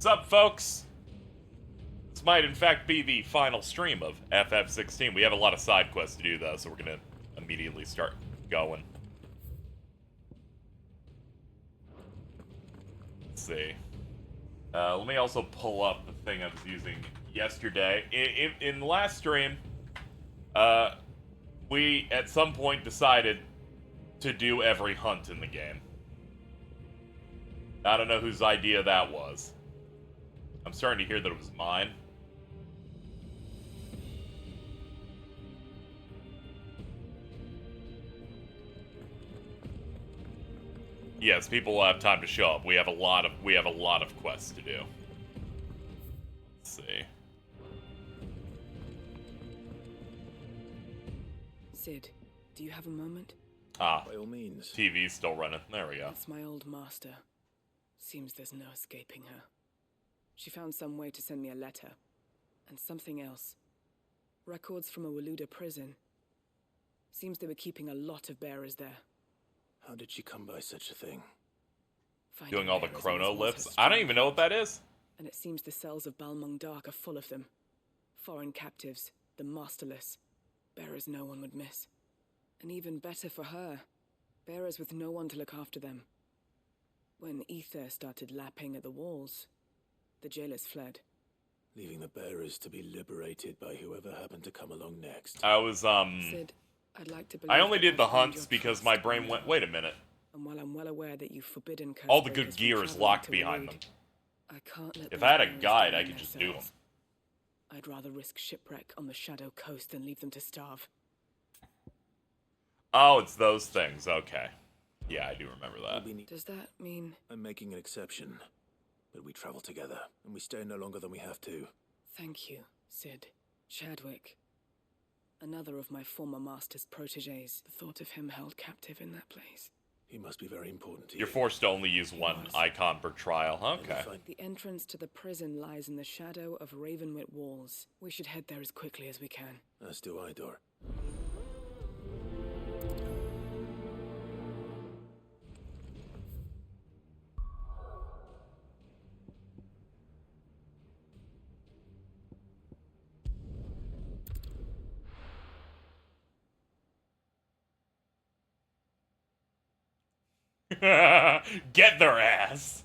What's up, folks? This might, in fact, be the final stream of FF16. We have a lot of side quests to do, though, so we're gonna immediately start going. Let's see. Let me also pull up the thing I was using yesterday. In the last stream, we, at some point, decided to do every hunt in the game. I don't know whose idea that was. I'm starting to hear that it was mine. Yes, people will have time to show up. We have a lot of quests to do. Let's see. Sid, do you have a moment? Ah, by all means. TV's still running. There we go. It's my old master. Seems there's no escaping her. She found some way to send me a letter. And something else. Records from a Waluda prison. Seems they were keeping a lot of bearers there. How did she come by such a thing? Doing all the chrono lifts? I don't even know what that is. And it seems the cells of Balmung Dark are full of them. Foreign captives, the masterless. Bearers no one would miss. And even better for her. Bearers with no one to look after them. When ether started lapping at the walls, the jailers fled. Leaving the bearers to be liberated by whoever happened to come along next. I was, Sid, I'd like to believe I only that did the I'll find hunts your because trust my brain went, wait a minute. And while I'm well aware that you've forbidden All the Cursebreakers good from gear is traveling locked to behind them. Waloed, I can't let If those I had a bearers guide, die I in could their just do them. cells. I'd rather risk shipwreck on the Shadow Coast than leave them to starve. Oh, it's those things. Okay. Yeah, I do remember that. Does that mean... I'm making an exception. But we travel together, and we stay no longer than we have to. Thank you, Sid. Chadwick. Another of my former master's protégés. The thought of him held captive in that place. He must be very important to you. You're forced to only use one icon per trial. Okay. The entrance to the prison lies in the shadow of Ravenwit walls. We should head there as quickly as we can. As do I, Dor. Get their ass.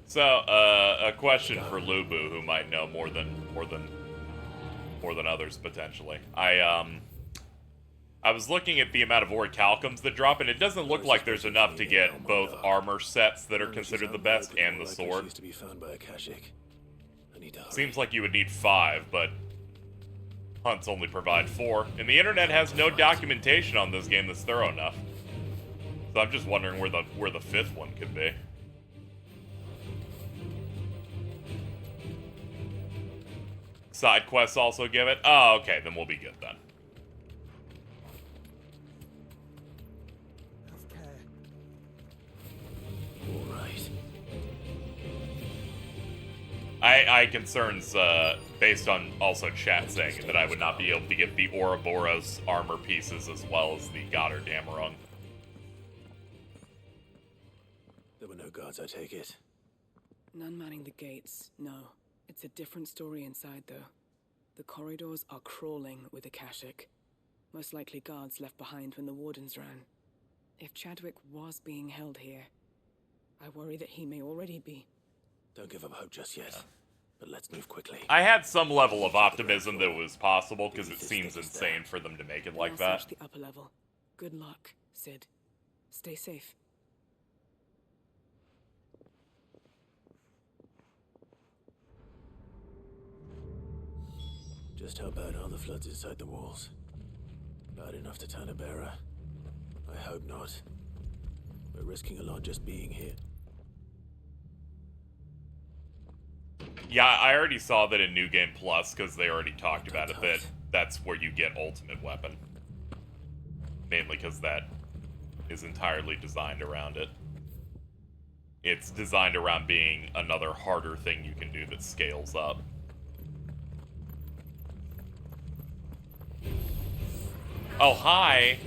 So, a question for Lubu, who might know more than others potentially. I was looking at the amount of orichalcums that drop, and it doesn't look like there's enough to get both armor sets that are considered the best and the sword. Seems like you would need 5, but hunts only provide 4, and the internet has no documentation on this game that's thorough enough. So I'm just wondering where the 5th one could be. Side quests also give it? Oh, okay, then we'll be good then. I had concerns based on also chat saying that I would not be able to get the Ouroboros armor pieces as well as the Goddard Dameron. There were no guards, I take it. None manning the gates, no. It's a different story inside, though. The corridors are crawling with Akashic. Most likely guards left behind when the wardens ran. If Chadwick was being held here, I worry that he may already be. Don't give up hope just yet. But let's move quickly. I had some level of optimism that it was possible, because it seems insane for them to make it like that. Search the upper level. Good luck, Sid. Stay safe. Just how bad are the floods inside the walls? Bad enough to turn a bearer? I hope not. We're risking a lot just being here. Yeah, I already saw that in New Game Plus, because they already talked about it, that that's where you get Ultimate Weapon. Mainly because that is entirely designed around it. It's designed around being another harder thing you can do that scales up. Oh, hi!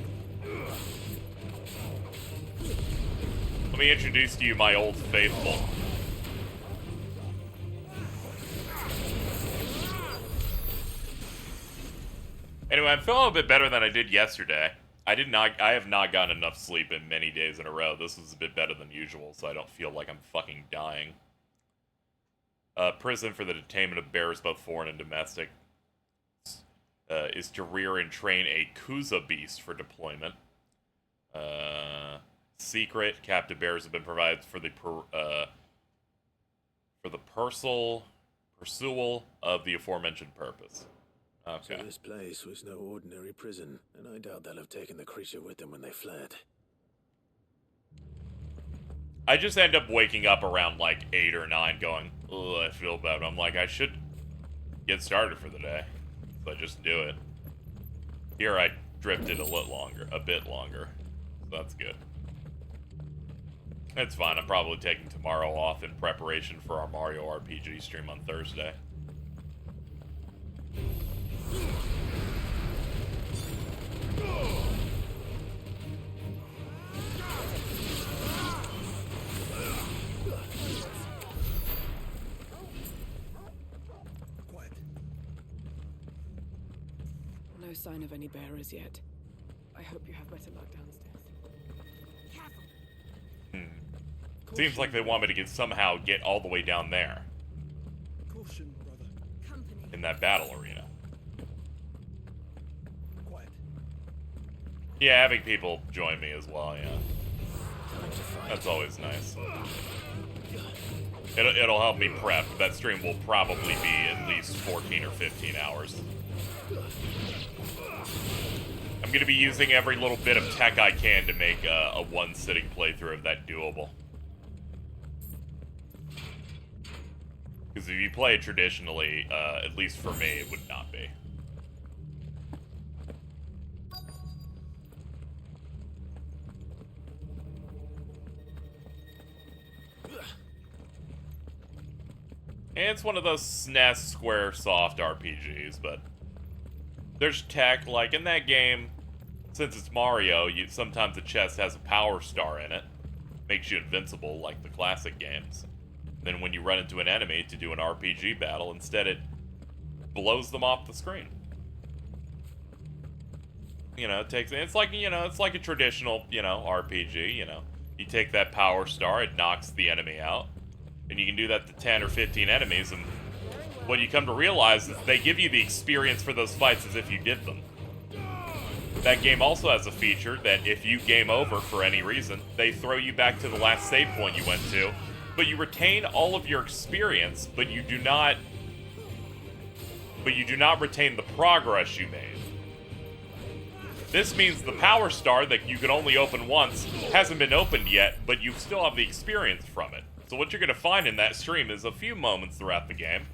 Let me introduce to you my old faithful. Anyway, I'm feeling a bit better than I did yesterday. I have not gotten enough sleep in many days in a row. This was a bit better than usual, so I don't feel like I'm fucking dying. Prison for the detainment of bears, both foreign and domestic, is to rear and train a Kuza beast for deployment. Secret captive bears have been provided for the pursual of the aforementioned purpose. Okay. So this place was no ordinary prison, and I doubt they'll have taken the creature with them when they fled. I just end up waking up around like 8 or 9 going, ugh, I feel bad. I'm like, I should get started for the day. So I just do it. Here I drifted a bit longer. So that's good. It's fine. I'm probably taking tomorrow off in preparation for our Mario RPG stream on Thursday. No sign of any bearers yet. I hope you have better luck downstairs. Seems like they want me to somehow get all the way down there. Caution, brother. Company. In that battle arena. Quiet. Yeah, having people join me as well, yeah. That's always nice. It'll help me prep. That stream will probably be at least 14 or 15 hours. I'm going to be using every little bit of tech I can to make a one-sitting playthrough of that doable. Because if you play it traditionally, at least for me, it would not be. And it's one of those SNES Squaresoft RPGs, but there's tech, like in that game, since it's Mario, sometimes the chest has a power star in it. Makes you invincible, like the classic games. Then when you run into an enemy to do an RPG battle, instead it blows them off the screen. You know, it's like a traditional, RPG, You take that power star, it knocks the enemy out. And you can do that to 10 or 15 enemies, and what you come to realize is they give you the experience for those fights as if you did them. That game also has a feature that if you game over for any reason, they throw you back to the last save point you went to, but you retain all of your experience, but you do not retain the progress you made. This means the power star that you can only open once hasn't been opened yet, but you still have the experience from it. So what you're going to find in that stream is a few moments throughout the game.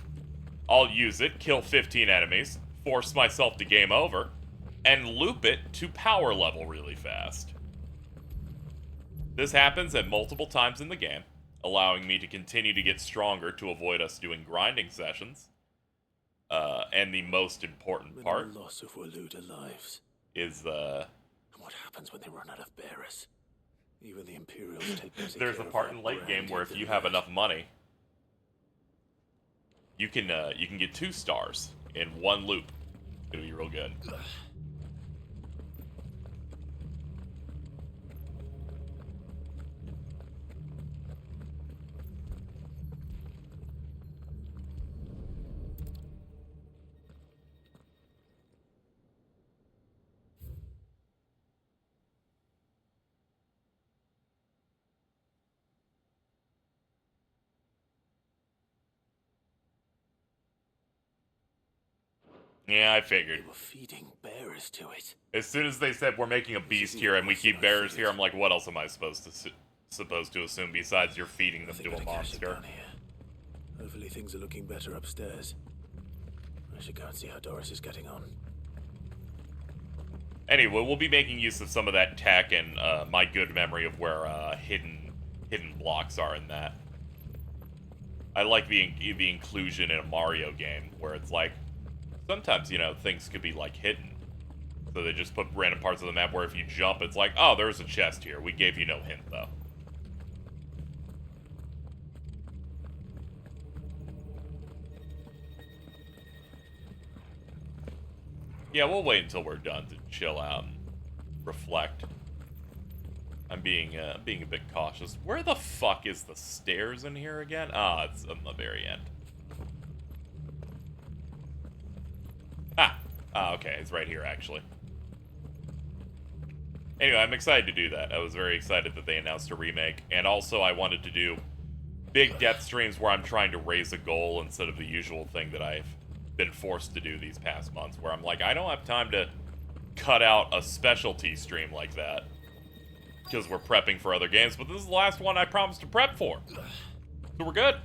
I'll use it, kill 15 enemies, force myself to game over, and loop it to power level really fast. This happens at multiple times in the game, allowing me to continue to get stronger to avoid us doing grinding sessions. And the most important part loss of Waluda lives. Is And what happens when they run out of bearers? Even the Imperials take better there's a care part of in that late game brand where if than you have that. enough money, you can get 2 stars in one loop. It'll be real good. Yeah, I figured. They were feeding bearers to it. As soon as they said we're making a beast here and we keep bears here, I'm like, what else am I supposed to assume besides you're feeding them Nothing to but a a cache monster? down here. Hopefully things are looking better upstairs. I should go and see how Doris is getting on. Anyway, we'll be making use of some of that tech and my good memory of where hidden hidden blocks are in that. I like the inclusion in a Mario game where it's like, sometimes, you know, things could be like hidden. So they just put random parts of the map where if you jump, it's like, oh, there's a chest here. We gave you no hint, though. Yeah, we'll wait until we're done to chill out and reflect. I'm being a bit cautious. Where the fuck is the stairs in here again? Ah, it's on the very end. Okay, it's right here, actually. Anyway, I'm excited to do that. I was very excited that they announced a remake, and also I wanted to do big depth streams where I'm trying to raise a goal instead of the usual thing that I've been forced to do these past months, where I'm like, I don't have time to cut out a specialty stream like that because we're prepping for other games, but this is the last one I promised to prep for. So we're good.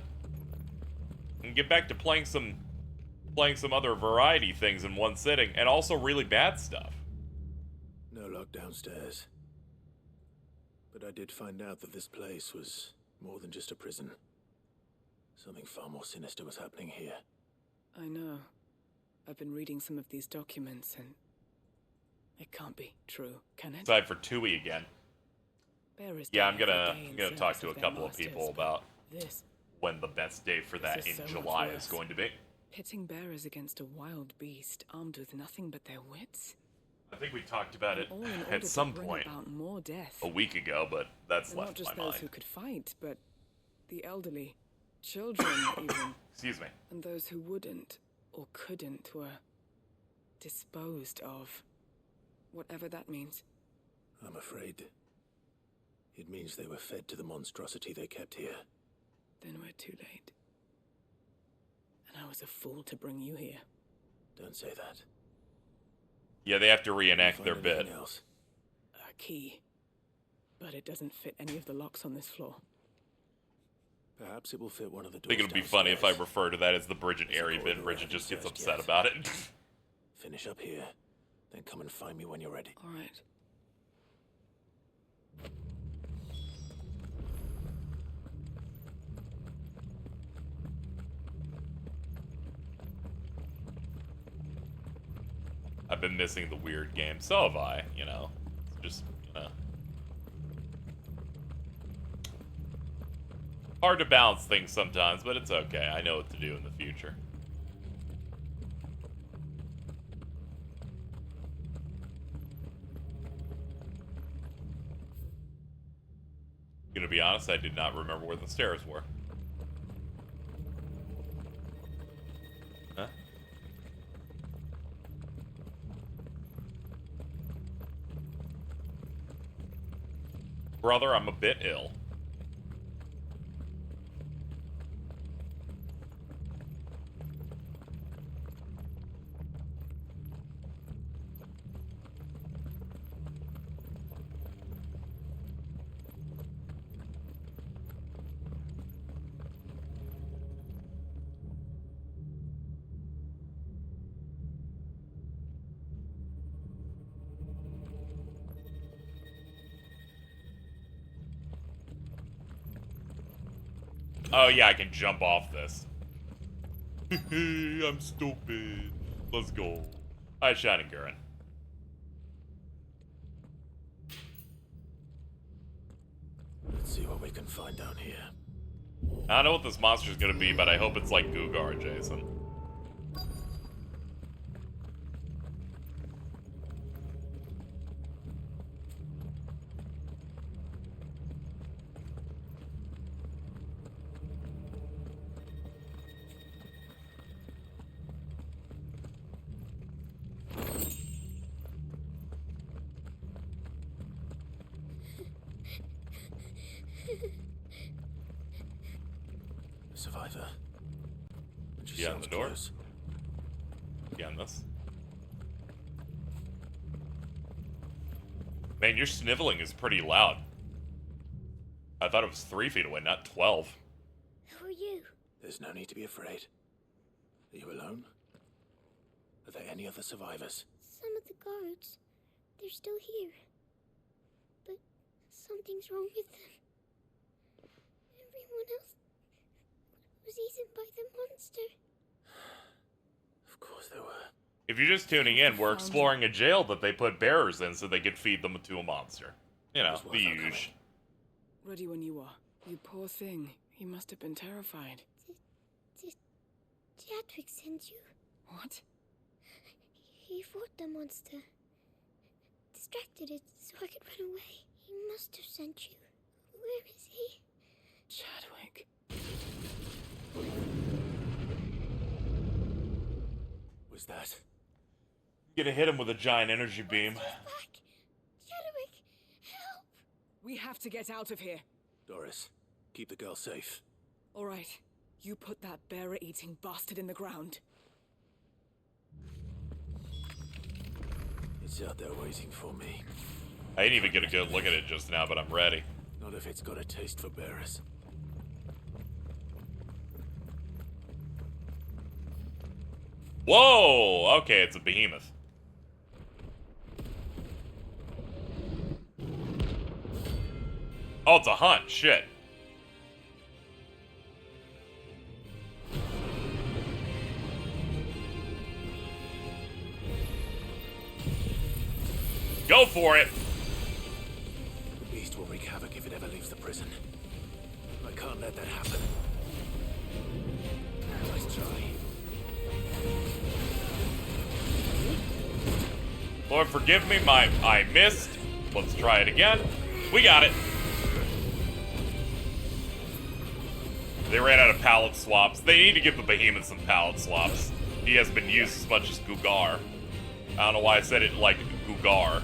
And get back to playing some other variety things in one sitting, and also really bad stuff. No luck downstairs. But I did find out that this place was more than just a prison. Something far more sinister was happening here. I know. I've been reading some of these documents, and it can't be true, can it? Aside for Tui again. Bearers Yeah, I'm die every gonna day in talk service to a of their couple of masters, people but about this, when the best day for that is in so much July is worse. going to be. pitting bearers against a wild beast armed with nothing but their wits. I think we talked about it All in order at to some bring point about more death. a week ago, but that's And left not just my those mind. who could fight, but the elderly, children even, Excuse me. and those who wouldn't or couldn't were disposed of. Whatever that means. I'm afraid it means they were fed to the monstrosity they kept here. Then we're too late. And I was a fool to bring you here. Don't say that. Yeah, they have to Find reenact their bit. anything else? A key. But it doesn't fit any of the locks on this floor. Perhaps it will fit one of the I doors. think it'll be funny if I downstairs. refer to that as the Bridget Airy bit, and Bridget just gets upset about it. Finish up here, then come and find me when you're ready. All right. I've been missing the weird game. So have I, you know. Just, you know. Hard to balance things sometimes, but it's okay. I know what to do in the future. Gonna be honest, I did not remember where the stairs were. Huh? Brother, I'm a bit ill. Oh yeah, I can jump off this. I'm stupid. Let's go. Alright, Shining Gurren. Let's see what we can find down here. I don't know what this monster's gonna be, but I hope it's like Gugar, Jason. Survivor. And she Yeah, on sounds the door. close. Again, this. Man, your sniveling is pretty loud. I thought it was 3 feet away, not 12. Who are you? There's no need to be afraid. Are you alone? Are there any other survivors? Some of the guards. They're still here. But something's wrong with them. someone else was eaten by the monster. Of course there were. If you're just tuning in, we're exploring a jail that they put bearers in so they could feed them to a monster. You know, the usual. Ready when you are. You poor thing. He must have been terrified. Did Chadwick send you? What? He fought the monster. Distracted it so I could run away. He must have sent you. Where is he? Chadwick. Was that? You're gonna hit him with a giant energy beam. He's back! Chadwick, help! We have to get out of here. Doris, keep the girl safe. All right. You put that bearer-eating bastard in the ground. It's out there waiting for me. I didn't even get a good look at it just now, but I'm ready. Not if it's got a taste for bearers. Whoa! Okay, it's a behemoth. Oh, it's a hunt. Shit. Go for it! The beast will wreak havoc if it ever leaves the prison. I can't let that happen. Nice try. Lord, forgive me, I missed. Let's try it again. We got it. They ran out of pallet swaps. They need to give the behemoth some pallet swaps. He has been used as much as Gugar. I don't know why I said it like Gugar.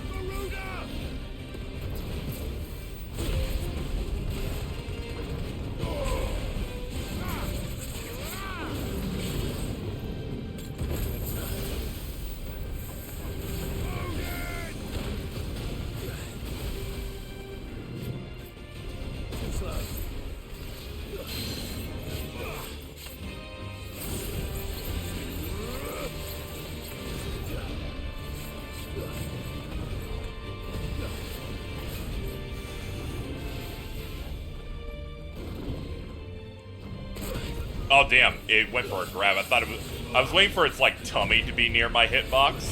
Oh damn, it went for a grab. I was waiting for its like tummy to be near my hitbox.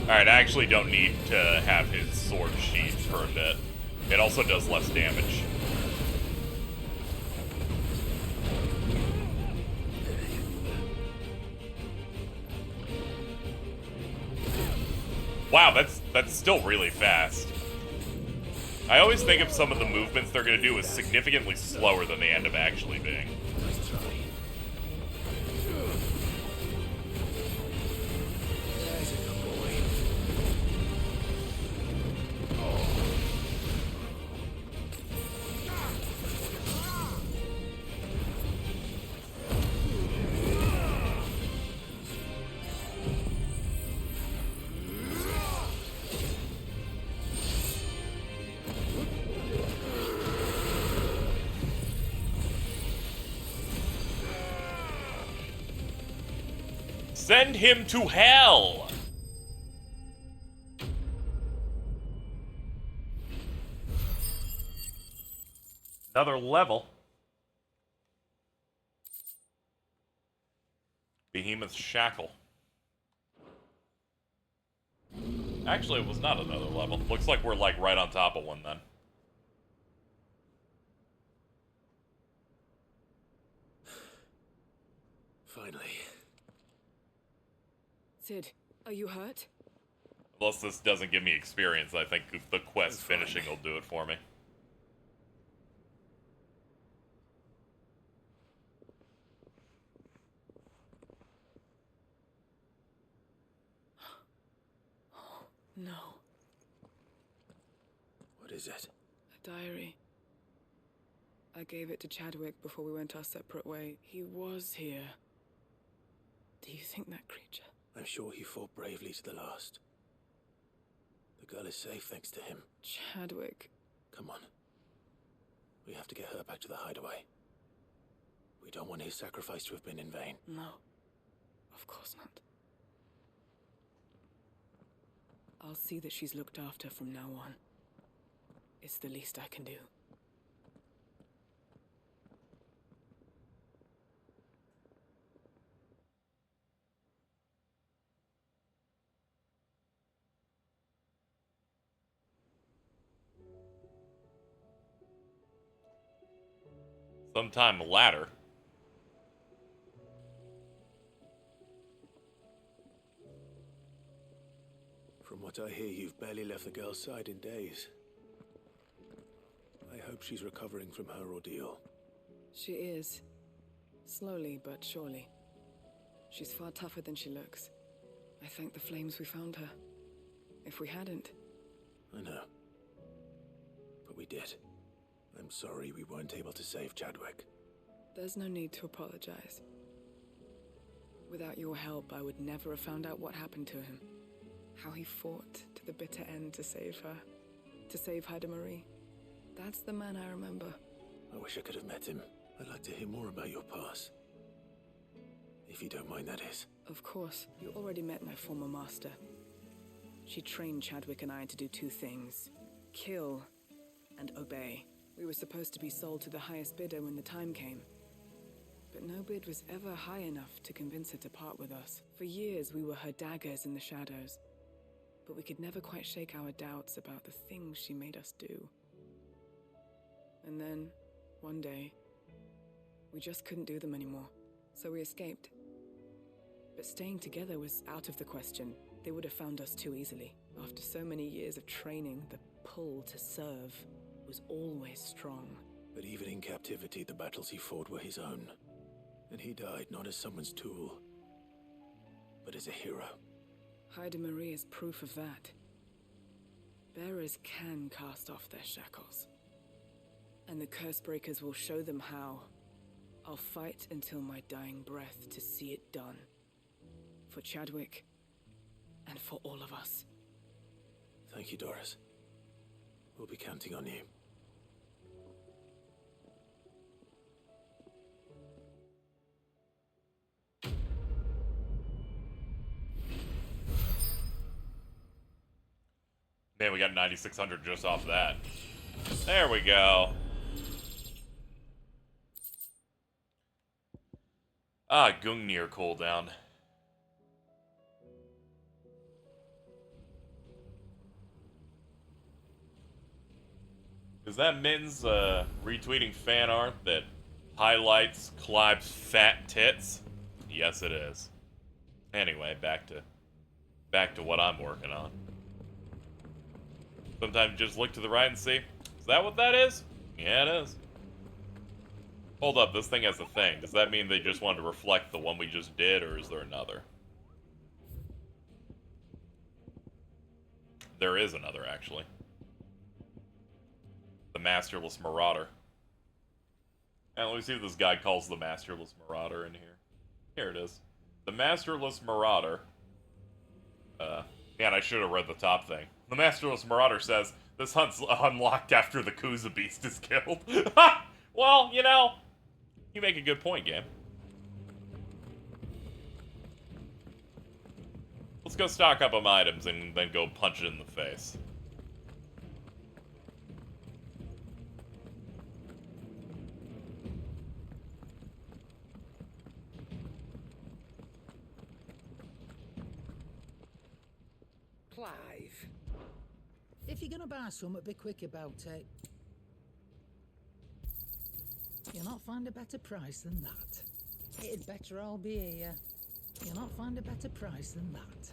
Alright, I actually don't need to have his sword sheathed for a bit. It also does less damage. Wow, that's still really fast. I always think of some of the movements they're gonna do as significantly slower than they end up actually being. Nice try. There's a good boy. Send him to hell! Another level. Behemoth's Shackle. Actually, it was not another level. Looks like we're like right on top of one then. Finally. Sid, are you hurt? Unless this doesn't give me experience, I think the quest finishing will do it for me. No. What is it? A diary. I gave it to Chadwick before we went our separate way. He was here. Do you think that creature? I'm sure he fought bravely to the last. The girl is safe thanks to him. Chadwick. Come on. We have to get her back to the hideaway. We don't want his sacrifice to have been in vain. No. Of course not. I'll see that she's looked after from now on. It's the least I can do. Sometime later. From what I hear, you've barely left the girl's side in days. I hope she's recovering from her ordeal. She is. Slowly but surely. She's far tougher than she looks. I thank the flames we found her. If we hadn't... I know. But we did. I'm sorry we weren't able to save Chadwick. There's no need to apologize. Without your help, I would never have found out what happened to him. How he fought to the bitter end to save her. To save Haida Marie. That's the man I remember. I wish I could have met him. I'd like to hear more about your past. If you don't mind, that is. Of course. You already met my former master. She trained Chadwick and I to do two things. Kill and obey. We were supposed to be sold to the highest bidder when the time came. But no bid was ever high enough to convince her to part with us. For years, we were her daggers in the shadows. But we could never quite shake our doubts about the things she made us do. And then, one day, we just couldn't do them anymore. So we escaped. But staying together was out of the question. They would have found us too easily. After so many years of training, the pull to serve was always strong. But even in captivity, the battles he fought were his own. And he died not as someone's tool, but as a hero. Haida Marie is proof of that. Bearers can cast off their shackles. And the Cursebreakers will show them how. I'll fight until my dying breath to see it done. For Chadwick, and for all of us. Thank you, Doris. We'll be counting on you. Man, we got 9,600 just off that. There we go. Ah, Gungnir cooldown. Is that Mittens retweeting fan art that highlights Clive's fat tits? Yes, it is. Anyway, back to what I'm working on. Sometimes just look to the right and see, is that what that is? Yeah, it is. Hold up, this thing has a thing. Does that mean they just wanted to reflect the one we just did, or is there another? There is another, actually. The Masterless Marauder. And let me see what this guy calls the Masterless Marauder in here. Here it is. The Masterless Marauder. Man, I should have read the top thing. The Masterless Marauder says, this hunt's unlocked after the Kuza Beast is killed. Well, you know, you make a good point, game. Let's go stock up on items and then go punch it in the face. Clive, if you're gonna buy something, be quick about it. You'll not find a better price than that. It'd better all be here. You'll not find a better price than that.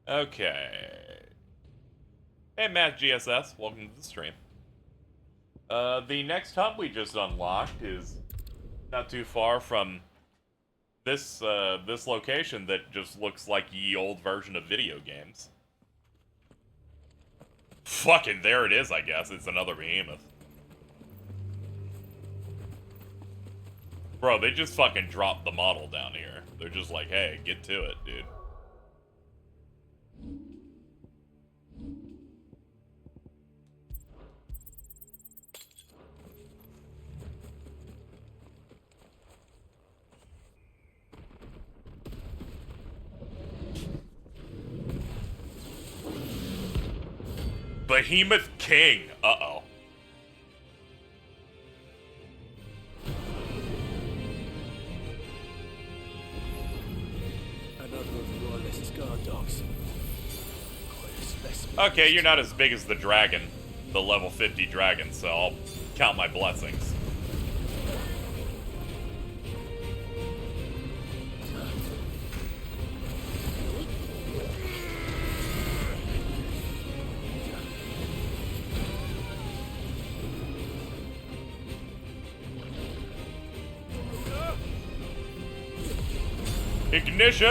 Okay. Hey, Matt GSS, welcome to the stream. The next hub we just unlocked is not too far from this this location that just looks like ye old version of video games. Fucking there it is, I guess. It's another behemoth. Bro, they just fucking dropped the model down here. They're just like, hey, get to it, dude. Behemoth King. Uh-oh. Another of the Royalist's guard dogs. Quite a specimen. Okay, you're not as big as the dragon. The level 50 dragon, so I'll count my blessings. Ignition!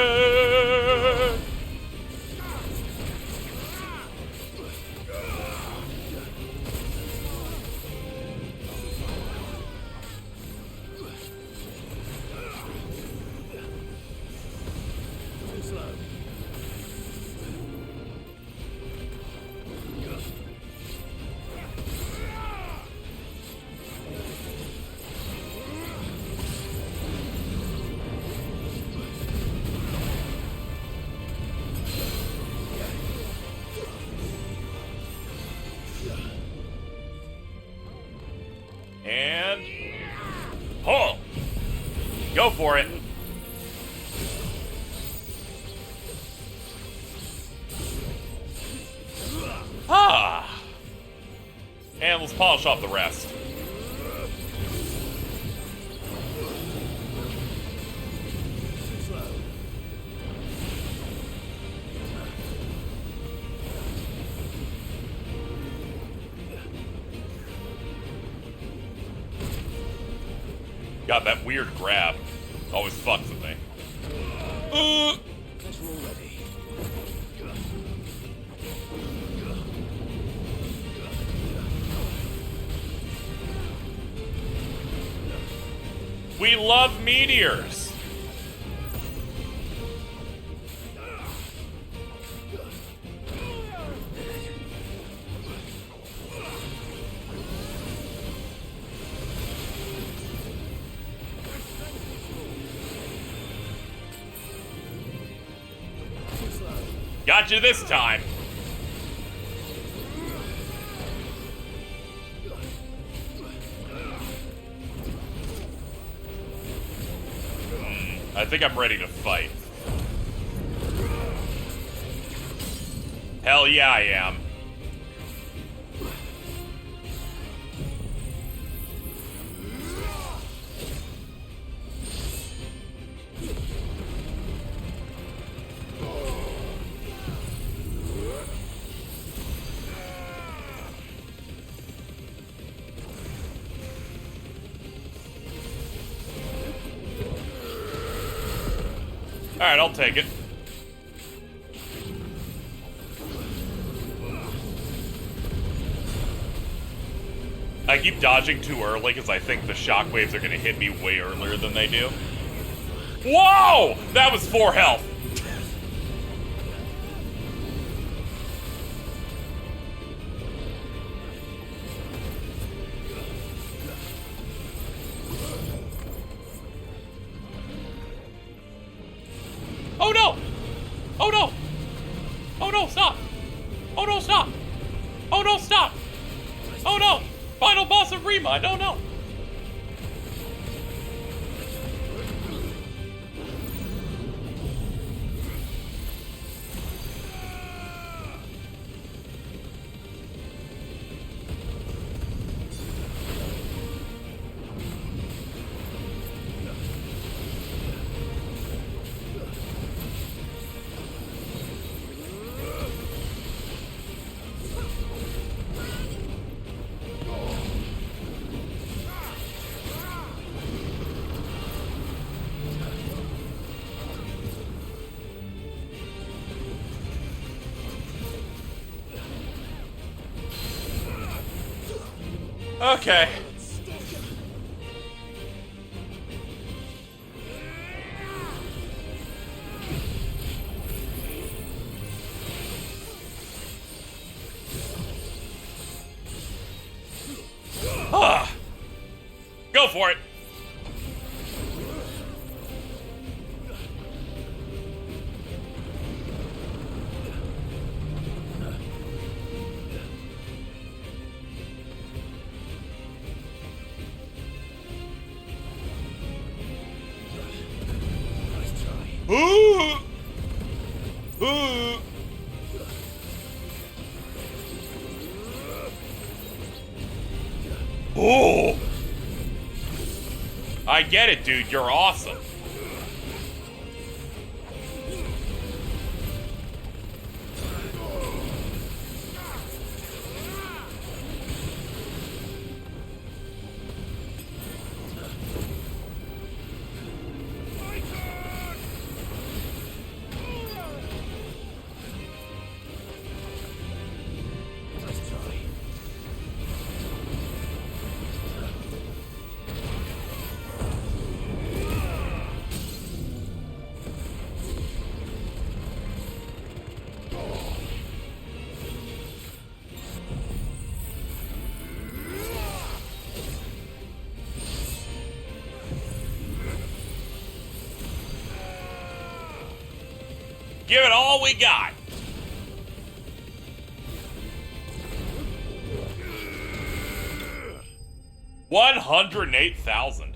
And pull. Go for it. Ah. And let's polish off the rest. God, that weird grab always fucks with me. Guess we're all ready. We love meteors. Got you this time. I think I'm ready to fight. Hell yeah, I am. Alright, I'll take it. I keep dodging too early because I think the shockwaves are going to hit me way earlier than they do. Whoa! That was 4 health. Oh no! Oh no! Oh no, stop! Oh no, stop! Oh no, stop! Oh no! Final boss of Remind, oh no! Okay. Ah. Go for it. Oh! I get it, dude. You're awesome. Give it all we got. $108,000.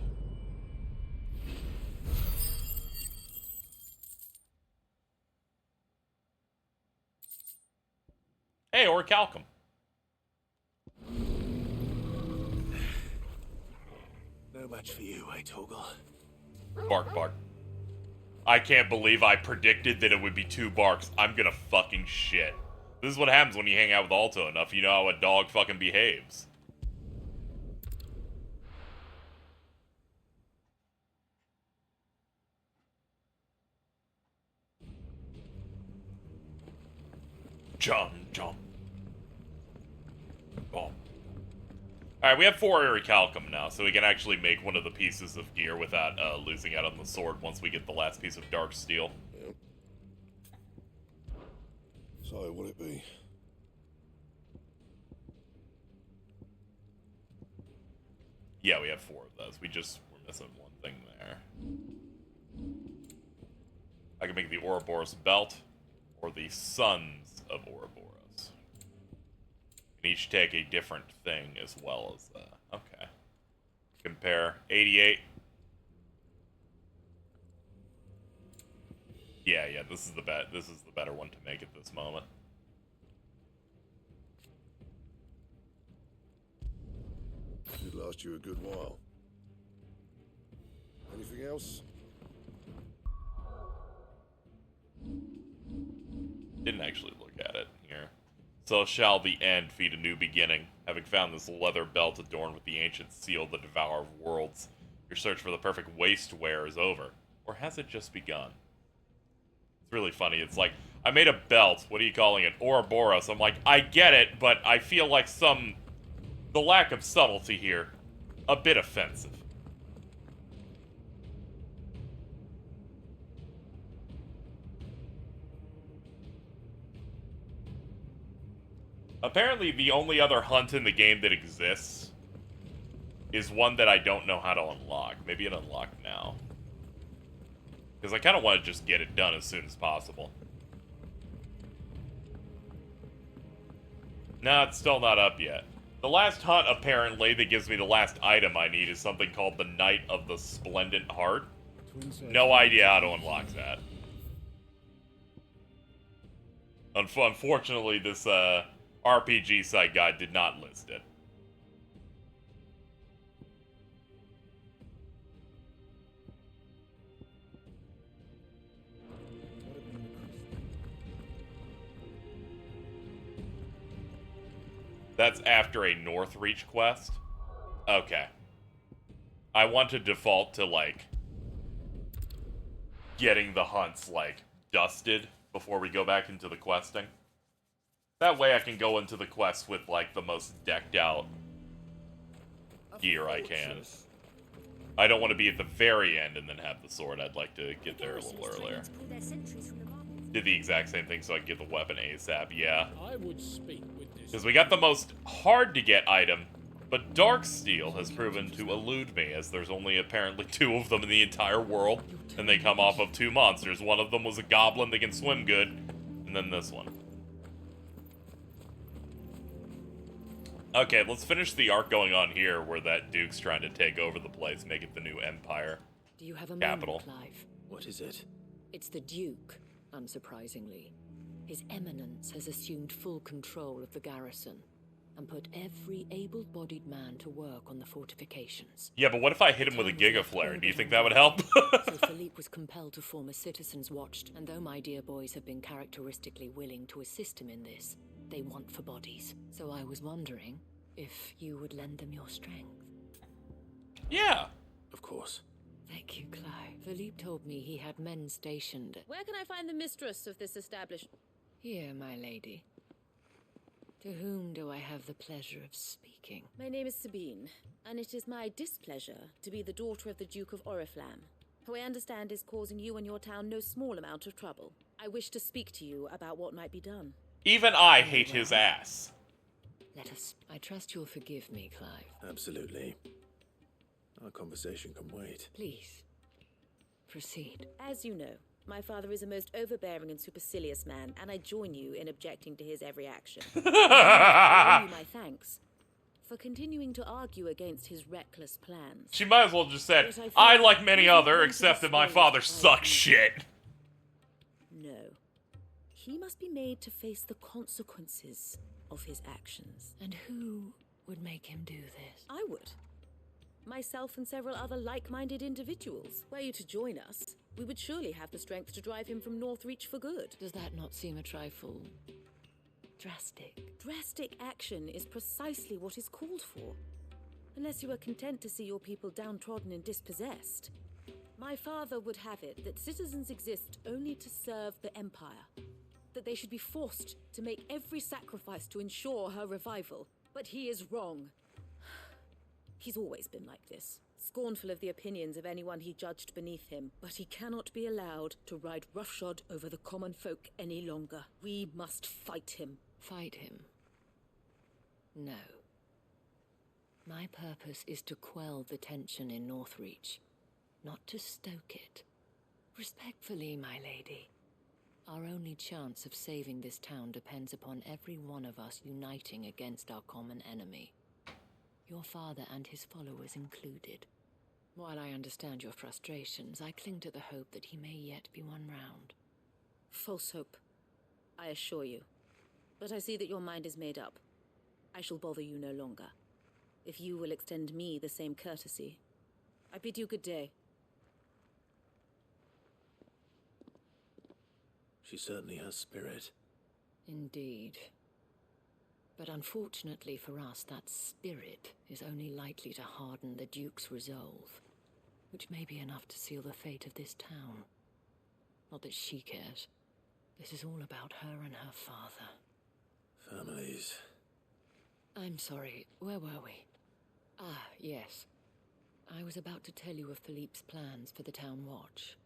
Hey, Orichalcum. No match for you, eh, Torgal? Bark, bark. I can't believe I predicted that it would be 2 barks. I'm gonna fucking shit. This is what happens when you hang out with Alto enough. You know how a dog fucking behaves. Jump, jump. Boom. Alright, we have 4 Orichalcum now, so we can actually make one of the pieces of gear without losing out on the sword once we get the last piece of dark steel. Yep. So, what'll it be? Yeah, we have 4 of those. We're missing one thing there. I can make the Ouroboros belt, or the Sons of Ouroboros. And each take a different thing as well as that. Okay. Compare 88. Yeah, this is the better one to make at this moment. Should last you a good while. Anything else? Didn't actually look at it here. So shall the end feed a new beginning. Having found this leather belt adorned with the ancient seal, the Devourer of Worlds, your search for the perfect waistwear is over. Or has it just begun? It's really funny. It's like, I made a belt. What are you calling it? Ouroboros. I'm like, I get it, but I feel like the lack of subtlety here, a bit offensive. Apparently, the only other hunt in the game that exists is one that I don't know how to unlock. Maybe it unlocked now. Because I kind of want to just get it done as soon as possible. No, it's still not up yet. The last hunt, apparently, that gives me the last item I need is something called the Knight of the Splendent Heart. No idea how to unlock that. Unfortunately, this RPG site guide did not list it. That's after a Northreach quest? Okay. I want to default to, like, getting the hunts, like, dusted before we go back into the questing. That way I can go into the quest with, like, the most decked out gear I can. I don't want to be at the very end and then have the sword. I'd like to get there a little earlier. Did the exact same thing so I can get the weapon ASAP, yeah. I would speak with this. Because we got the most hard-to-get item, but Darksteel has proven to elude me, as there's only apparently 2 of them in the entire world, and they come off of 2 monsters. One of them was a goblin that can swim good, and then this one. Okay, let's finish the arc going on here, where that Duke's trying to take over the place, make it the new Empire Do you have a capital. moment, Clive? What is it? It's the Duke, unsurprisingly. His Eminence has assumed full control of the garrison and put every able-bodied man to work on the fortifications. Yeah, but what if I hit him with a Giga Flare? Do you think that would help? So Philippe was compelled to form a citizens' watch, and though my dear boys have been characteristically willing to assist him in this, they want for bodies. So I was wondering if you would lend them your strength. Yeah. Of course. Thank you, Clive. Philippe told me he had men stationed. Where can I find the mistress of this establishment? Here, my lady. To whom do I have the pleasure of speaking? My name is Sabine, and it is my displeasure to be the daughter of the Duke of Oriflamme, who I understand is causing you and your town no small amount of trouble. I wish to speak to you about what might be done. Even I hate his ass. Let us... I trust you'll forgive me, Clive. Absolutely. Our conversation can wait. Please, proceed. As you know, my father is a most overbearing and supercilious man, and I join you in objecting to his every action. I owe you my thanks for continuing to argue against his reckless plans. She might as well just said, I, like many other, accept that my father sucks shit. No. He must be made to face the consequences of his actions. And who would make him do this? I would. Myself and several other like-minded individuals. Were you to join us, we would surely have the strength to drive him from Northreach for good. Does that not seem a trifle... drastic? Drastic action is precisely what is called for. Unless you are content to see your people downtrodden and dispossessed. My father would have it that citizens exist only to serve the Empire. That they should be forced to make every sacrifice to ensure her revival. But he is wrong. He's always been like this, scornful of the opinions of anyone he judged beneath him, but he cannot be allowed to ride roughshod over the common folk any longer. We must fight him. Fight him? No. My purpose is to quell the tension in Northreach, not to stoke it. Respectfully, my lady. Our only chance of saving this town depends upon every one of us uniting against our common enemy. Your father and his followers included. While I understand your frustrations, I cling to the hope that he may yet be won round. False hope, I assure you. But I see that your mind is made up. I shall bother you no longer. If you will extend me the same courtesy, I bid you good day. She certainly has spirit. Indeed. But unfortunately for us, that spirit is only likely to harden the Duke's resolve, which may be enough to seal the fate of this town. Not that she cares. This is all about her and her father. Families. I'm sorry, where were we? Ah, yes. I was about to tell you of Philippe's plans for the town watch,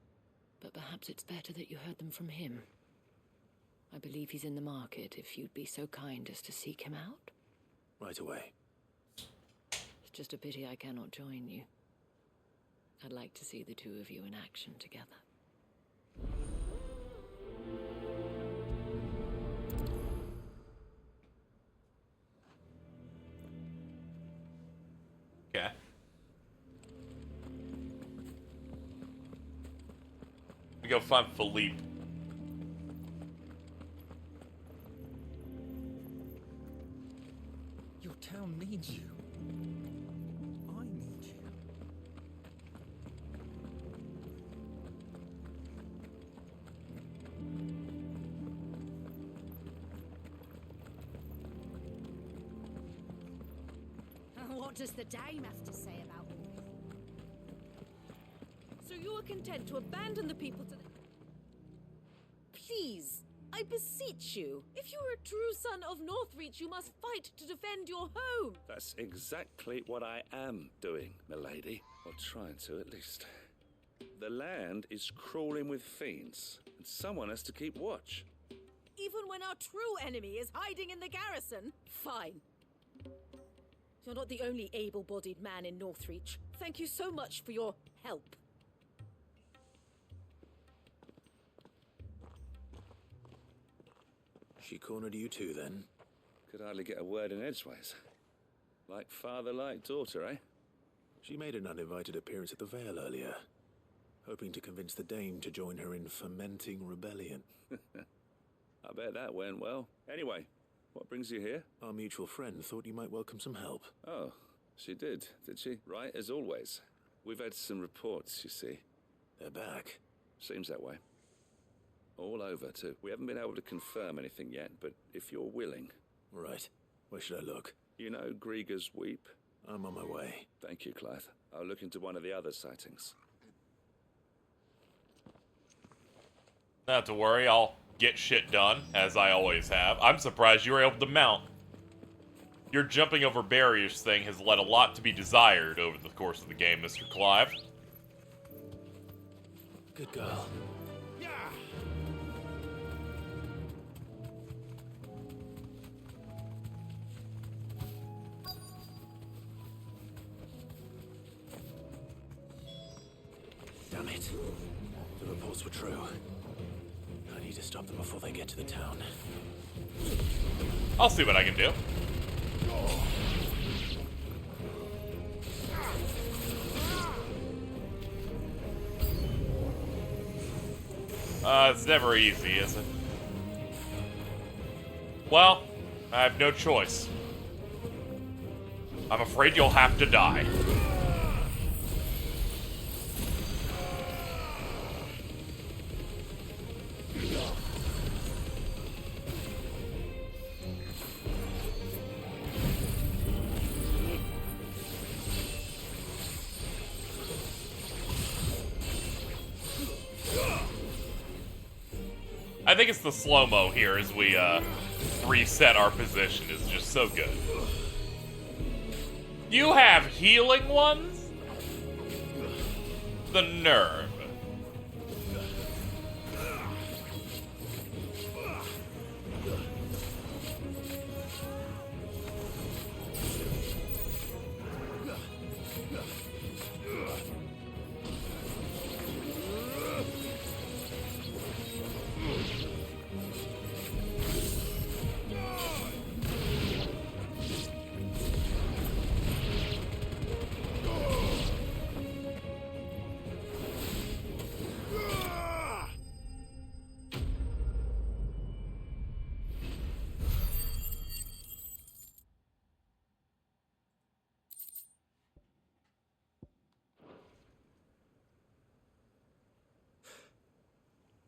but perhaps it's better that you heard them from him. I believe he's in the market, if you'd be so kind as to seek him out. Right away. It's just a pity I cannot join you. I'd like to see the two of you in action together. Okay. We go find Philippe. Your town needs you. I need you. What does the dame have to say about all this? So you are content to abandon the people to the... Please, I beseech you. If you are a true son of Northreach, you must fight to defend your home. That's exactly what I am doing, milady. Or trying to, at least. The land is crawling with fiends, and someone has to keep watch. Even when our true enemy is hiding in the garrison? Fine. You're not the only able-bodied man in Northreach. Thank you so much for your help. She cornered you too, then? Could hardly get a word in edgeways. Like father, like daughter, eh? She made an uninvited appearance at the Vale earlier. hoping to convince the Dame to join her in fermenting rebellion. I bet that went well. Anyway, what brings you here? Our mutual friend thought you might welcome some help. Oh, she did she? Right, as always. We've had some reports, you see. They're back. Seems that way. All over, too. We haven't been able to confirm anything yet, but if you're willing... Right. Where should I look? You know Grieger's Weep? I'm on my way. Thank you, Clive. I'll look into one of the other sightings. Not to worry, I'll get shit done, as I always have. I'm surprised you were able to mount. Your jumping over barriers thing has led a lot to be desired over the course of the game, Mr. Clive. Good girl. Damn it. The reports were true. I need to stop them before they get to the town. I'll see what I can do. It's never easy, is it? Well, I have no choice. I'm afraid you'll have to die. I think it's the slow-mo here as we reset our position is just so good. You have healing ones? The nerve.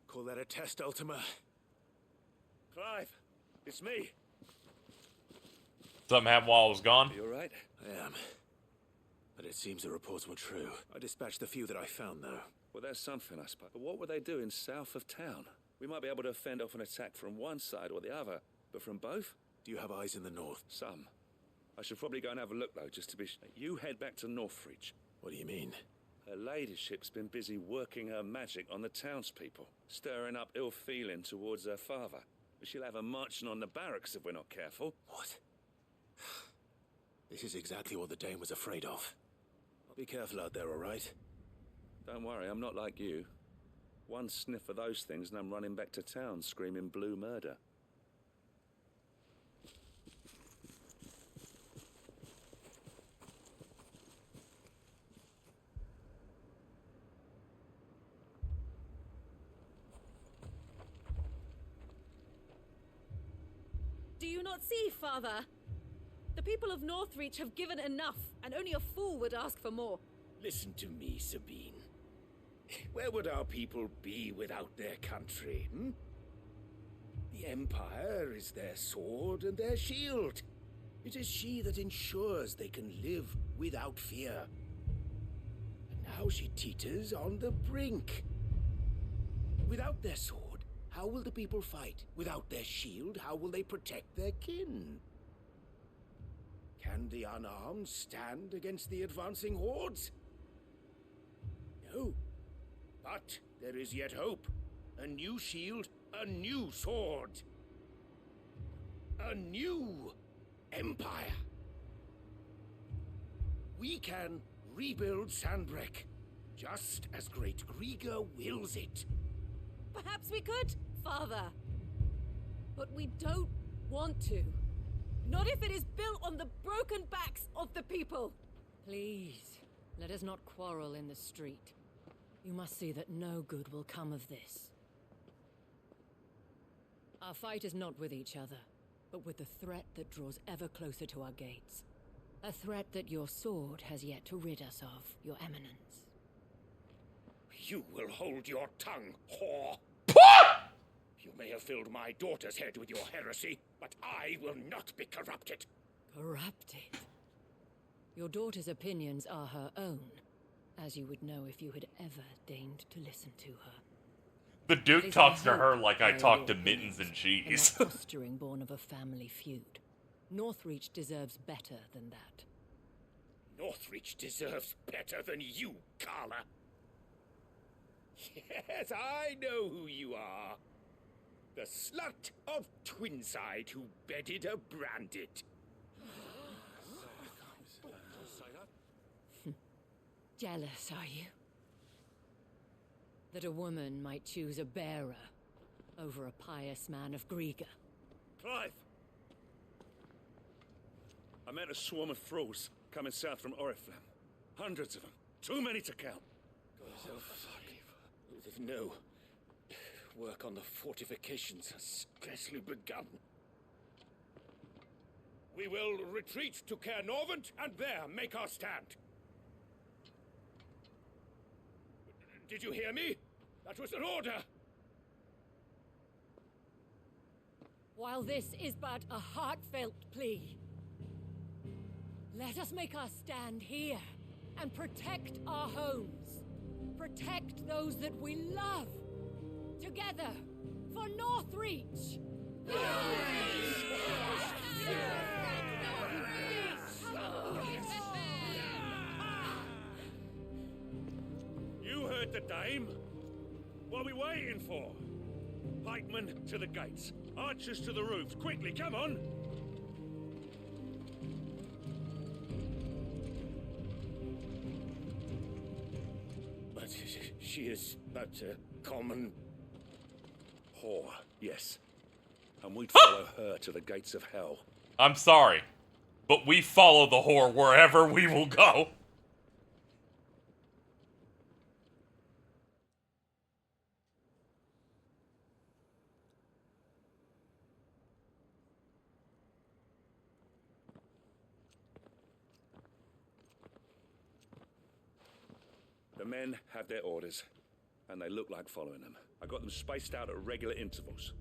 Call that a test, Ultima? Clive, it's me. Something happened while I was gone? You alright? I am. But it seems the reports were true. I dispatched the few that I found, though. Well, that's something, I suppose. But what were they doing south of town? We might be able to fend off an attack from one side or the other, but from both? Do you have eyes in the north? Some. I should probably go and have a look, though, just to be sure. You head back to Northreach. What do you mean? Her ladyship's been busy working her magic on the townspeople, stirring up ill feeling towards her father. She'll have her marching on the barracks if we're not careful. What? This is exactly what the Dame was afraid of. Be careful out there, all right? Don't worry, I'm not like you. One sniff of those things and I'm running back to town screaming blue murder. Do you not see, Father? The people of Northreach have given enough, and only a fool would ask for more. Listen to me, Sabine. Where would our people be without their country, The Empire is their sword and their shield. It is she that ensures they can live without fear. And now she teeters on the brink. Without their sword, how will the people fight? Without their shield, how will they protect their kin? Can the unarmed stand against the advancing hordes? No. But there is yet hope. A new shield, a new sword. A new empire. We can rebuild Sandbreck, just as Great Grieger wills it. Perhaps we could, Father. But we don't want to. Not if it is built on the broken backs of the people. Please, let us not quarrel in the street. You must see that no good will come of this. Our fight is not with each other, but with the threat that draws ever closer to our gates. A threat that your sword has yet to rid us of, Your Eminence. You will hold your tongue, whore. You may have filled my daughter's head with your heresy, but I will not be corrupted. Corrupted? Your daughter's opinions are her own, as you would know if you had ever deigned to listen to her. The Duke talks to her like I talk to Mittens and Cheese. And posturing born of a family feud. Northreach deserves better than that. Northreach deserves better than you, Carla. Yes, I know who you are. The slut of Twinside who bedded a Branded. Jealous, are you? That a woman might choose a bearer over a pious man of Griega. Clive! I met a swarm of thralls coming south from Oriflamme. Hundreds of them. Too many to count. No. Work on the fortifications has scarcely begun. We will retreat to Caer Norvent and there make our stand. Did you hear me? That was an order. While this is but a heartfelt plea, let us make our stand here and protect our homes. Protect those that we love. Together, for Northreach! You heard the dame. What are we waiting for? Pikemen to the gates. Archers to the roofs. Quickly, come on! But she is but a common... whore, yes. And we'd follow her to the gates of hell. I'm sorry, but we follow the whore wherever we will go. The men have their orders, and they look like following them. I got them spaced out at regular intervals.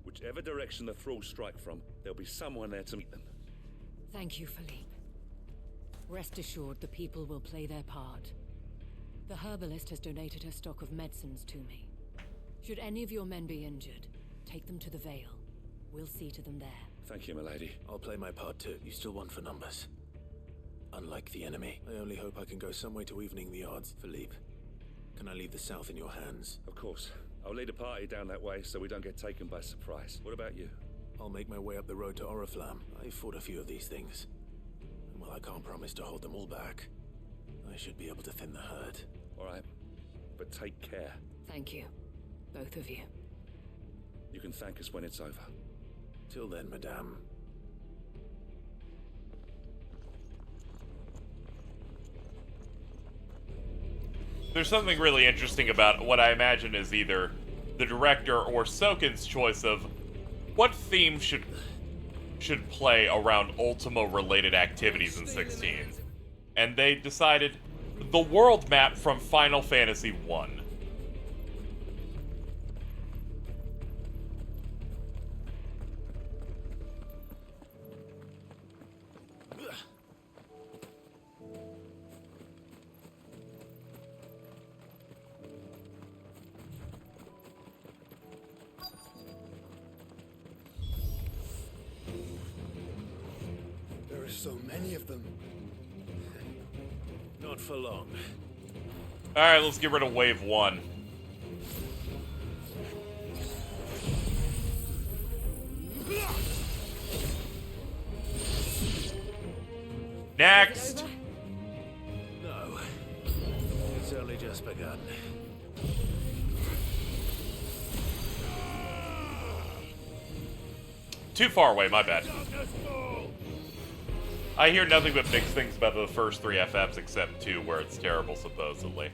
Whichever direction the thralls strike from, there'll be someone there to meet them. Thank you, Philippe. Rest assured the people will play their part. The herbalist has donated her stock of medicines to me. Should any of your men be injured, take them to the Vale. We'll see to them there. Thank you, milady. I'll play my part too. You still want for numbers. Unlike the enemy, I only hope I can go some way to evening the odds. Philippe, can I leave the south in your hands? Of course. I'll lead a party down that way so we don't get taken by surprise. What about you? I'll make my way up the road to Oriflamme. I fought a few of these things. And while I can't promise to hold them all back, I should be able to thin the herd. All right. But take care. Thank you. Both of you. You can thank us when it's over. Till then, madame. There's something really interesting about what I imagine is either the director or Soken's choice of what theme should play around Ultima-related activities in 16. And they decided the world map from Final Fantasy 1. So many of them. Not for long. Alright, let's get rid of Wave 1. Next! No. It's only just begun. Too far away, my bad. I hear nothing but mixed things about the first 3 FMs except 2, where it's terrible, supposedly.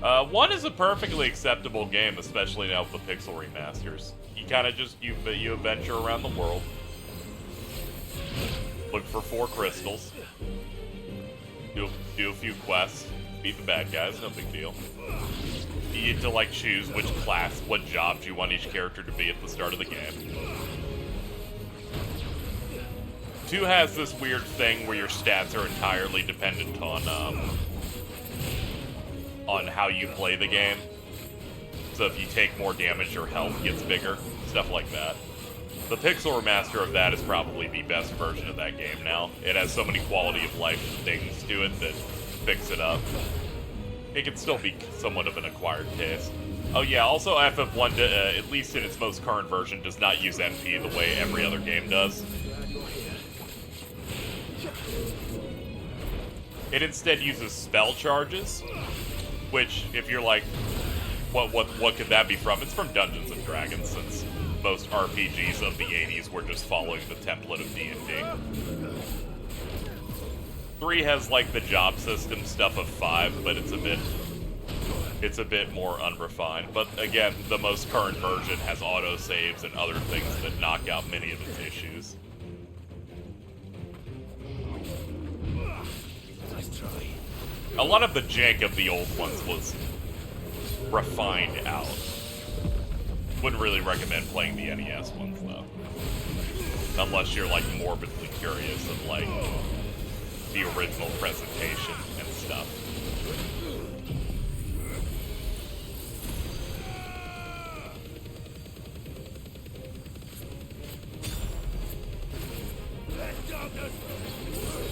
1 is a perfectly acceptable game, especially now with the pixel remasters. You kind of just, you adventure around the world. Look for 4 crystals. Do a few quests. Beat the bad guys, no big deal. You get to, like, choose which class, what jobs you want each character to be at the start of the game. 2 has this weird thing where your stats are entirely dependent on how you play the game. So if you take more damage, your health gets bigger, stuff like that. The pixel remaster of that is probably the best version of that game now. It has so many quality of life things to it that fix it up. It can still be somewhat of an acquired taste. Oh yeah, also FF1, at least in its most current version, does not use NP the way every other game does. It instead uses spell charges, which, if you're like, what could that be from? It's from Dungeons and Dragons, since most RPGs of the 80s were just following the template of D&D. 3 has like the job system stuff of 5, but it's a bit more unrefined. But again, the most current version has autosaves and other things that knock out many of its issues. A lot of the jank of the old ones was refined out. Wouldn't really recommend playing the NES ones, though. Unless you're, like, morbidly curious of, like, the original presentation and stuff.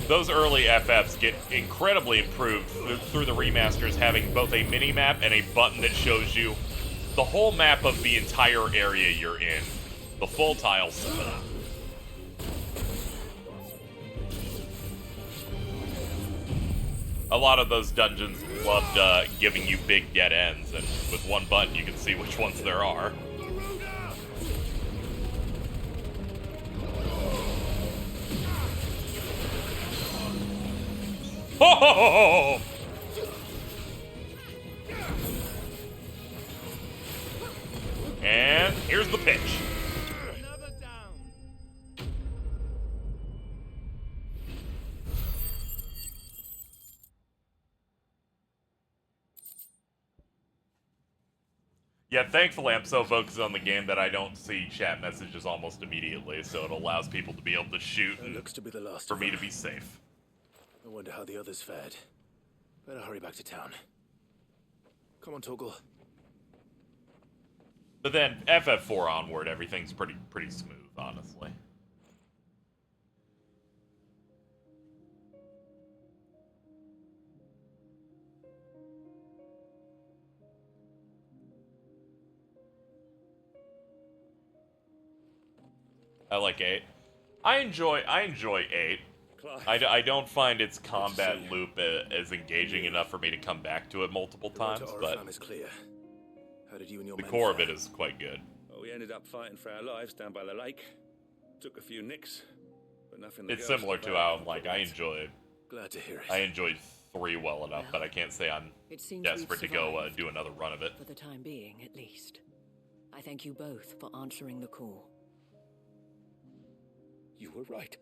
Those early FFs get incredibly improved through the remasters having both a mini-map and a button that shows you the whole map of the entire area you're in. The full tile set. A lot of those dungeons loved giving you big dead ends, and with one button you can see which ones there are. Ho ho ho ho! And here's the pitch. Yeah, thankfully I'm so focused on the game that I don't see chat messages almost immediately, so it allows people to be able to shoot and looks to be the last for me to be safe. I wonder how the others fared. Better hurry back to town. Come on, Torgal. But then FF4 onward, everything's pretty smooth, honestly. I like 8. I enjoy 8. I don't find its combat loop as engaging enough for me to come back to it multiple times, but the core of it is quite good. Well, we ended up fighting for our lives down by the lake. Took a few nicks, but nothing. It's similar to how, like, I enjoyed 3 well enough, but I can't say I'm desperate to go do another run of it. For the time being, at least. I thank you both for answering the call. You were right.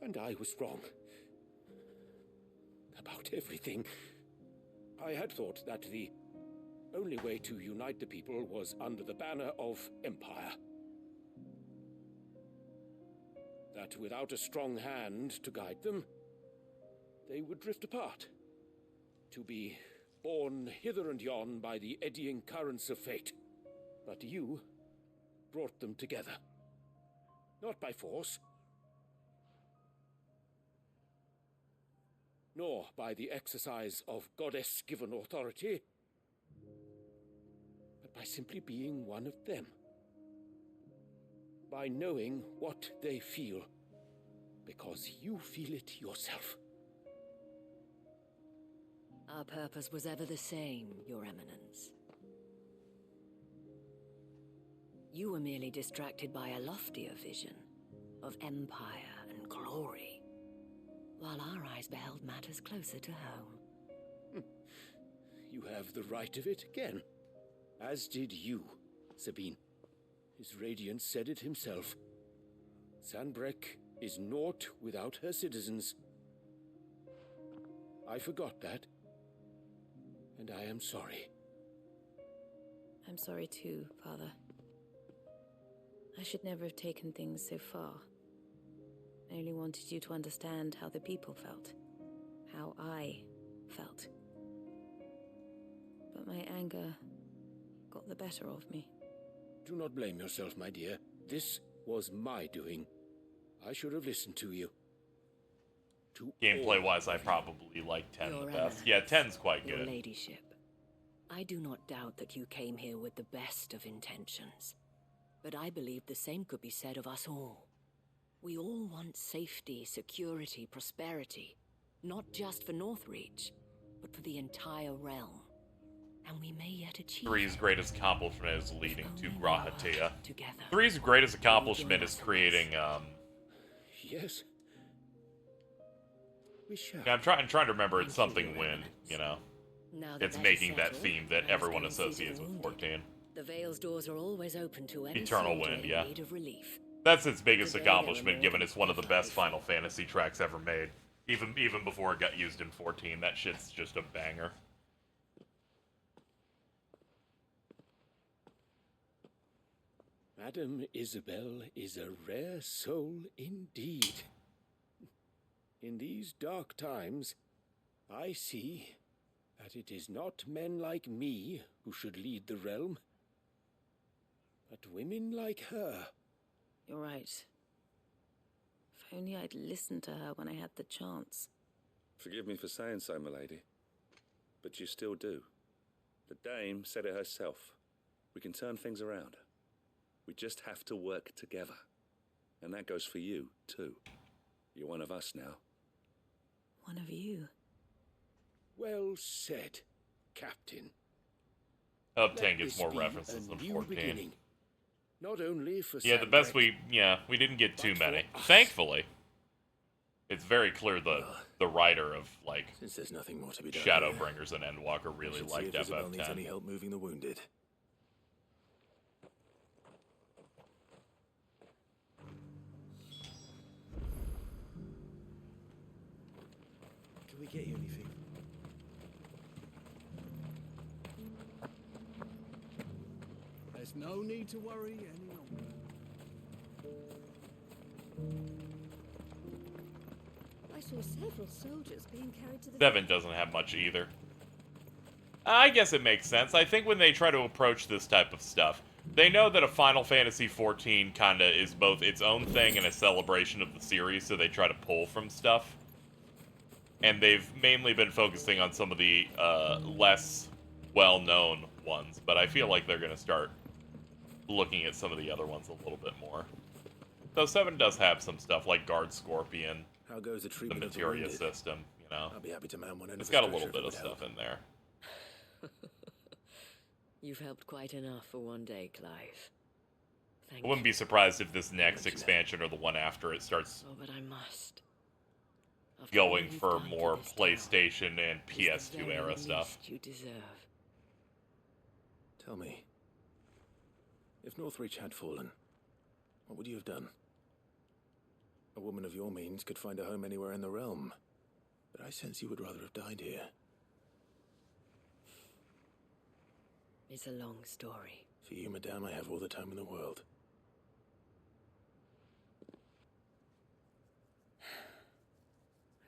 And I was wrong. About everything. I had thought that the only way to unite the people was under the banner of Empire. That without a strong hand to guide them, they would drift apart. To be borne hither and yon by the eddying currents of fate. But you brought them together. Not by force, nor by the exercise of goddess-given authority, but by simply being one of them. By knowing what they feel, because you feel it yourself. Our purpose was ever the same, Your Eminence. You were merely distracted by a loftier vision of empire and glory. while our eyes beheld matters closer to home. You have the right of it again. As did you, Sabine. His Radiance said it himself. Sanbreque is naught without her citizens. I forgot that. And I am sorry. I'm sorry too, Father. I should never have taken things so far. I only wanted you to understand how the people felt. How I felt. But my anger got the better of me. Do not blame yourself, my dear. This was my doing. I should have listened to you. Gameplay-wise, I probably like 10 the best. Yeah, 10's quite Your good. ladyship, I do not doubt that you came here with the best of intentions. But I believe the same could be said of us all. We all want safety, security, prosperity. Not just for Northreach, but for the entire realm. And we may yet achieve 3's greatest accomplishment is leading to Grahatia. together. 3's greatest accomplishment is creating, Yes. We shall. Yeah, I'm trying to remember. It's something wind, you know. Now that It's that is making that settled, theme that let's everyone go and see the associates with wounded. 14. The Vale's doors are always open to any Eternal soldier Wind, in yeah. need of relief. That's its biggest Today, there are accomplishment, more given than it's one of the 5. best Final Fantasy tracks ever made. Even before it got used in 14, that shit's just a banger. Madame Isabel is a rare soul indeed. In these dark times, I see that it is not men like me who should lead the realm, but women like her. You're right. If only I'd listened to her when I had the chance. Forgive me for saying so, milady, but you still do. The dame said it herself. We can turn things around. We just have to work together. And that goes for you, too. You're one of us now. One of you. Well said, Captain. Up 10 Let gets this more be references a than new 14. beginning. Not only for Yeah, the best Sanbreque, we didn't get too but for many. us. Thankfully. It's very clear the writer of, like, Since there's nothing more to be done Shadowbringers and Endwalker we really should see liked if Isabel needs FF10. any help moving the wounded. Can we get you anything? There's no need to worry any longer. I saw several soldiers being carried to the 7 doesn't have much either. I guess it makes sense. I think when they try to approach this type of stuff, they know that a Final Fantasy XIV kinda is both its own thing and a celebration of the series, so they try to pull from stuff. And they've mainly been focusing on some of the less well-known ones, but I feel like they're gonna start looking at some of the other ones a little bit more. Though 7 does have some stuff like Guard Scorpion, How goes the the treatment of the materia wounded? system, you know. I'll be happy to man one end It's of got a the little stretcher bit if of it would stuff in there. You've helped quite enough for one day, Clive. Thank I wouldn't be surprised if this next expansion or the one after it starts Oh, but I must. After all going you've for done to more this town, PlayStation and it's the PS2 very era stuff. least you deserve. Tell me, if Northreach had fallen, what would you have done? A woman of your means could find a home anywhere in the realm, but I sense you would rather have died here. It's a long story. For you, madame, I have all the time in the world.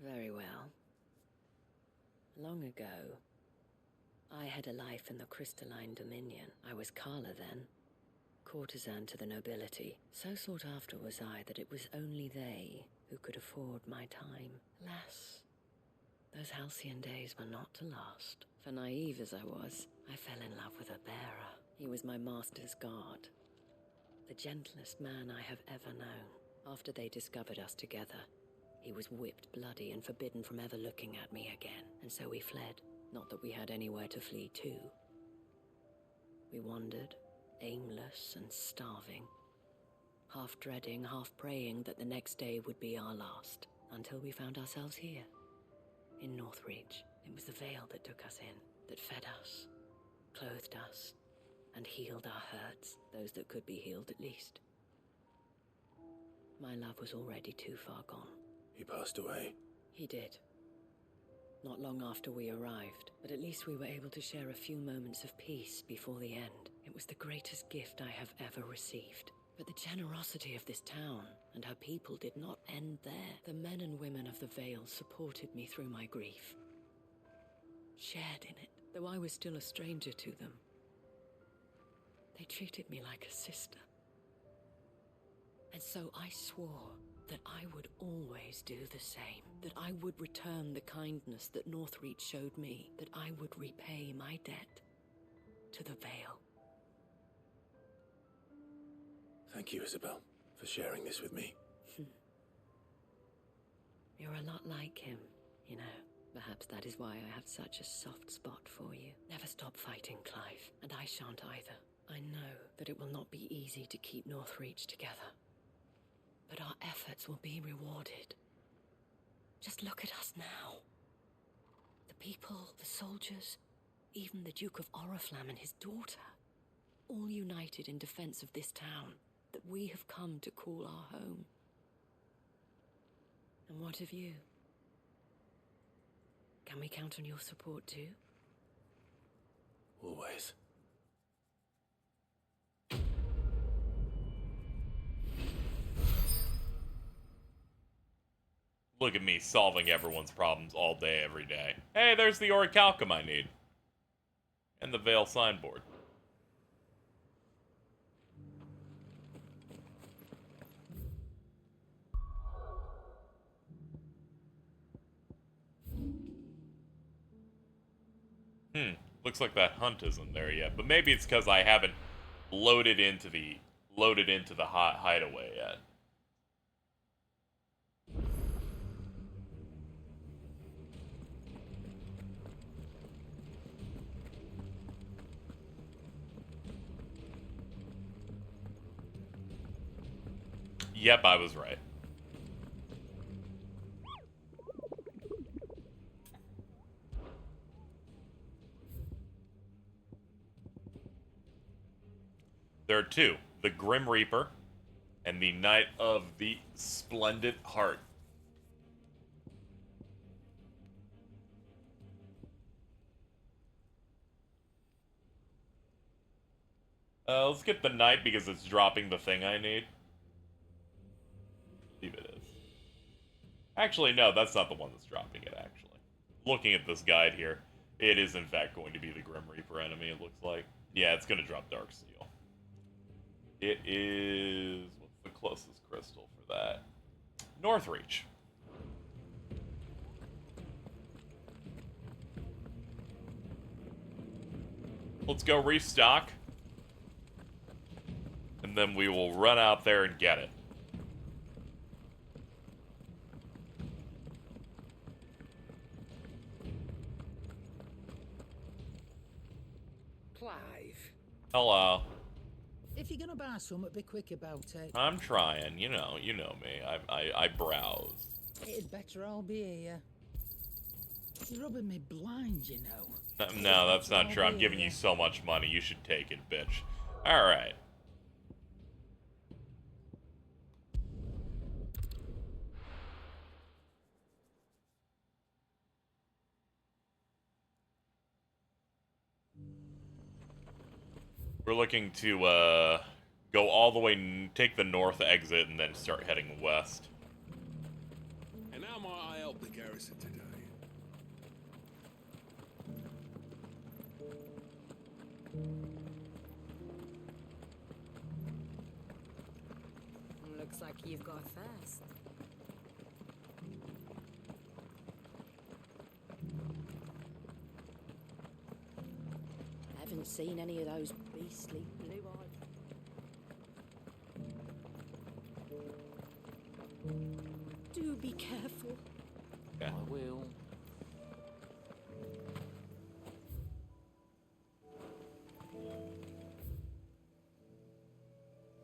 Very well. Long ago, I had a life in the Crystalline Dominion. I was Carla then, courtesan to the nobility. So sought after was I that it was only they who could afford my time. Alas, those halcyon days were not to last. For naive as I was, I fell in love with a bearer. He was my master's guard, the gentlest man I have ever known. After they discovered us together, he was whipped bloody and forbidden from ever looking at me again, and so we fled. Not that we had anywhere to flee to. We wandered, aimless and starving, half dreading, half praying that the next day would be our last. Until we found ourselves here, in Northreach. It was the veil that took us in, that fed us, clothed us, and healed our hurts, those that could be healed at least. My love was already too far gone. He passed away. He did. Not long after we arrived, but at least we were able to share a few moments of peace before the end. It was the greatest gift I have ever received. But the generosity of this town and her people did not end there. The men and women of the Vale supported me through my grief, shared in it, though I was still a stranger to them. They treated me like a sister. And so I swore that I would always do the same, that I would return the kindness that Northreach showed me, that I would repay my debt to the Vale. Thank you, Isabel, for sharing this with me. You're a lot like him, you know. Perhaps that is why I have such a soft spot for you. Never stop fighting, Clive, and I shan't either. I know that it will not be easy to keep Northreach together, but our efforts will be rewarded. Just look at us now. The people, the soldiers, even the Duke of Oriflamme and his daughter, all united in defense of this town that we have come to call our home. And what of you? Can we count on your support too? Always. Look at me solving everyone's problems all day, every day. Hey, there's the orichalcum I need. And the Vale signboard. Looks like that hunt isn't there yet, but maybe it's because I haven't loaded into the hideaway yet. Yep, I was right. There are two, the Grim Reaper and the Knight of the Splendid Heart. Let's get the Knight because it's dropping the thing I need. I believe it is. Actually, no, that's not the one that's dropping it, actually. Looking at this guide here, it is in fact going to be the Grim Reaper enemy, it looks like. Yeah, it's going to drop Dark Steel. It is... what's the closest crystal for that? Northreach. Let's go restock. And then we will run out there and get it. Clive. Hello. If you're gonna buy some, be quick about it. I'm trying, you know me. I browse. It'd better all be here. You're rubbing me blind, you know. No, that's not true. I'm giving you so much money. You should take it, bitch. Alright. We're looking to, go all the way, take the north exit, and then start heading west. And how might I help the garrison today? Looks like you've got first. Haven't seen any of those beastly blue eyes. Do be careful. Yeah. I will.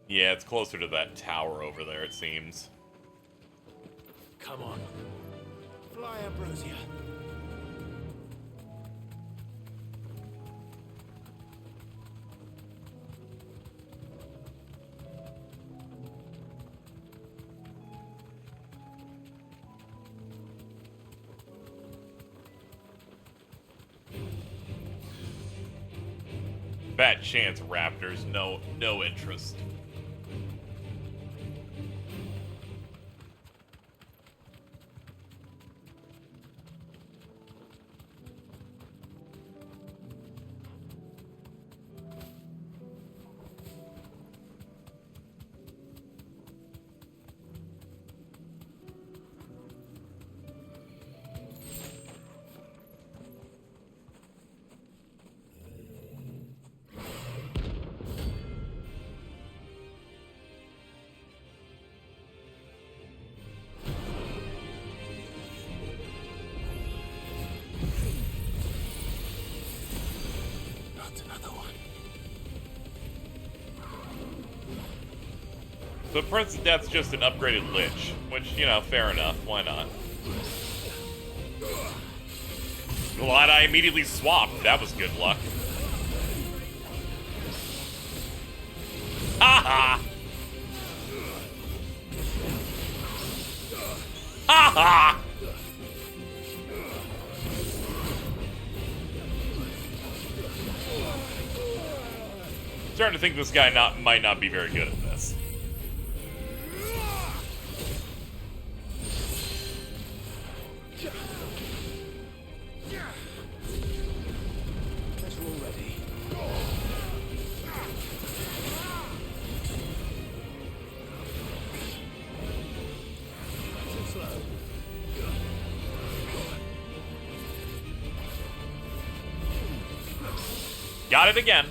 Yeah, it's closer to that tower over there, it seems. Come on. ambrosia. Fat chance raptors, no interest. So Prince of Death's just an upgraded Lich, which, you know, fair enough. Why not? Glad I immediately swapped. That was good luck. Ha ha! Ha ha! Starting to think this guy might not be very good at this. Got it again.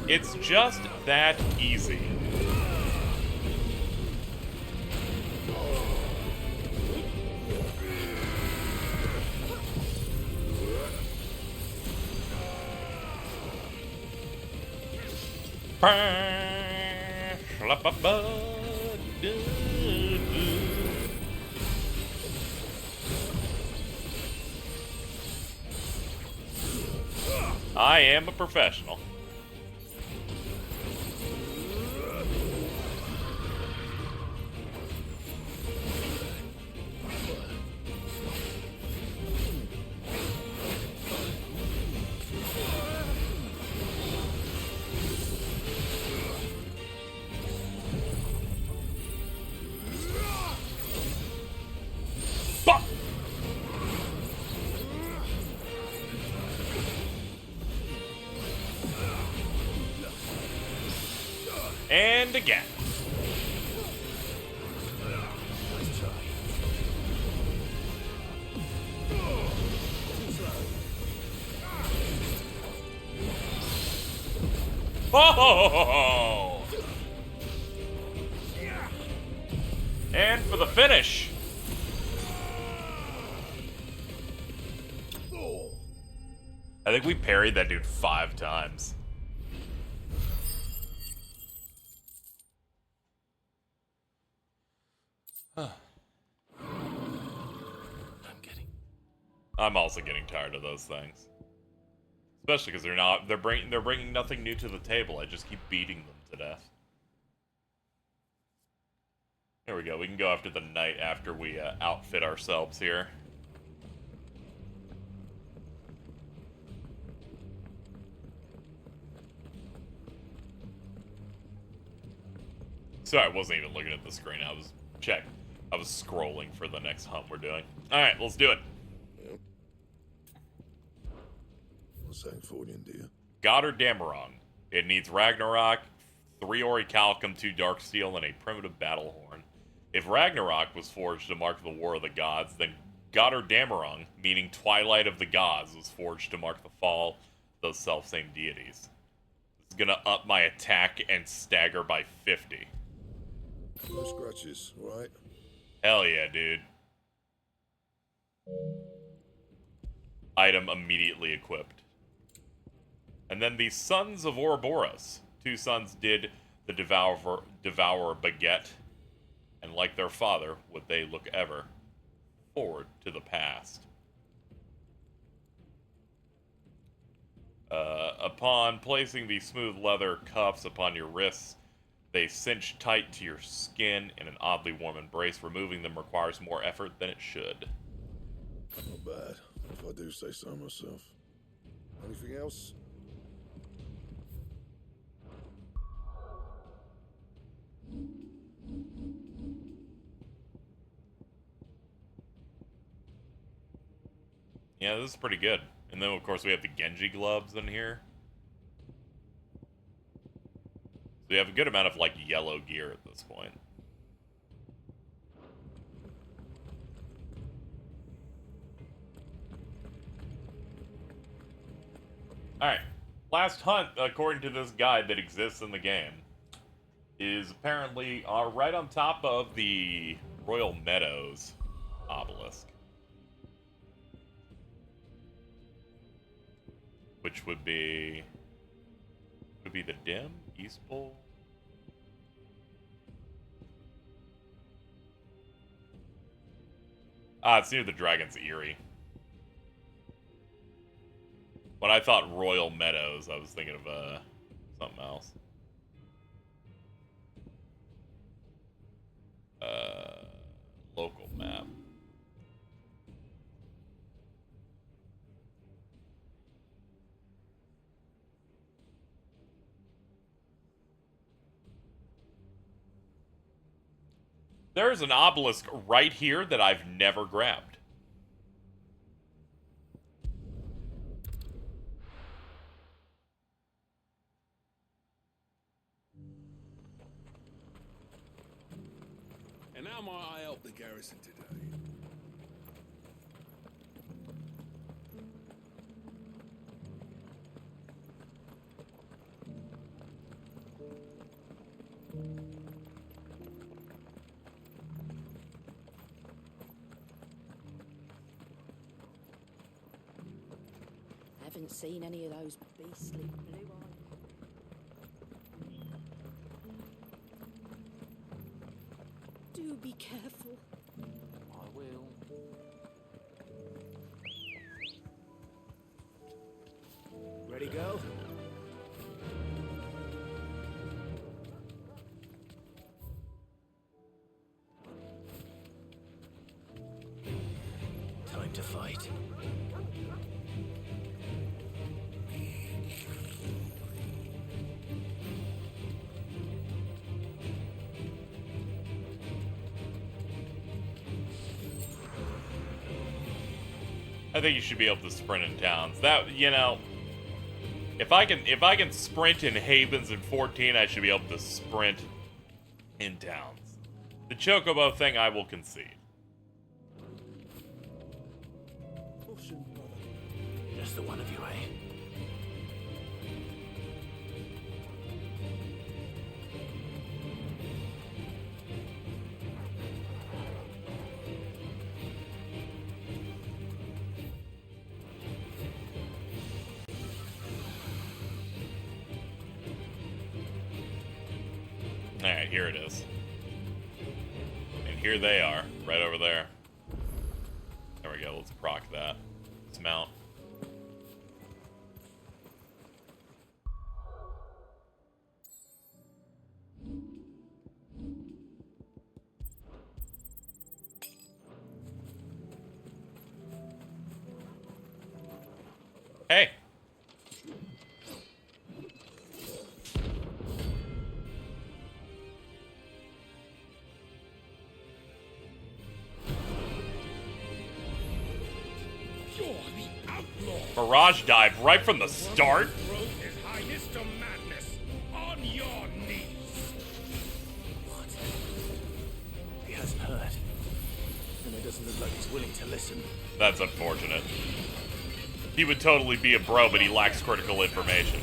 It's just that easy. I am a professional. And again. Oh! And for the finish. I think we parried that dude 5 times. I'm also getting tired of those things, especially because they're bringing nothing new to the table. I just keep beating them to death. Here we go. We can go after the knight after we outfit ourselves here. Sorry, I wasn't even looking at the screen. I was scrolling for the next hunt we're doing. All right, let's do it. Sanctfordian, dear. Goddard Damarong. It needs Ragnarok, 3 Orichalcum, 2 Darksteel, and a primitive battle horn. If Ragnarok was forged to mark the War of the Gods, then Goddard Damarong, meaning Twilight of the Gods, was forged to mark the fall of those self-same deities. It's gonna up my attack and stagger by 50. No scratches, right? Hell yeah, dude. Item immediately equipped. And then the Sons of Ouroboros. 2 sons did the Devour Baguette. And like their father, would they look ever forward to the past? Upon placing the smooth leather cuffs upon your wrists, they cinch tight to your skin in an oddly warm embrace. Removing them requires more effort than it should. Not bad, if I do say so myself. Anything else? Yeah, this is pretty good. And then, of course, we have the Genji gloves in here. So we have a good amount of, like, yellow gear at this point. Alright. Last hunt, according to this guide that exists in the game, is apparently right on top of the Royal Meadows obelisk. Which would be the Dim? East Bowl? Ah, it's near the Dragon's Eyrie. When I thought Royal Meadows, I was thinking of something else. Local map. There's an obelisk right here that I've never grabbed. And how might I help the garrison today? Haven't seen any of those beastly blue eyes. Do be careful. I will. Ready, go? Time to fight. I think you should be able to sprint in towns. That, you know, if I can sprint in Havens in 14, I should be able to sprint in towns. The Chocobo thing, I will concede. Just the one of you, eh? Alright, here it is. And here they are, right over there. There we go, let's proc that. Let's mount. Hey! Barrage dive right from the start? His Highness to madness. On your knees. What? He hasn't heard. And it doesn't look like he's willing to listen. That's unfortunate. He would totally be a bro, but he lacks critical information.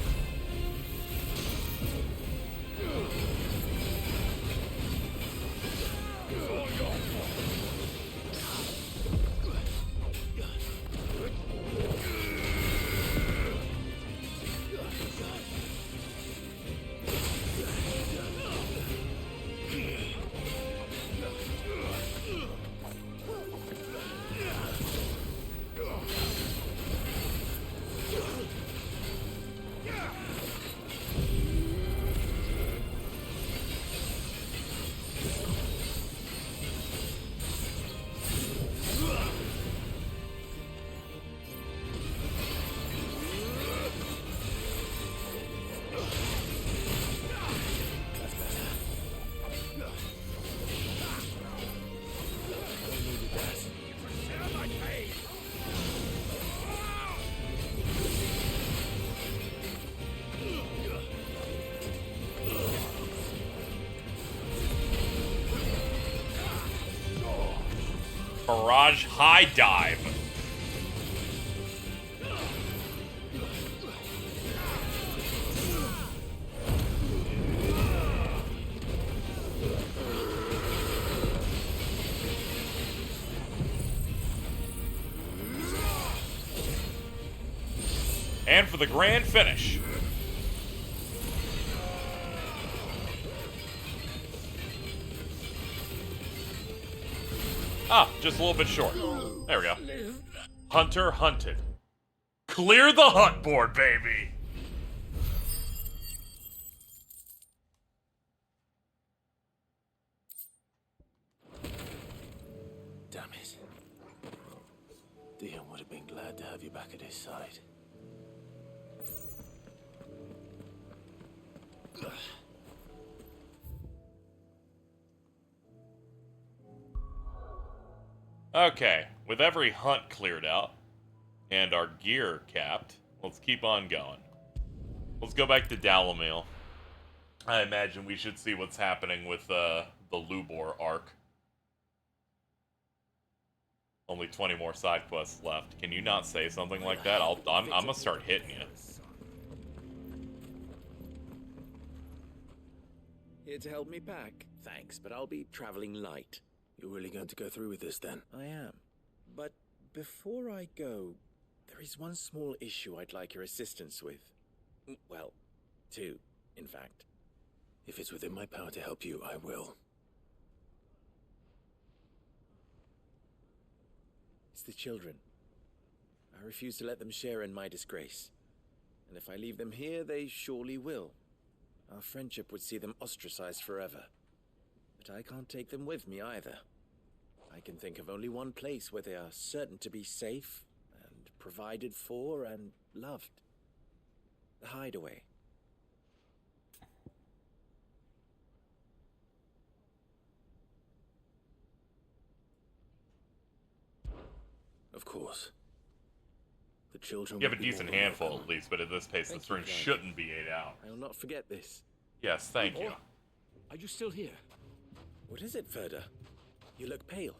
Barrage high dive. And for the grand finish. Ah, just a little bit short. There we go. Hunter hunted. Clear the hunt board, baby! Damn it. Dion would have been glad to have you back at his side. Okay, with every hunt cleared out and our gear capped, let's keep on going. Let's go back to Dalamil. I imagine we should see what's happening with the Lubor arc. Only 20 more side quests left. Can you not say something like that? I'm gonna start hitting you. Here to help me pack? Thanks, but I'll be traveling light. You're really going to go through with this then? I am. But before I go, there is one small issue I'd like your assistance with. Well, two, in fact. If it's within my power to help you, I will. It's the children. I refuse to let them share in my disgrace. And if I leave them here, they surely will. Our friendship would see them ostracized forever. But I can't take them with me either. I can think of only one place where they are certain to be safe, and provided for, and loved. The Hideaway. Of course. The children You have a will be decent more than handful welcome. at least, but at this pace, this rune shouldn't be 8 out. I will not forget this. Yes, thank you. Are you still here? What is it, Ferda? You look pale.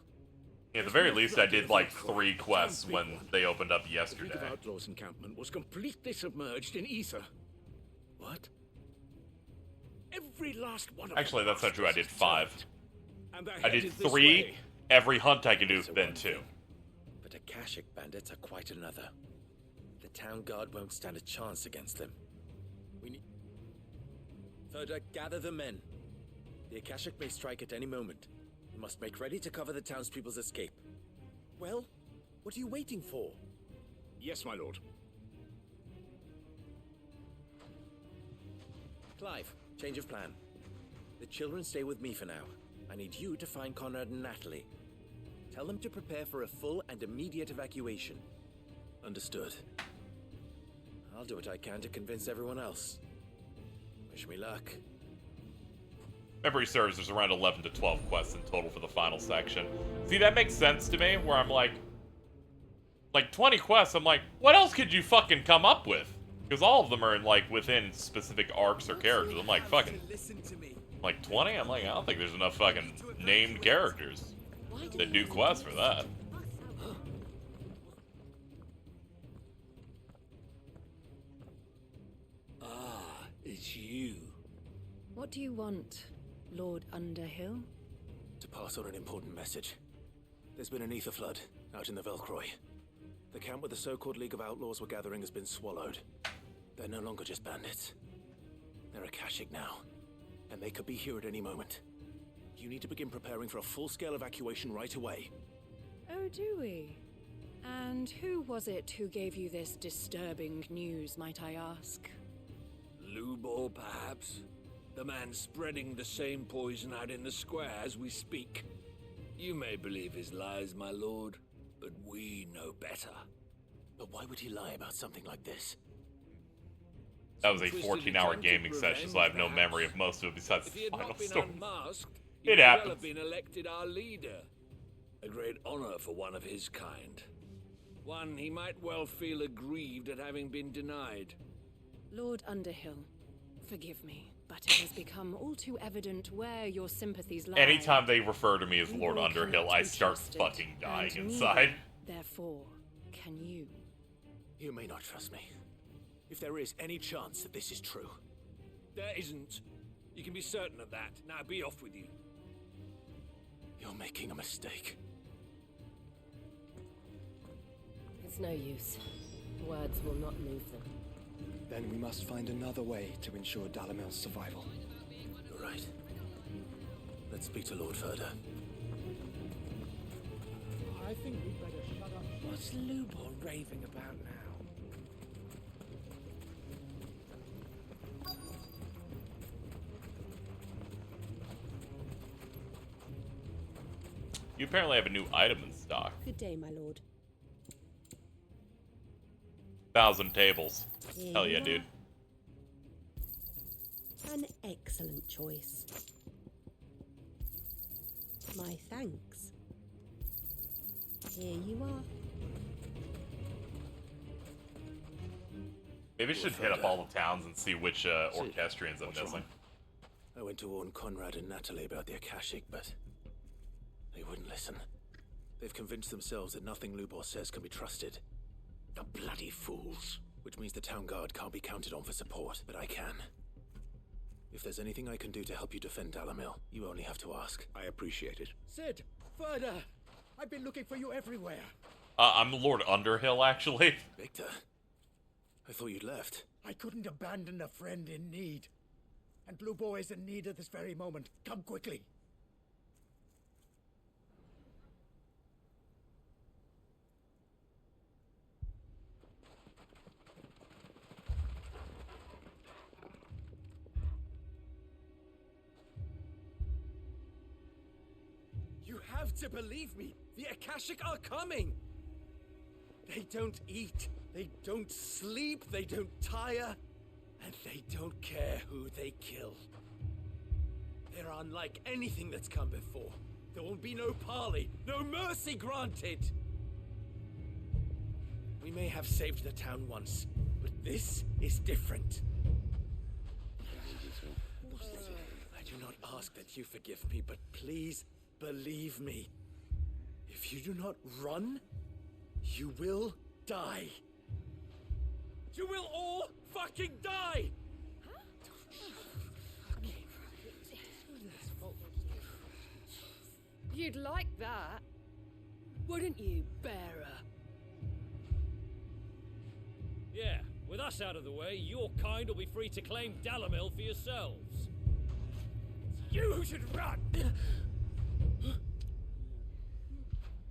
Yeah, at the very least, I did like 3 quests when they opened up The yesterday. League of Outlaws encampment was completely submerged in ether. What? Every last one of Actually, them that's not true. I did is 5. trapped, and they're I did headed this 3. way. Every hunt I can do has been 2. But Akashic bandits are quite another. The town guard won't stand a chance against them. We need... Ferda, gather the men. The Akashic may strike at any moment. We must make ready to cover the townspeople's escape. Well, what are you waiting for? Yes, my lord. Clive, change of plan. The children stay with me for now. I need you to find Conrad and Natalie. Tell them to prepare for a full and immediate evacuation. Understood. I'll do what I can to convince everyone else. Wish me luck. Memory serves, there's around 11 to 12 quests in total for the final section. See, that makes sense to me, where I'm like 20 quests, I'm like, what else could you fucking come up with? Because all of them are like within specific arcs or characters. I'm like, fucking, like 20? I'm like, I don't think there's enough fucking named characters that do quests for that. Ah, it's you. What do you want, Lord Underhill? To pass on an important message. There's been an ether flood out in the Velcroy. The camp where the so-called League of Outlaws were gathering has been swallowed. They're no longer just bandits. They're Akashic now, and they could be here at any moment. You need to begin preparing for a full-scale evacuation right away. Oh, do we? And who was it who gave you this disturbing news, might I ask? Lubor, perhaps? The man spreading the same poison out in the square as we speak. You may believe his lies, my lord, but we know better. But why would he lie about something like this? That was a 14-hour gaming session, so I have no memory of most of it besides If he the had final not been story. unmasked, It he could well happens. have been elected our leader. A great honor for one of his kind. One he might well feel aggrieved at having been denied. Lord Underhill, forgive me. But it has become all too evident where your sympathies lie. Anytime they refer to me as Lord Lubor Underhill, cannot I be start trusted, fucking dying and inside. neither, therefore, can you. You may not trust me. If there is any chance that this is true. There isn't. You can be certain of that. Now be off with you. You're making a mistake. It's no use. Words will not move them. Then we must find another way to ensure Dalamil's survival. You're right. Let's speak to Lord Ferda. I think we'd better shut up. What's Lubor raving about now? You apparently have a new item in stock. Good day, my lord. 1,000 tables. Hell yeah, dude. An excellent choice. My thanks. Here you are. Maybe I should hit up all the towns and see which orchestrions I'm missing. I went to warn Conrad and Natalie about the Akashic, but they wouldn't listen. They've convinced themselves that nothing Lubor says can be trusted. The bloody fools. Which means the town guard can't be counted on for support, but I can. If there's anything I can do to help you defend Dalamil, you only have to ask. I appreciate it. Sid! Ferda! I've been looking for you everywhere. I'm Lord Underhill, actually. Victor, I thought you'd left. I couldn't abandon a friend in need. And Lubor is in need at this very moment. Come quickly. You have to believe me. The Akashic are coming. They don't eat. They don't sleep. They don't tire. And they don't care who they kill. They're unlike anything that's come before. There will be no parley, no mercy granted. We may have saved the town once, but this is different. I do not ask that you forgive me, but please believe me. If you do not run, you will die. You will all fucking die! You'd like that, wouldn't you, bearer? Yeah, with us out of the way, your kind will be free to claim Dalamil for yourselves. You should run!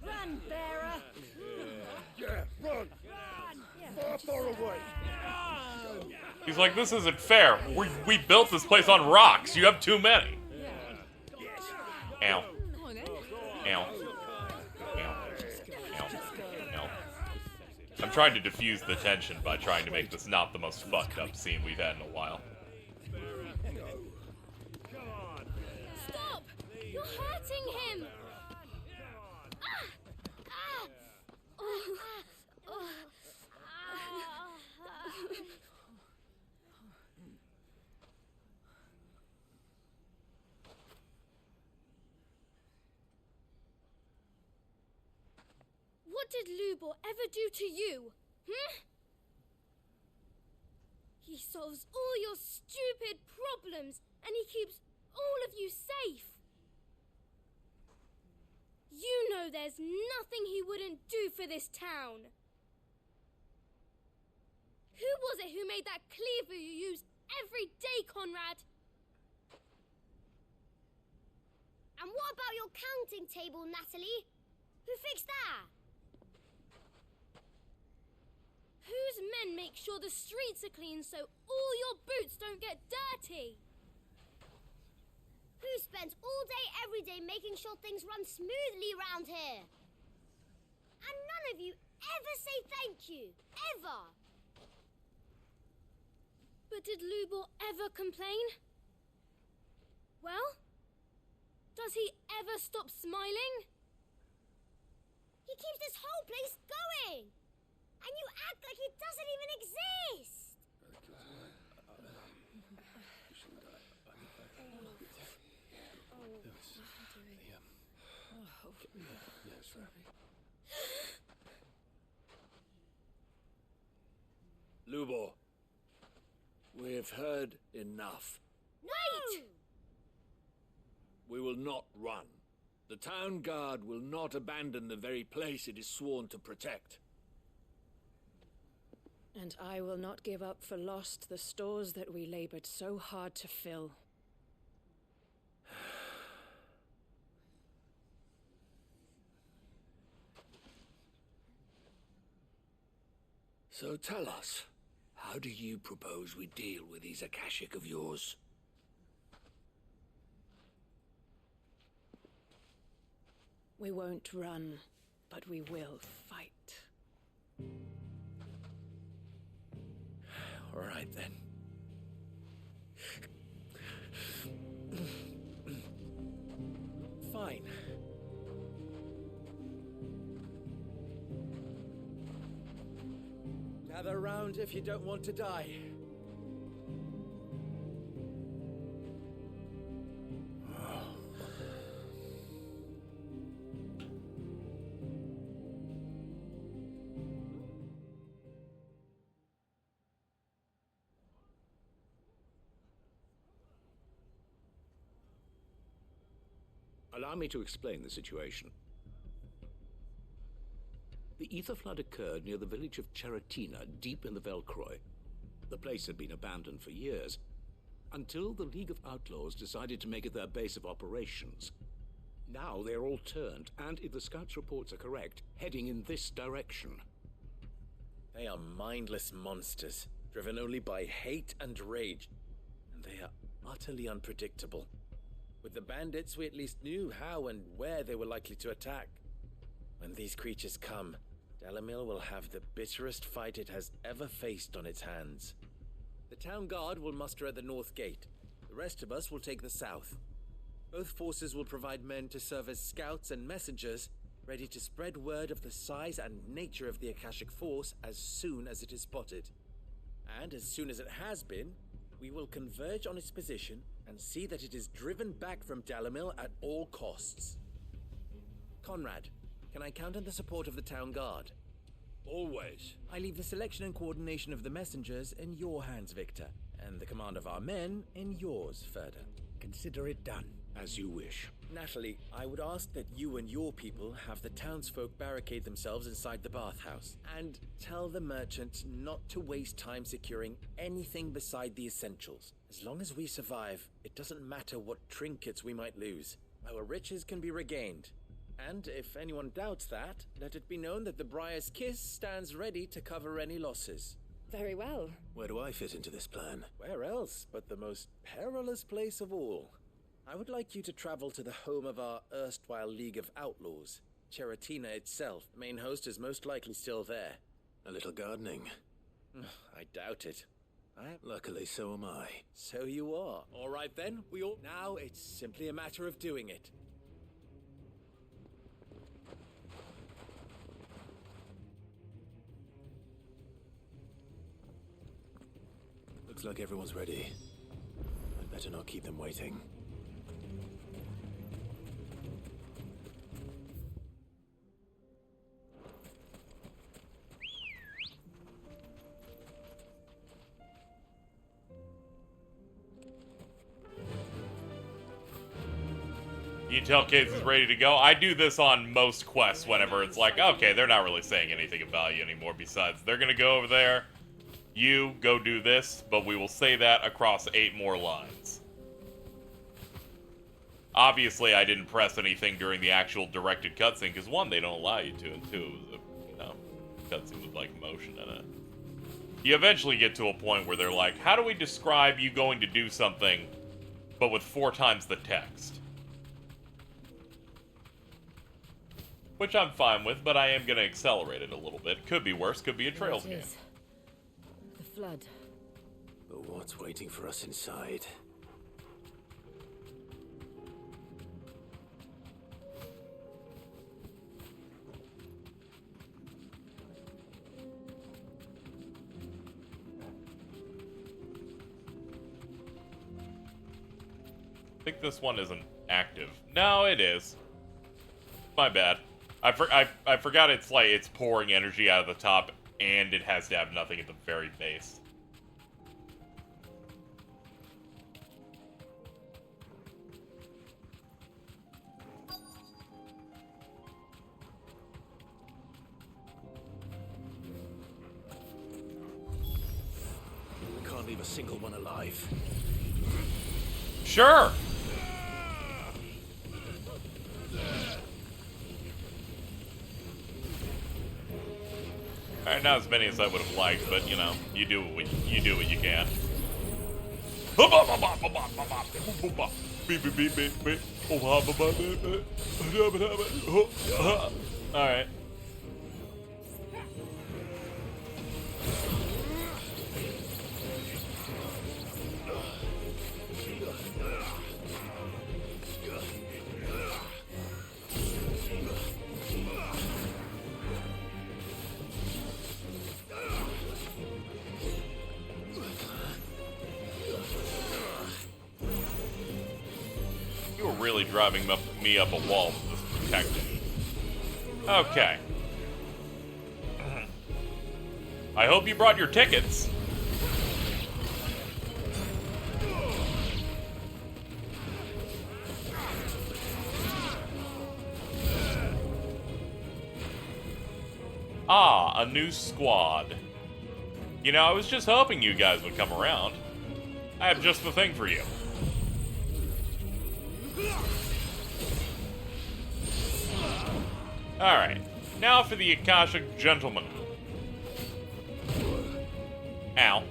Run, bearer! Yeah, run! Far, far away! He's like, this isn't fair. We built this place on rocks. You have too many. Ow. Ow. Ow. Ow. I'm trying to diffuse the tension by trying to make this not the most fucked up scene we've had in a while. Stop! You're hurting him! What did Lubor ever do to you? He solves all your stupid problems, and he keeps all of you safe. You know there's nothing he wouldn't do for this town. Who was it who made that cleaver you use every day, Conrad? And what about your counting table, Natalie? Who fixed that? Whose men make sure the streets are clean so all your boots don't get dirty? Who spends all day every day making sure things run smoothly around here? And none of you ever say thank you. Ever. But did Lubor ever complain? Well, does he ever stop smiling? He keeps this whole place going. And you act like it doesn't even exist! Yes, right. Lubor, we've heard enough. Wait! We will not run. The town guard will not abandon the very place it is sworn to protect. And I will not give up for lost the stores that we labored so hard to fill. So tell us, how do you propose we deal with these Akashic of yours? We won't run, but we will fight. All right, then. Fine. Gather round if you don't want to die. Allow me to explain the situation. The ether flood occurred near the village of Cheratina, deep in the Velcroy. The place had been abandoned for years, until the League of Outlaws decided to make it their base of operations. Now they're all turned, and if the scouts' reports are correct, heading in this direction. They are mindless monsters, driven only by hate and rage, and they are utterly unpredictable. With the bandits, we at least knew how and where they were likely to attack. When these creatures come, Dalamil will have the bitterest fight it has ever faced on its hands. The town guard will muster at the north gate. The rest of us will take the south. Both forces will provide men to serve as scouts and messengers, ready to spread word of the size and nature of the Akashic force as soon as it is spotted. And as soon as it has been, we will converge on its position and see that it is driven back from Dalamil at all costs. Conrad, can I count on the support of the town guard? Always. I leave the selection and coordination of the messengers in your hands, Victor, and the command of our men in yours, Ferda. Consider it done. As you wish. Natalie, I would ask that you and your people have the townsfolk barricade themselves inside the bathhouse, and tell the merchants not to waste time securing anything beside the essentials. As long as we survive, it doesn't matter what trinkets we might lose. Our riches can be regained. And if anyone doubts that, let it be known that the Briar's Kiss stands ready to cover any losses. Very well. Where do I fit into this plan? Where else but the most perilous place of all? I would like you to travel to the home of our erstwhile League of Outlaws. Cheratina itself, main host, is most likely still there. A little gardening. I doubt it. Luckily, so am I. So you are. All right then, now it's simply a matter of doing it. Looks like everyone's ready. I'd better not keep them waiting. You tell kids is ready to go. I do this on most quests whenever it's like, okay, they're not really saying anything of value anymore besides they're going to go over there, you go do this, but we will say that across 8 more lines. Obviously, I didn't press anything during the actual directed cutscene, because 1, they don't allow you to, and 2, it was a cutscene with, like, motion in it. You eventually get to a point where they're like, how do we describe you going to do something, but with 4 times the text? Which I'm fine with, but I am going to accelerate it a little bit. Could be worse, could be a Trails game. The flood. But what's waiting for us inside? I think this one isn't active. No, it is. My bad. I forgot it's like it's pouring energy out of the top, and it has to have nothing at the very base. We can't leave a single one alive. Sure. Alright, not as many as I would have liked, but you know, you do what you can. Alright. You were really driving me up a wall with this protection. Okay. I hope you brought your tickets. Ah, a new squad. You know, I was just hoping you guys would come around. I have just the thing for you. Alright, now for the Akashic Gentleman. Ow.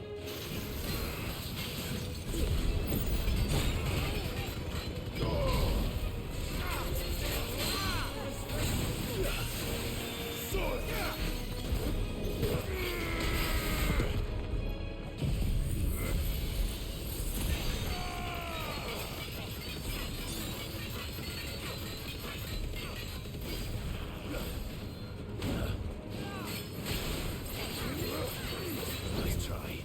Nice try.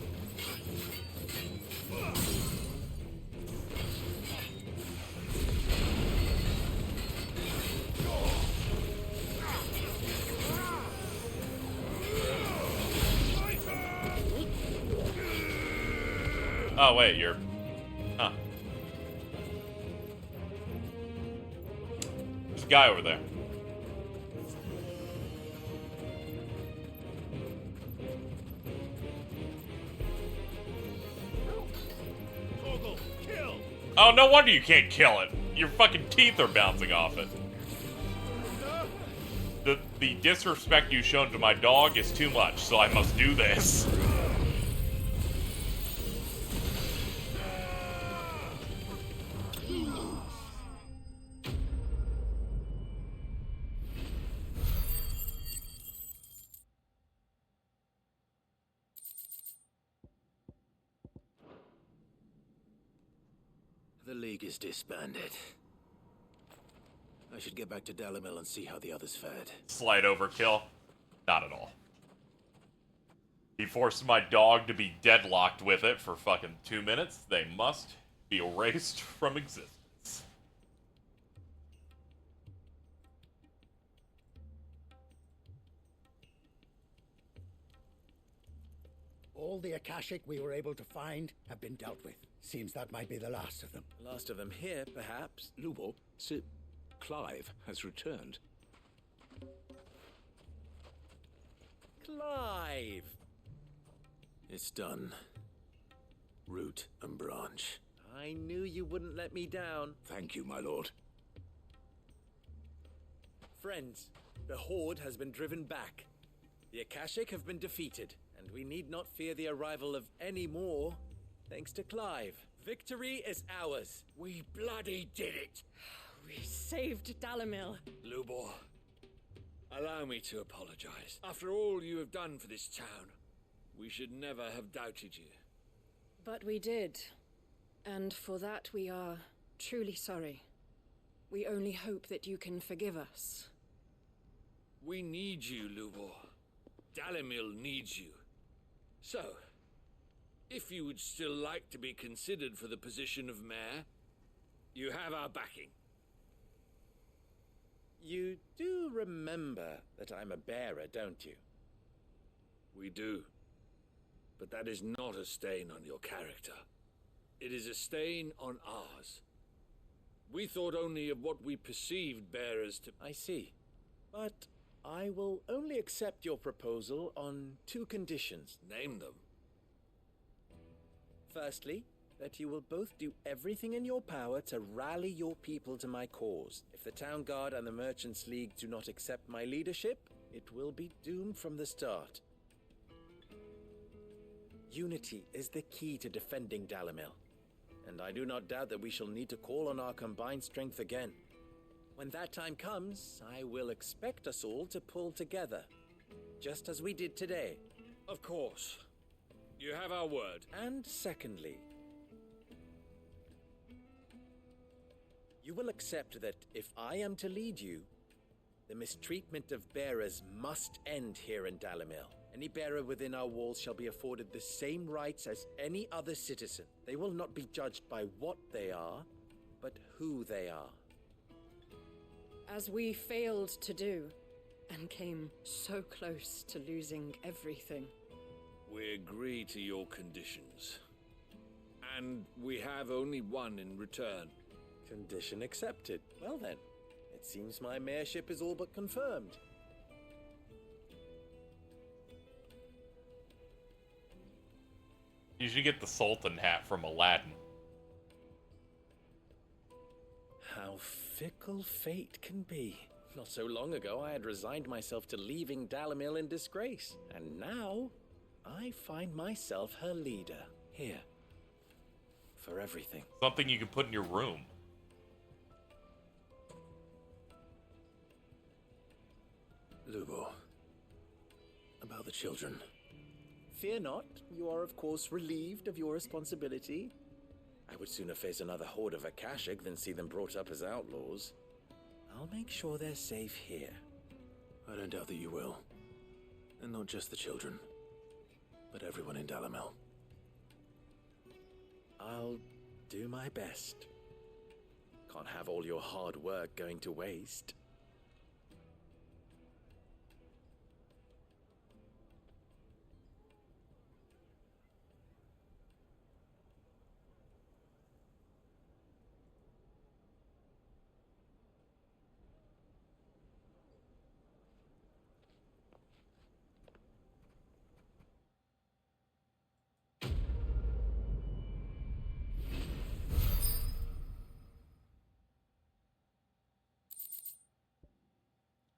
Oh, wait, you're... Huh. There's a guy over there. Oh, no wonder you can't kill it. Your fucking teeth are bouncing off it. The disrespect you've shown to my dog is too much, so I must do this. The League is disbanded. I should get back to Dalimil and see how the others fared. Slight overkill? Not at all. He forced my dog to be deadlocked with it for fucking 2 minutes. They must be erased from existence. All the Akashic we were able to find have been dealt with. Seems that might be the last of them. Last of them here, perhaps. Lubor, Sir Clive has returned. Clive! It's done. Root and branch. I knew you wouldn't let me down. Thank you, my lord. Friends, the Horde has been driven back. The Akashic have been defeated, and we need not fear the arrival of any more, thanks to Clive. Victory is ours. We bloody did it! We saved Dalimil. Lubor, allow me to apologize. After all you have done for this town, we should never have doubted you. But we did. And for that we are truly sorry. We only hope that you can forgive us. We need you, Lubor. Dalimil needs you. So, if you would still like to be considered for the position of mayor, you have our backing. You do remember that I'm a bearer, don't you? We do. But that is not a stain on your character. It is a stain on ours. We thought only of what we perceived bearers to... I see. But I will only accept your proposal on 2 conditions. Name them. Firstly, that you will both do everything in your power to rally your people to my cause. If the Town Guard and the Merchants League do not accept my leadership, it will be doomed from the start. Unity is the key to defending Dalimil, and I do not doubt that we shall need to call on our combined strength again. When that time comes, I will expect us all to pull together, just as we did today. Of course. You have our word. And secondly, you will accept that if I am to lead you, the mistreatment of bearers must end here in Dalimil. Any bearer within our walls shall be afforded the same rights as any other citizen. They will not be judged by what they are, but who they are. As we failed to do, and came so close to losing everything. We agree to your conditions. And we have only one in return. Condition accepted. Well then, it seems my mayorship is all but confirmed. You should get the Sultan hat from Aladdin. How fickle fate can be. Not so long ago, I had resigned myself to leaving Dalimil in disgrace. And now, I find myself her leader. Here. For everything. Something you can put in your room. Lubo. About the children. Fear not, you are of course relieved of your responsibility. I would sooner face another horde of Akashic than see them brought up as outlaws. I'll make sure they're safe here. I don't doubt that you will. And not just the children, but everyone in Dalimil. I'll do my best. Can't have all your hard work going to waste.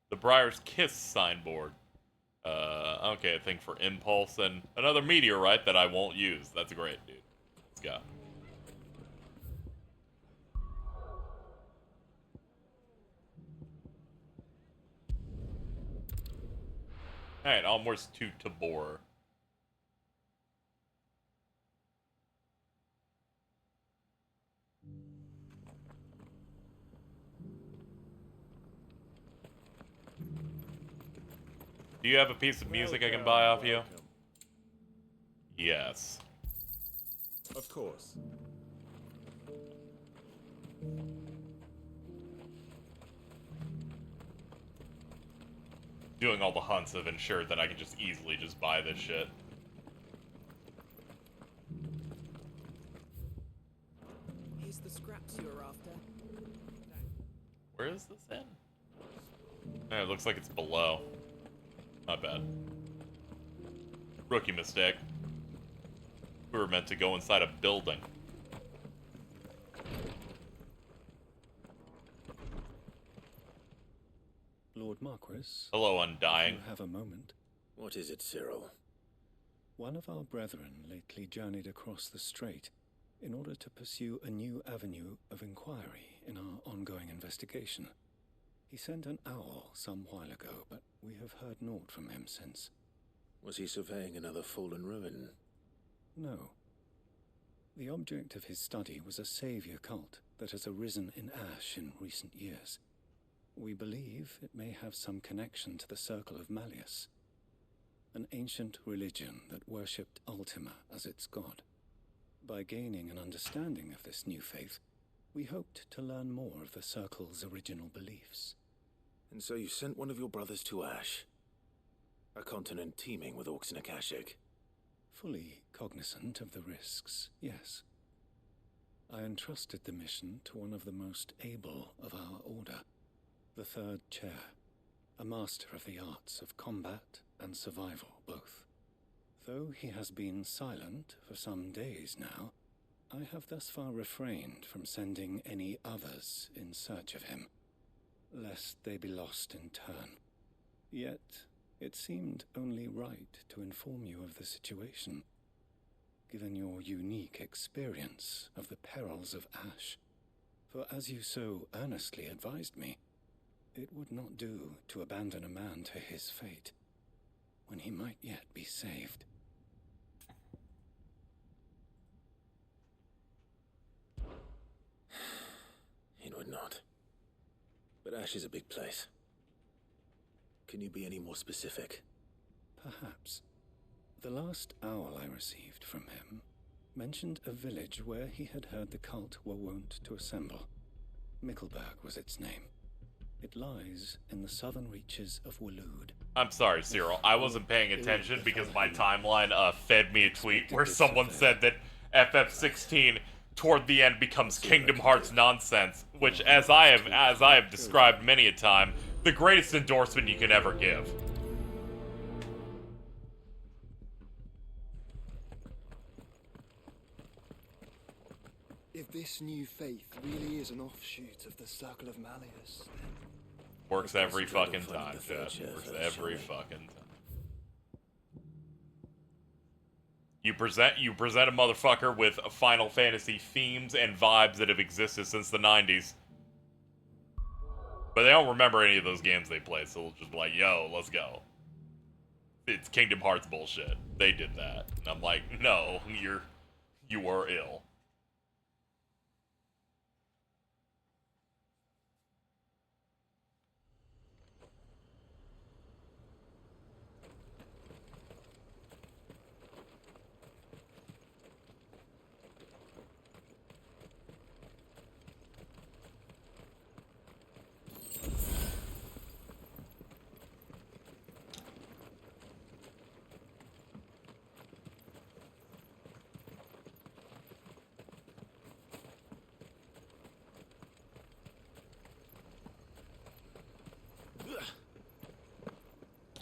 The Briar's Kiss signboard. Okay, I think for Impulse and another meteorite that I won't use. That's great, dude. Let's go. Alright, onwards to Tabor. Do you have a piece of music I can buy off you? Yes. Of course. Doing all the hunts have ensured that I can just easily just buy this shit. Here's the scraps you're after. Where is this in? Oh, it looks like it's below. Not bad. Rookie mistake. We were meant to go inside a building. Lord Marquis. Hello, Undying. You have a moment. What is it, Cyril? One of our brethren lately journeyed across the strait in order to pursue a new avenue of inquiry in our ongoing investigation. He sent an owl some while ago, but we have heard naught from him since. Was he surveying another fallen ruin? No. The object of his study was a savior cult that has arisen in Ash in recent years. We believe it may have some connection to the Circle of Malleus, an ancient religion that worshipped Ultima as its god. By gaining an understanding of this new faith, we hoped to learn more of the Circle's original beliefs. And so you sent one of your brothers to Ash. A continent teeming with orcs and Akashic. Fully cognizant of the risks, yes. I entrusted the mission to one of the most able of our order, the Third Chair, a master of the arts of combat and survival both. Though he has been silent for some days now, I have thus far refrained from sending any others in search of him, lest they be lost in turn. Yet, it seemed only right to inform you of the situation, given your unique experience of the perils of Ash. For as you so earnestly advised me, it would not do to abandon a man to his fate, when he might yet be saved. It would not. But Ash is a big place. Can you be any more specific? Perhaps. The last owl I received from him mentioned a village where he had heard the cult were wont to assemble. Mickleburg was its name. It lies in the southern reaches of Waloed. I'm sorry, Cyril. I wasn't paying attention because my timeline fed me a tweet where someone said that FF16 toward the end becomes Kingdom Hearts nonsense, which, as I have described many a time, the greatest endorsement you can ever give. If this new faith really is an offshoot of the Circle of Malleus, then... Works every fucking time, Chad. Works every fucking time. You present a motherfucker with Final Fantasy themes and vibes that have existed since the 90s. But they don't remember any of those games they played, so they'll just be like, yo, let's go. It's Kingdom Hearts bullshit. They did that. And I'm like, no, you are ill.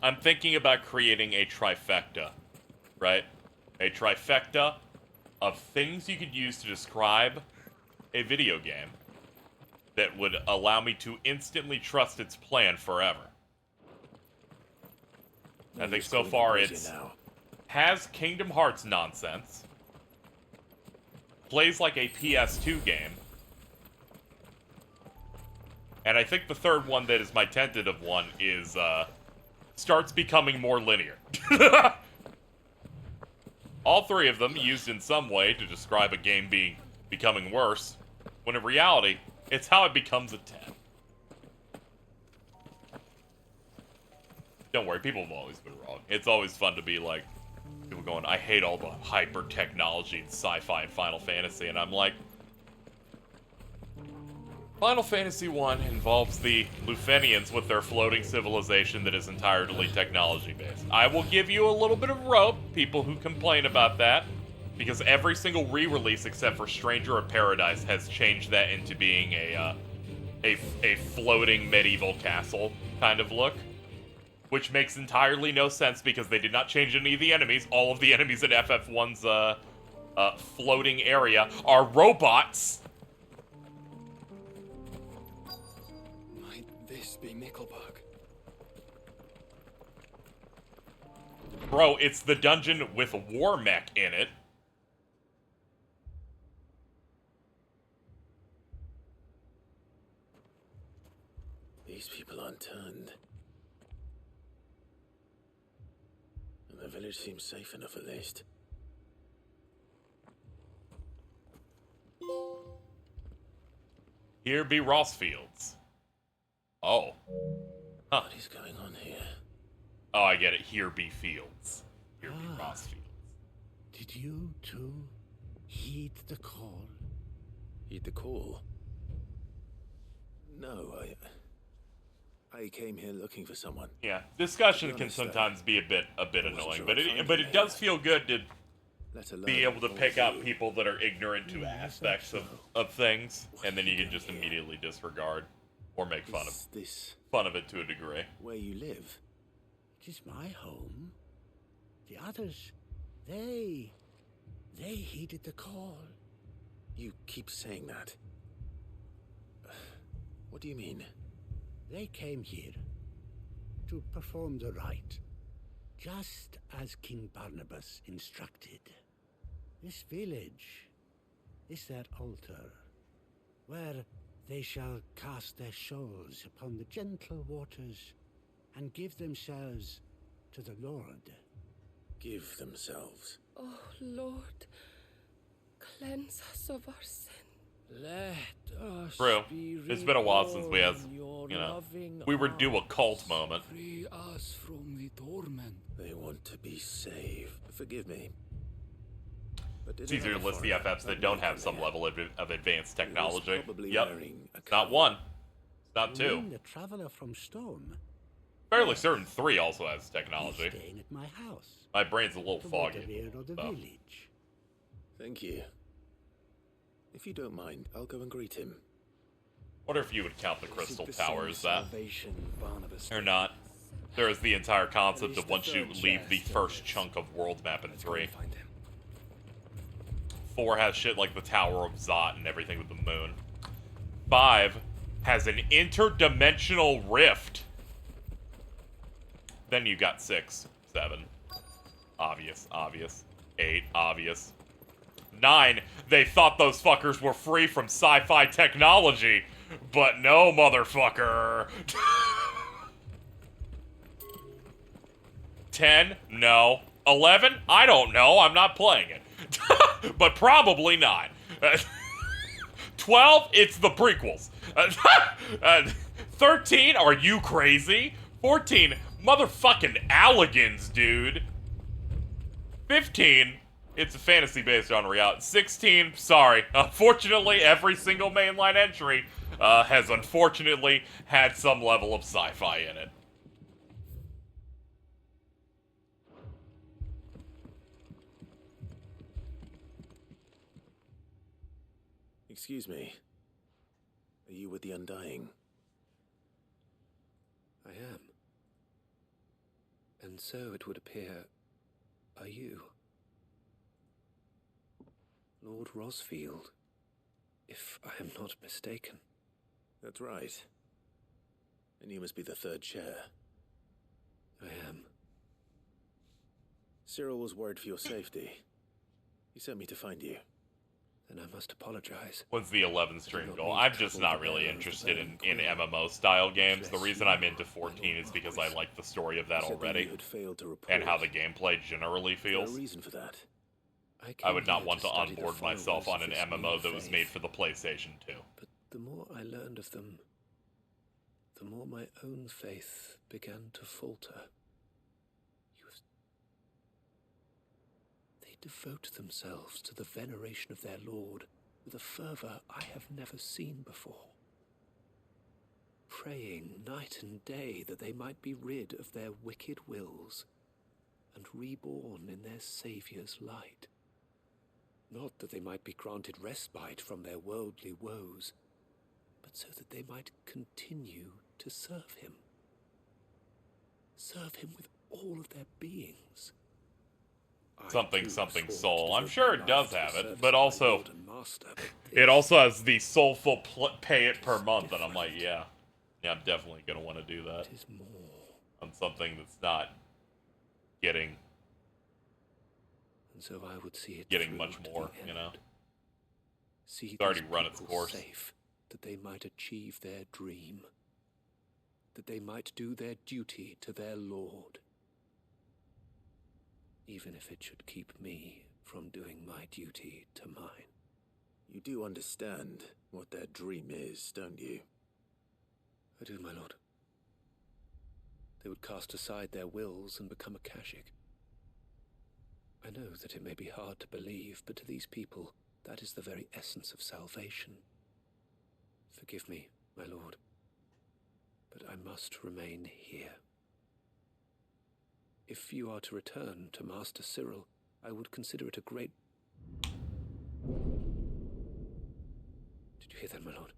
I'm thinking about creating a trifecta, right? A trifecta of things you could use to describe a video game that would allow me to instantly trust its plan forever. I think so far it's has Kingdom Hearts nonsense, plays like a PS2 game, and I think the third one that is my tentative one is, starts becoming more linear. All three of them used in some way to describe a game becoming worse, when in reality, it's how it becomes a 10. Don't worry, people have always been wrong. It's always fun to be like, people going, I hate all the hyper technology and sci-fi and Final Fantasy, and I'm like, Final Fantasy 1 involves the Lufenians with their floating civilization that is entirely technology-based. I will give you a little bit of rope, people who complain about that, because every single re-release except for Stranger of Paradise has changed that into being a floating medieval castle kind of look, which makes entirely no sense because they did not change any of the enemies. All of the enemies in FF1's floating area are robots. This be Mickleburg. Bro, it's the dungeon with War Mech in it. These people aren't turned. And the village seems safe enough at least. Here be Rossfields. Oh. Huh. What is going on here? Oh, I get it. Here be Fields. Here be Rossfields. Did you, too, heed the call? Heed the call? No, I came here looking for someone. Yeah, discussion To be can honest, sometimes be a bit annoying, sure but I'd find it you does here. feel good to Let alone be able to all pick of out you. people that are ignorant to aspects of things, and then you can just immediately disregard or make fun of it to a degree. Where you live? It is my home. The others, they heeded the call. You keep saying that. What do you mean? They came here to perform the rite, just as King Barnabas instructed. This village is their altar, where they shall cast their souls upon the gentle waters and give themselves to the Lord. Give themselves. Oh, Lord, cleanse us of our sin. Let us True. be It's been a while since we had, reborn in your you know, loving we were due a cult arms. moment. Free us from the torment. They want to be saved. Forgive me. But It's easier to list the FFs that don't have some level of advanced technology. Yep. It's not one. It's not You two. mean the traveler from Storm? Fairly certain 3 also has He's technology. staying at my house. My brain's a little toward the foggy. rear of the so. village. Thank you. If you don't mind, I'll go and greet him. Wonder if you would count the Crystal the Tower same as that. salvation Barnabas Or not. There is the entire concept least of the once you third leave the chest first is. chunk of world map in Let's go 3. and find him. 4 has shit like the Tower of Zot and everything with the moon. 5 has an interdimensional rift. Then you got 6, 7. Obvious. 8, obvious. 9, they thought those fuckers were free from sci-fi technology. But no, motherfucker. 10, no. 11, I don't know, I'm not playing it. But probably not. 12, it's the prequels. 13, are you crazy? 14, motherfucking Alligans, dude. 15, it's a fantasy based on reality. 16, sorry. Unfortunately, every single mainline entry has unfortunately had some level of sci-fi in it. Excuse me. Are you with the Undying? I am. And so it would appear, are you? Lord Rosfield, if I am not mistaken. That's right. And you must be the third chair. I am. Cyril was worried for your safety. He sent me to find you. Then I must apologize. What's the 11 stream goal? I'm just not really interested in MMO style games. The reason I'm into 14 is because I like the story of that already and how the gameplay generally feels. No reason for that. I would not want to onboard myself on an MMO that was made for the PlayStation 2. But the more I learned of them, the more my own faith began to falter. They devote themselves to the veneration of their Lord with a fervor I have never seen before, praying night and day that they might be rid of their wicked wills and reborn in their Saviour's light. Not that they might be granted respite from their worldly woes, but so that they might continue to serve him. Serve him with all of their beings. Something soul. I'm sure it does have it, but also it also has the soulful pay it per month, and I'm like, yeah, I'm definitely gonna want to do that on something that's not getting And so I would see it getting much more, you know. See It's already these run its people course. safe, that they might achieve their dream, that they might do their duty to their Lord, even if it should keep me from doing my duty to mine. You do understand what their dream is, don't you? I do, my lord. They would cast aside their wills and become a Kashik. I know that it may be hard to believe, but to these people, that is the very essence of salvation. Forgive me, my lord, but I must remain here. If you are to return to Master Cyril, I would consider it a great... Did you hear that, my lord?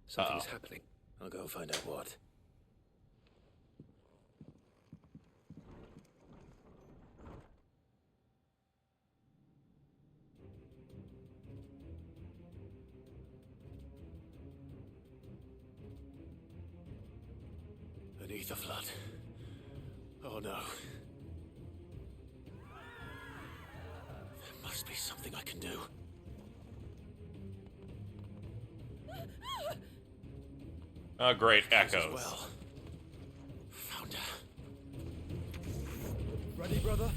Something is happening. I'll go and find out what. Beneath the flood. Oh no. There must be something I can do. Oh, great. Echoes. Well. Found her. Ready, brother?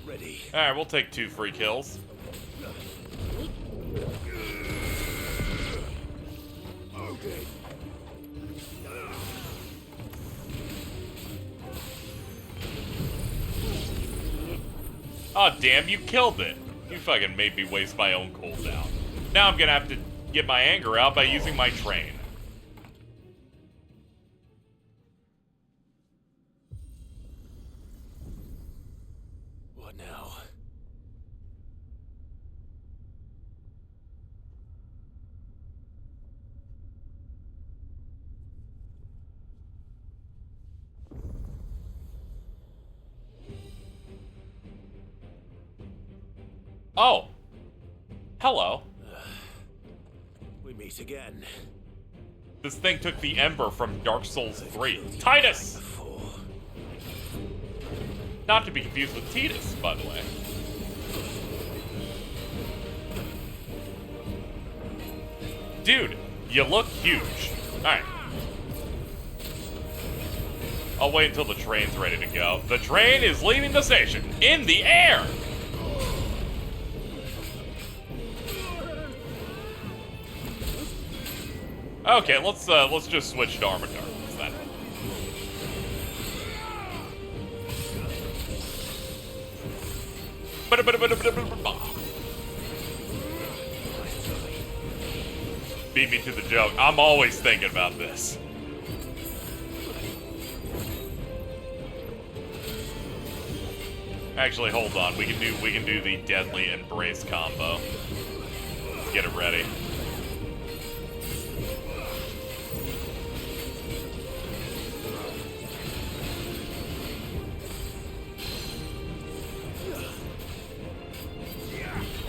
Ready. Alright, we'll take 2 free kills. Okay. Oh, damn, you killed it. You fucking made me waste my own cooldown. Now I'm gonna have to get my anger out by using my train. What now? Oh. Hello. We meet again. This thing took the Ember from Dark Souls 3. Titus! Not to be confused with Titus, by the way. Dude, you look huge. Alright. I'll wait until the train's ready to go. The train is leaving the station. In the air! Okay, let's just switch to Armor Darkness then. Beat me to the joke. I'm always thinking about this. Actually, hold on. We can do the Deadly Embrace combo. Let's get it ready.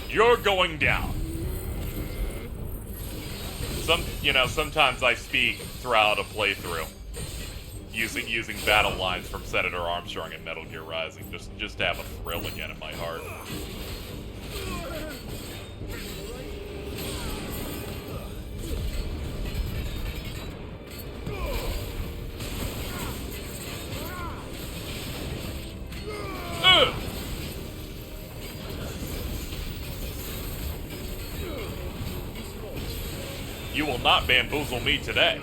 You're going down. Sometimes I speak throughout a playthrough using battle lines from Senator Armstrong in Metal Gear Rising, just to have a thrill again in my heart. You will not bamboozle me today.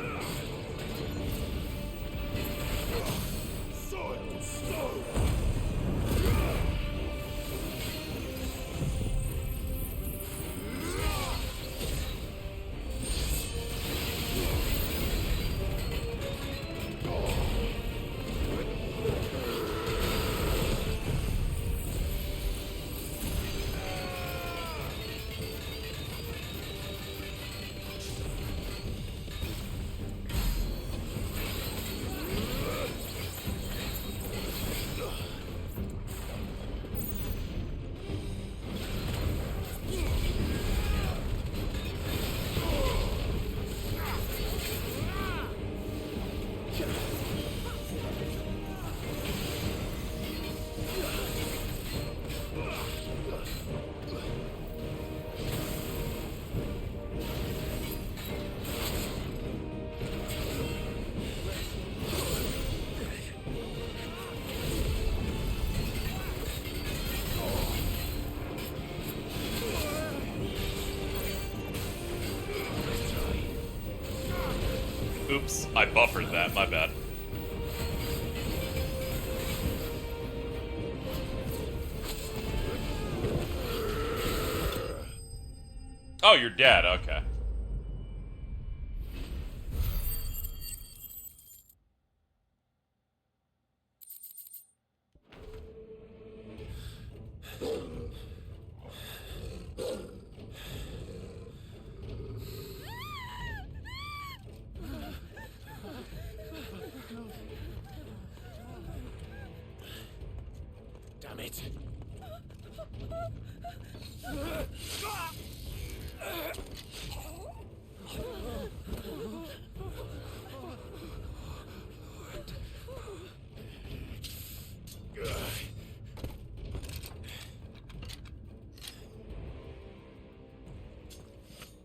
Oops, I buffered that, my bad. Oh, you're dead. Okay. Damn it.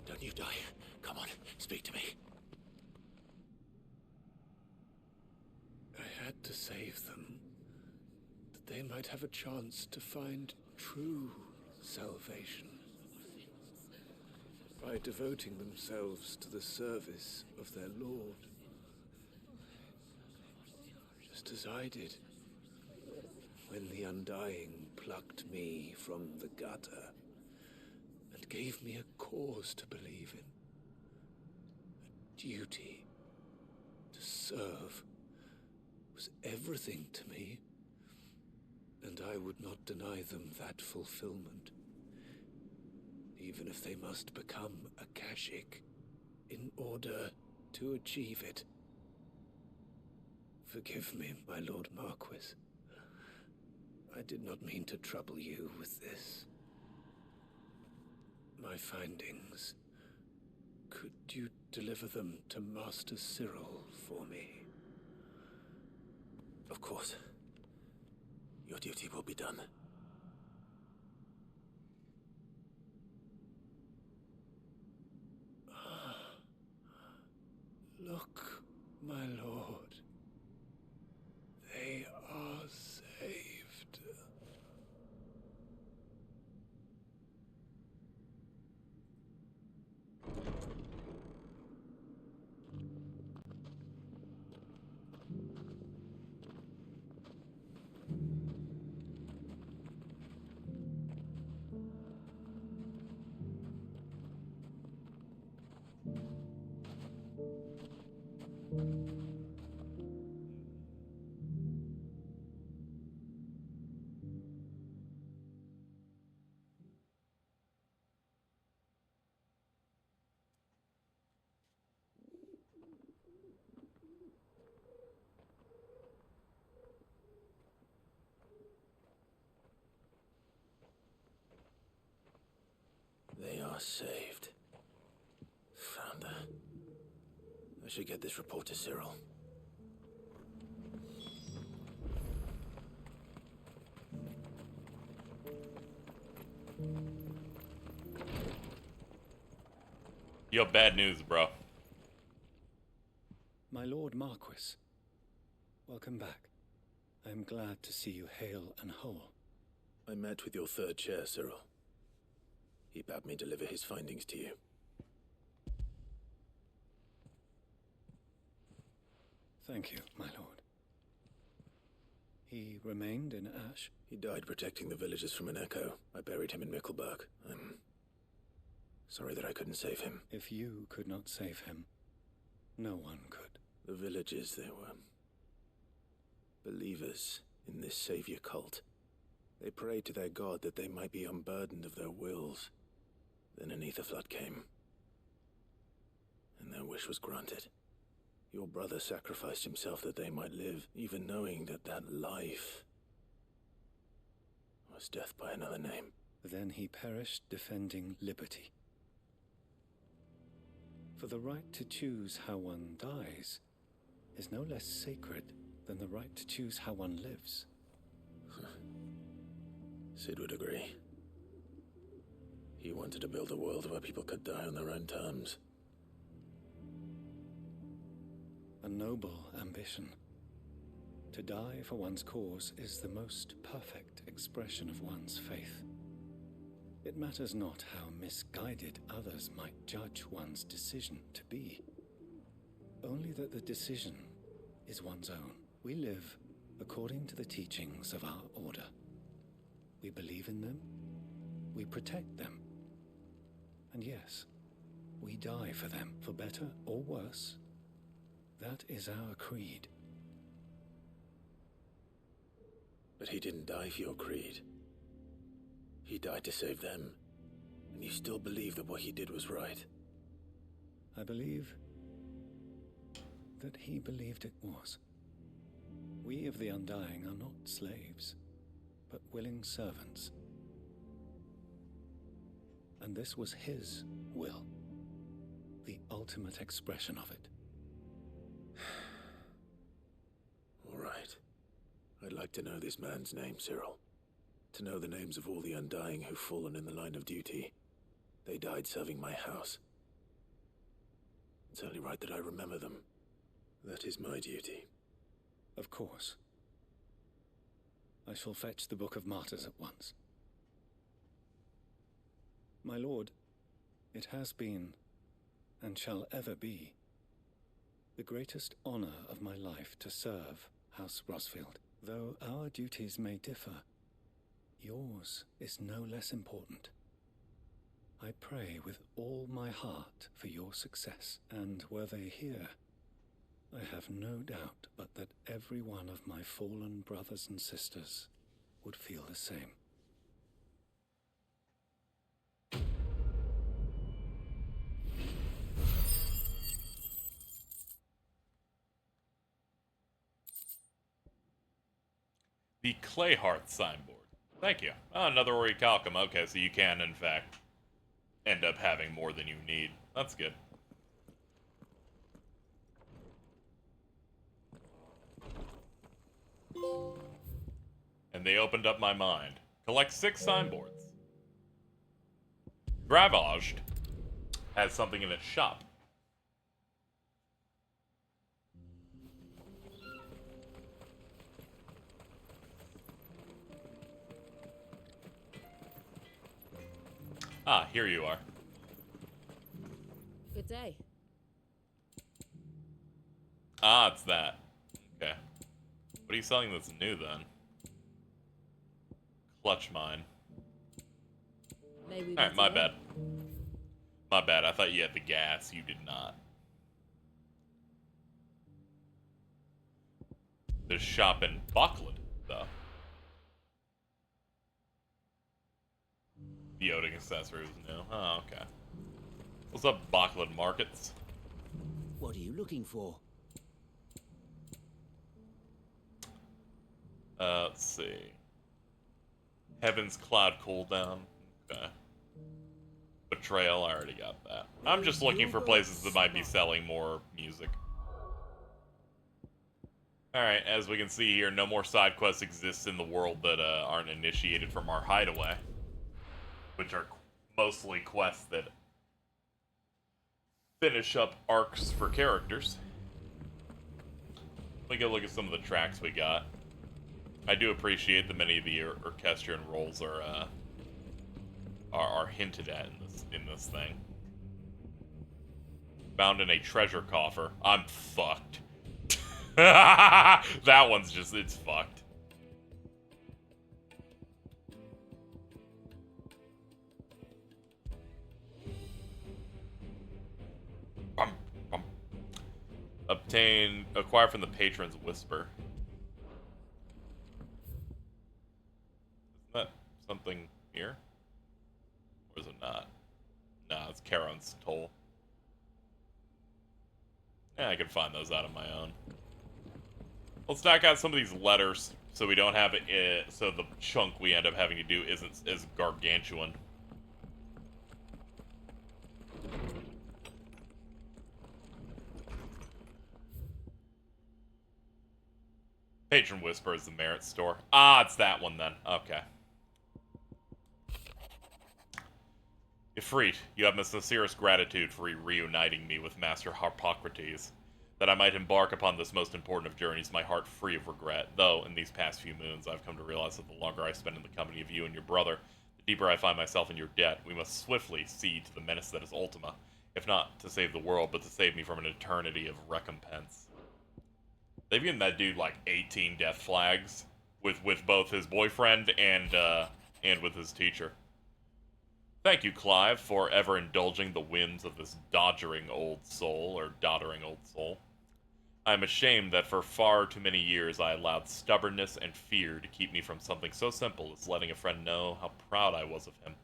Don't you die. Come on, speak to me. I had to save them, that they might have a chance to find true salvation. By devoting themselves to the service of their Lord. Just as I did, when the Undying plucked me from the gutter and gave me a cause to believe in. A duty to serve was everything to me, and I would not deny them that fulfillment, even if they must become a Kashik in order to achieve it. Forgive me, my Lord Marquis. I did not mean to trouble you with this. My findings. Could you deliver them to Master Cyril for me? Of course. Your duty will be done. Look, my lord. They are saved. They are saved. Found her. I should get this report to Cyril. Yo, bad news, bro. My Lord Marquis, welcome back. I am glad to see you hale and whole. I met with your third chair, Cyril. He bade me deliver his findings to you. Thank you, my lord. He remained in Ash? He died protecting the villagers from an echo. I buried him in Mickelberg. I'm sorry that I couldn't save him. If you could not save him, no one could. The villagers, they were believers in this savior cult. They prayed to their god that they might be unburdened of their wills. Then an ether flood came, and their wish was granted. Your brother sacrificed himself that they might live, even knowing that that life was death by another name. Then he perished defending liberty. For the right to choose how one dies is no less sacred than the right to choose how one lives. Sid would agree. He wanted to build a world where people could die on their own terms. A noble ambition. To die for one's cause is the most perfect expression of one's faith. It matters not how misguided others might judge one's decision to be. Only that the decision is one's own. We live according to the teachings of our order. We believe in them. We protect them. And yes, we die for them, for better or worse. That is our creed. But he didn't die for your creed. He died to save them. And you still believe that what he did was right. I believe that he believed it was. We of the Undying are not slaves, but willing servants. And this was his will, the ultimate expression of it. All right. I'd like to know this man's name, Cyril. To know the names of all the Undying who've fallen in the line of duty. They died serving my house. It's only right that I remember them. That is my duty. Of course. I shall fetch the Book of Martyrs at once. My lord, it has been, and shall ever be, the greatest honor of my life to serve House Rosfield. Though our duties may differ, yours is no less important. I pray with all my heart for your success, and were they here, I have no doubt but that every one of my fallen brothers and sisters would feel the same. The Clayhearth signboard. Thank you. Oh, another orichalcum. Okay, so you can, in fact, end up having more than you need. That's good. And they opened up my mind. Collect 6 signboards. Gravaged has something in its shop. Ah, here you are. Good day. Ah, it's that. Okay. What are you selling that's new, then? Clutch mine. Alright, my bad. My bad, I thought you had the gas. You did not. There's shop in Buckland, though. Deoding accessories new. Oh, okay. What's up, Buckland Markets? What are you looking for? Let's see. Heaven's Cloud cooldown. Okay. Betrayal, I already got that. I'm just looking for places that might be selling more music. Alright, as we can see here, no more side quests exist in the world that aren't initiated from our hideaway. Which are mostly quests that finish up arcs for characters. Let me go look at some of the tracks we got. I do appreciate that many of the orchestrion roles are hinted at in this thing. Found in a treasure coffer. I'm fucked. That one's just, it's fucked. Acquire from the patron's whisper. Isn't that something here? Or is it not? Nah, it's Charon's toll. Yeah, I can find those out on my own. Let's knock out some of these letters so we don't have it, so the chunk we end up having to do isn't as gargantuan. Patron Whisper is the Merit store. Ah, it's that one then. Okay. Ifrit, you have my sincerest gratitude for reuniting me with Master Harpocrates. That I might embark upon this most important of journeys, my heart free of regret. Though, in these past few moons, I've come to realize that the longer I spend in the company of you and your brother, the deeper I find myself in your debt. We must swiftly cede to the menace that is Ultima. If not to save the world, but to save me from an eternity of recompense. They've given that dude like 18 death flags with both his boyfriend and with his teacher. Thank you, Clive, for ever indulging the whims of this doddering old soul, or doddering old soul. I am ashamed that for far too many years I allowed stubbornness and fear to keep me from something so simple as letting a friend know how proud I was of him.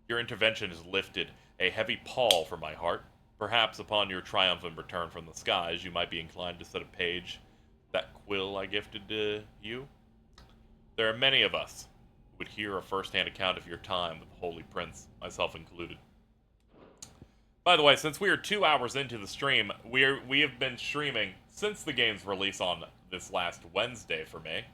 Your intervention has lifted a heavy pall from my heart. Perhaps upon your triumphant return from the skies, you might be inclined to set a page that quill I gifted to you. There are many of us who would hear a first-hand account of your time with the Holy Prince, myself included. By the way, since we are 2 hours into the stream, we have been streaming since the game's release on this last Wednesday for me.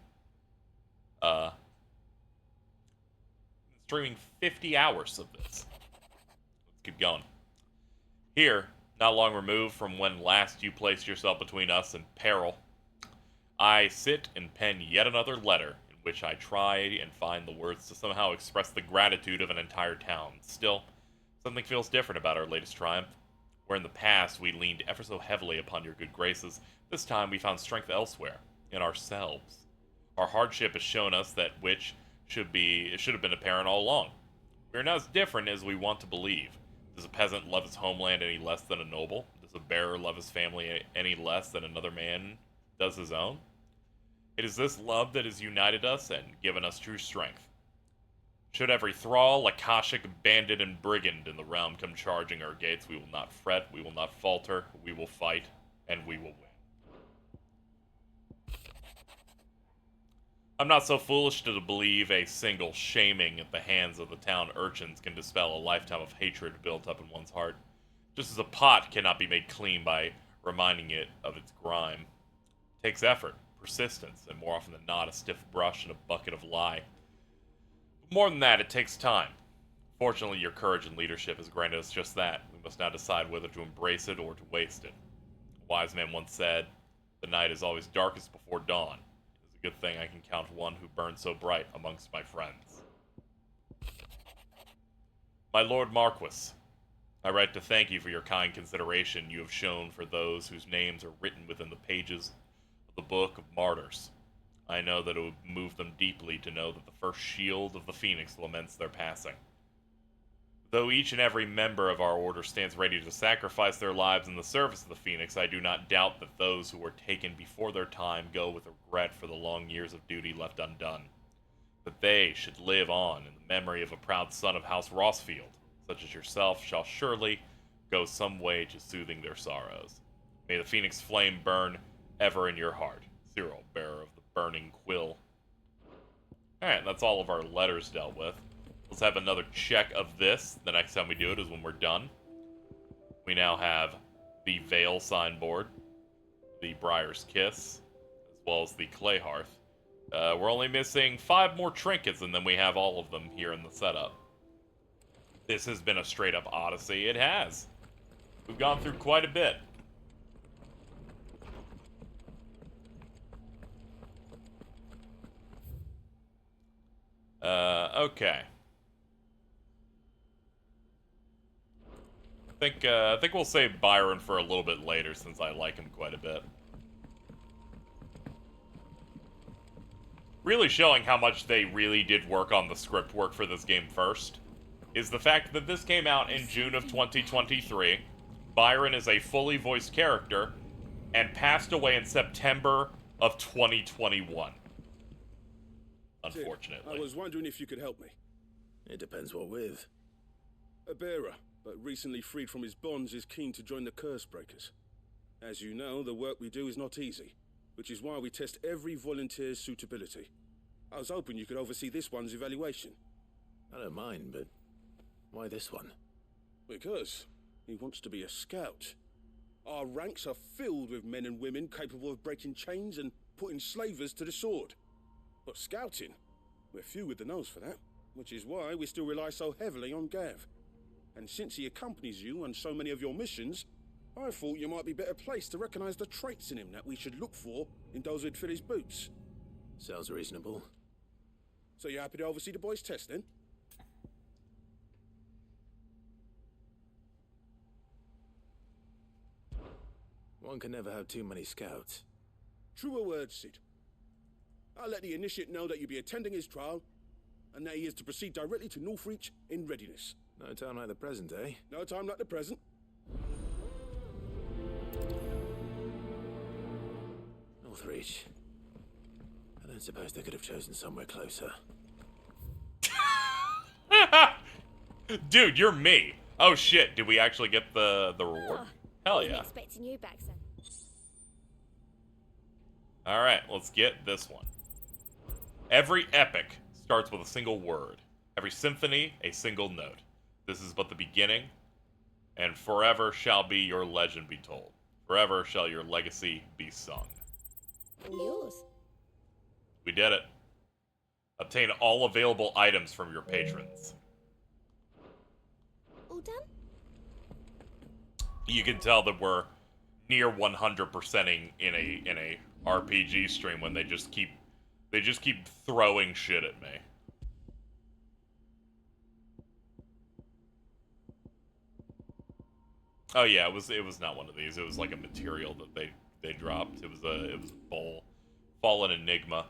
Streaming 50 hours of this. Let's keep going. Here, not long removed from when last you placed yourself between us and peril, I sit and pen yet another letter in which I try and find the words to somehow express the gratitude of an entire town. Still, something feels different about our latest triumph. Where in the past we leaned ever so heavily upon your good graces, this time we found strength elsewhere, in ourselves. Our hardship has shown us that which should have been apparent all along. We are not as different as we want to believe. Does a peasant love his homeland any less than a noble? Does a bearer love his family any less than another man does his own? It is this love that has united us and given us true strength. Should every thrall, Akashic, bandit, and brigand in the realm come charging our gates, we will not fret, we will not falter, we will fight, and we will win. I'm not so foolish to believe a single shaming at the hands of the town urchins can dispel a lifetime of hatred built up in one's heart, just as a pot cannot be made clean by reminding it of its grime. It takes effort, persistence, and more often than not, a stiff brush and a bucket of lye. But more than that, it takes time. Fortunately, your courage and leadership has granted us just that. We must now decide whether to embrace it or to waste it. A wise man once said, "The night is always darkest before dawn." Good thing I can count one who burns so bright amongst my friends. My Lord Marquis, I write to thank you for your kind consideration you have shown for those whose names are written within the pages of the Book of Martyrs. I know that it would move them deeply to know that the first shield of the Phoenix laments their passing. Though each and every member of our order stands ready to sacrifice their lives in the service of the Phoenix, I do not doubt that those who were taken before their time go with regret for the long years of duty left undone. That they should live on in the memory of a proud son of House Rossfield, such as yourself, shall surely go some way to soothing their sorrows. May the Phoenix flame burn ever in your heart. Cyril, bearer of the burning quill. Alright, that's all of our letters dealt with. Let's have another check of this. The next time we do it is when we're done. We now have the Vale signboard, the Briar's Kiss, as well as the Clay Hearth. We're only missing 5 more trinkets, and then we have all of them here in the setup. This has been a straight-up odyssey. It has. We've gone through quite a bit. Okay. I think we'll save Byron for a little bit later since I like him quite a bit. Really showing how much they really did work on the script work for this game first is the fact that this came out in June of 2023. Byron is a fully voiced character and passed away in September of 2021. Unfortunately. I was wondering if you could help me. It depends what with. A bearer, but recently freed from his bonds, is keen to join the Curse Breakers. As you know, the work we do is not easy, which is why we test every volunteer's suitability. I was hoping you could oversee this one's evaluation. I don't mind, but why this one? Because he wants to be a scout. Our ranks are filled with men and women capable of breaking chains and putting slavers to the sword. But scouting, we're few with the nose for that, which is why we still rely so heavily on Gav. And since he accompanies you on so many of your missions, I thought you might be better placed to recognize the traits in him that we should look for in those who'd fill his boots. Sounds reasonable. So you're happy to oversee the boys' test, then? One can never have too many scouts. Truer words, Sid. I'll let the initiate know that you'll be attending his trial, and that he is to proceed directly to Northreach in readiness. No time like the present, eh? No time like the present. Northreach. I don't suppose they could have chosen somewhere closer. Dude, you're me. Oh shit, did we actually get the reward? Hell Wasn't yeah. expecting you back, son. Alright, let's get this one. Every epic starts with a single word. Every symphony, a single note. This is but the beginning, and forever shall be your legend be told. Forever shall your legacy be sung. All yours. We did it. Obtain all available items from your patrons. All done? You can tell that we're near 100%ing in a RPG stream when they just keep throwing shit at me. Oh yeah, it was not one of these. It was like a material that they dropped. It was a bowl. Fallen Enigma.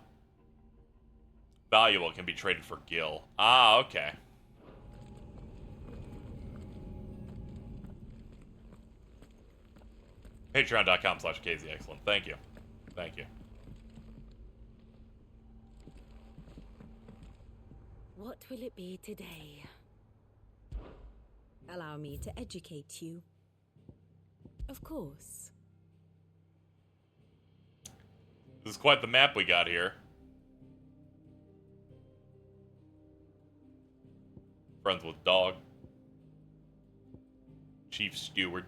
Valuable, can be traded for gil. Ah, okay. Patreon.com/KZXcellent. Thank you. Thank you. What will it be today? Allow me to educate you. Of course. This is quite the map we got here. Friends with dog. Chief Steward.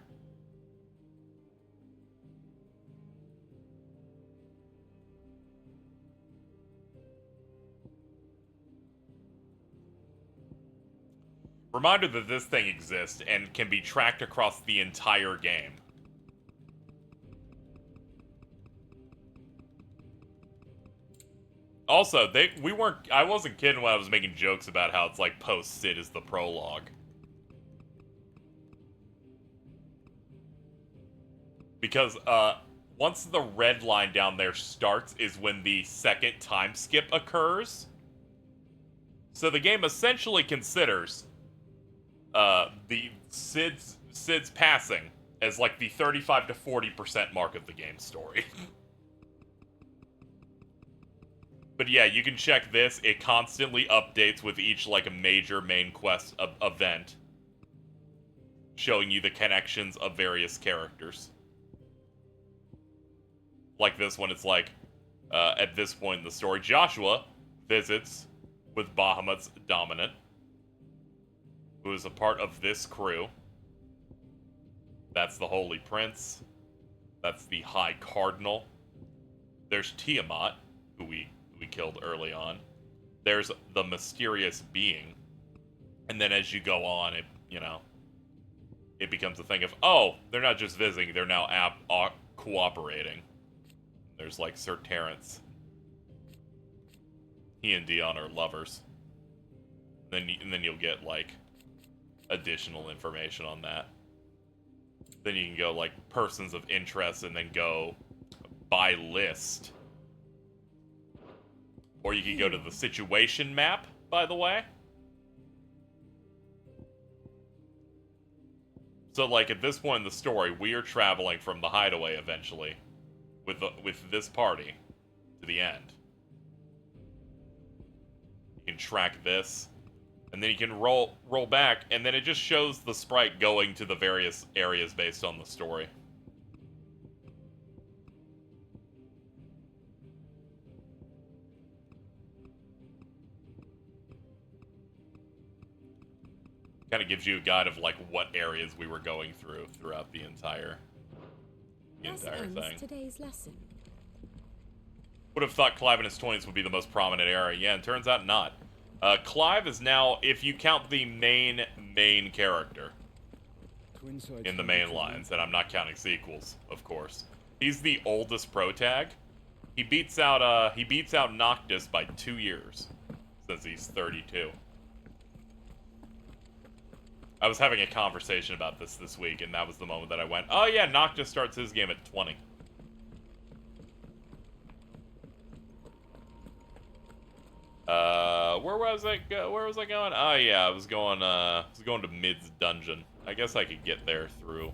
Reminder that this thing exists and can be tracked across the entire game. Also, I wasn't kidding when I was making jokes about how it's like post-Sid is the prologue. Because, once the red line down there starts is when the second time skip occurs. So the game essentially considers, the Sid's passing as like the 35 to 40% mark of the game's story. But yeah, you can check this. It constantly updates with each like a major main quest event, showing you the connections of various characters. Like this one, it's like, at this point in the story, Joshua visits with Bahamut's dominant, who is a part of this crew. That's the Holy Prince. That's the High Cardinal. There's Tiamat, who we killed early on. There's the mysterious being. And then as you go on, it becomes a thing of, oh, they're not just visiting, they're now cooperating. There's like Sir Terrence. He and Dion are lovers. And then you'll get like additional information on that. Then you can go like persons of interest and then go by list. Or you can go to the situation map, by the way. So like at this point in the story, we are traveling from the hideaway eventually with this party to the end. You can track this, and then you can roll back, and then it just shows the sprite going to the various areas based on the story. Kind of gives you a guide of like what areas we were going throughout the entire thing. Today's lesson. Would have thought Clive in his 20s would be the most prominent era. Yeah, and turns out not. Clive is now, if you count the main character in the main lines, and I'm not counting sequels, of course. He's the oldest protag. He beats out Noctis by 2 years since he's 32. I was having a conversation about this week, and that was the moment that I went, oh yeah, Noctis starts his game at 20. Where was I going? Oh yeah, I was going to Mid's dungeon. I guess I could get there through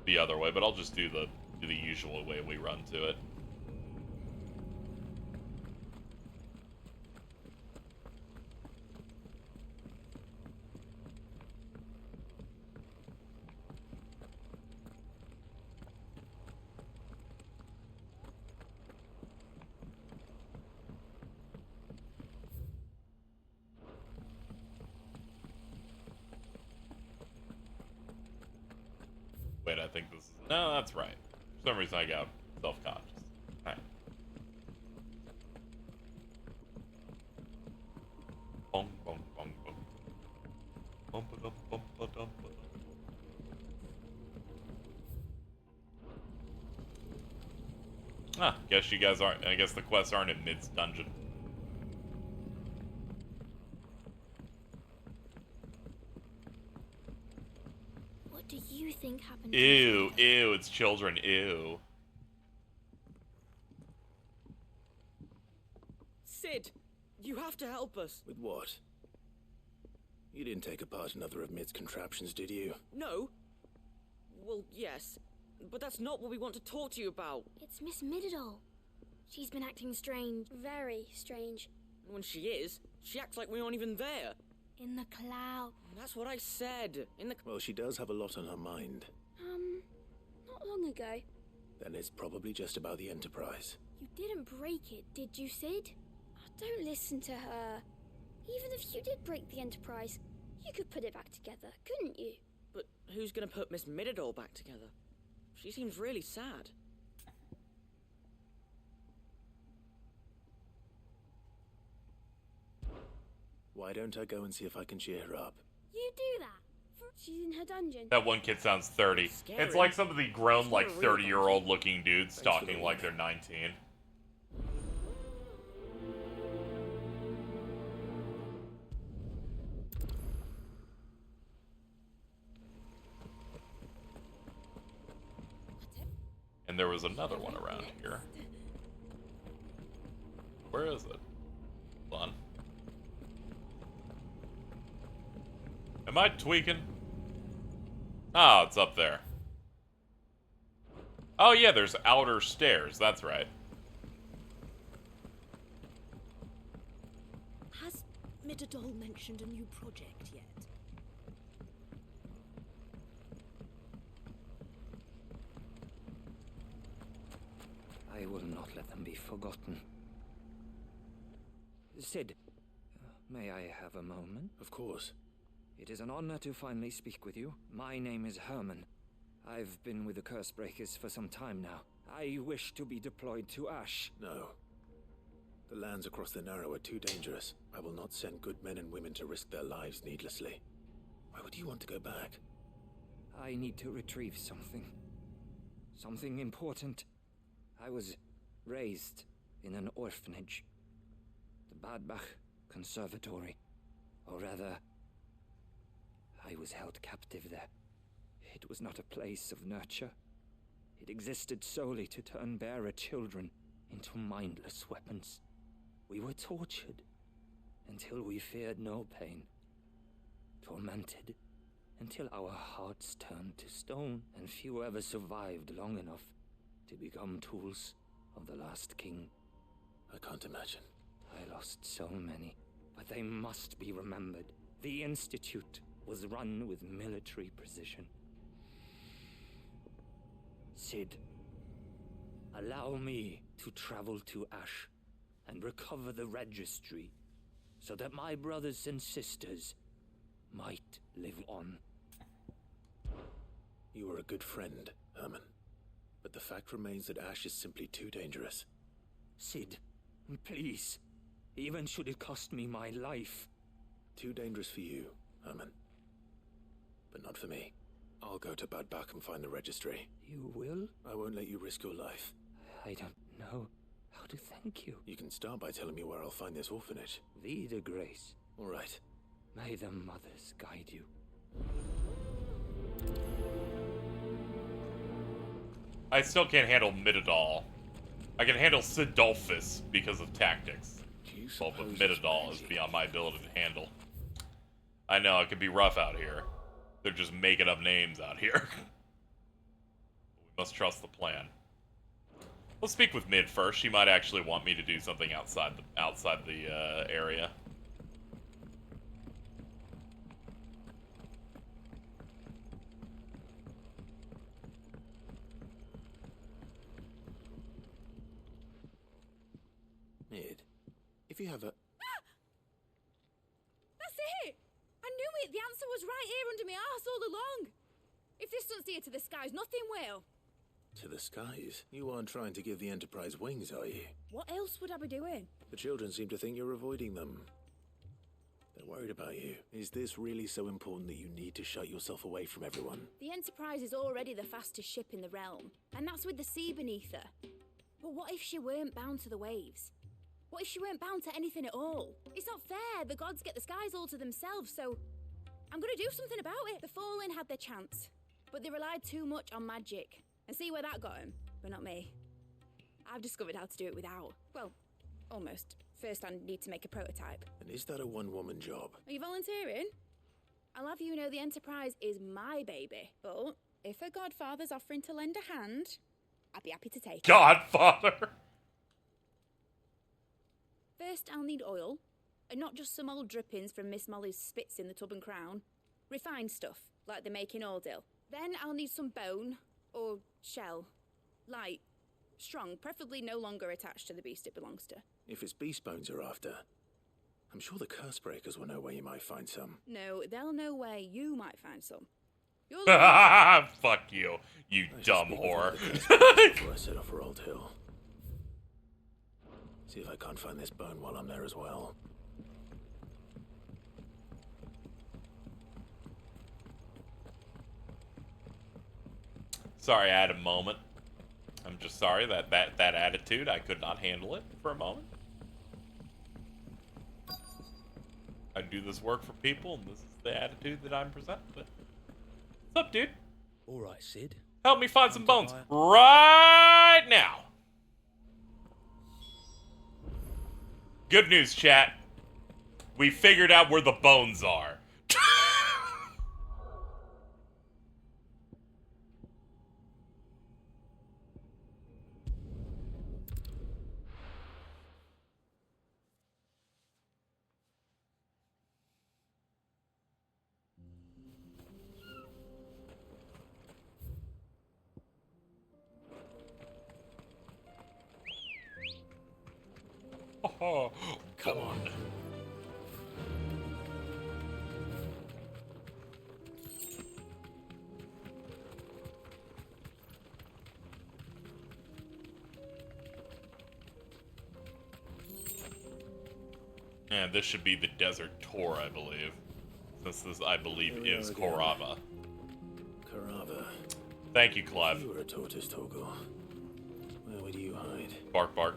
the other way, but I'll just do the usual way we run to it. Wait, I think this is... No, that's right. For some reason I got self-conscious. Alright. Bong, bong, bong, bong. Bum, ba, dum, bum, ba, dum, ba, dum. Ah, guess you guys aren't... I guess the quests aren't in Mid's dungeon. What do you think happened? Ew, ew, it's children, ew. Sid, you have to help us. With what? You didn't take apart another of Mid's contraptions, did you? No. Well, yes. But that's not what we want to talk to you about. It's Miss Mididol. She's been acting strange. Very strange. When she is, she acts like we aren't even there. In the cloud. That's what I said. In the... Well, she does have a lot on her mind. Not long ago. Then it's probably just about the Enterprise. You didn't break it, did you, Sid? Don't listen to her. Even if you did break the Enterprise, you could put it back together, couldn't you? But who's gonna put Miss Mididol back together? She seems really sad. Why don't I go and see if I can cheer her up? You do that. She's in her dungeon. That one kid sounds 30. Scary. It's like some of the grown, like, Scary. 30-year-old looking dudes talking like they're 19. And there was another one around here. Where is it? Hold on. Am I tweaking? Oh, it's up there. Oh yeah, there's outer stairs, that's right. Has Mididol mentioned a new project yet? I will not let them be forgotten. Sid, may I have a moment? Of course. It is an honor to finally speak with you. My name is Herman. I've been with the Cursebreakers for some time now. I wish to be deployed to Ash. No. The lands across the Narrow are too dangerous. I will not send good men and women to risk their lives needlessly. Why would you want to go back? I need to retrieve something. Something important. I was raised in an orphanage. The Badbach Conservatory. Or rather, I was held captive there. It was not a place of nurture. It existed solely to turn bearer children into mindless weapons. We were tortured until we feared no pain. Tormented until our hearts turned to stone, and few ever survived long enough to become tools of the last king. I can't imagine. I lost so many, but they must be remembered. The Institute was run with military precision. Sid, allow me to travel to Ash and recover the registry so that my brothers and sisters might live on. You are a good friend, Herman. But the fact remains that Ash is simply too dangerous. Sid, please. Even should it cost me my life. Too dangerous for you, Herman. But not for me. I'll go to Badbach and find the registry. You will? I won't let you risk your life. I don't know how to thank you. You can start by telling me where I'll find this orphanage. Vida Grace. All right. May the mothers guide you. I still can't handle Mididol. I can handle Sidolphus because of tactics. Do you Well, with Midadol is beyond my ability to handle. I know, it can be rough out here. They're just making up names out here. We must trust the plan. Let's speak with Mid first. She might actually want me to do something outside the area. Mid, if you have a... That's it! I knew it! The answer was right here under my arse all along! If this doesn't steer to the skies, nothing will! To the skies? You aren't trying to give the Enterprise wings, are you? What else would I be doing? The children seem to think you're avoiding them. They're worried about you. Is this really so important that you need to shut yourself away from everyone? The Enterprise is already the fastest ship in the realm, and that's with the sea beneath her. But what if she weren't bound to the waves? What if she weren't bound to anything at all? It's not fair. The gods get the skies all to themselves, so I'm gonna do something about it. The Fallen had their chance, but they relied too much on magic. And see where that got them, but not me. I've discovered how to do it without. Well, almost. First, I need to make a prototype. And is that a one-woman job? Are you volunteering? I'll have you know the Enterprise is my baby, but if a godfather's offering to lend a hand, I'd be happy to take it. Godfather! First, I'll need oil, and not just some old drippings from Miss Molly's spits in the Tub and Crown. Refined stuff, like they make in Ordil. Then I'll need some bone, or shell. Light, strong, preferably no longer attached to the beast it belongs to. If it's beast bones you're after, I'm sure the curse breakers will know where you might find some. No, they'll know where you might find some. You'll Fuck you, you dumb whore. Before I set off for Old Hill. See if I can't find this bone while I'm there as well. Sorry, I had a moment. I'm just sorry that attitude, I could not handle it for a moment. I do this work for people, and this is the attitude that I'm presented with. What's up, dude? Alright, Sid. Help me find some bones right now. Good news, chat. We figured out where the bones are. Oh, come on. And this should be the Desert Tour, I believe. Since this, I believe, is Korava. Korava. Thank you, Clive. You were a tortoise, Torgal. Where would you hide? Bark, bark.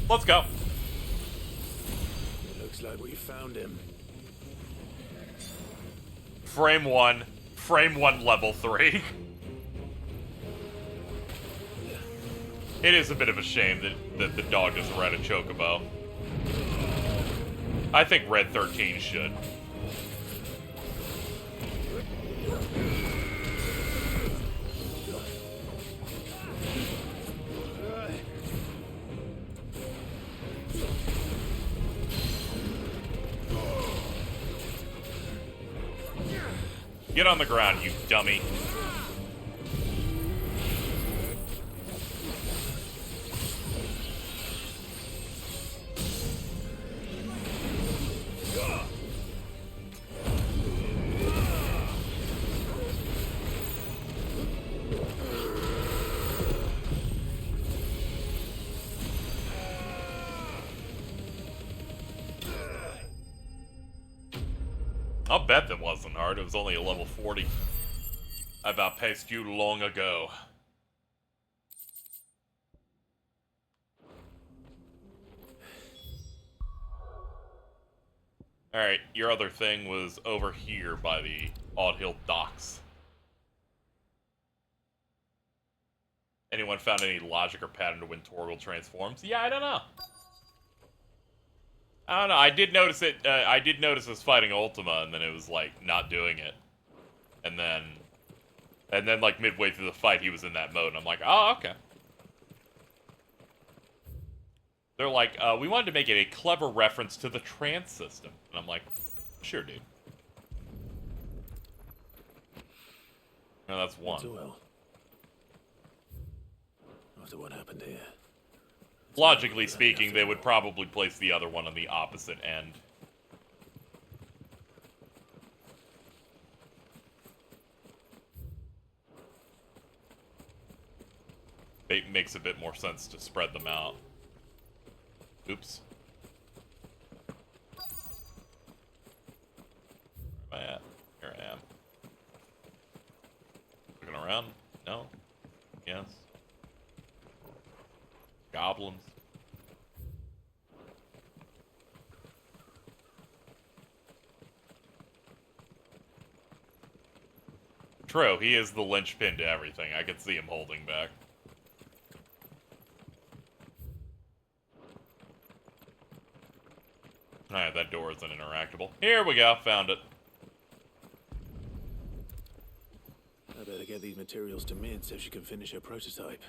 Let's go. It looks like we found him. Frame 1, level 3. It is a bit of a shame that the dog doesn't ride a chocobo. I think Red 13 should. Get on the ground, you dummy. I'll bet that wasn't hard. It was only a level 40. I've outpaced you long ago. Alright, your other thing was over here by the Odd Hill docks. Anyone found any logic or pattern to when Torgal transforms? Yeah, I don't know. I don't know. I did notice it. I did notice us fighting Ultima, and then it was like not doing it, and then like midway through the fight, he was in that mode. And I'm like, oh, okay. They're like, we wanted to make it a clever reference to the trance system, and I'm like, sure, dude. No, that's one. Well. After what happened here. Logically speaking, they would probably place the other one on the opposite end. It makes a bit more sense to spread them out. Oops. Where am I at? Here I am. Looking around? No? Yes. Goblins. True, he is the linchpin to everything. I could see him holding back. Alright, that door isn't interactable. Here we go, found it. I better get these materials to Mid so she can finish her prototype.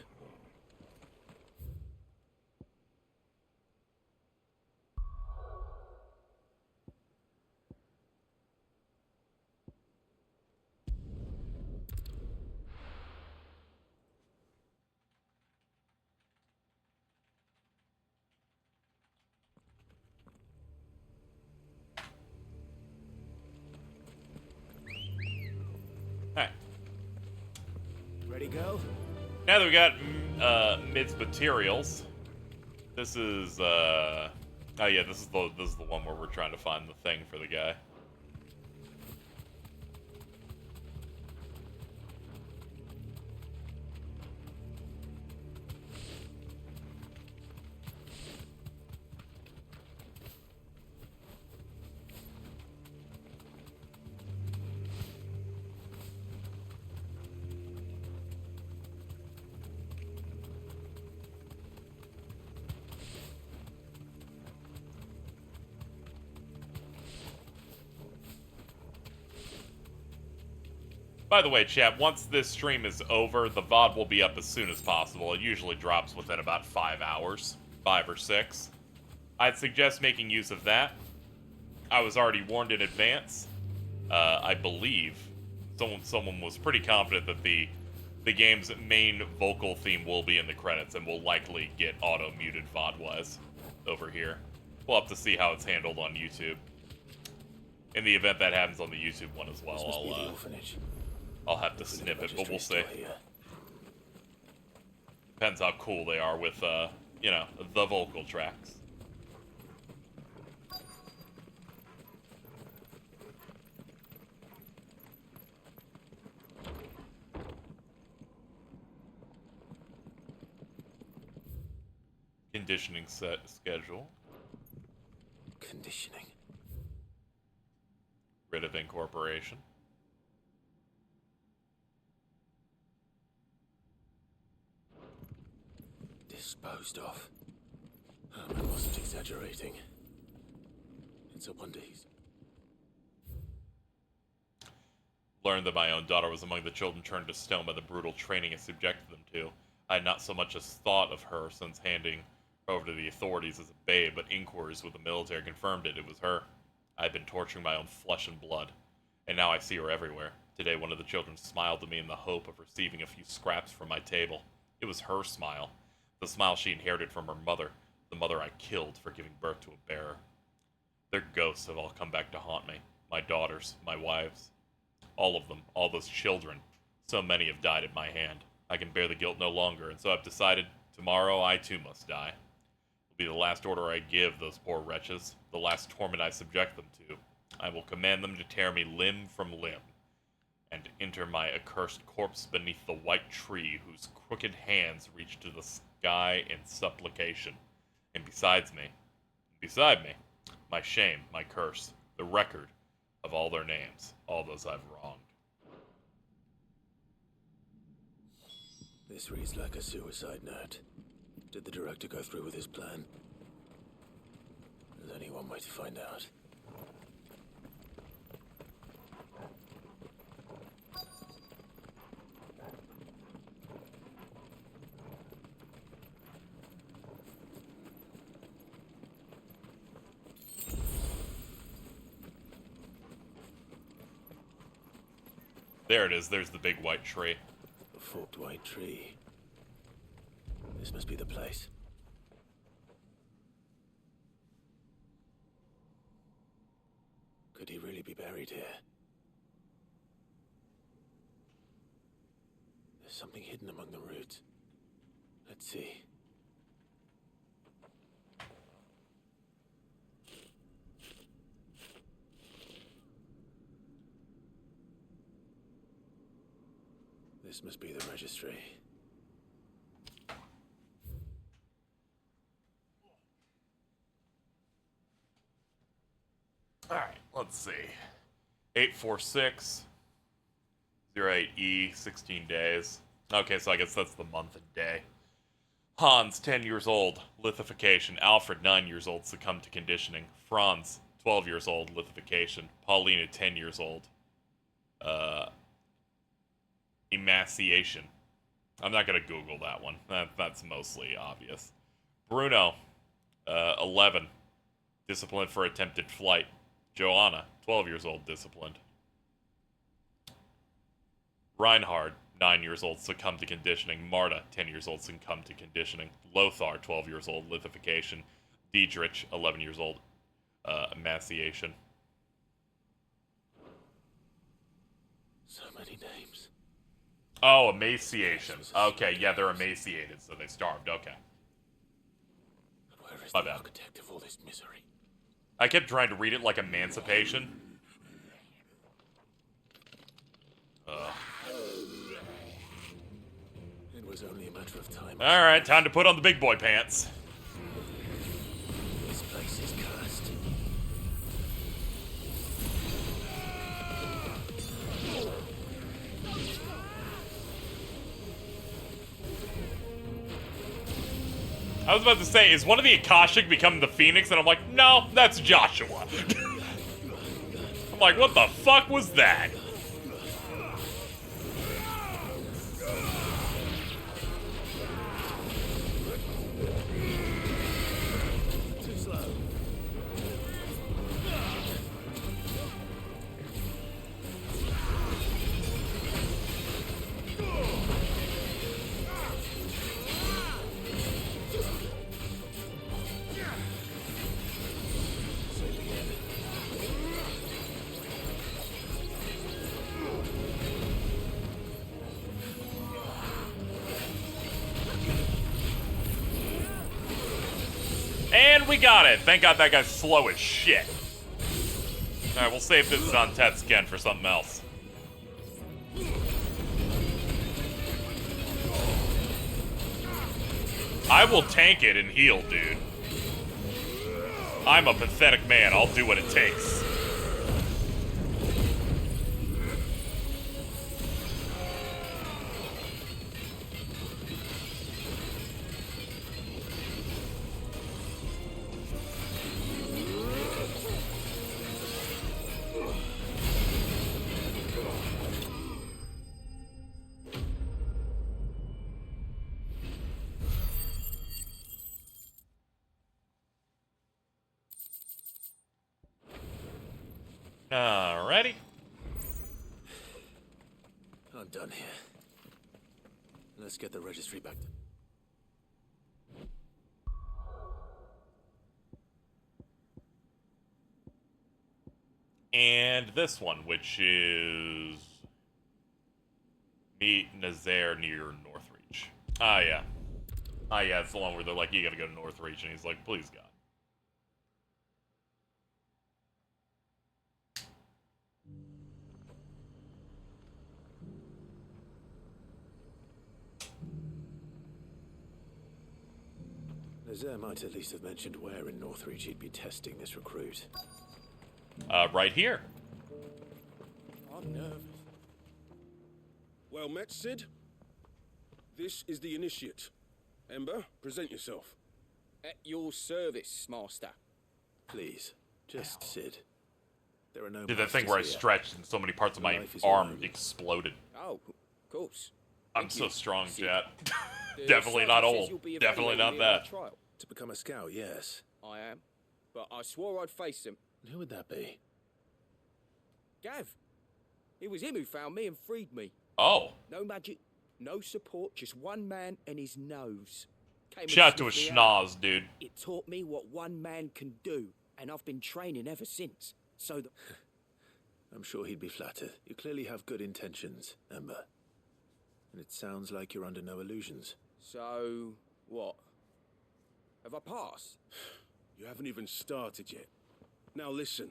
Ready, go? Now that we got Mid's materials, this is oh yeah, this is the one where we're trying to find the thing for the guy. By the way, chat, once this stream is over, the VOD will be up as soon as possible. It usually drops within about 5 hours, 5 or 6. I'd suggest making use of that. I was already warned in advance. I believe someone was pretty confident that the game's main vocal theme will be in the credits and will likely get auto-muted VOD-wise over here. We'll have to see how it's handled on YouTube. In the event that happens on the YouTube one as well, I'll have to snip it, but we'll see. Depends how cool they are with, you know, the vocal tracks. Conditioning set schedule. Conditioning. Rid of incorporation. Disposed of. Herman wasn't exaggerating. It's a wonder he's... Learned that my own daughter was among the children turned to stone by the brutal training it subjected them to. I had not so much as thought of her since handing her over to the authorities as a babe, but inquiries with the military confirmed it. It was her. I had been torturing my own flesh and blood, and now I see her everywhere. Today, one of the children smiled to me in the hope of receiving a few scraps from my table. It was her smile. The smile she inherited from her mother, the mother I killed for giving birth to a bearer. Their ghosts have all come back to haunt me. My daughters, my wives. All of them, all those children. So many have died at my hand. I can bear the guilt no longer, and so I've decided tomorrow I too must die. It will be the last order I give those poor wretches, the last torment I subject them to. I will command them to tear me limb from limb, and enter my accursed corpse beneath the white tree whose crooked hands reach to the sky in supplication. And beside me, my shame, my curse, the record of all their names, all those I've wronged. This reads like a suicide note. Did the director go through with his plan? There's only one way to find out. There it is. There's the big white tree. A forked white tree. This must be the place. Could he really be buried here? There's something hidden among the roots. Let's see. This must be the registry. Alright, let's see. 846 08E, 16 days. Okay, so I guess that's the month and day. Hans, 10 years old, lithification. Alfred, 9 years old, succumbed to conditioning. Franz, 12 years old, lithification. Paulina, 10 years old. Emaciation. I'm not going to Google that one. That's mostly obvious. Bruno, 11. Disciplined for attempted flight. Joanna, 12 years old, disciplined. Reinhard, 9 years old, succumbed to conditioning. Marta, 10 years old, succumbed to conditioning. Lothar, 12 years old, lithification. Diedrich, 11 years old, emaciation. So many names. Oh, emaciation. Okay, yeah, they're emaciated, so they starved. Okay. Where is My the bad. architect of all this misery? I kept trying to read it like emancipation. It was only a matter of time. Alright, time to put on the big boy pants. This place is cursed. I was about to say, is one of the Akashic becoming the Phoenix? And I'm like, no, that's Joshua. I'm like, what the fuck was that? Too slow. And we got it. Thank God that guy's slow as shit. Alright, we'll save this on Tet's again for something else. I will tank it and heal, dude. I'm a pathetic man. I'll do what it takes. Alrighty. I'm done here. Let's get the registry back to... And this one, which is... Meet Nazaire near Northreach. Ah, yeah. Ah, yeah, it's the one where they're like, you gotta go to Northreach, and he's like, please, God. Nazaire might at least have mentioned where in Northreach he'd be testing this recruit. right here. I'm nervous. Well met, Sid. This is the initiate. Ember, present yourself. At your service, Master. Please, just Sid. There are no Did that thing where I masters here. stretched and so many parts of my Life is arm your own. exploded. Oh, of course. I'm Thank so you, strong, Sid. chat. The Definitely not sergeant says old. you'll be Definitely not evaluating me in my that. trial. To become a scout, yes. I am. But I swore I'd face him. And who would that be? Gav. It was him who found me and freed me. Oh. No magic, no support, just one man and his nose. Came and Shout out to a sniffed me out. schnoz, dude. It taught me what one man can do, and I've been training ever since. So that I'm sure he'd be flattered. You clearly have good intentions, Ember. And it sounds like you're under no illusions. So what? Have I passed? You haven't even started yet. Now listen.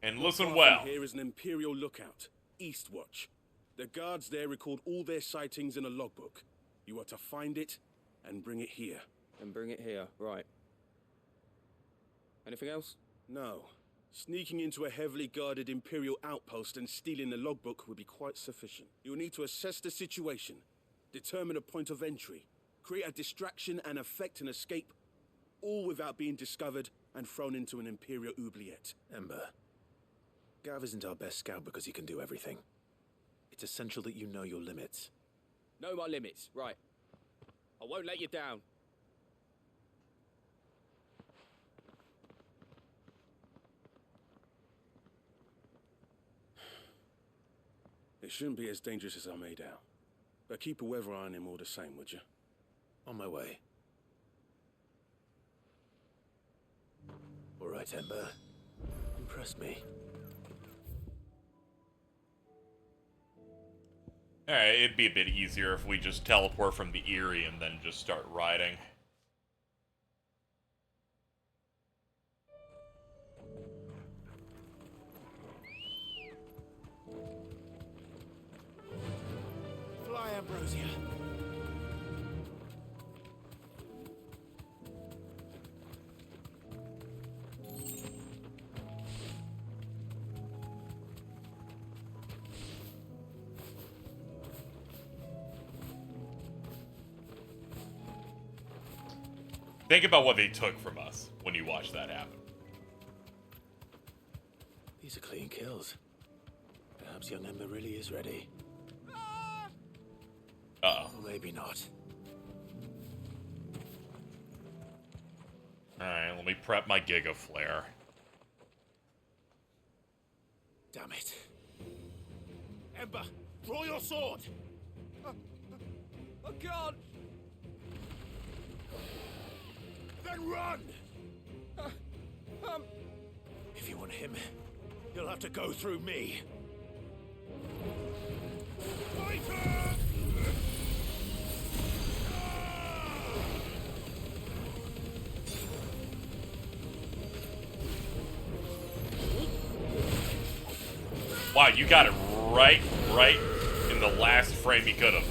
And listen Not far well. from here is an Imperial lookout, Eastwatch. The guards there record all their sightings in a logbook. You are to find it and bring it here. And bring it here, right. Anything else? No. Sneaking into a heavily guarded Imperial outpost and stealing the logbook would be quite sufficient. You'll need to assess the situation, determine a point of entry, create a distraction and effect an escape, all without being discovered and thrown into an Imperial oubliette. Ember, Gav isn't our best scout because he can do everything. It's essential that you know your limits. Know my limits, right. I won't let you down. It shouldn't be as dangerous as I made out. But keep a weather eye on him all the same, would you? On my way. All right, Ember. Impress me. Alright, it'd be a bit easier if we just teleport from the Eyrie and then just start riding. Fly, Ambrosia. Think about what they took from us when you watch that happen. These are clean kills. Perhaps young Ember really is ready. Uh-oh. Or maybe not. Alright, let me prep my Giga Flare. Damn it. Ember, draw your sword! I can't! Then run! If you want him, you'll have to go through me. Fighter! Wow, you got it right in the last frame you could have.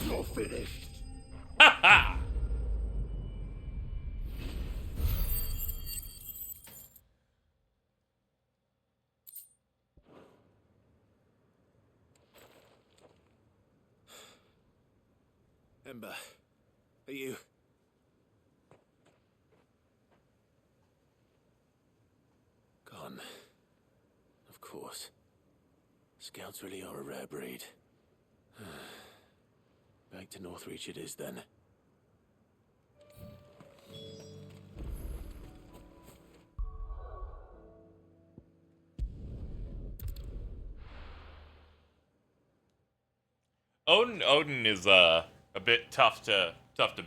You're finished. Ha ha! Ember, are you... Gone. Of course. Scouts really are a rare breed. Back to Northreach it is, then. Odin is a bit tough to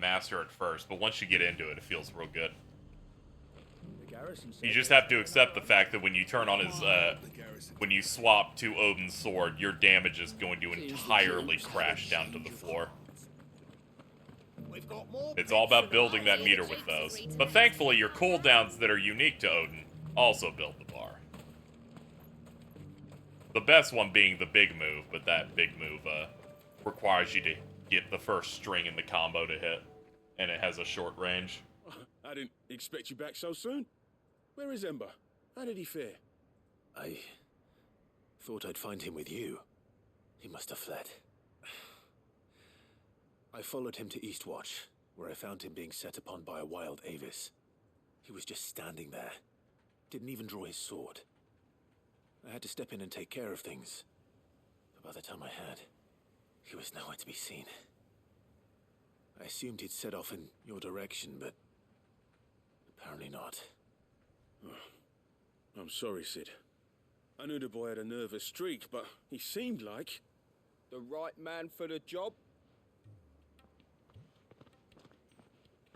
master at first, but once you get into it, it feels real good. You just have to accept the fact that when you turn on his, when you swap to Odin's sword, your damage is going to entirely crash down to the floor. It's all about building that meter with those. But thankfully, your cooldowns that are unique to Odin also build the bar. The best one being the big move, but that big move requires you to get the first string in the combo to hit, and it has a short range. I didn't expect you back so soon. Where is Ember? How did he fare? I thought I'd find him with you. He must have fled. I followed him to Eastwatch, where I found him being set upon by a wild Avis. He was just standing there. Didn't even draw his sword. I had to step in and take care of things. But by the time I had, he was nowhere to be seen. I assumed he'd set off in your direction, but apparently not. I'm sorry, Sid. I knew the boy had a nervous streak, but he seemed like... The right man for the job?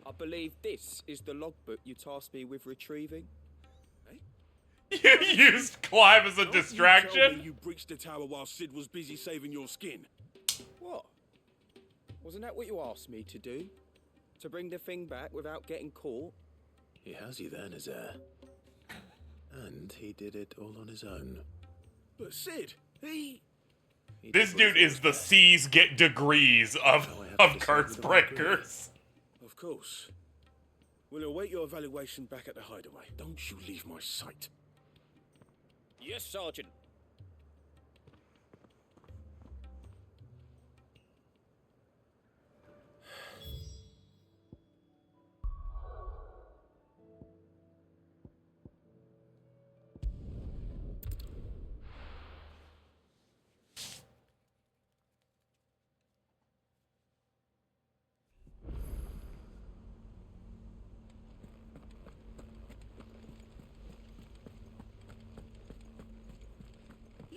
I believe this is the logbook you tasked me with retrieving. You used Clive as a Don't you distraction? tell me you breached the tower while Sid was busy saving your skin. What? Wasn't that what you asked me to do? To bring the thing back without getting caught? He has you there, Nazaire. And he did it all on his own. But Sid, he This dude is the C's get degrees of Curse Breakers. Of course. We'll await your evaluation back at the hideaway. Don't you leave my sight. Yes, Sergeant.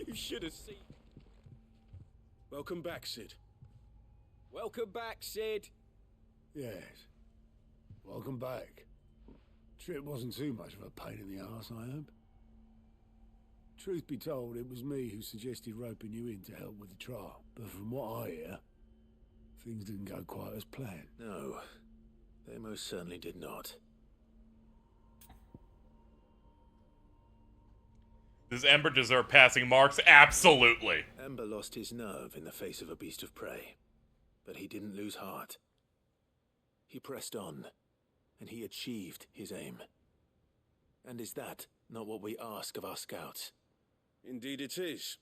You should have seen. Welcome back, Sid. Welcome back, Sid. Yes. Welcome back. Trip wasn't too much of a pain in the arse, I hope. Truth be told, it was me who suggested roping you in to help with the trial. But from what I hear, things didn't go quite as planned. No, they most certainly did not. Does Ember deserve passing marks? Absolutely. Ember lost his nerve in the face of a beast of prey, but he didn't lose heart. He pressed on, and he achieved his aim. And is that not what we ask of our scouts? Indeed it is.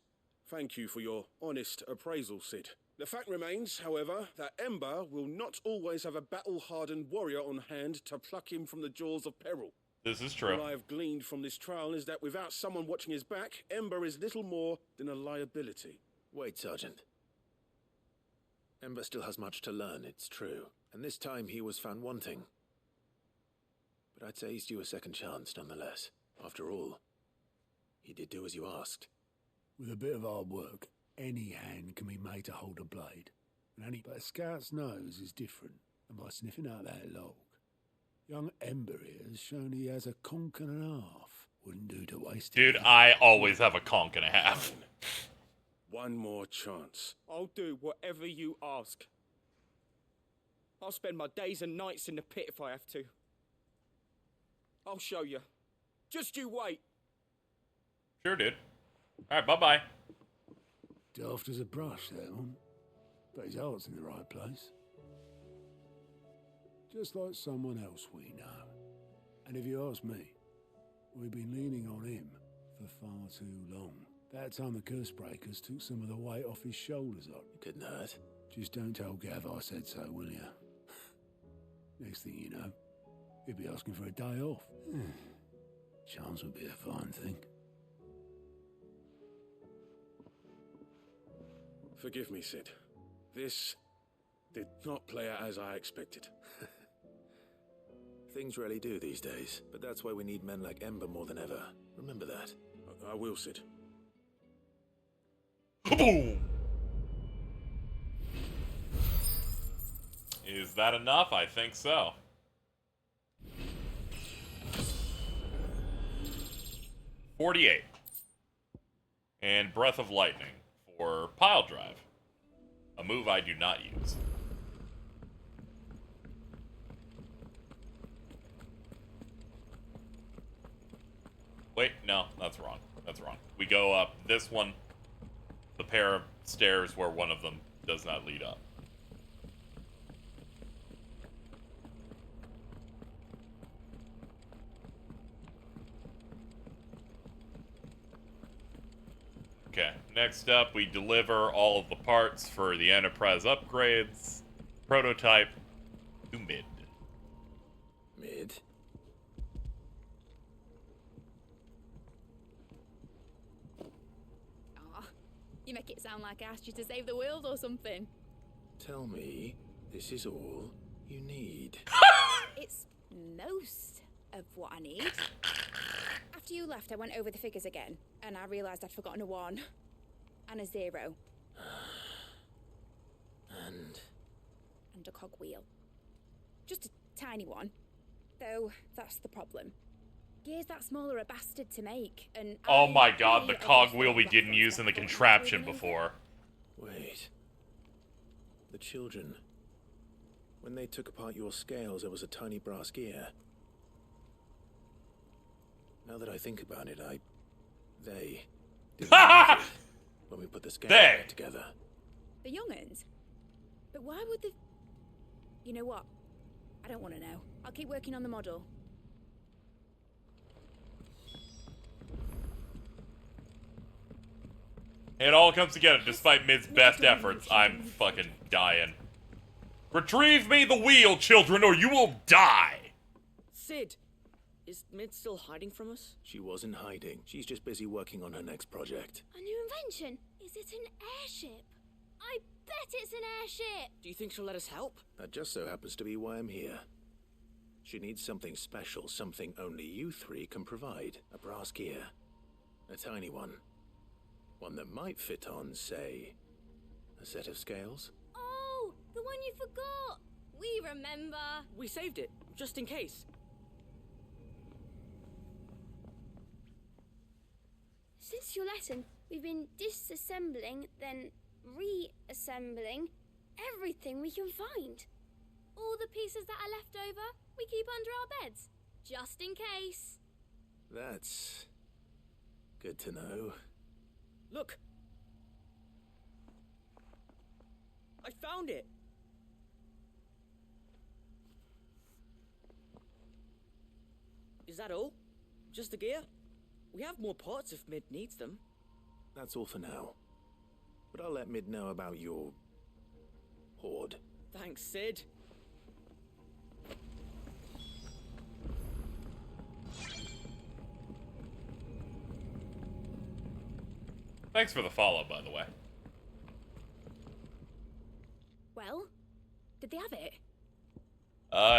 Thank you for your honest appraisal, Sid. The fact remains, however, that Ember will not always have a battle-hardened warrior on hand to pluck him from the jaws of peril. This is true. What I have gleaned from this trial is that without someone watching his back, Ember is little more than a liability. Wait, Sergeant. Ember still has much to learn, it's true. And this time he was found wanting. But I'd say he's due a second chance, nonetheless. After all, he did do as you asked. With a bit of hard work, any hand can be made to hold a blade. But a scout's nose is different. And by sniffing out that log, young Ember here has shown he has a conch and a half. Wouldn't do to waste it. Dude, I always have a conch and a half. One more chance. I'll do whatever you ask. I'll spend my days and nights in the pit if I have to. I'll show you. Just you wait. Sure, dude. Alright, bye-bye. Daft as a brush, that one. But his heart's in the right place. Just like someone else we know. And if you ask me, we've been leaning on him for far too long. That time the curse breakers took some of the weight off his shoulders up. It couldn't hurt. Just don't tell Gav I said so, will you? Next thing you know, he'll be asking for a day off. Chance would be a fine thing. Forgive me, Sid. This did not play out as I expected. Things rarely do these days, but that's why we need men like Ember more than ever. Remember that. I will, Sid. Kaboom! Is that enough? I think so. $48. And Breath of Lightning for Pile Drive. A move I do not use. Wait, no, that's wrong. That's wrong. We go up this one, the pair of stairs where one of them does not lead up. Okay, next up we deliver all of the parts for the Enterprise upgrades. Prototype to mid. Mid? You make it sound like I asked you to save the world or something. Tell me, this is all you need. It's most of what I need. After you left, I went over the figures again, and I realised I'd forgotten a 1 and a 0. And a cogwheel. Just a tiny one. Though, that's the problem. Gears that small are a bastard to make, and oh my god, the cogwheel we didn't use in the contraption before. Wait. The children. When they took apart your scales, there was a tiny brass gear. Now that I think about it, they didn't use it when we put the scales back together. The young'uns? But why would the... You know what? I don't want to know. I'll keep working on the model. It all comes together despite Mid's best efforts. I'm fucking dying. Retrieve me the wheel, children, or you will die! Sid, is Mid still hiding from us? She wasn't hiding. She's just busy working on her next project. A new invention? Is it an airship? I bet it's an airship! Do you think she'll let us help? That just so happens to be why I'm here. She needs something special, something only you three can provide. A brass gear. A tiny one. One that might fit on, say, a set of scales? Oh, the one you forgot! We remember! We saved it, just in case. Since your lesson, we've been disassembling, then reassembling everything we can find. All the pieces that are left over, we keep under our beds, just in case. That's good to know. Look! I found it! Is that all? Just the gear? We have more parts if Mid needs them. That's all for now. But I'll let Mid know about your... hoard. Thanks, Sid. Thanks for the follow, by the way. Well, did they have it?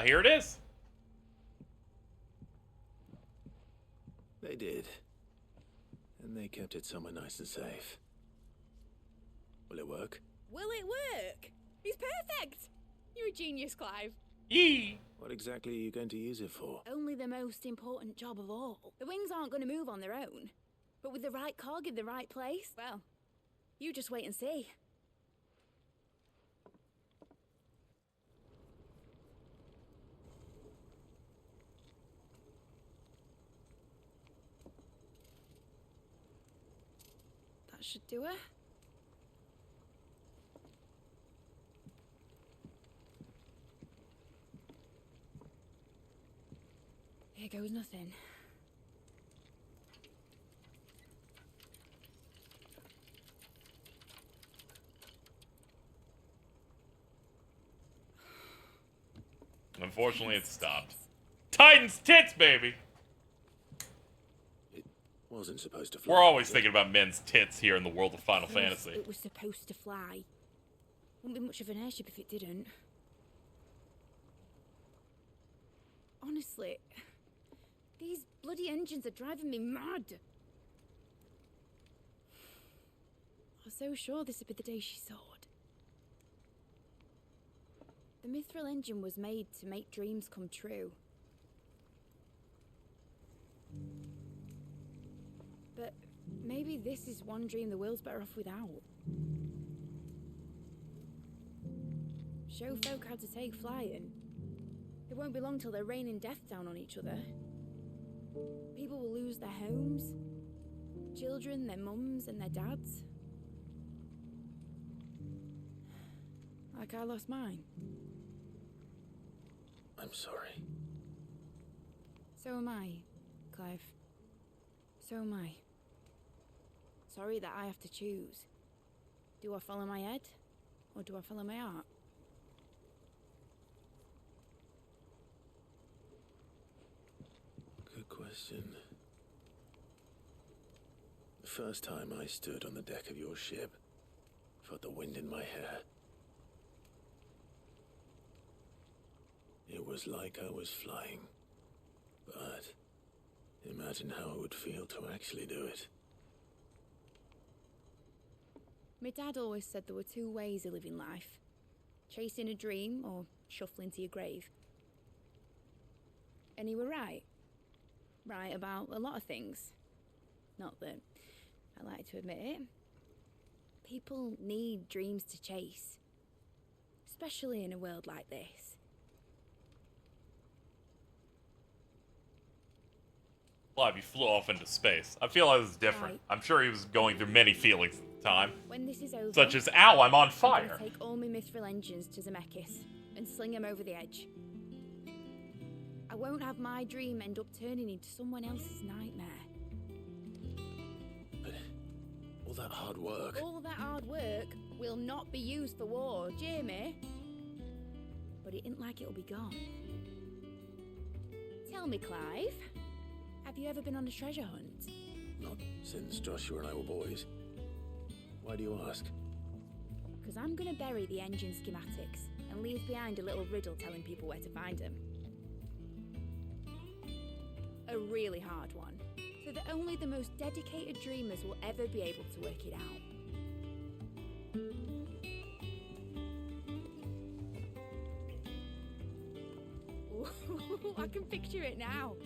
Here it is. They did. And they kept it somewhere nice and safe. Will it work? Will it work? He's perfect! You're a genius, Clive. Yee! What exactly are you going to use it for? Only the most important job of all. The wings aren't going to move on their own. But with the right cog in the right place, well, you just wait and see. That should do it. Here goes nothing. Unfortunately, it stopped. Titan's tits, baby! It wasn't supposed to fly. We're always thinking about men's tits here in the world of Final Fantasy. It was supposed to fly. Wouldn't be much of an airship if it didn't. Honestly, these bloody engines are driving me mad. I was so sure this would be the day she soared. The Mithril engine was made to make dreams come true. But maybe this is one dream the world's better off without. Show folk how to take flying. It won't be long till they're raining death down on each other. People will lose their homes, children, their mums and their dads. Like I lost mine. I'm sorry. So am I, Clive. So am I. Sorry that I have to choose. Do I follow my head, or do I follow my heart? Good question. The first time I stood on the deck of your ship, felt the wind in my hair. It was like I was flying. But imagine how it would feel to actually do it. My dad always said there were two ways of living life. Chasing a dream or shuffling to your grave. And he were right. Right about a lot of things. Not that I like to admit it. People need dreams to chase. Especially in a world like this. Clive, he flew off into space. I feel like this is different. Right. I'm sure he was going through many feelings at the time. When this is over, Such as, ow, I'm on I'm fire. gonna take all my mithril engines to Zemeckis and sling him over the edge. I won't have my dream end up turning into someone else's nightmare. But all that hard work. All that hard work will not be used for war, Jamie. But it ain't like it'll be gone. Tell me, Clive, have you ever been on a treasure hunt? Not since Joshua and I were boys. Why do you ask? Because I'm gonna bury the engine schematics and leave behind a little riddle telling people where to find them. A really hard one, so that only the most dedicated dreamers will ever be able to work it out. Ooh, I can picture it now.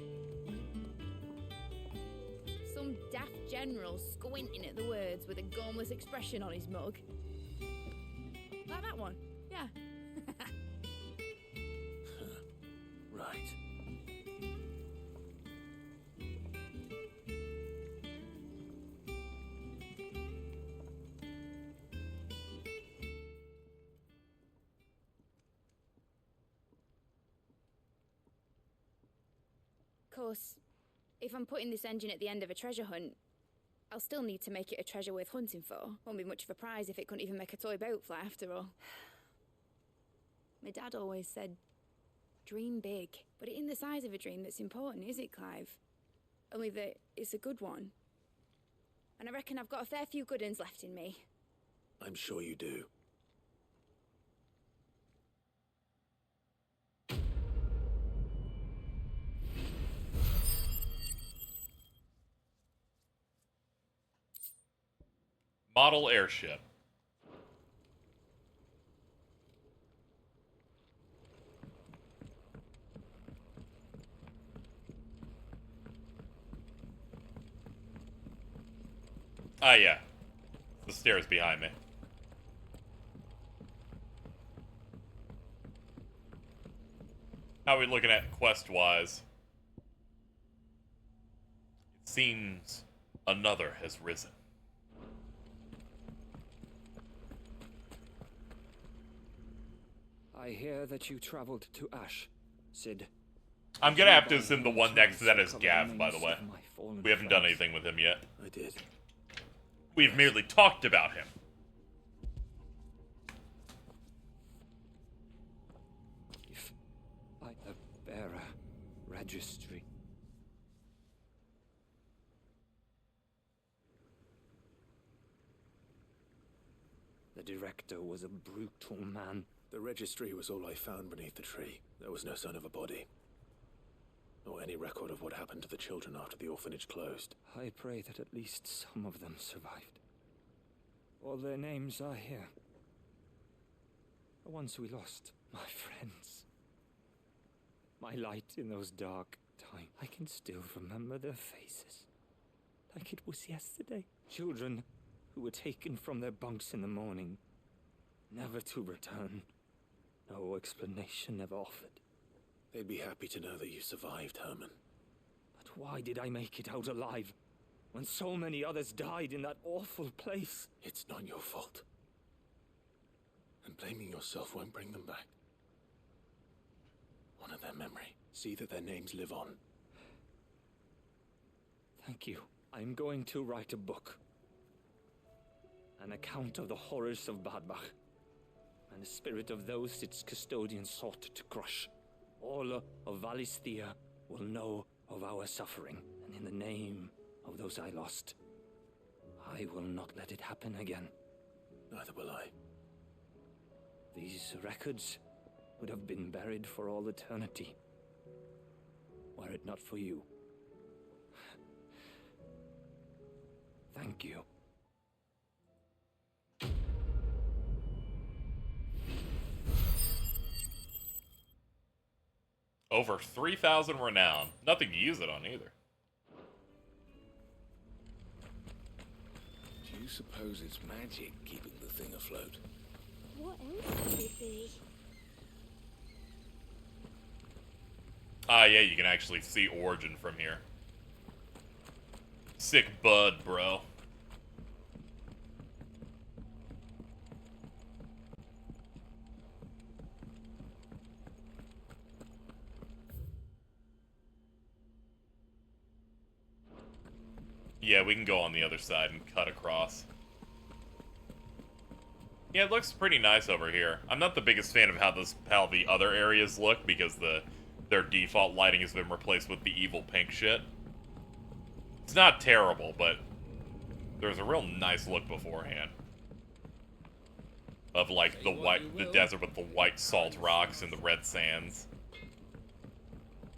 Some daft general squinting at the words with a gormless expression on his mug. Like that one, yeah. Right. Of course, if I'm putting this engine at the end of a treasure hunt, I'll still need to make it a treasure worth hunting for. Won't be much of a prize if it couldn't even make a toy boat fly after all. My dad always said, dream big. But it ain't the size of a dream that's important, is it, Clive? Only that it's a good one. And I reckon I've got a fair few good uns left in me. I'm sure you do. Model airship. Ah, yeah. The stairs behind me. How are we looking at quest-wise? It seems another has risen. I hear that you traveled to Ash, Sid. I'm gonna have to assume the one next to that is Gav, by the way. We haven't done anything with him yet. I did. We've merely talked about him. If I bear a registry. The director was a brutal man. The registry was all I found beneath the tree. There was no sign of a body. Or any record of what happened to the children after the orphanage closed. I pray that at least some of them survived. All their names are here. The ones we lost My friends. My light in those dark times. I can still remember their faces. Like it was yesterday. Children who were taken from their bunks in the morning, never to return. No explanation ever offered. They'd be happy to know that you survived, Herman. But why did I make it out alive when so many others died in that awful place? It's not your fault. And blaming yourself won't bring them back. Honor their memory. See that their names live on. Thank you. I'm going to write a book. An account of the horrors of Badbach, and the spirit of those its custodians sought to crush. All of Valisthea will know of our suffering, and in the name of those I lost, I will not let it happen again. Neither will I. These records would have been buried for all eternity, were it not for you. Thank you. Over 3,000 renown. Nothing to use it on either. Do you suppose it's magic keeping the thing afloat? What else could it be? Ah, yeah, you can actually see Origin from here. Sick bud, bro. Yeah, we can go on the other side and cut across. Yeah, it looks pretty nice over here. I'm not the biggest fan of how the other areas look because their default lighting has been replaced with the evil pink shit. It's not terrible, but there's a real nice look beforehand. Of like the desert with the white salt rocks and the red sands.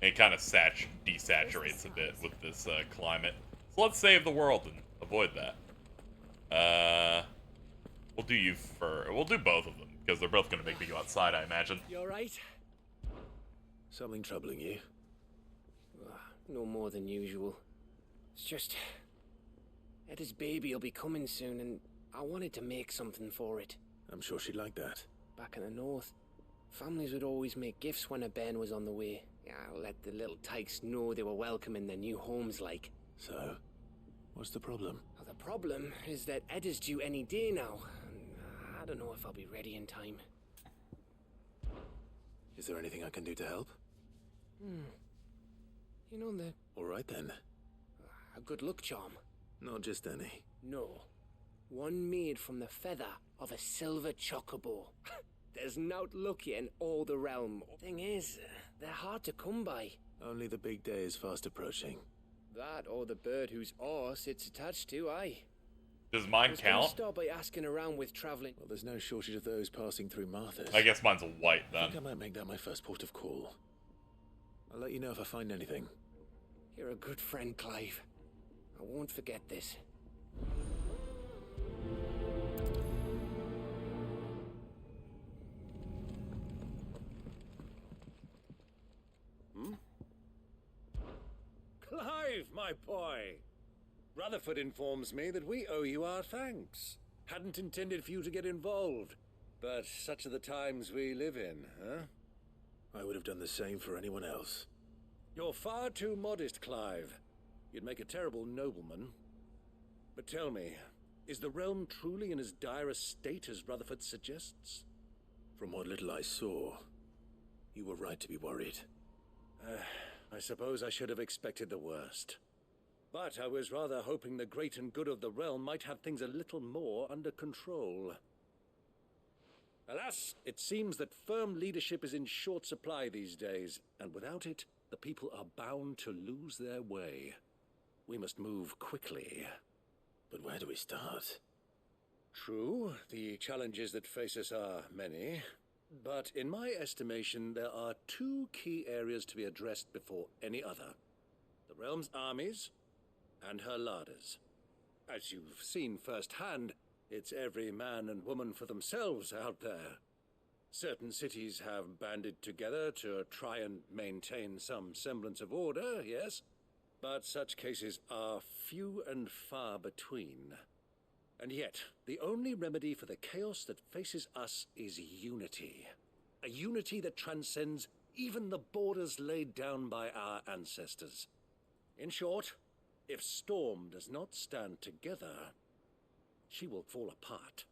It kind of desaturates a bit with this climate. So let's save the world and avoid that. We'll do both of them, because they're both gonna make me go outside, I imagine. You alright? Something troubling you? No more than usual. It's just... Eda's baby will be coming soon, and I wanted to make something for it. I'm sure she'd like that. Back in the north, families would always make gifts when a bairn was on the way. Yeah, let the little tykes know they were welcome in their new homes, like. So, what's the problem? Well, the problem is that Eda's due any day now. I don't know if I'll be ready in time. Is there anything I can do to help? You know the... Alright then. A good luck charm. Not just any. No. One made from the feather of a silver chocobo. There's naught luckier in all the realm. Thing is, they're hard to come by. Only the big day is fast approaching. That or the bird whose horse it's attached to, aye. Does mine count? Start by asking around with traveling. Well, there's no shortage of those passing through Martha's. I guess mine's a white then. I think I might make that my first port of call. I'll let you know if I find anything. You're a good friend, Clive. I won't forget this. Clive, my boy! Rutherford informs me that we owe you our thanks. Hadn't intended for you to get involved, but such are the times we live in, huh? I would have done the same for anyone else. You're far too modest, Clive. You'd make a terrible nobleman. But tell me, is the realm truly in as dire a state as Rutherford suggests? From what little I saw, you were right to be worried. I suppose I should have expected the worst. But I was rather hoping the great and good of the realm might have things a little more under control. Alas, it seems that firm leadership is in short supply these days, and without it, the people are bound to lose their way. We must move quickly. But where do we start? True, the challenges that face us are many. But in my estimation, there are two key areas to be addressed before any other. The realm's armies and her larders. As you've seen firsthand, it's every man and woman for themselves out there. Certain cities have banded together to try and maintain some semblance of order, yes, but such cases are few and far between. And yet, the only remedy for the chaos that faces us is unity. A unity that transcends even the borders laid down by our ancestors. In short, if Storm does not stand together, she will fall apart.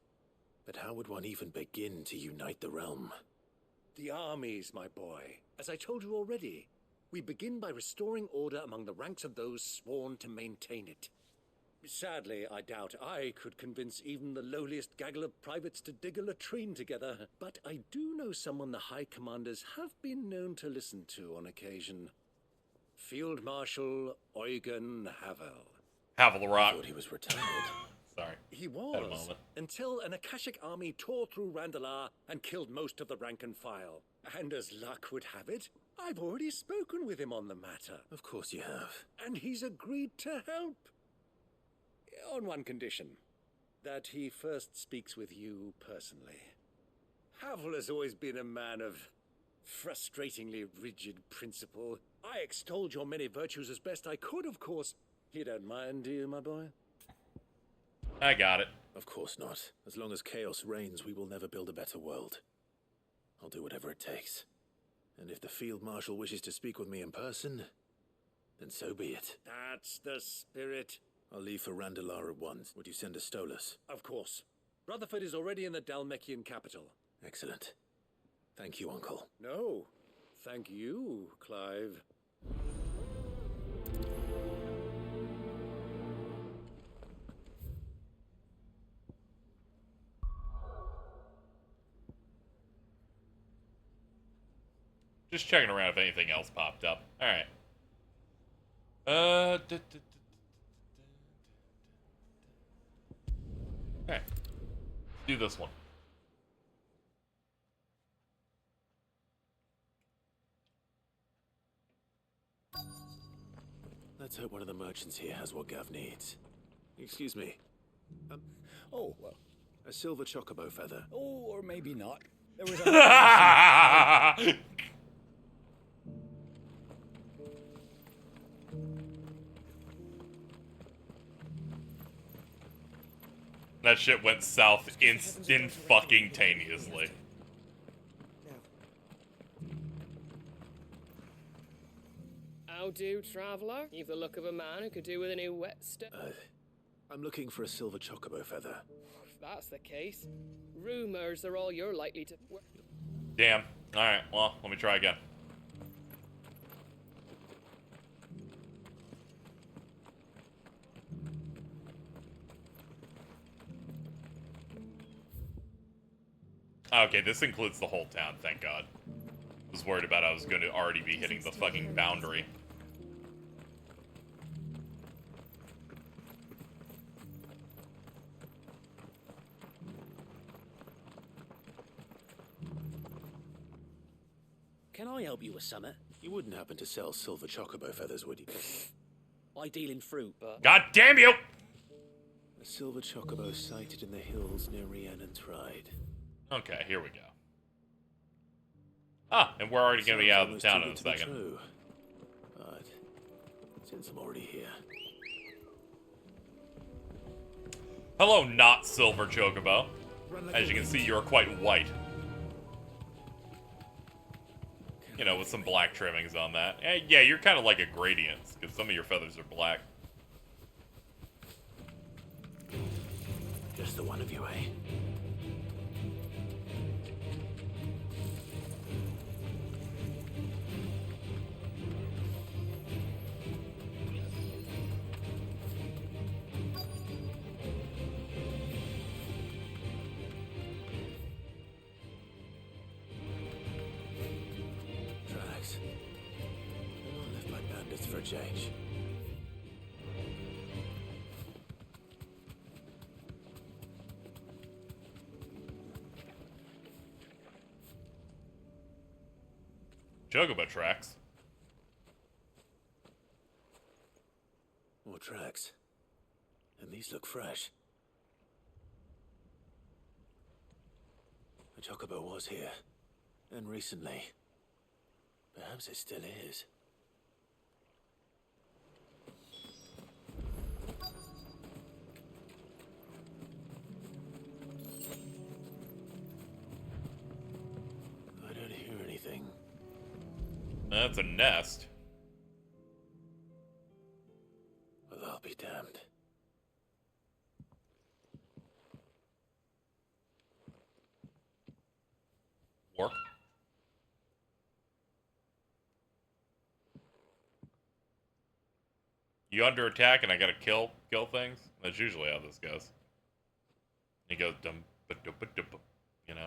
But how would one even begin to unite the realm? The armies, my boy. As I told you already, we begin by restoring order among the ranks of those sworn to maintain it. Sadly, I doubt I could convince even the lowliest gaggle of privates to dig a latrine together. But I do know someone the High Commanders have been known to listen to on occasion. Field Marshal Eugen Havel. Havelrock. I thought he was retired. Sorry. He was, until an Akashic army tore through Randalar and killed most of the rank and file. And as luck would have it, I've already spoken with him on the matter. Of course you have. And he's agreed to help. On one condition, that he first speaks with you personally. Havel has always been a man of frustratingly rigid principle. I extolled your many virtues as best I could, of course. You don't mind, do you, my boy? I got it. Of course not. As long as chaos reigns, we will never build a better world. I'll do whatever it takes. And if the Field Marshal wishes to speak with me in person, then so be it. That's the spirit. I'll leave for Randalar at once. Would you send a Stolas? Of course. Rutherford is already in the Dalmekian capital. Excellent. Thank you, Uncle. No. Thank you, Clive. Just checking around if anything else popped up. Alright. Okay. Let's do this one. Let's hope one of the merchants here has what Gav needs. Excuse me. Oh, well. A silver chocobo feather. Oh, or maybe not. There was a... That shit went south instant-fucking-taneously. How do, traveler? You've the look of a man who could do with a new whetstone. I'm looking for a silver chocobo feather. If that's the case, rumors are all you're likely to... Damn. Alright, well, let me try again. Okay, this includes the whole town, thank God. I was worried about I was going to already be hitting the fucking boundary. Can I help you with something? You wouldn't happen to sell silver chocobo feathers, would you? I deal in fruit, but... God damn you! A silver chocobo sighted in the hills near Rhiannon Tride. Okay, here we go. Ah, and we're already going to be out of the town in a second. True. But since I'm already here... Hello, not silver chocobo. As you can see, you're quite white. You know, with some black trimmings on that. Yeah, you're kind of like a gradient, because some of your feathers are black. Just the one of you, eh? Tracks. They're not left by bandits for a change. Chocobo tracks. More tracks. And these look fresh. The chocobo was here. And recently. Perhaps it still is. I don't hear anything. That's a nest. Well, I'll be damned. Work. You under attack and I gotta kill things? That's usually how this goes. He goes dum ba dum ba dum, you know.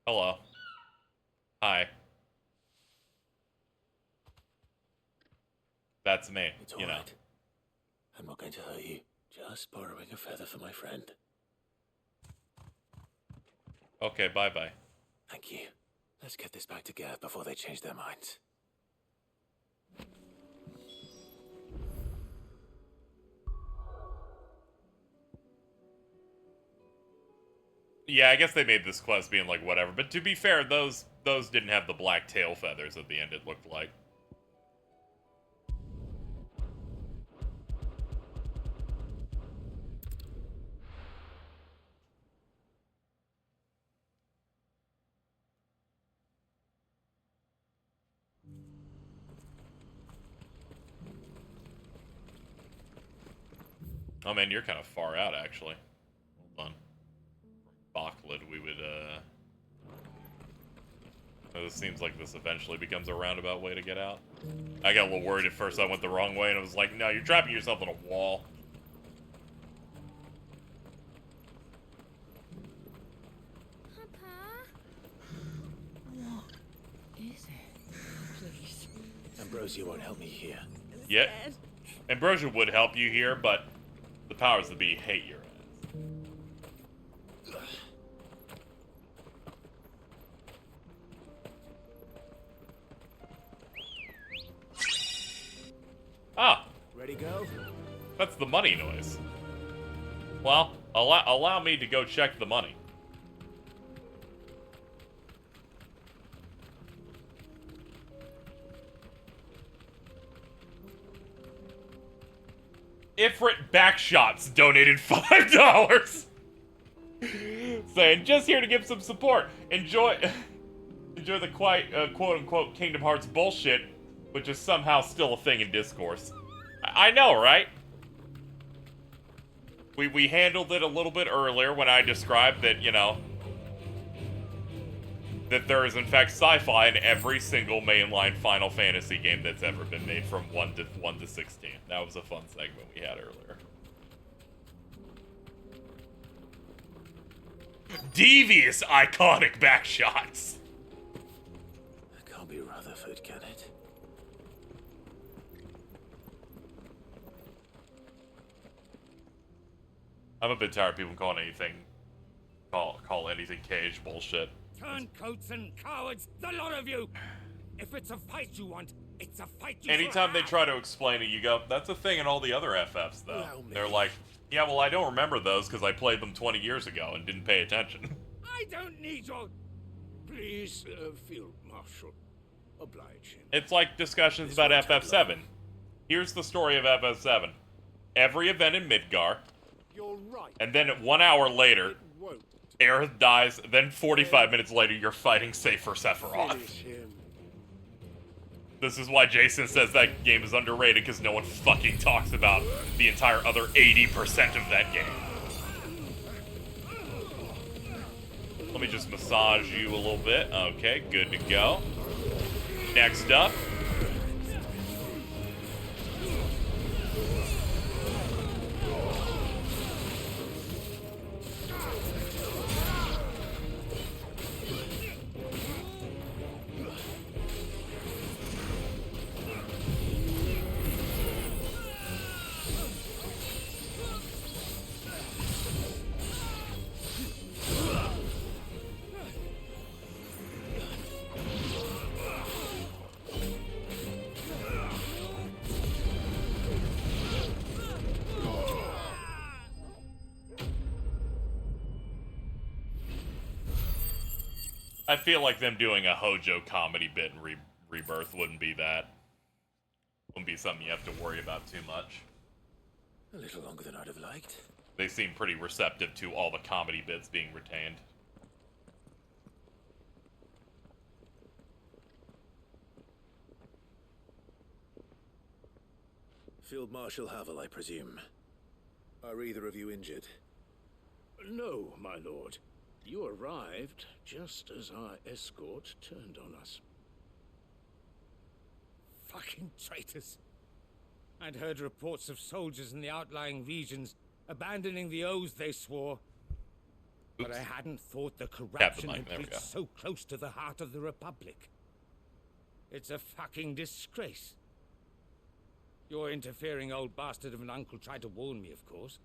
Hello. Hi. That's me, It's you know. alright. I'm not going to hurt you. Just borrowing a feather for my friend. Okay, bye-bye. Thank you. Let's get this back to Gareth before they change their minds. Yeah, I guess they made this quest being like whatever, but to be fair, those didn't have the black tail feathers at the end, it looked like. Oh man, you're kind of far out actually. Hold on. Bachlid, we would, it seems like this eventually becomes a roundabout way to get out. I got a little worried at first I went the wrong way and it was like, no, you're trapping yourself in a wall. What is it? Please. Ambrosia won't help me here. Yeah. Ambrosia would help you here, but the powers that be hate your ass. Ah! Ready, go? That's the money noise. Well, allow me to go check the money. Ifrit Backshots donated $5. Saying, just here to give some support. Enjoy the quote-unquote Kingdom Hearts bullshit, which is somehow still a thing in discourse. I know, right? We handled it a little bit earlier when I described that, you know, that there is in fact sci-fi in every single mainline Final Fantasy game that's ever been made from 1 to 16. That was a fun segment we had earlier. Devious iconic backshots. That can't be Rutherford, can it? I'm a bit tired of people calling anything call anything cage bullshit. Turncoats and cowards, the lot of you! If it's a fight you want, it's a fight you Anytime they try to explain it, you go, that's a thing in all the other FFs, though. They're like, yeah, well, I don't remember those because I played them 20 years ago and didn't pay attention. I don't need your... Please, Field Marshal. Oblige him. It's like discussions about FF7. Here's the story of FF7. Every event in Midgar, You're right. and then 1 hour later, Aerith dies, then 45 minutes later, you're fighting Safer Sephiroth. This is why Jason says that game is underrated, because no one fucking talks about the entire other 80% of that game. Let me just massage you a little bit. Okay, good to go. Next up. I feel like them doing a Hojo comedy bit in Rebirth wouldn't be something you have to worry about too much. A little longer than I'd have liked. They seem pretty receptive to all the comedy bits being retained. Field Marshal Havel, I presume. Are either of you injured? No, my lord. You arrived just as our escort turned on us. Fucking traitors. I'd heard reports of soldiers in the outlying regions abandoning the oaths they swore. But I hadn't thought the corruption had reached so close to the heart of the Republic. It's a fucking disgrace. Your interfering old bastard of an uncle tried to warn me, of course.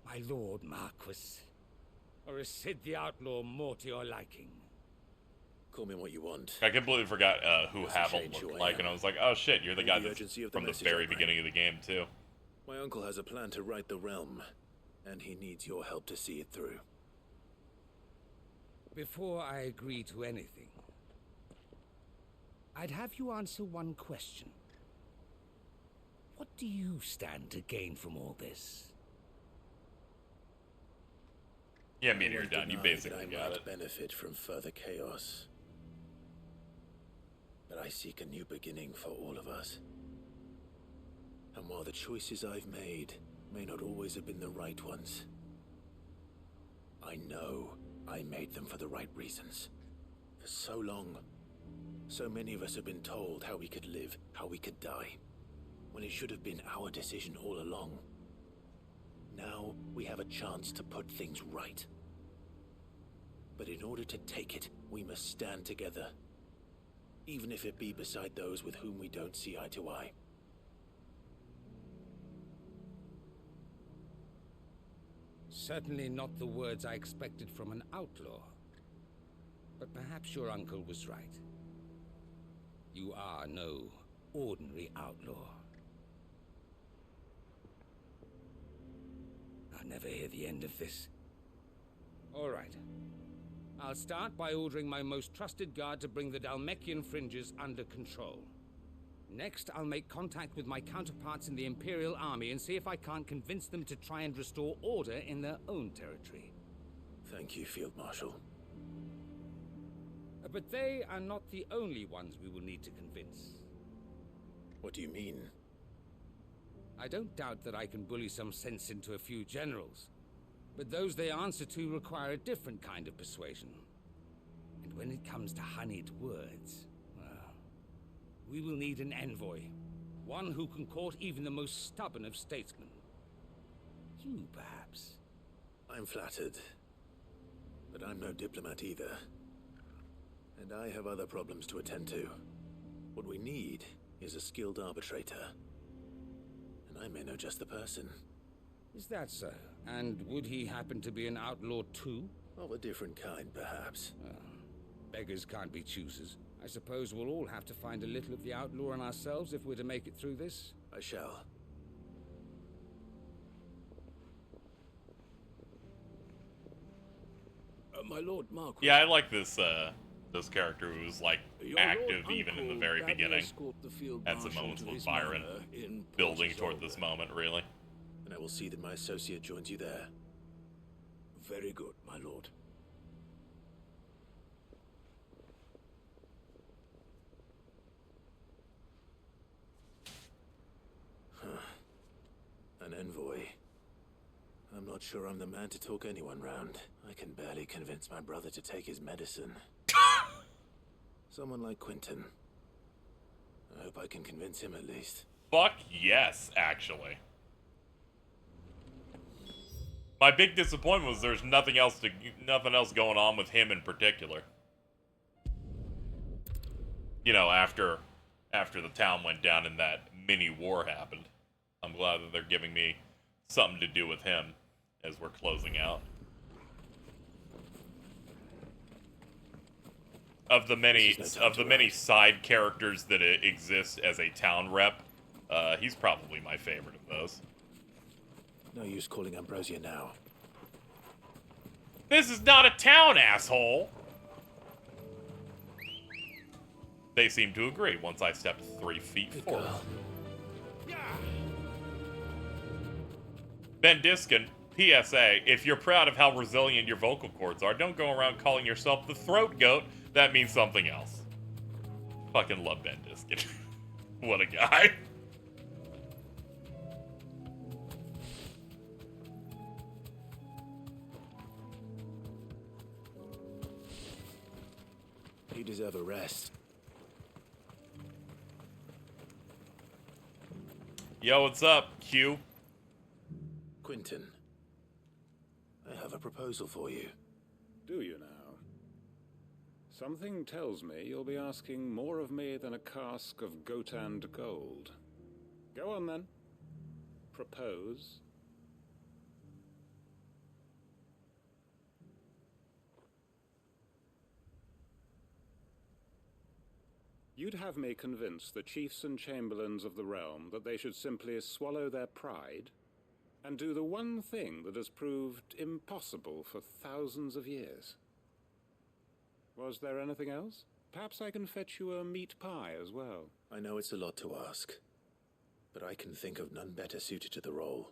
My lord Marquis. Or is Sid the Outlaw more to your liking? Call me what you want. I completely forgot who Havel looked like, and I was like, oh shit, you're the guy that's from the very beginning of the game, too. My uncle has a plan to right the realm, and he needs your help to see it through. Before I agree to anything, I'd have you answer one question. What do you stand to gain from all this? Yeah, I mean, you're done. You basically got it. Benefit from further chaos. But I seek a new beginning for all of us. And while the choices I've made may not always have been the right ones, I know I made them for the right reasons. For so long, so many of us have been told how we could live, how we could die, when it should have been our decision all along. Now we have a chance to put things right. But in order to take it, we must stand together. Even if it be beside those with whom we don't see eye to eye. Certainly not the words I expected from an outlaw. But perhaps your uncle was right. You are no ordinary outlaw. I'll never hear the end of this. All right. I'll start by ordering my most trusted guard to bring the Dalmekian fringes under control. Next, I'll make contact with my counterparts in the Imperial Army and see if I can't convince them to try and restore order in their own territory. Thank you, Field Marshal. But they are not the only ones we will need to convince. What do you mean? I don't doubt that I can bully some sense into a few generals. But those they answer to require a different kind of persuasion. And when it comes to honeyed words, well, we will need an envoy. One who can court even the most stubborn of statesmen. You, perhaps. I'm flattered. But I'm no diplomat either. And I have other problems to attend to. What we need is a skilled arbitrator. And I may know just the person. Is that so? And would he happen to be an outlaw too? Of a different kind, perhaps. Beggars can't be choosers. I suppose we'll all have to find a little of the outlaw in ourselves if we're to make it through this. I shall. My lord Marquis. Yeah, I like this character who was like active even in the very beginning. Had some moments with Byron building toward this moment, really. And I will see that my associate joins you there. Very good, my lord. An envoy. I'm not sure I'm the man to talk anyone round. I can barely convince my brother to take his medicine. Someone like Quentin. I hope I can convince him at least. Fuck yes, actually. My big disappointment was there's nothing else going on with him in particular. You know, after the town went down and that mini war happened. I'm glad that they're giving me something to do with him as we're closing out. Of the many side characters that exist as a town rep, he's probably my favorite of those. No use calling Ambrosia now. This is not a town, asshole! They seem to agree once I stepped 3 feet forward. Ben Diskin, PSA, if you're proud of how resilient your vocal cords are, don't go around calling yourself the throat goat. That means something else. Fucking love Ben Diskin. What a guy. You deserve a rest. Yo, what's up, Q? Quentin, I have a proposal for you. Do you now? Something tells me you'll be asking more of me than a cask of Gotand gold. Go on then. Propose. You'd have me convince the chiefs and chamberlains of the realm that they should simply swallow their pride and do the one thing that has proved impossible for thousands of years. Was there anything else? Perhaps I can fetch you a meat pie as well. I know it's a lot to ask, but I can think of none better suited to the role.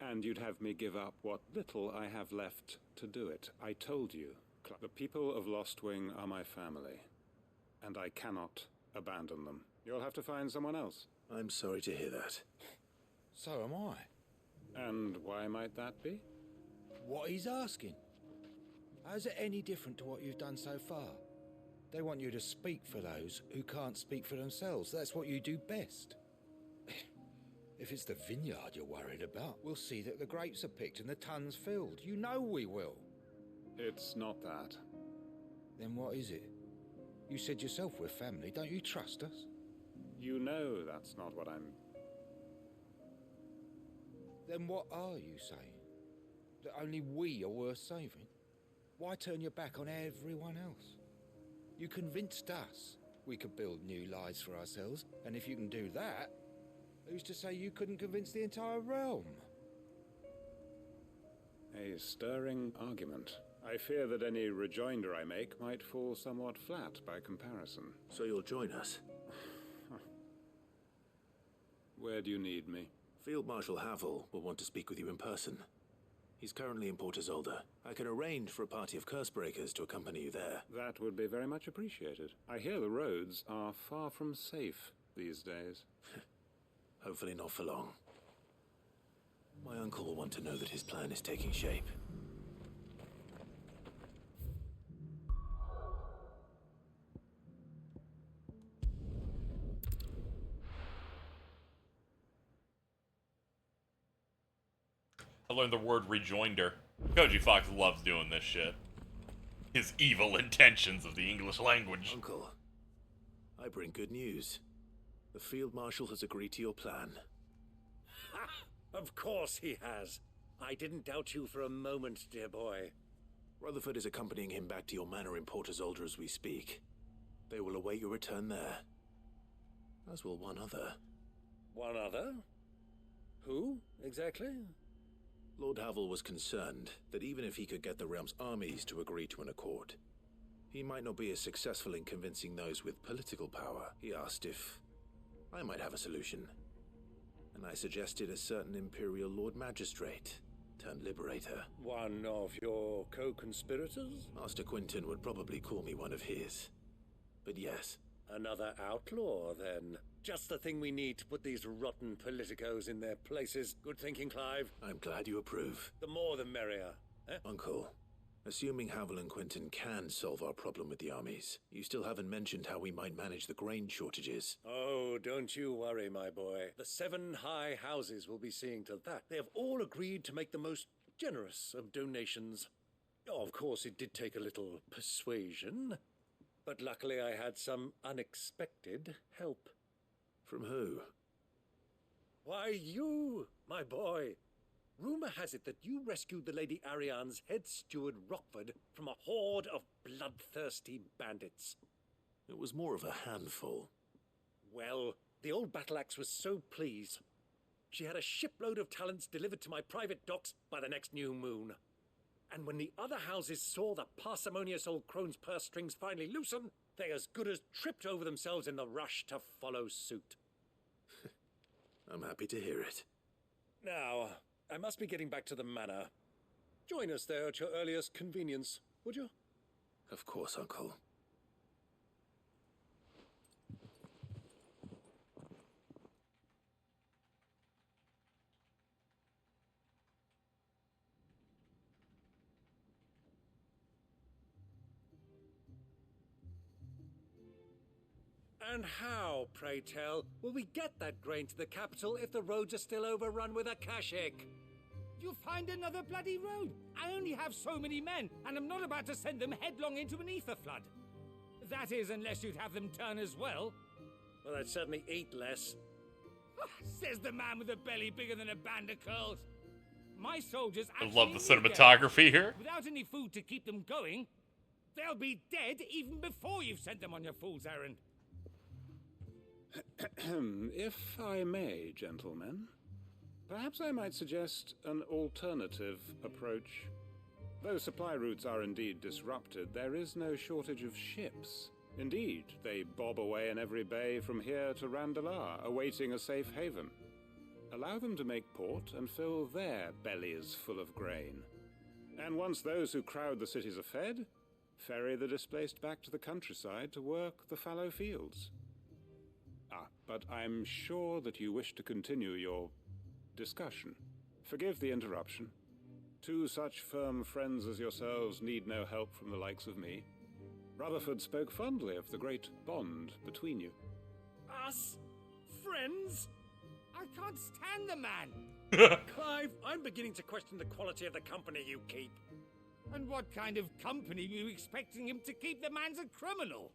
And you'd have me give up what little I have left to do it. I told you, the people of Lostwing are my family, and I cannot abandon them. You'll have to find someone else. I'm sorry to hear that. So am I. And why might that be? What he's asking. How's it any different to what you've done so far? They want you to speak for those who can't speak for themselves. That's what you do best. If it's the vineyard you're worried about, we'll see that the grapes are picked and the tons filled. You know we will. It's not that. Then what is it? You said yourself we're family. Don't you trust us? You know that's not what I'm... Then what are you saying? That only we are worth saving? Why turn your back on everyone else? You convinced us we could build new lives for ourselves, and if you can do that, who's to say you couldn't convince the entire realm? A stirring argument. I fear that any rejoinder I make might fall somewhat flat by comparison. So you'll join us? Where do you need me? Field Marshal Havel will want to speak with you in person. He's currently in Port Isolde. I can arrange for a party of Cursebreakers to accompany you there. That would be very much appreciated. I hear the roads are far from safe these days. Hopefully not for long. My uncle will want to know that his plan is taking shape. I learned the word rejoinder. Koji Fox loves doing this shit. His evil intentions of the English language. Uncle, I bring good news. The Field Marshal has agreed to your plan. Ha! Of course he has. I didn't doubt you for a moment, dear boy. Rutherford is accompanying him back to your manor in Port Isolde as we speak. They will await your return there. As will one other. One other? Who, exactly? Lord Havel was concerned that even if he could get the realm's armies to agree to an accord, he might not be as successful in convincing those with political power. He asked if I might have a solution, and I suggested a certain Imperial Lord Magistrate turned Liberator. One of your co-conspirators? Master Quentin would probably call me one of his, but yes. Another outlaw, then. Just the thing we need to put these rotten politicos in their places. Good thinking, Clive. I'm glad you approve. The more the merrier. Eh? Uncle, assuming Havel and Quentin can solve our problem with the armies, you still haven't mentioned how we might manage the grain shortages. Oh, don't you worry, my boy. The 7 high houses will be seeing to that. They have all agreed to make the most generous of donations. Oh, of course, it did take a little persuasion. But luckily I had some unexpected help. From who? Why, you, my boy. Rumor has it that you rescued the Lady Ariane's head steward Rockford from a horde of bloodthirsty bandits. It was more of a handful. Well, the old battle axe was so pleased. She had a shipload of talents delivered to my private docks by the next new moon. And when the other houses saw the parsimonious old crone's purse strings finally loosen, they as good as tripped over themselves in the rush to follow suit. I'm happy to hear it. Now, I must be getting back to the manor. Join us there at your earliest convenience, would you? Of course, Uncle. And how, pray tell, will we get that grain to the capital if the roads are still overrun with Akashic? You'll find another bloody road. I only have so many men, and I'm not about to send them headlong into an ether flood. That is, unless you'd have them turn as well. Well, I'd certainly eat less. Says the man with a belly bigger than a band of curls. My soldiers I actually love the need cinematography here. Without any food to keep them going, they'll be dead even before you've sent them on your fool's errand. If I may, gentlemen, perhaps I might suggest an alternative approach. Though supply routes are indeed disrupted, there is no shortage of ships. Indeed, they bob away in every bay from here to Randalar, awaiting a safe haven. Allow them to make port and fill their bellies full of grain. And once those who crowd the cities are fed, ferry the displaced back to the countryside to work the fallow fields. But I'm sure that you wish to continue your discussion. Forgive the interruption. Two such firm friends as yourselves need no help from the likes of me. Rutherford spoke fondly of the great bond between you. Us? Friends? I can't stand the man. Clive, I'm beginning to question the quality of the company you keep. And what kind of company were you expecting him to keep? The man's a criminal.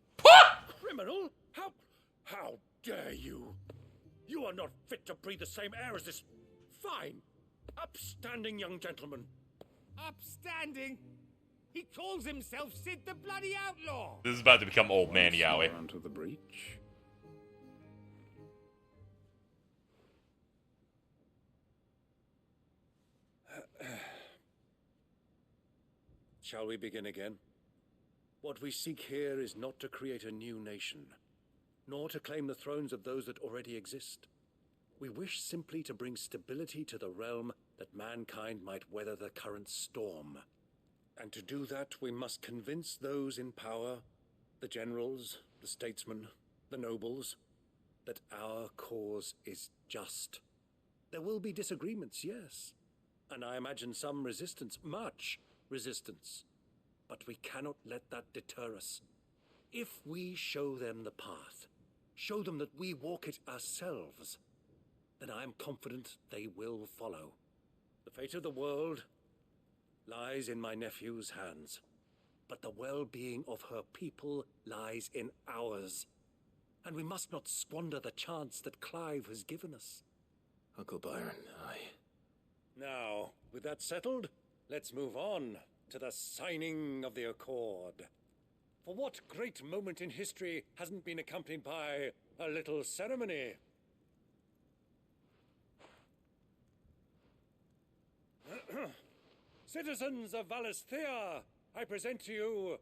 Criminal? How dare you? You are not fit to breathe the same air as this fine, upstanding young gentleman. Upstanding? He calls himself Sid the Bloody Outlaw. This is about to become old man Yowie. Onto the breach. Shall we begin again? What we seek here is not to create a new nation, nor to claim the thrones of those that already exist. We wish simply to bring stability to the realm that mankind might weather the current storm. And to do that, we must convince those in power, the generals, the statesmen, the nobles, that our cause is just. There will be disagreements, yes, and I imagine some resistance, much resistance. But we cannot let that deter us. If we show them the path, show them that we walk it ourselves, then I am confident they will follow. The fate of the world lies in my nephew's hands, but the well-being of her people lies in ours. And we must not squander the chance that Clive has given us. Uncle Byron, Now, with that settled, let's move on to the signing of the Accord. For what great moment in history hasn't been accompanied by a little ceremony? Citizens of Valisthea, I present to you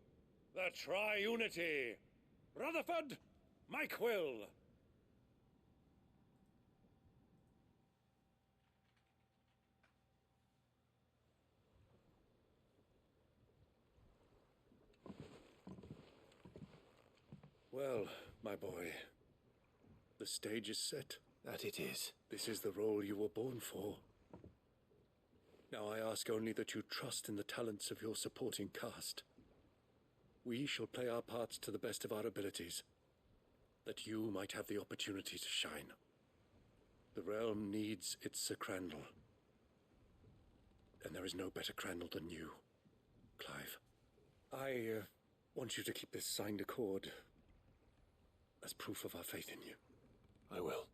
the Triunity. Rutherford, Mike Will. Well, my boy, the stage is set. That it is. This is the role you were born for. Now I ask only that you trust in the talents of your supporting cast. We shall play our parts to the best of our abilities, that you might have the opportunity to shine. The realm needs its Sir Crandall, and there is no better Crandall than you, Clive. I want you to keep this signed accord as proof of our faith in you. I will.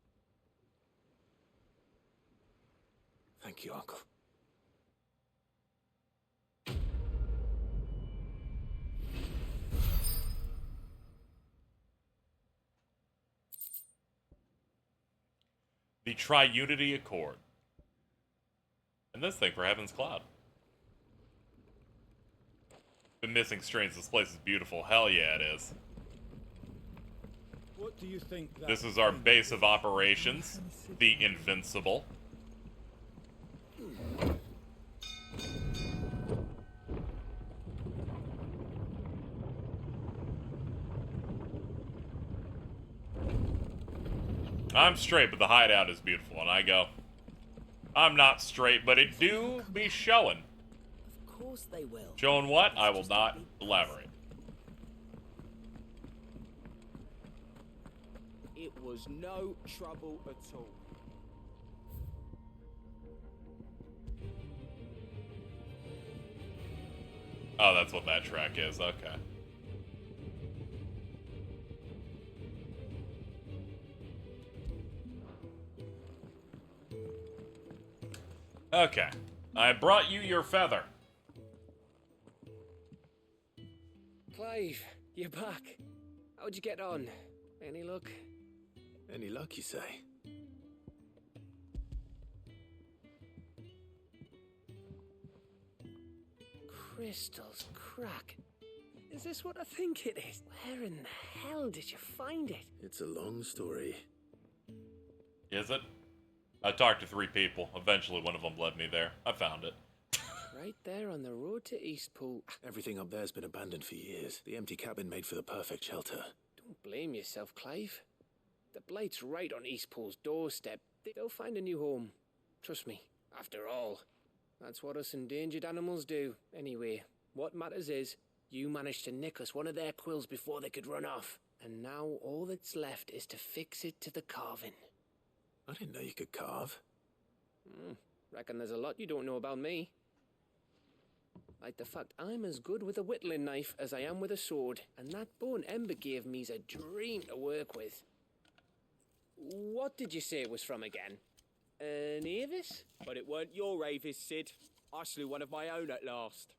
Thank you, Uncle. The Triunity Accord. And this thing for Heaven's Cloud. Been missing strains. This place is beautiful. Hell yeah, it is. What do you think that This is our base of operations, the Invincible. I'm straight, but the hideout is beautiful, and I go, I'm not straight, but it do be showing. Of course they will. Showing what? I will not elaborate. It was no trouble at all. Oh, that's what that track is. Okay. Okay. I brought you your feather. Clive, you're back. How'd you get on? Any luck? Any luck, you say? Crystals crack. Is this what I think it is? Where in the hell did you find it? It's a long story. Is it? I talked to 3 people. Eventually, one of them led me there. I found it. Right there on the road to Eastpool. Everything up there's been abandoned for years. The empty cabin made for the perfect shelter. Don't blame yourself, Clive. The Blight's right on Eastpool's doorstep. They'll find a new home. Trust me. After all, that's what us endangered animals do. Anyway, what matters is, you managed to nick us one of their quills before they could run off. And now all that's left is to fix it to the carving. I didn't know you could carve. Reckon there's a lot you don't know about me. Like the fact I'm as good with a whittling knife as I am with a sword, and that bone Ember gave me's a dream to work with. What did you say it was from again? An Avis? But it weren't your Avis, Sid. I slew one of my own at last.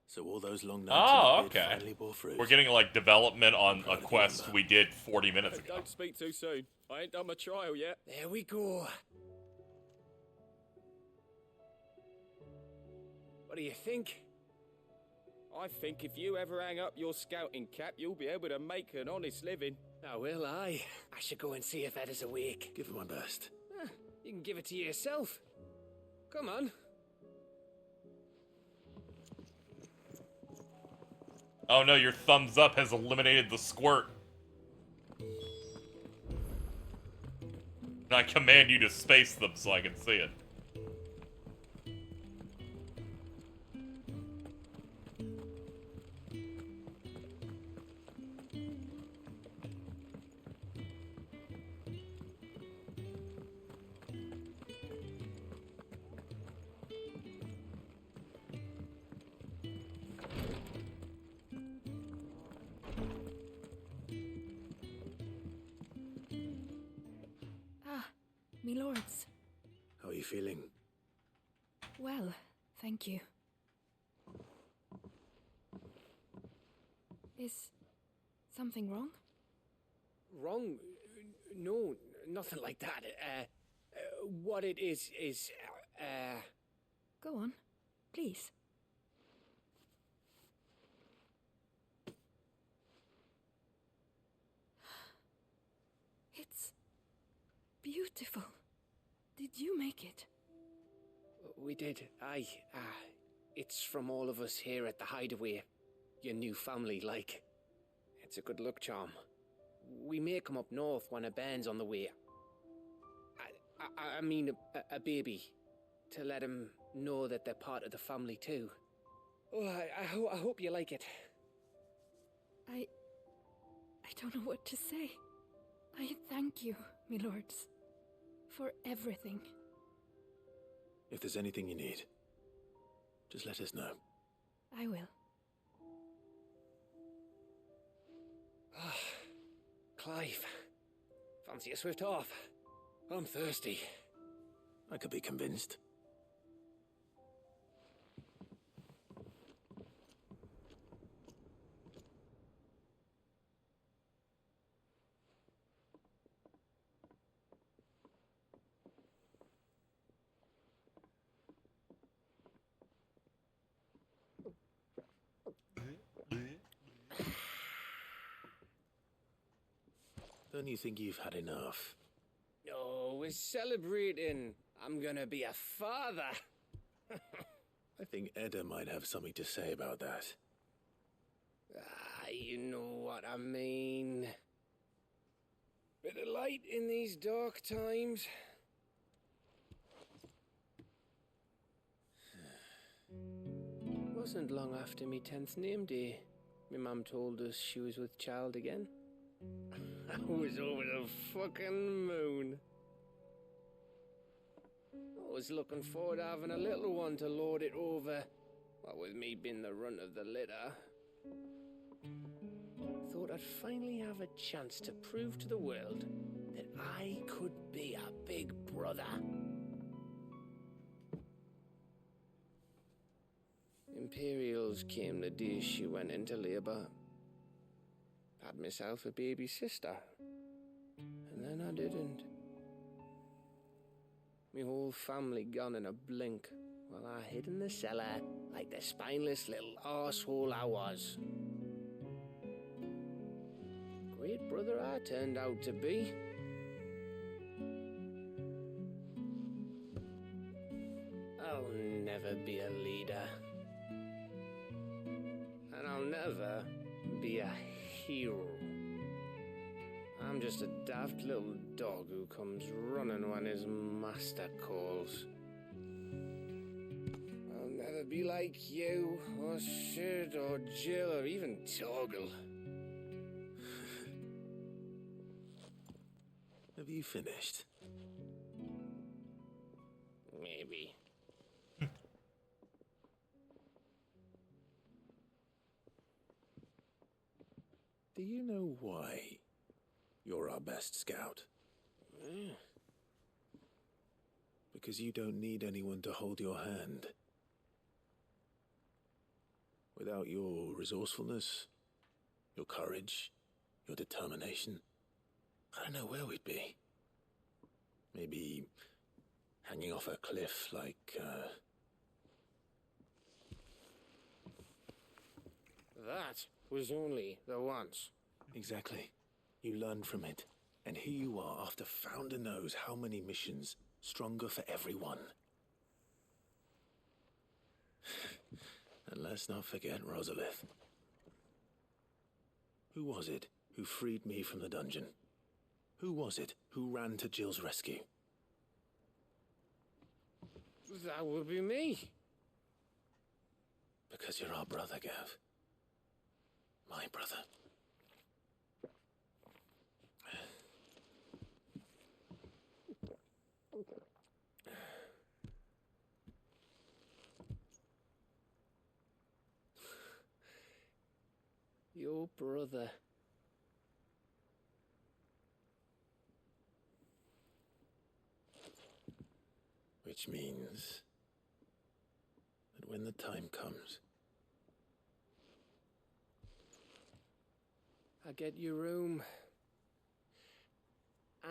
So all those long nights Oh, in the pit okay. finally bore fruit. We're getting, like, development on a quest we did 40 minutes ago. Don't speak too soon. I ain't done my trial yet. There we go. What do you think? I think if you ever hang up your scouting cap, you'll be able to make an honest living. Oh, will I? I should go and see if Ed is awake. Give it my best. You can give it to yourself. Come on. Oh no, your thumbs up has eliminated the squirt. And I command you to space them so I can see it. Me lords. How are you feeling? Well, thank you. Is something wrong? Wrong? No, nothing like that. What it is... Go on, please. It's beautiful. Did you make it? We did. Aye. It's from all of us here at the Hideaway. Your new family, like. It's a good luck charm. We may come up north when a band's on the way. I mean a baby. To let him know that they're part of the family too. Oh, I hope you like it. I don't know what to say. I thank you, me lords, for everything. If there's anything you need, just let us know. I will. Clive, fancy a swift off? I'm thirsty. I could be convinced. Don't you think you've had enough? Oh, we're celebrating. I'm gonna be a father. I think Edda might have something to say about that. Ah, you know what I mean. Bit of light in these dark times. Wasn't long after me 10th name day. My mum told us she was with child again. I was over the fucking moon. I was looking forward to having a little one to lord it over. What with me being the runt of the litter. Thought I'd finally have a chance to prove to the world that I could be a big brother. Imperials came the day she went into labour. Had myself a baby sister. And then I didn't. My whole family gone in a blink, while I hid in the cellar like the spineless little arsehole I was. Great brother I turned out to be. I'll never be a leader. And I'll never be a hero. I'm just a daft little dog who comes running when his master calls. I'll never be like you, or Sid, or Jill, or even Torgal. Have you finished? Maybe. Do you know why you're our best scout? Because you don't need anyone to hold your hand. Without your resourcefulness, your courage, your determination, I don't know where we'd be. Maybe hanging off a cliff like, That was only the once. Exactly. You learned from it. And here you are after Founder knows how many missions, stronger for everyone. And let's not forget Rosalith. Who was it who freed me from the dungeon? Who was it who ran to Jill's rescue? That would be me. Because you're our brother, Gav. My brother. Your brother. Which means that when the time comes, I get your room.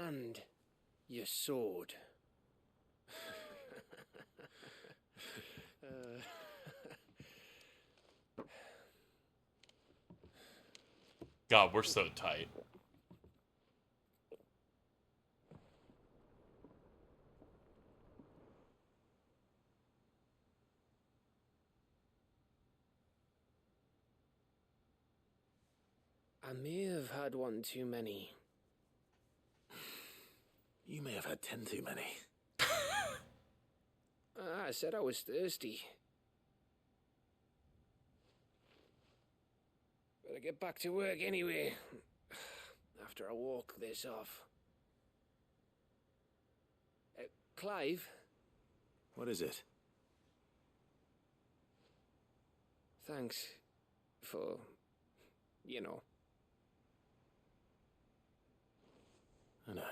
And your sword. God, we're so tight. I may have had one too many. you may have had 10 too many. I said I was thirsty. Better get back to work anyway. After I walk this off. Clive? What is it? Thanks for, you know. I know.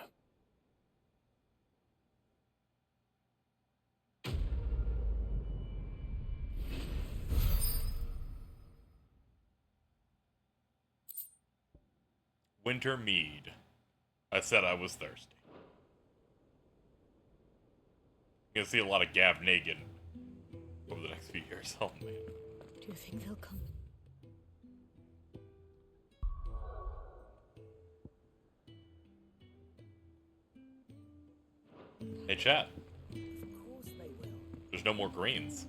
Winter mead. I said I was thirsty. You're gonna see a lot of Gav Nagan over the next few years. Oh man. Do you think they'll come? Hey, chat. Of course they will. There's no more greens.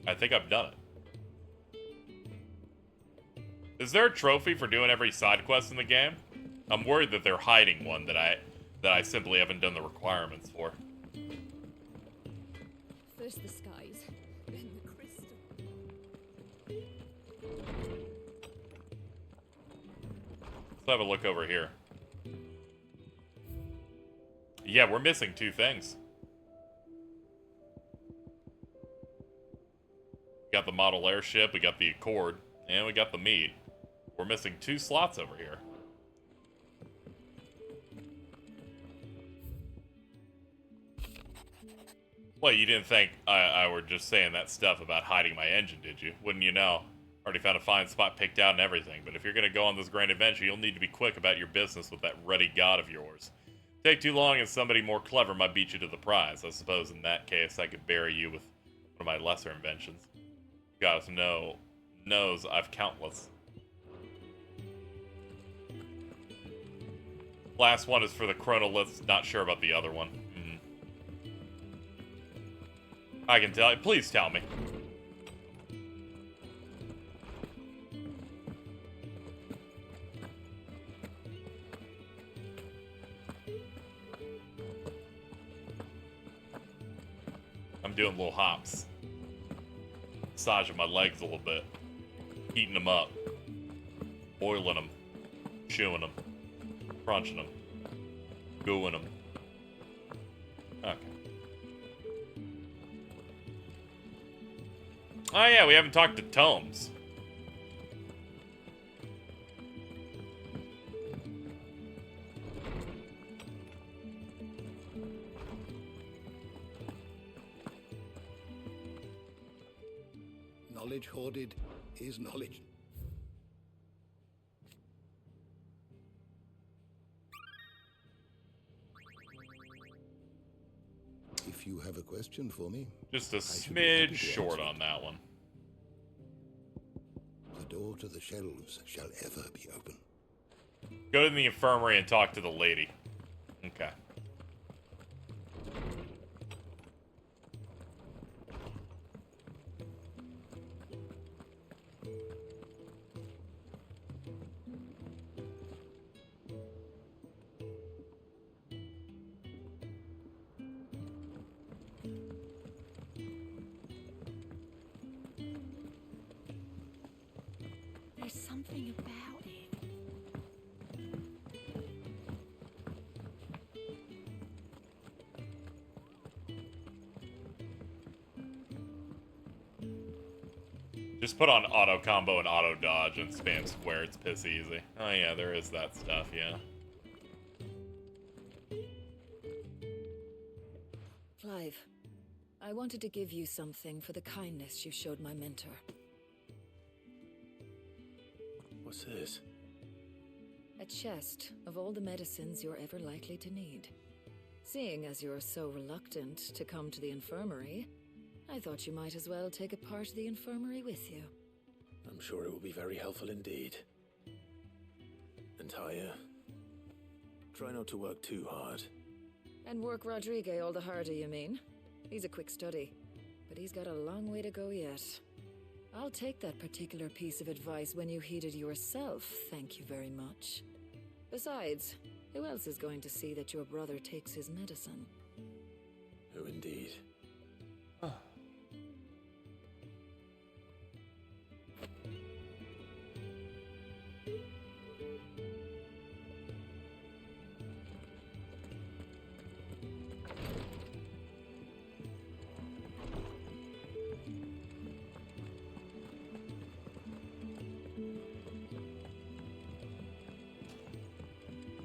I think I've done it. Is there a trophy for doing every side quest in the game? I'm worried that they're hiding one that I simply haven't done the requirements for. First the skies, then the crystal. Let's have a look over here. Yeah, we're missing two things. We got the model airship, we got the Accord, and we got the meat. We're missing two slots over here. Well, you didn't think I were just saying that stuff about hiding my engine, did you? Wouldn't you know? Already found a fine spot picked out and everything, but if you're gonna go on this grand adventure, you'll need to be quick about your business with that ruddy god of yours. Take too long and somebody more clever might beat you to the prize. I suppose in that case I could bury you with one of my lesser inventions. Gods knows I've countless. Last one is for the chronoliths, not sure about the other one. I can tell you. Please tell me. I'm doing little hops. Massaging my legs a little bit. Heating them up. Boiling them. Chewing them. Crunching them. Gooing them. Okay. Oh yeah, we haven't talked to Tomes. Knowledge hoarded is knowledge. If you have a question for me, just a smidge short on that one. The door to the shelves shall ever be open. Go to the infirmary and talk to the lady. Okay. There's something about it. Just put on auto combo and auto dodge and spam square. It's piss easy. Oh yeah, there is that stuff, yeah. Clive, I wanted to give you something for the kindness you showed my mentor. What's this? A chest of all the medicines you're ever likely to need. Seeing as you're so reluctant to come to the infirmary, I thought you might as well take a part of the infirmary with you. I'm sure it will be very helpful indeed. And Taya, try not to work too hard. And work Rodrigue all the harder, you mean? He's a quick study, but he's got a long way to go yet. I'll take that particular piece of advice when you heed it yourself, thank you very much. Besides, who else is going to see that your brother takes his medicine? Who indeed?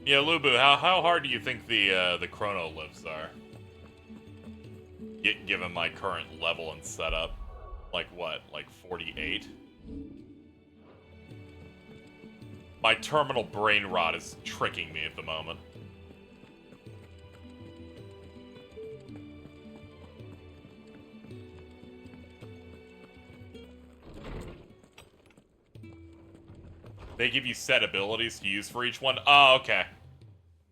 Yeah, Lubu, how hard do you think the chrono lifts are? Given my current level and setup, like what, like 48? My terminal brain rot is tricking me at the moment. They give you set abilities to use for each one. Oh, okay.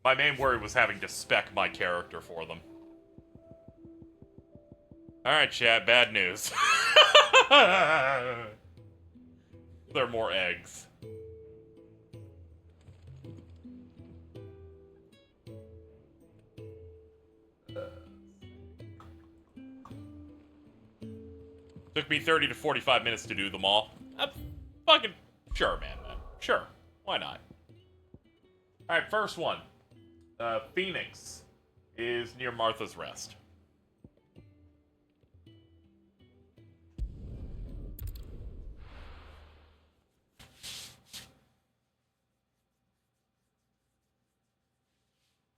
My main worry was having to spec my character for them. Alright, chat, bad news. There are more eggs. Took me 30 to 45 minutes to do them all. Fucking sure, man. Sure. Why not? Alright, first one. Phoenix is near Martha's Rest.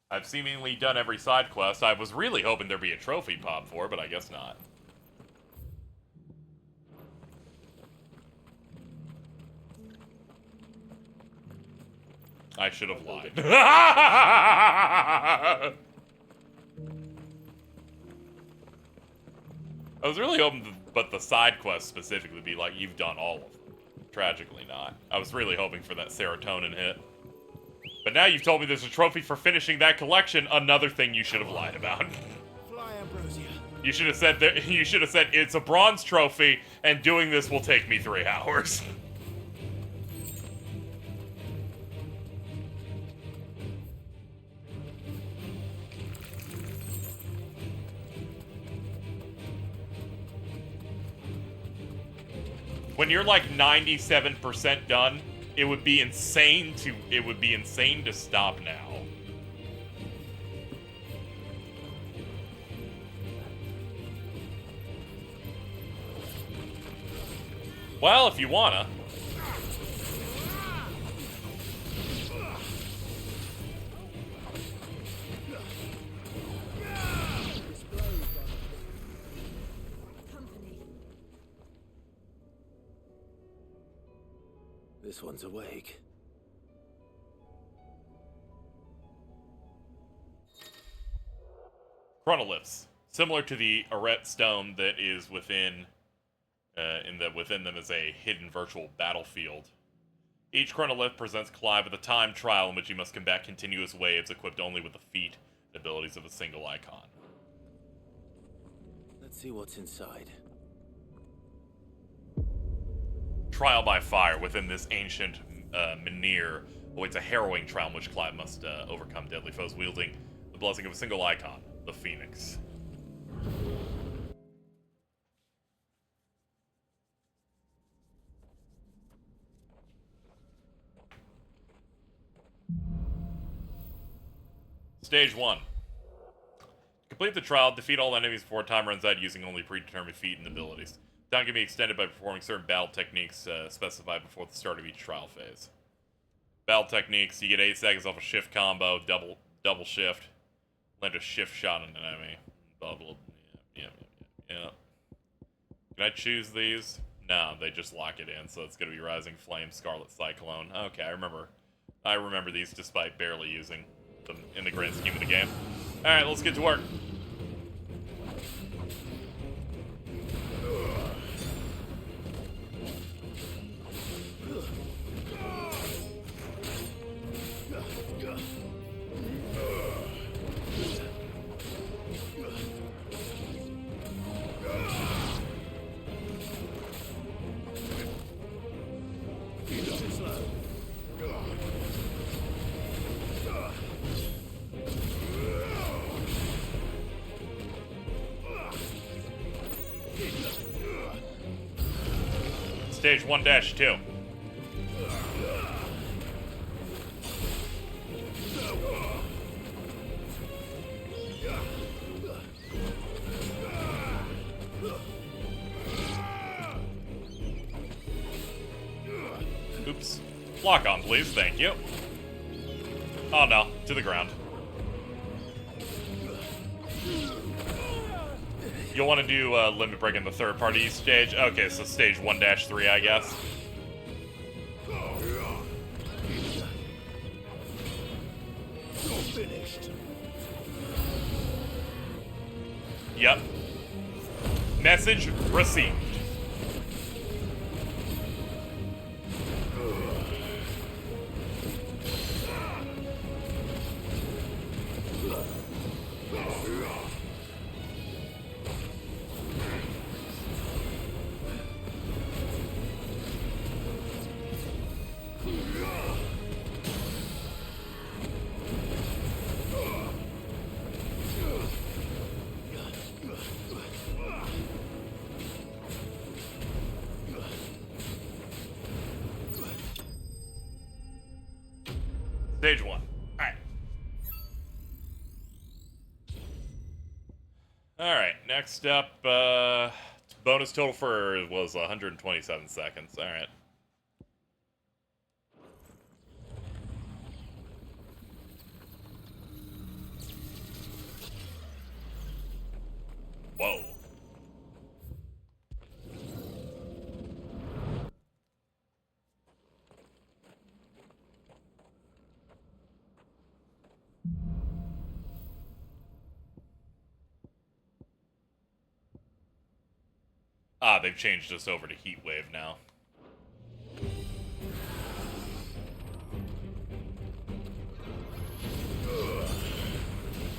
I've seemingly done every side quest. I was really hoping there'd be a trophy pop for, but I guess not. I should have lied. I was really hoping, but the side quests specifically be like, you've done all of them. Tragically not. I was really hoping for that serotonin hit. But now you've told me there's a trophy for finishing that collection, another thing you should have lied about. Fly, Ambrosia. You should have said that. You should have said it's a bronze trophy, and doing this will take me 3 hours. When you're like 97% done, it would be insane to stop now. Well, if you wanna. This one's awake. Chronoliths, similar to the Arret stone that is within, within them is a hidden virtual battlefield. Each chronolith presents Clive with a time trial in which he must combat continuous waves equipped only with the feat and abilities of a single icon. Let's see what's inside. Trial by fire within this ancient menhir awaits a harrowing trial in which Clive must overcome deadly foes wielding the blessing of a single icon, the Phoenix. Stage 1. Complete the trial, defeat all enemies before time runs out using only predetermined feat and abilities. Time can be extended by performing certain battle techniques specified before the start of each trial phase. Battle techniques, you get 8 seconds off a shift combo, double shift, land a shift shot on an enemy. Bubble. Yeah. Can I choose these? No, they just lock it in, so it's gonna be Rising Flame, Scarlet Cyclone. Okay, I remember these despite barely using them in the grand scheme of the game. Alright, let's get to work. Stage 1-2. Oops. Lock on, please. Thank you. Oh no, to the ground. You'll want to do limit break in the third party stage. Okay, so stage 1-3, I guess. Finished. Yep. Message received. Stage 1. Alright. Alright, next up, bonus total for was 127 seconds. Alright. Whoa. Ah, they've changed us over to Heat Wave now.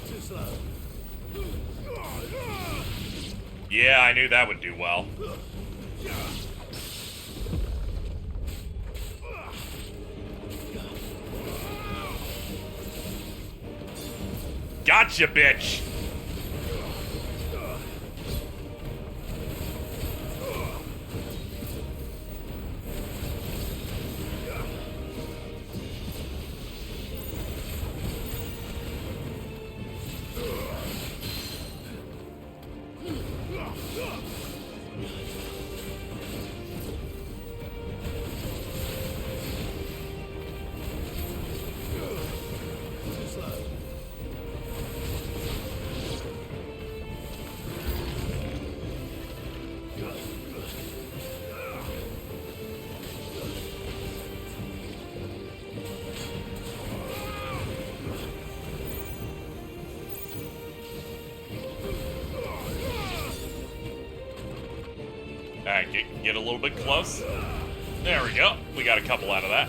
Too slow. Yeah, I knew that would do well. Gotcha, bitch! Alright, get a little bit close. There we go. We got a couple out of that.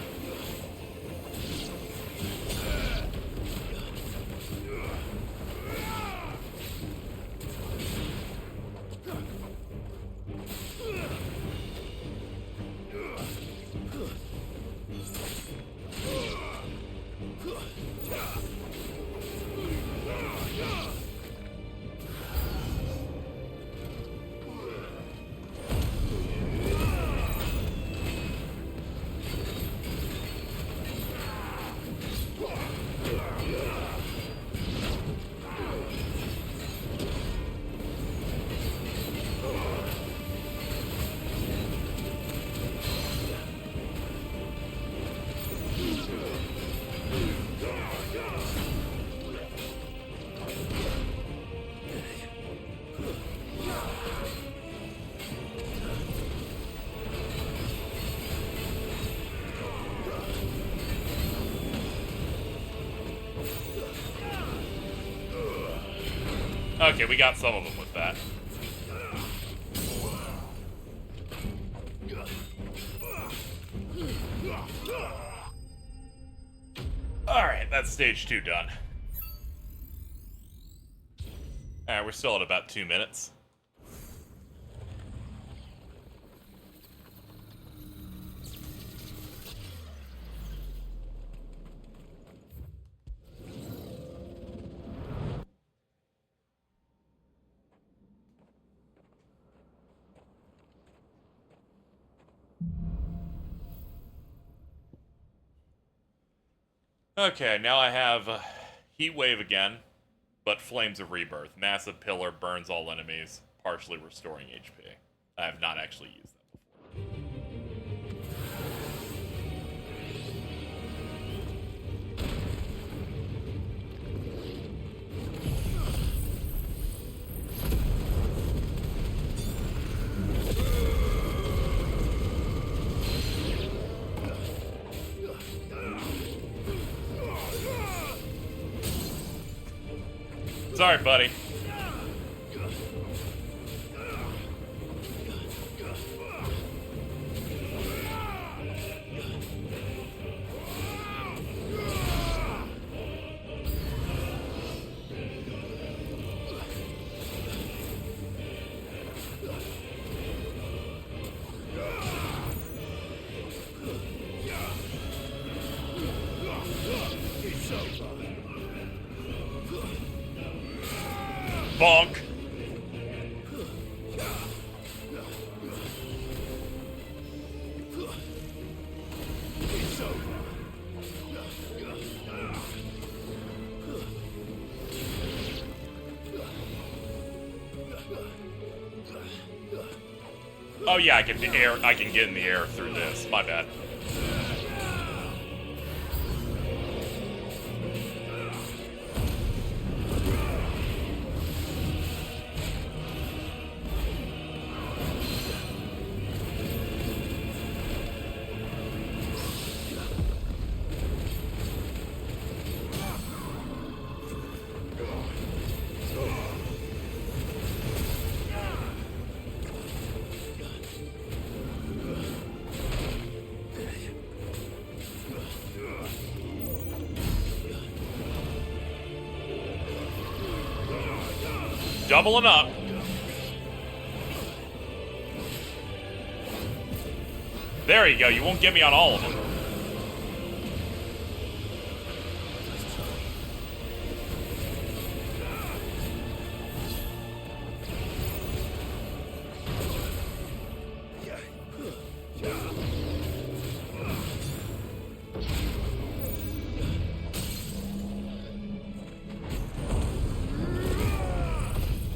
Okay, we got some of them with that. Alright, that's stage 2 done. Alright, we're still at about 2 minutes. Okay, now I have Heat Wave again, but Flames of Rebirth. Massive Pillar burns all enemies, partially restoring HP. I have not actually used that before. Sorry, buddy. Bonk. Oh yeah, I can get in the air through this. My bad. Doubling up. There you go. You won't get me on all of them.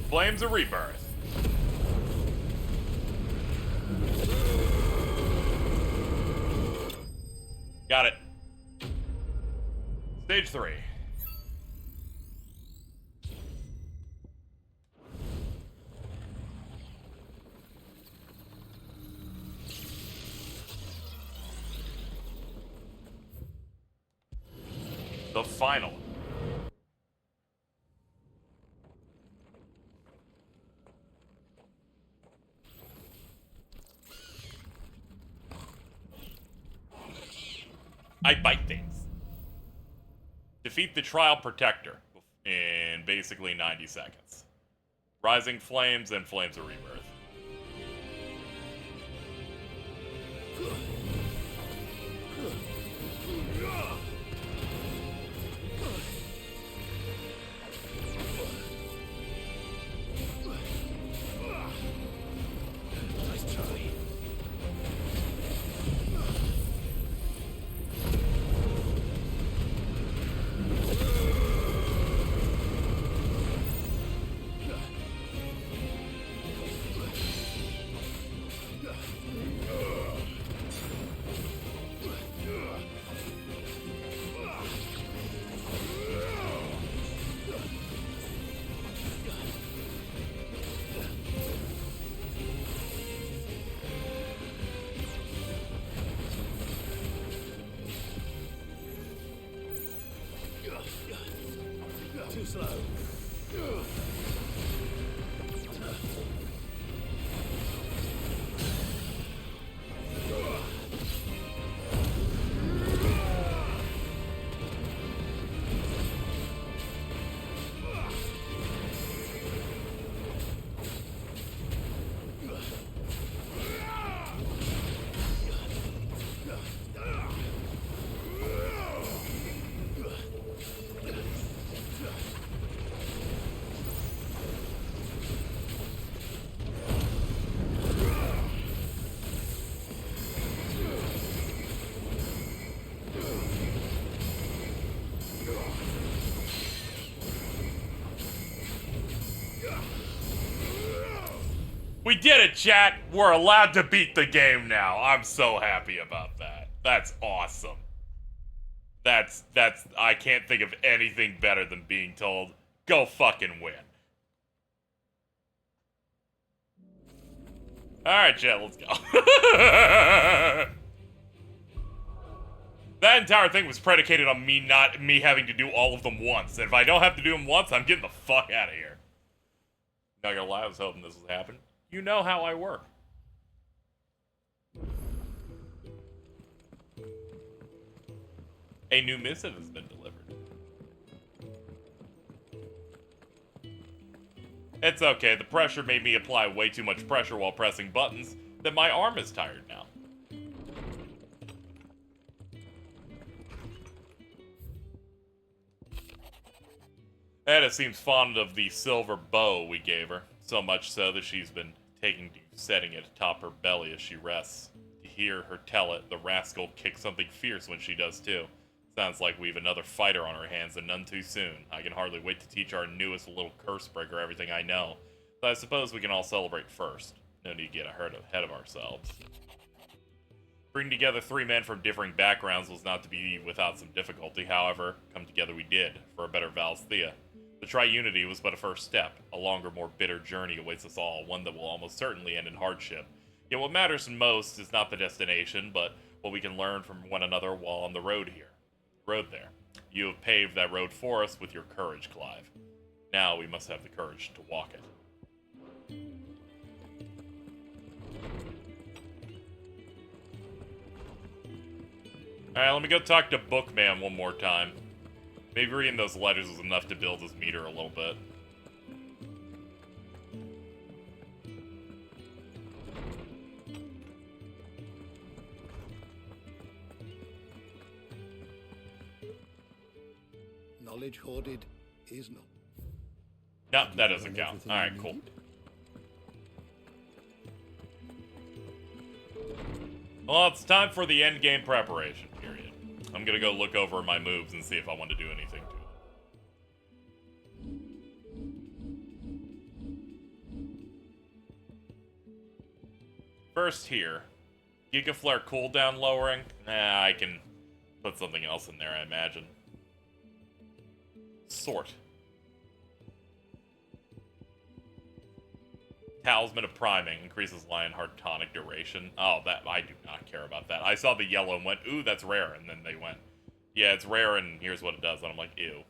Flames of Rebirth. Got it. Stage 3. The final. I bite things. Defeat the Trial Protector in basically 90 seconds. Rising Flames and Flames of Rebirth. Nice try. Too slow. We did it, chat! We're allowed to beat the game now. I'm so happy about that. That's awesome. That's, I can't think of anything better than being told, go fucking win. Alright, chat, let's go. That entire thing was predicated on me having to do all of them once. And if I don't have to do them once, I'm getting the fuck out of here. Not gonna lie, I was hoping this would happen. You know how I work. A new missive has been delivered. It's okay, the pressure made me apply way too much pressure while pressing buttons that my arm is tired now. Ada seems fond of the silver bow we gave her, so much so that she's been taking to setting it atop her belly as she rests. To hear her tell it, the rascal kicks something fierce when she does too. Sounds like we've another fighter on our hands and none too soon. I can hardly wait to teach our newest little curse breaker everything I know. But I suppose we can all celebrate first. No need to get ahead of ourselves. Bringing together 3 men from differing backgrounds was not to be without some difficulty. However, come together we did, for a better Valsthea. The triunity was but a first step. A longer, more bitter journey awaits us all, one that will almost certainly end in hardship. Yet what matters most is not the destination, but what we can learn from one another while on the road there. You have paved that road for us with your courage, Clive. Now we must have the courage to walk it. Alright, let me go talk to Bookman one more time. Maybe reading those letters was enough to build his meter a little bit. Knowledge hoarded is not. No, that doesn't count. Alright, cool. Well, it's time for the endgame preparation period. I'm gonna go look over my moves and see if I want to do anything to them. First here, Giga Flare cooldown lowering. Nah, I can put something else in there, I imagine. Sort. Talisman of Priming increases Lionheart tonic duration. Oh, that I do not care about that. I saw the yellow and went, ooh, that's rare, and then they went, yeah, it's rare, and here's what it does, and I'm like, ew.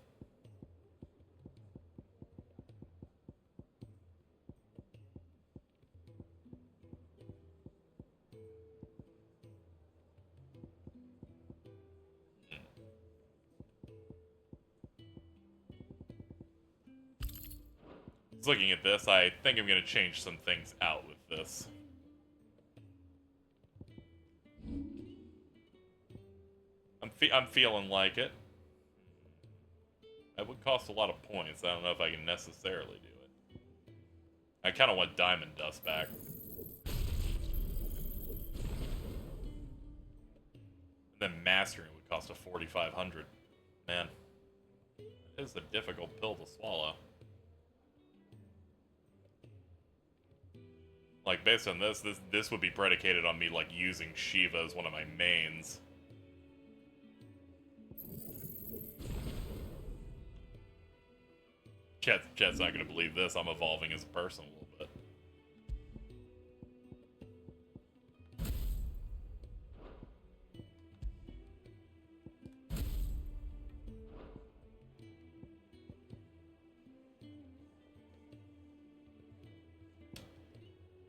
Looking at this, I think I'm going to change some things out with this. I'm feeling like it. That would cost a lot of points. I don't know if I can necessarily do it. I kind of want Diamond Dust back. And then Mastering would cost a 4,500. Man, it is a difficult pill to swallow. Like, based on this would be predicated on me, like, using Shiva as one of my mains. Chat's not gonna believe this. I'm evolving as a person a little bit.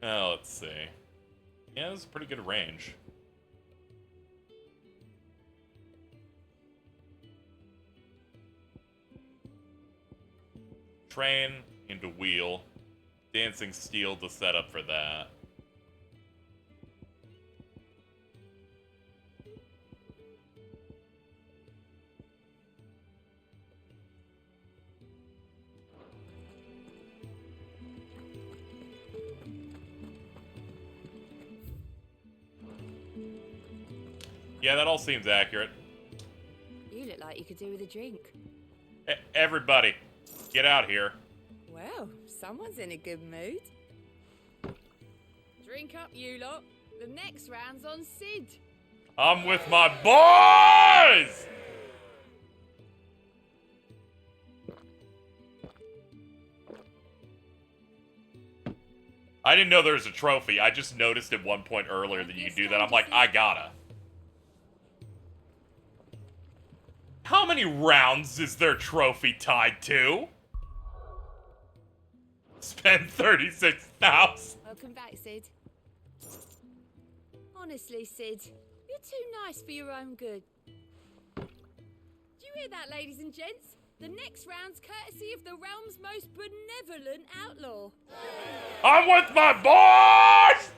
Oh, let's see. Yeah, this is a pretty good range. Train into wheel. Dancing steel to set up for that. Yeah, that all seems accurate. You look like you could do with a drink. Everybody, get out here. Well, someone's in a good mood. Drink up, you lot. The next round's on Sid. I'm with my boys! I didn't know there was a trophy. I just noticed at one point earlier that you could do that. I'm like, I gotta. How many rounds is their trophy tied to? Spend 36,000. Welcome back, Sid. Honestly, Sid, you're too nice for your own good. Do you hear that, ladies and gents? The next round's courtesy of the realm's most benevolent outlaw. I'm with my boys!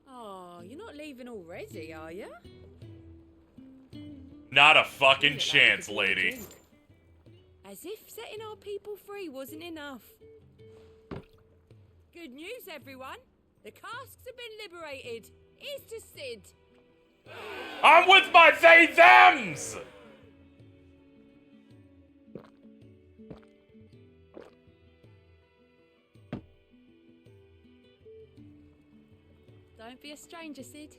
Oh, you're not leaving already, are you? Not a fucking chance, lady. As if setting our people free wasn't enough. Good news, everyone. The casks have been liberated. Here's to Sid. I'm with my they thems! Don't be a stranger, Sid.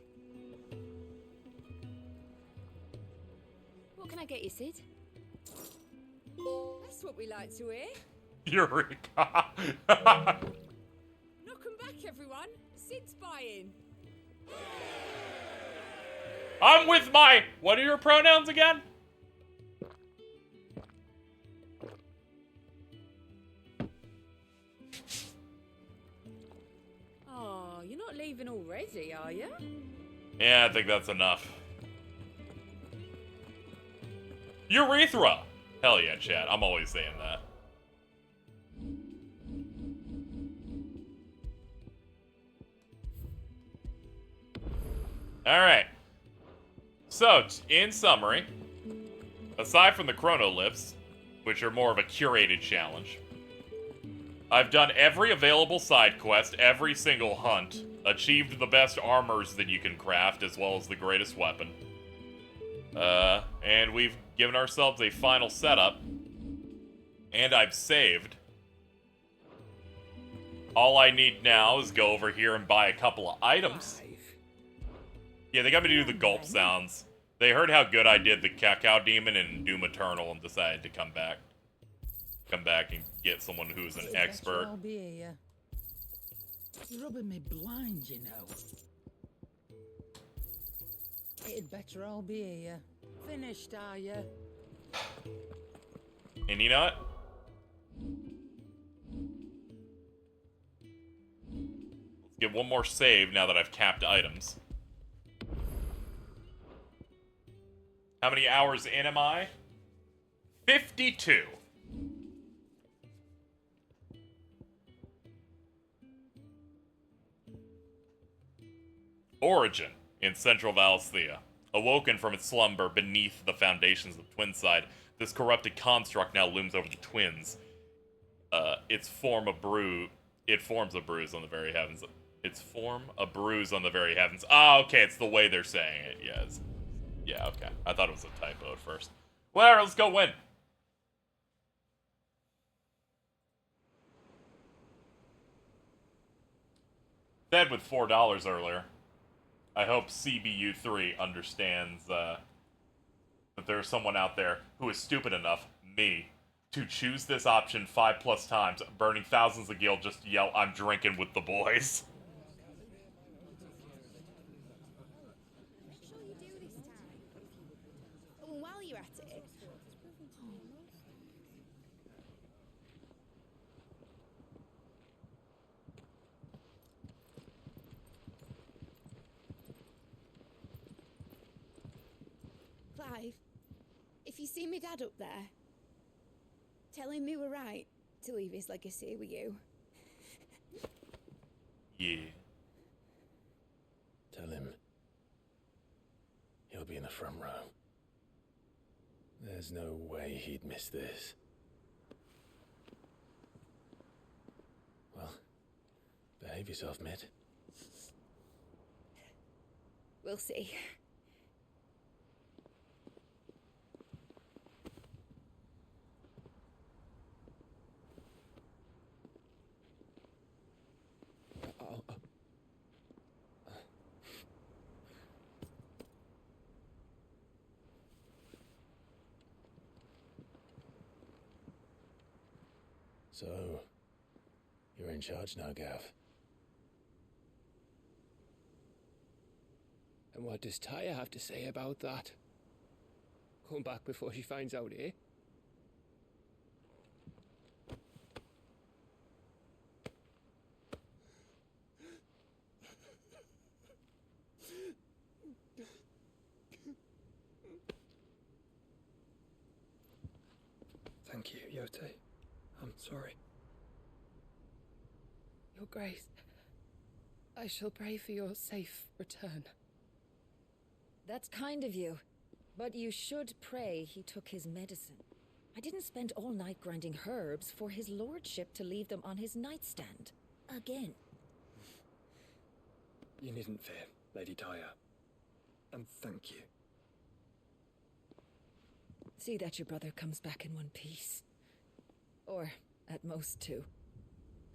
What can I get you, Sid? That's what we like to hear. Eureka! Knock 'em back, everyone. Sid's buying. I'm with my... What are your pronouns again? Oh, you're not leaving already, are you? Yeah, I think that's enough. Urethra! Hell yeah, chat. I'm always saying that. Alright. So, in summary, aside from the chronoliths, which are more of a curated challenge, I've done every available side quest, every single hunt, achieved the best armors that you can craft, as well as the greatest weapon. And we've given ourselves a final setup, and I've saved. All I need now is go over here and buy a couple of items. Yeah, they got me to do the gulp sounds. They heard how good I did the Cacao Demon and Doom Eternal and decided to come back. Come back and get someone who's an expert. I'll be here. You're rubbing me blind, you know. It'd better all be here. Finished, are you? And you know what? Let's get one more save now that I've capped items. How many hours in am I? 52. Origin in central Valesthea. Awoken from its slumber beneath the foundations of Twinside, this corrupted construct now looms over the twins. It forms a bruise on the very heavens. Its form a bruise on the very heavens. Ah, okay, it's the way they're saying it. Yes. Yeah, okay. I thought it was a typo at first. Well, let's go win. Said with $4 earlier. I hope CBU3 understands that there's someone out there who is stupid enough, me, to choose this option 5+ times, burning thousands of gil just to yell, "I'm drinking with the boys." Make sure you do this time. Oh, and while you're at it... Clive, if you see me dad up there, tell him we were right to leave his legacy with you. Yeah. Tell him he'll be in the front row. There's no way he'd miss this. Well, behave yourself, Mitt. We'll see. So, you're in charge now, Gav. And what does Taya have to say about that? Come back before she finds out, eh? Thank you, Yote. I'm sorry. Your Grace, I shall pray for your safe return. That's kind of you. But you should pray he took his medicine. I didn't spend all night grinding herbs for his lordship to leave them on his nightstand. Again. You needn't fear, Lady Taya. And thank you. See that your brother comes back in one piece. Or, at most, two.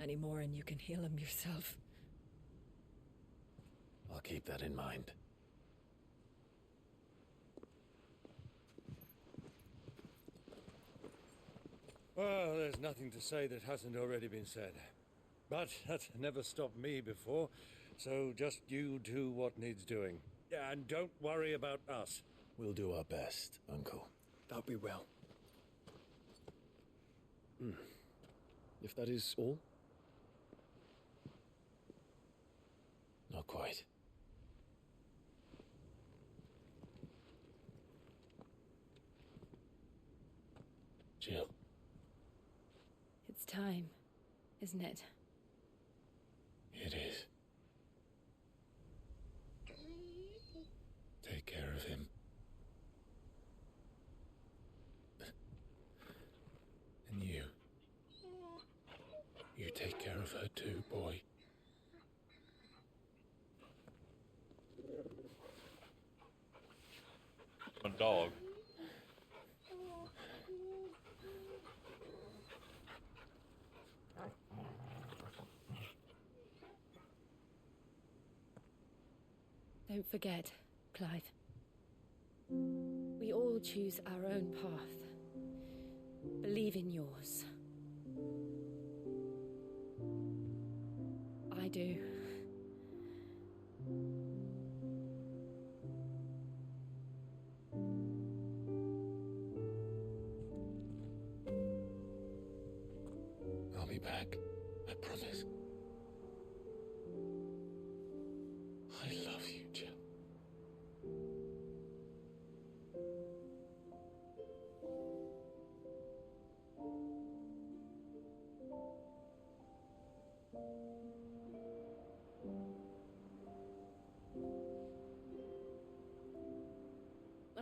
Any more and you can heal him yourself. I'll keep that in mind. Well, there's nothing to say that hasn't already been said. But that's never stopped me before, so just you do what needs doing. And don't worry about us. We'll do our best, Uncle. That'll be well. If that is all? Not quite. Jill. It's time, isn't it? It is. Take care of him. And you. You take care of her too, boy. A dog. Don't forget, Clive. We all choose our own path. Believe in yours. I do. I'll be back. I promise. I love you, Jill.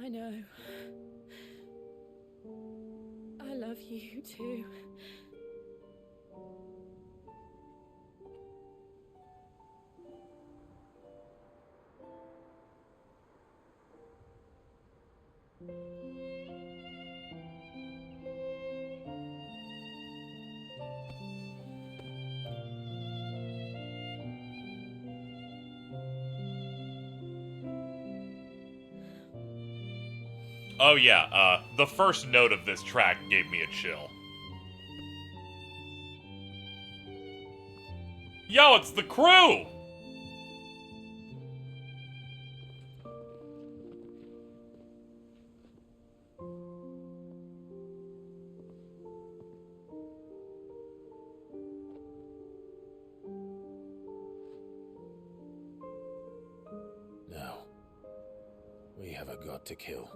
I know. I love you too. Oh yeah, the first note of this track gave me a chill. Yo, it's the crew! Now, we have a god to kill.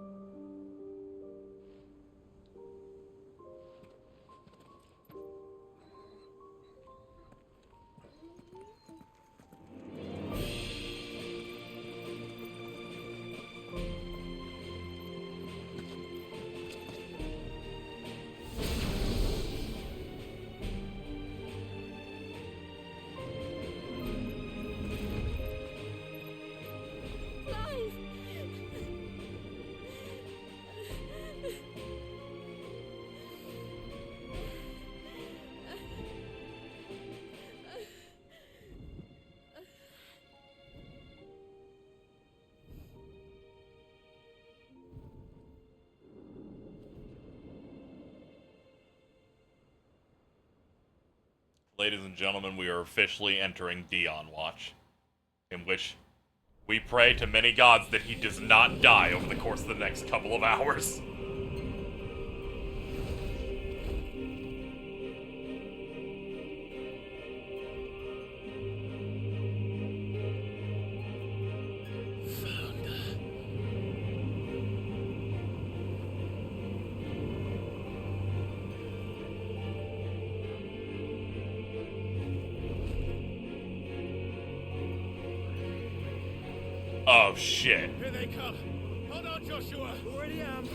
Ladies and gentlemen, we are officially entering Dion Watch, in which we pray to many gods that he does not die over the course of the next couple of hours. Oh, shit. Here they come. Hold on, Joshua. Already am.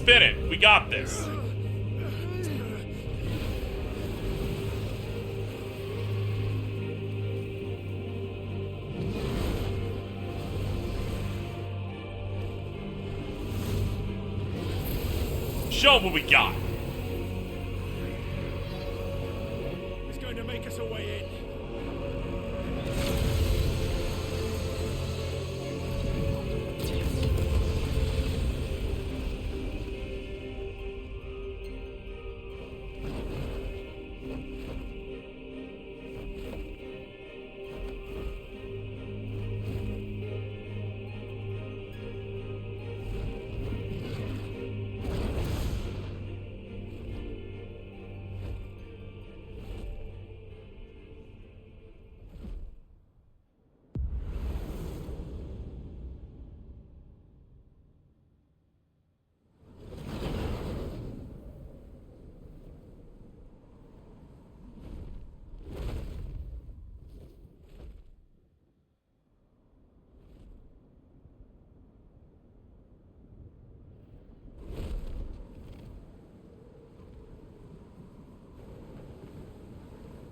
spin it. We got this. Show 'em what we got. It's going to make us a way in.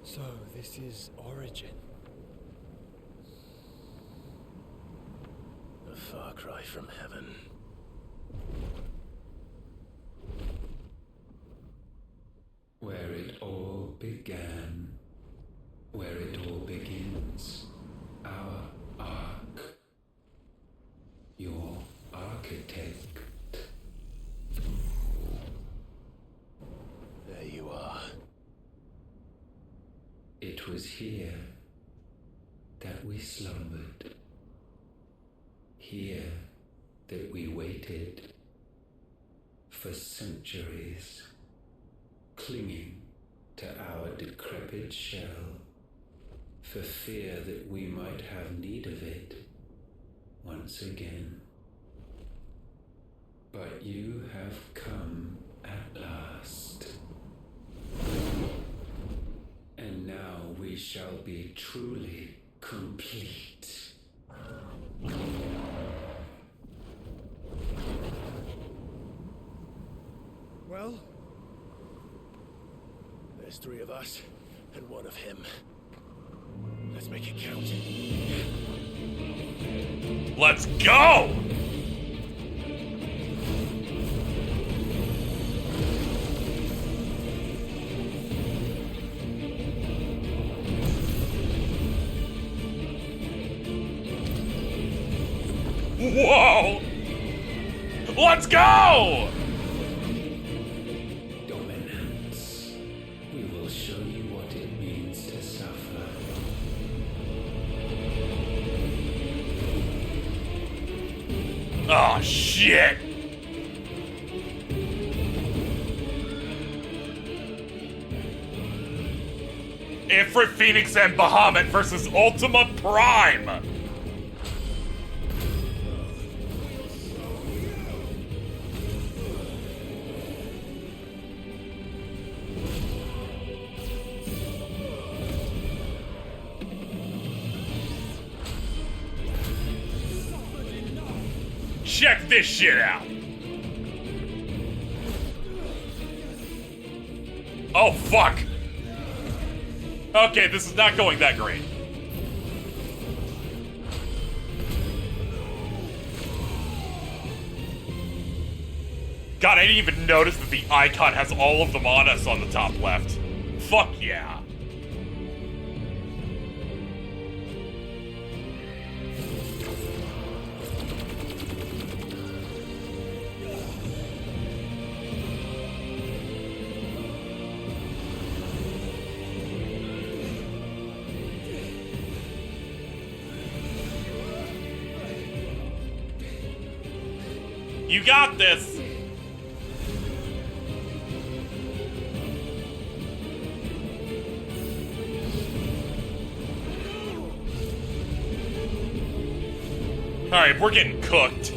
So, this is Origin. A far cry from heaven. Where it all began, where it all begins, our ark, your architect. There you are. It was here that we slumbered, here that we waited for centuries, clinging to our decrepit shell, for fear that we might have need of it once again. But you have come at last. And now we shall be truly complete. Well, there's 3 of us and 1 of him. Let's make it count. Let's go! Whoa! Let's go! Dominance. We will show you what it means to suffer. Oh, shit! Ifrit, Phoenix, and Bahamut versus Ultima Prime! Check this shit out! Oh, fuck! Okay, this is not going that great. God, I didn't even notice that the icon has all of them on us on the top left. Fuck yeah. You got this! Alright, we're getting cooked.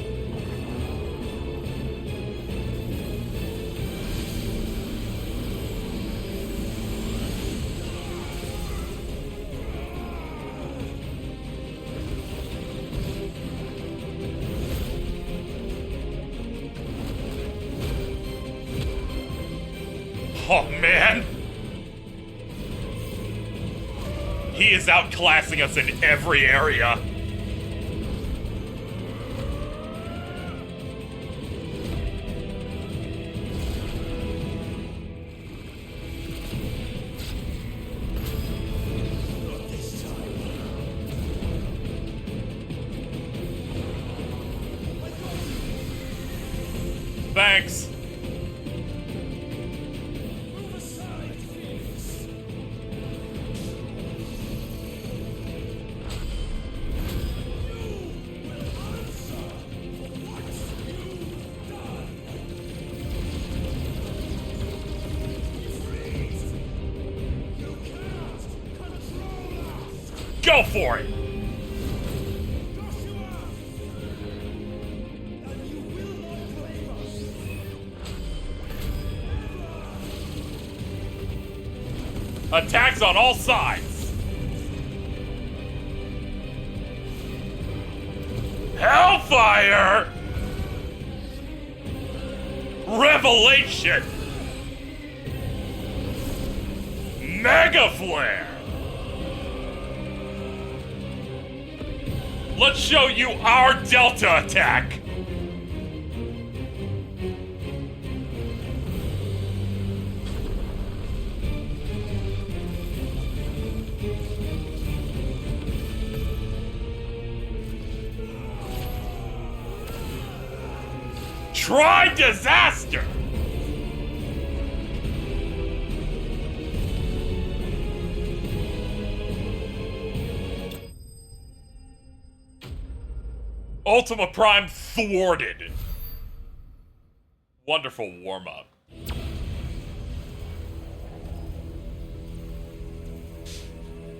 Oh, man. He is outclassing us in every area. Thanks. Go for it! Attacks on all sides! Hellfire! Revelation! Mega Flare! Let's show you our Delta attack! Try disaster! Ultima Prime thwarted. Wonderful warm-up.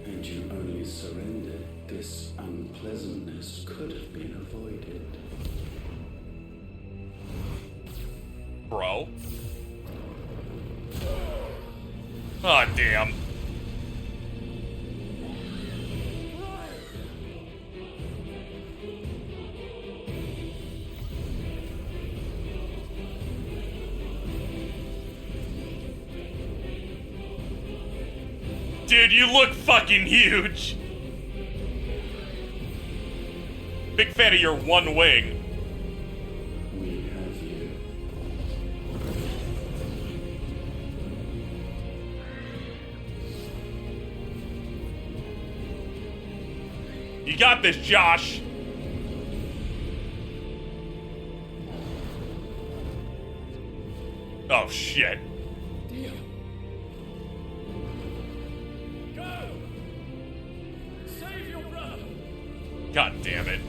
And you only surrendered. This unpleasantness could have been avoided. Bro. Aw, damn. Dude, you look fucking huge. Big fan of your one wing. We have you. You got this, Josh. Oh, shit. God damn it.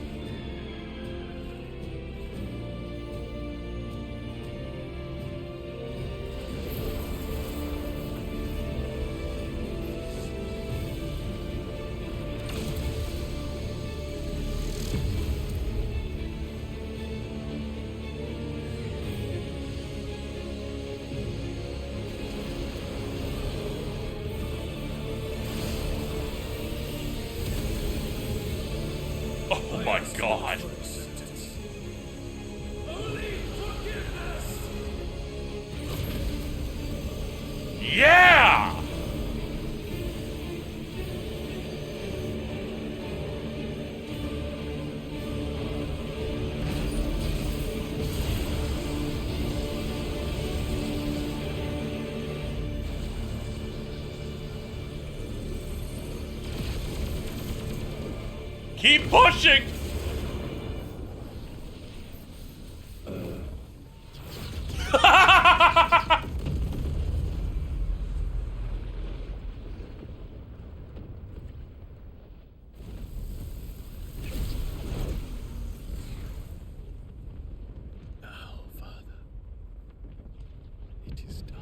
Oh my god. Yeah! Keep pushing! Now, Father, it is done.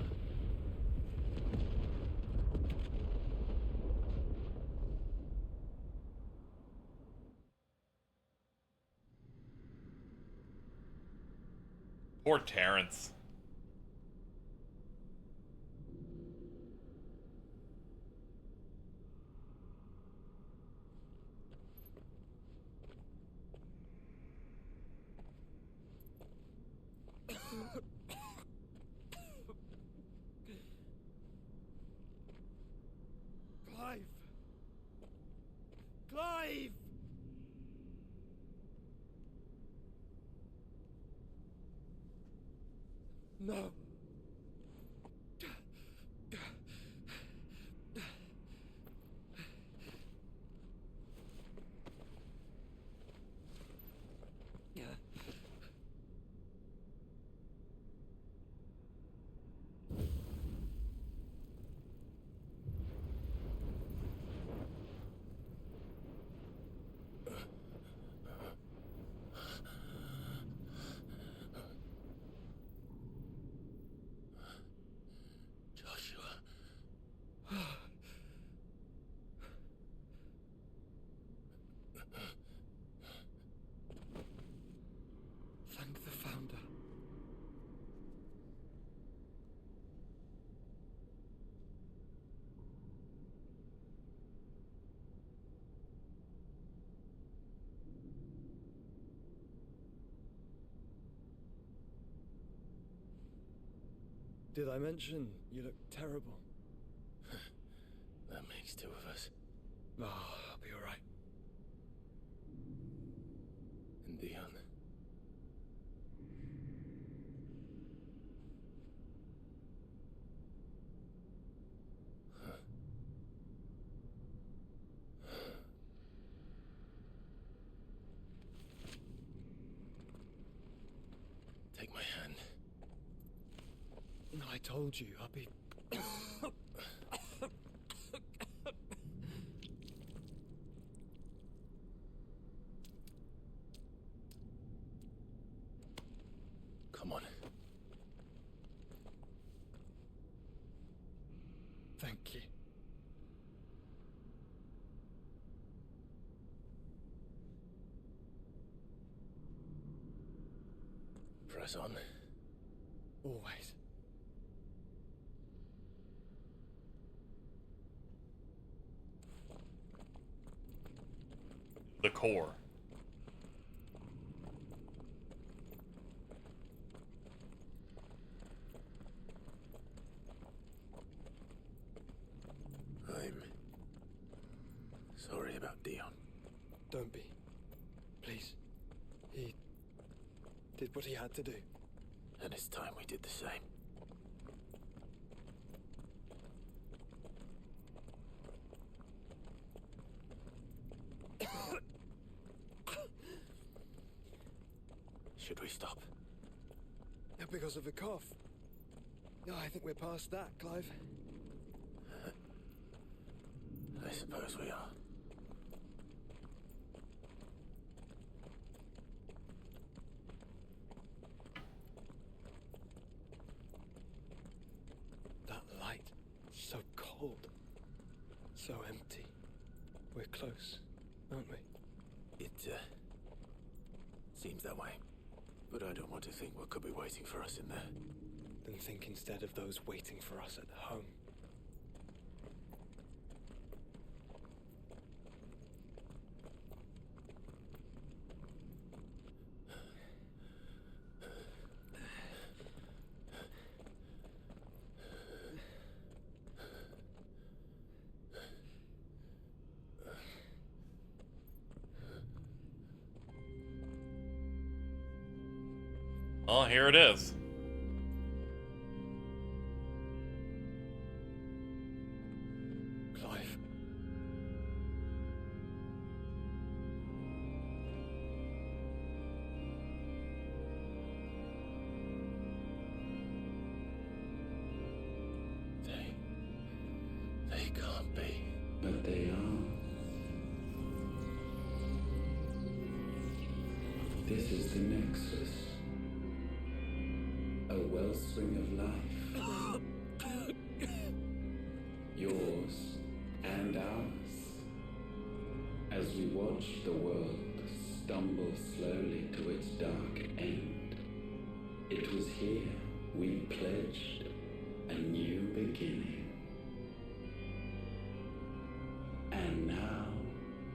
Poor Terrence. Clive! No. Thank the Founder. Did I mention you look terrible? That makes two of us. Oh, I'll be alright. And Dion. Take my hand. I told you, I'll be... Come on. Thank you. Press on. Always. The core. I'm sorry about Dion. Don't be. Please. He did what he had to do. And it's time we did the same. Should we stop? Because of the cough. No, I think we're past that, Clive. I suppose we are. That light, so cold, so empty. We're close, aren't we? It seems that way. But I don't want to think what could be waiting for us in there. Then think instead of those waiting for us at home. Well, here it is. Clive. They can't be. But they are. This is the Nexus. A wellspring of life. Yours and ours. As we watch the world stumble slowly to its dark end, it was here we pledged a new beginning. And now,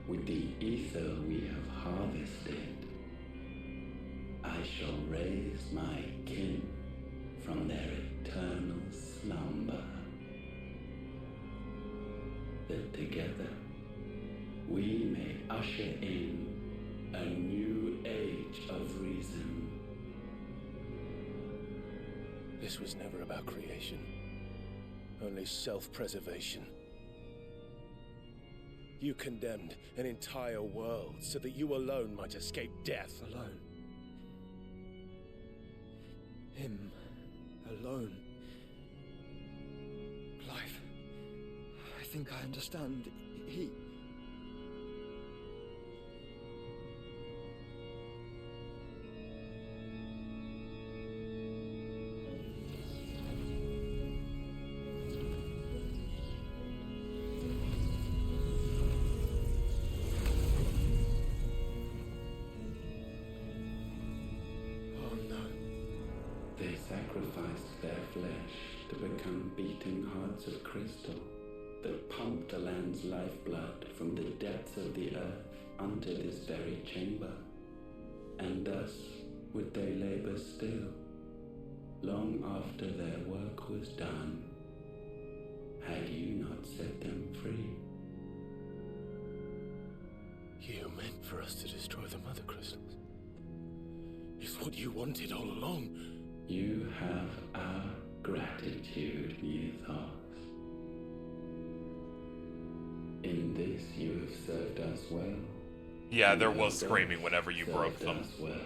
with the ether we have harvested, I shall raise my kin from their eternal slumber. That together we may usher in a new age of reason. This was never about creation, only self-preservation. You condemned an entire world so that you alone might escape death. Alone. Him. Alone. Clive. I think I understand. He... They sacrificed their flesh to become beating hearts of crystal that pumped the land's lifeblood from the depths of the earth unto this very chamber. And thus would they labor still, long after their work was done, had you not set them free. You meant for us to destroy the mother crystals. It's what you wanted all along. You have our gratitude, Mythos. In this you have served us well. Yeah, there was screaming whenever you broke them. Us well.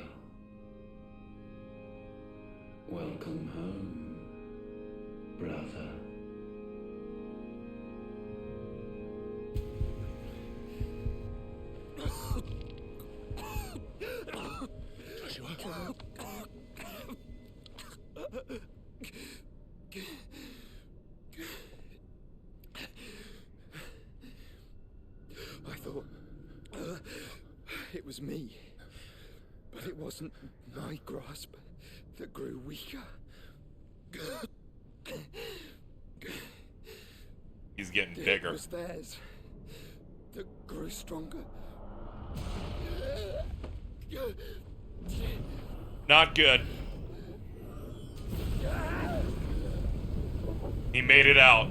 Welcome home, brother. Joshua? I thought it was me, but it wasn't my grasp that grew weaker. He's getting bigger. It was theirs that grew stronger. Not good. He made it out.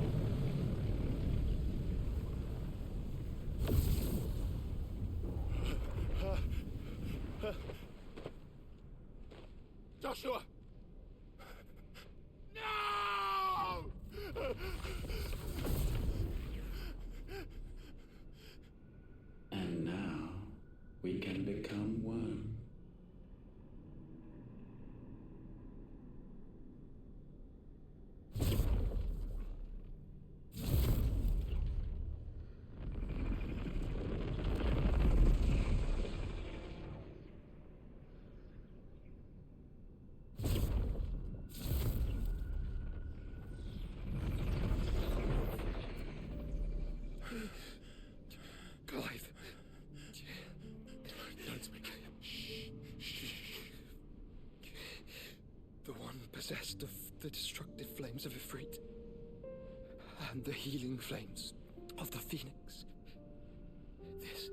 Joshua! No! And now we can become one. Clive. Don't speak. The one possessed of the destructive flames of Ifrit, and the healing flames of the Phoenix. This,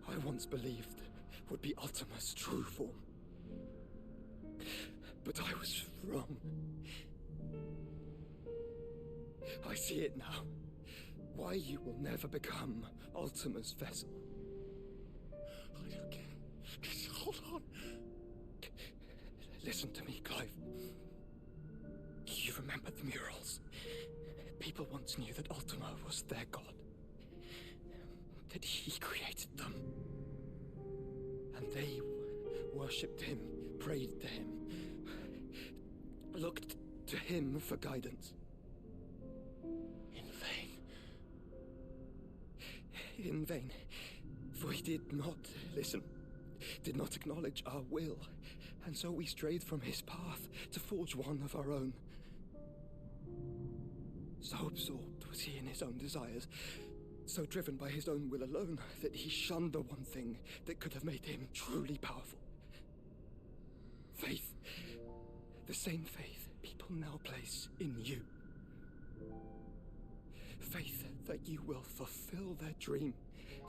I once believed, would be Ultima's true form. But I was wrong. I see it now. Why you will never become Ultima's vessel. I don't care. Just hold on. Listen to me, Clive. You remember the murals? People once knew that Ultima was their god. That he created them. And they worshipped him, prayed to him, looked to him for guidance. In vain. In vain. For he did not listen, did not acknowledge our will, and so we strayed from his path to forge one of our own. So absorbed was he in his own desires, so driven by his own will alone, that he shunned the one thing that could have made him truly powerful. Faith. The same faith people now place in you. Faith that you will fulfill their dream,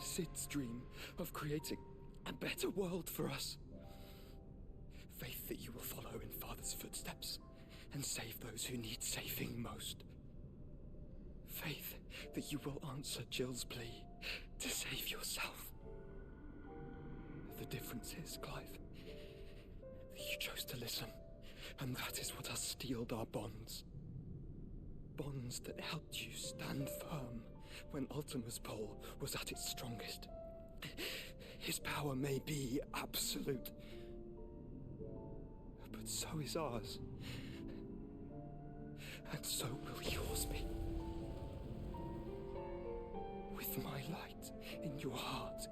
Sid's dream, of creating a better world for us. Faith that you will follow in Father's footsteps and save those who need saving most. Faith that you will answer Jill's plea to save yourself. yourself. The difference is, Clive, that you chose to listen, and that is what has steeled our bonds. Bonds that helped you stand firm when Ultima's pull was at its strongest. His power may be absolute, but so is ours. And so will yours be. With my light in your heart,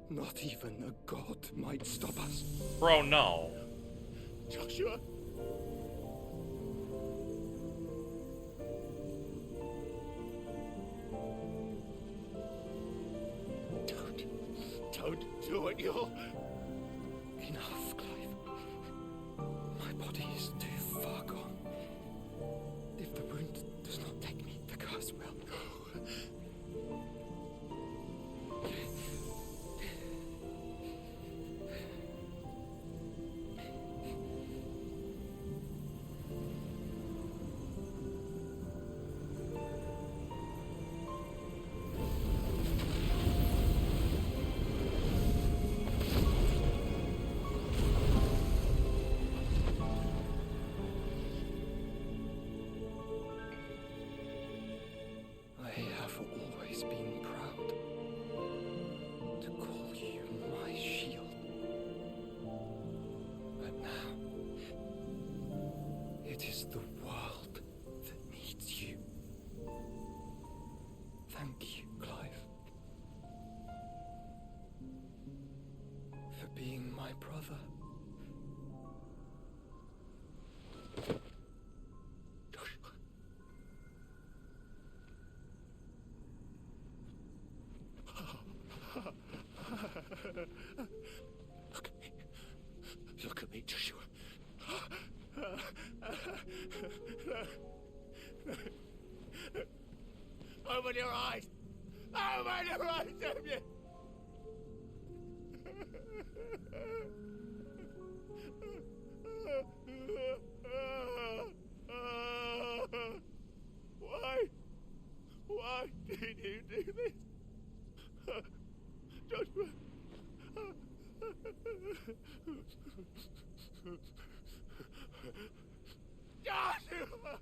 not even a god might stop us. Bro, no. Joshua! Don't do it, you'll... Enough, Clive. My body is too far gone. If the wound does not take me, the curse will. Look at me, Joshua. Open your eyes! Open your eyes, damn you! Why did you do this? Joshua! Joshua!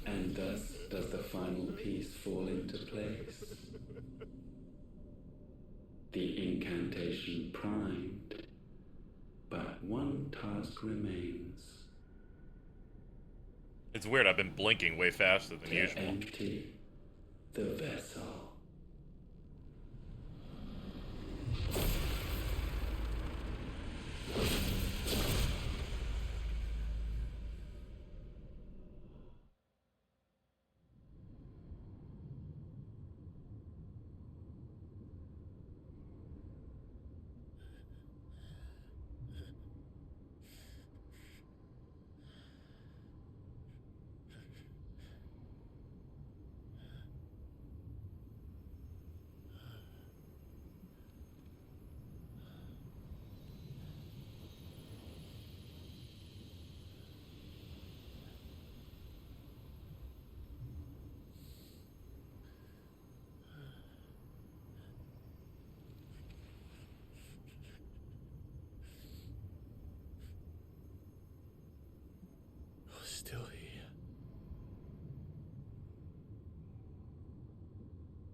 And thus does the final piece fall into place. The incantation primed, but one task remains. It's weird, I've been blinking way faster than usual. Empty the vessel. Still here.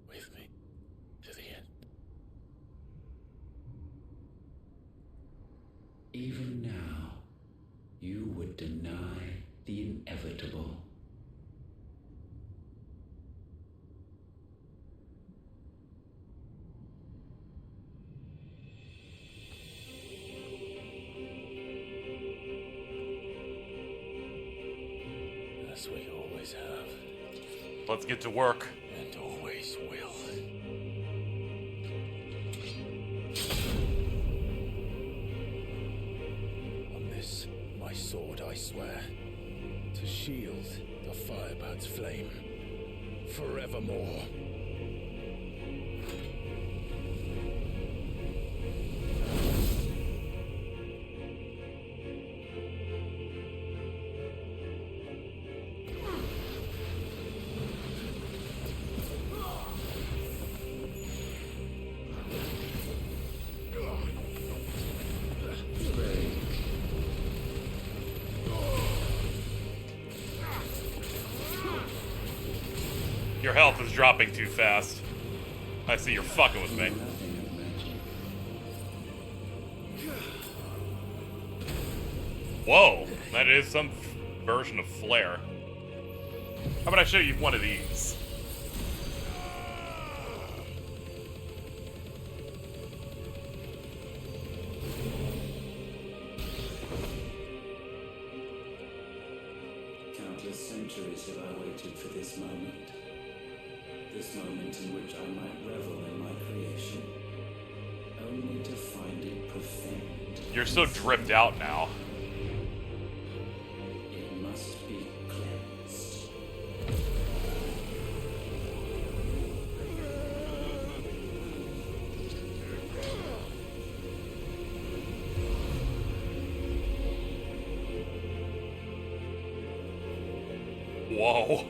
With me to the end. Even now, you would deny the inevitable. As we always have. Let's get to work. And always will. On this, my sword, I swear, to shield the Firebird's flame forevermore. Your health is dropping too fast. I see you're fucking with me. Whoa, that is some version of flare. How about I show you one of these? Countless centuries have I waited for this moment. This moment in which I might revel in my creation, only to find it profaned. You're so dripped out now. It must be cleansed. Whoa.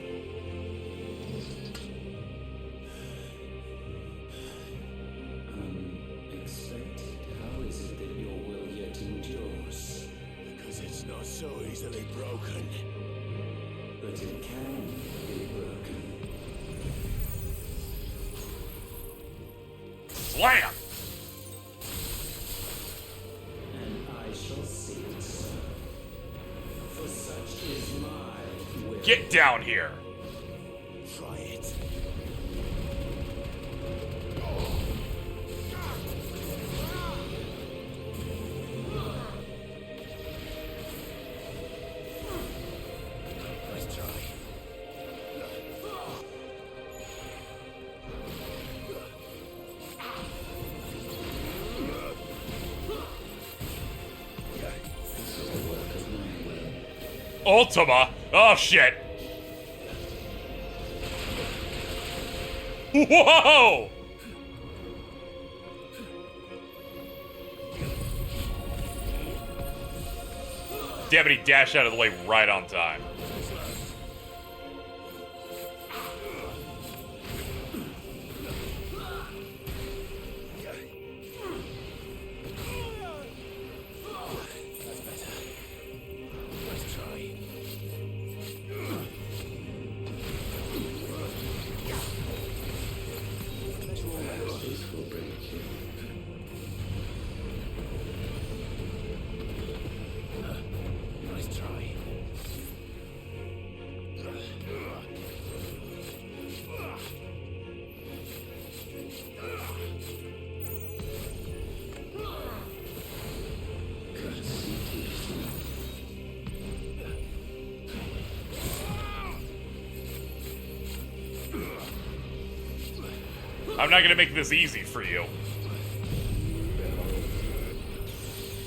Unexpected. How is it that your will yet endures? Because it's not so easily broken. But it can be broken. Slam! And I shall see it so. For such is my will. Get down here! Try it. Nice try. Ultima? Oh shit! Whoa! Damn it, he dashed out of the way right on time. Nice try. I'm not gonna make this easy for you.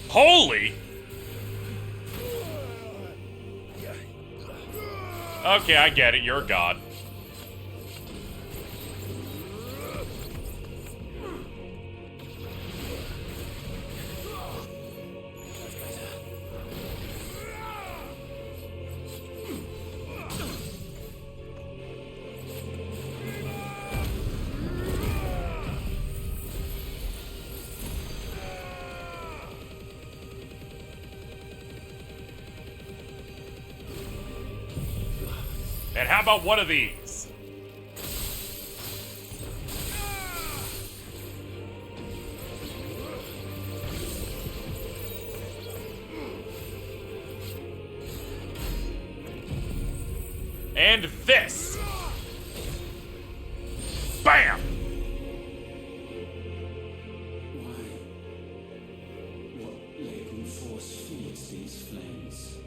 Holy! Okay, I get it. You're a god. And how about one of these? And this. Bam! What latent force feeds these flames?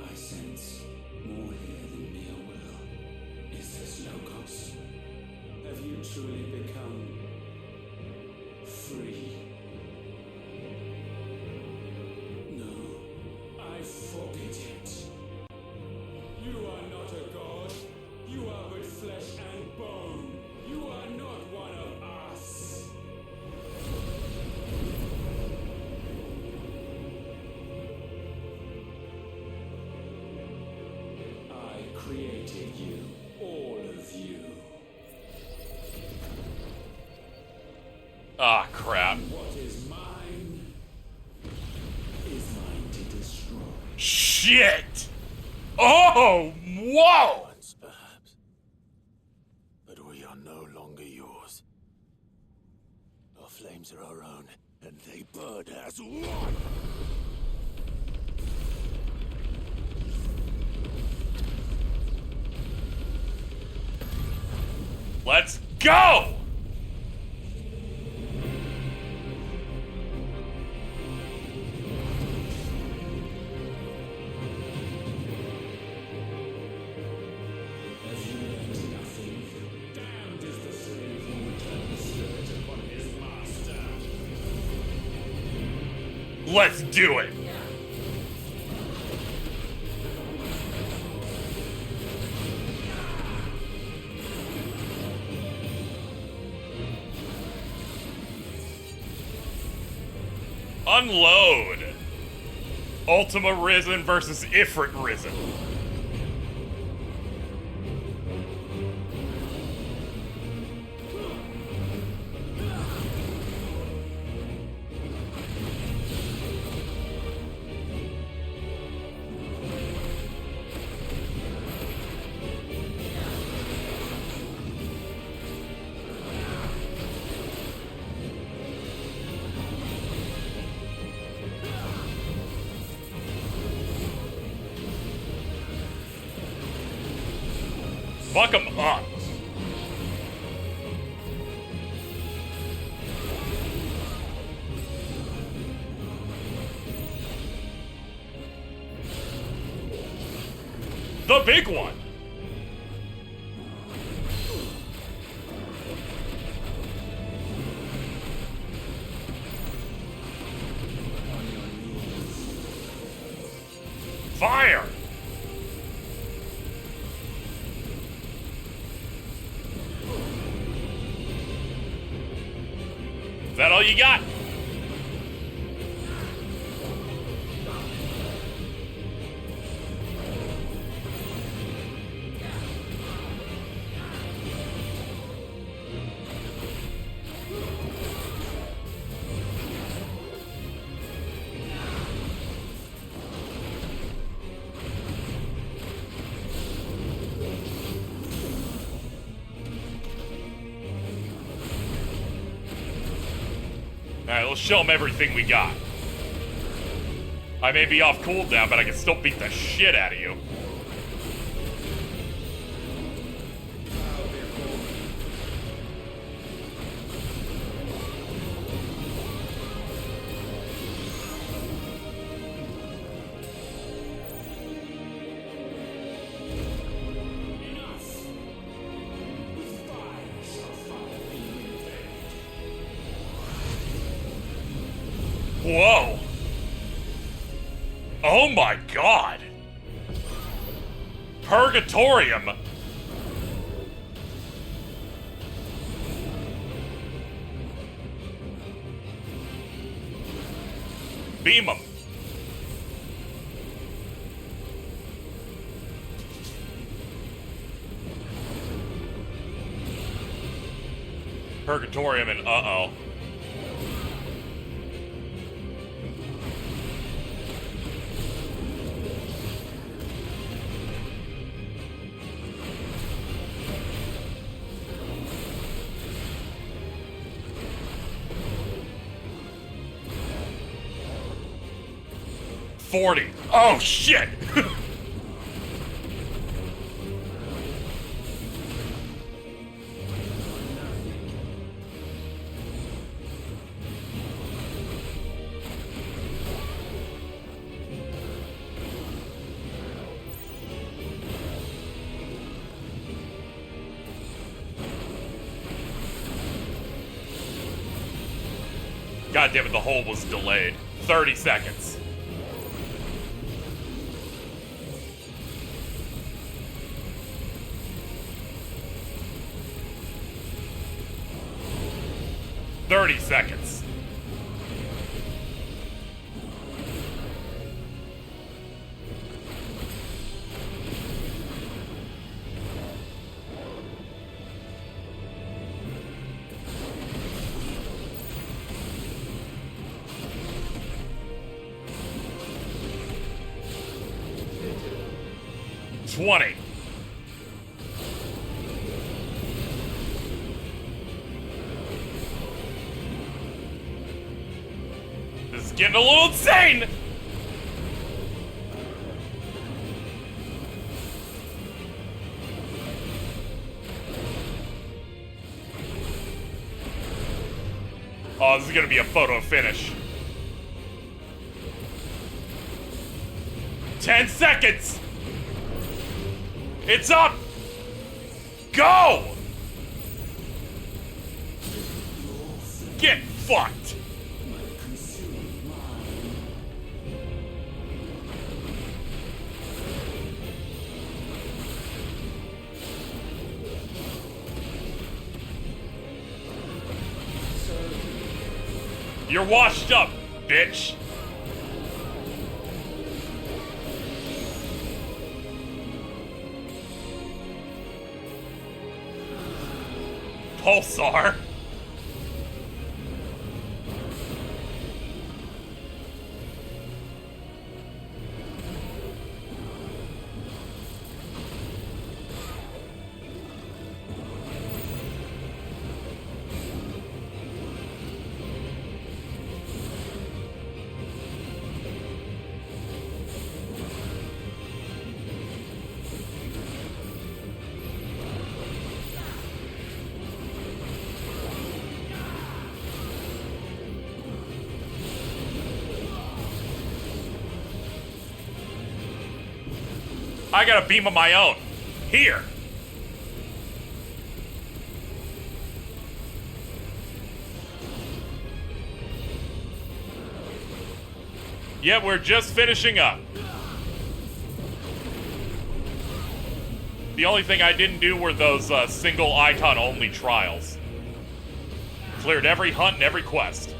I sense more here than mere will. Is this Logos? Have you truly become free? No, I forbid it. You are not a god. You are but flesh and bone. You are not one of us. I created you, all of you. Ah, crap. What is mine is mine to destroy. Shit! Oh, Whoa! Once, perhaps. But we are no longer yours. Our flames are our own, and they burn as one! Let's go! Let's do it! Unload! Ultima Risen versus Ifrit Risen. Fuck him up. The big one. Fire. Is that all you got? Alright, let's show them everything we got. I may be off cooldown, but I can still beat the shit out of you. Whoa! Oh my god! Purgatorium! Beam him! Purgatorium and uh-oh. $40. Oh shit! God damn it, the hole was delayed. 30 seconds. Seconds. $20. It's getting a little insane! Oh, this is gonna be a photo finish. 10 seconds! It's up! Go! Get fucked! You're washed up, bitch! Pulsar? I got a beam of my own. Here. Yeah, we're just finishing up. The only thing I didn't do were those single icon only trials. Cleared every hunt and every quest.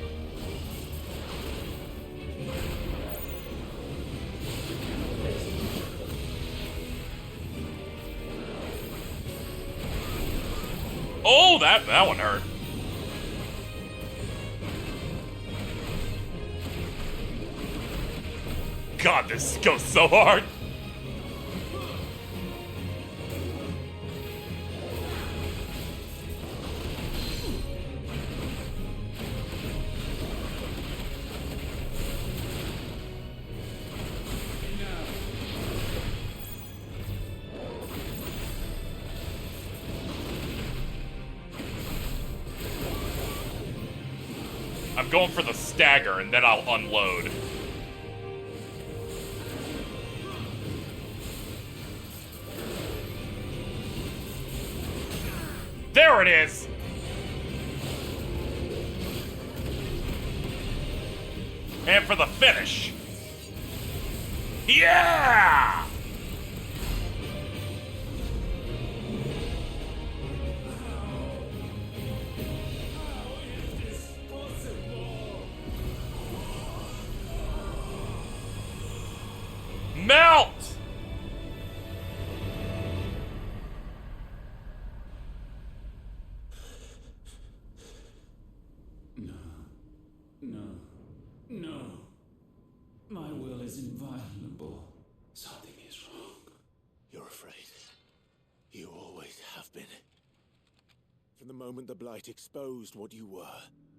Oh, that one hurt. God, this goes so hard. I'm going for the stagger, and then I'll unload. There it is! And for the finish. Yeah! Melt! No. My will is inviolable. Something is wrong. You're afraid. You always have been. From the moment the Blight exposed what you were,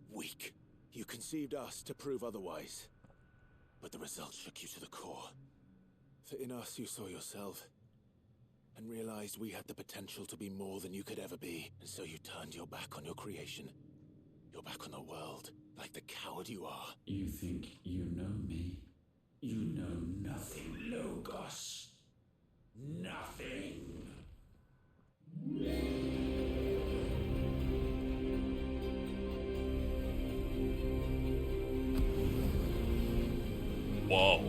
weak, you conceived us to prove otherwise. But the results shook you to the core. For in us you saw yourself, and realized we had the potential to be more than you could ever be. And so you turned your back on your creation. Your back on the world, like the coward you are. You think you know me? You know nothing, Logos. Nothing. Whoa.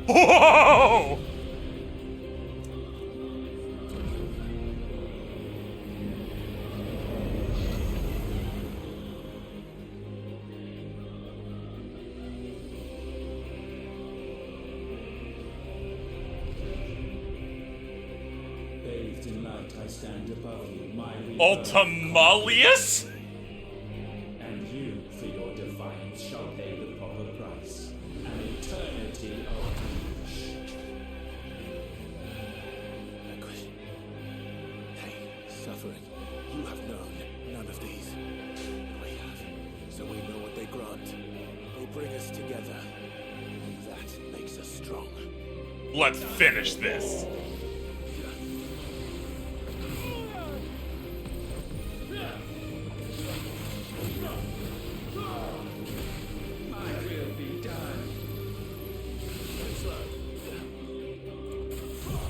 Whoa! in light I stand above you, my Ultimalius? And you, for your defiance, shall pay the proper price. An eternity of anguish. Anguish. Pain, suffering. You have known none of these. We have. So we know what they grant. They bring us together. And that makes us strong. Let's finish this.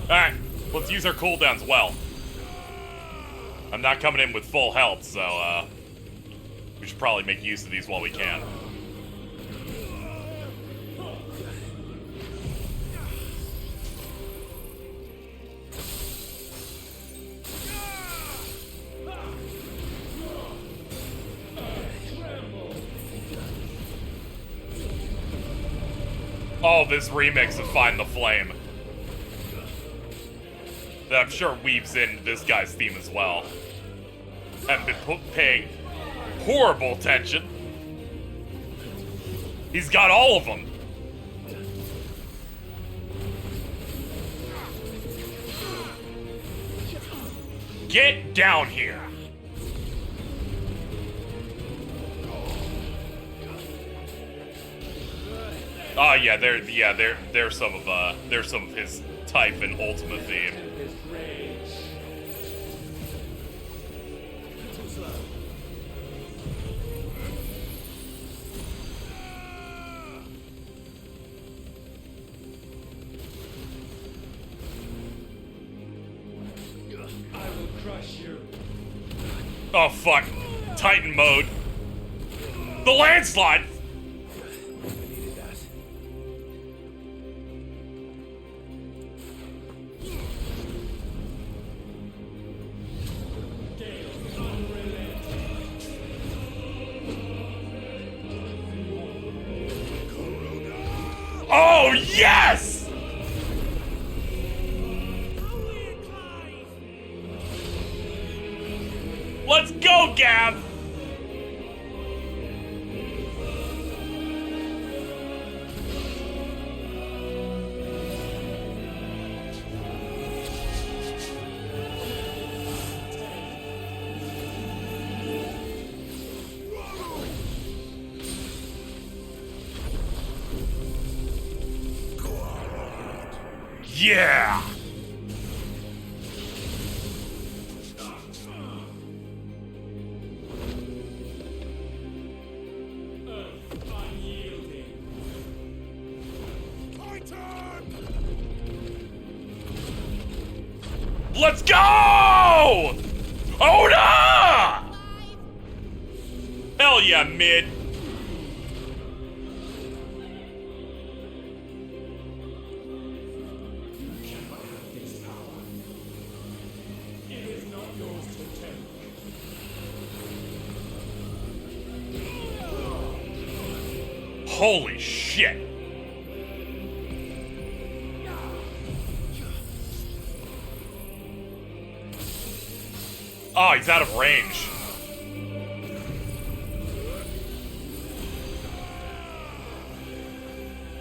Alright, let's use our cooldowns well. I'm not coming in with full health, so we should probably make use of these while we can. Oh, this remix of Find the Flame. That I'm sure weaves in this guy's theme as well. Haven't been paying horrible attention. He's got all of them. Get down here. Oh yeah, there's some of his type and Ultima theme. I will crush you. Oh fuck. Titan mode. The landslide! Oh, yes! Let's go, Gav! Yeah! Let's go! Oda! Hell yeah, mid. Holy shit. Oh, he's out of range.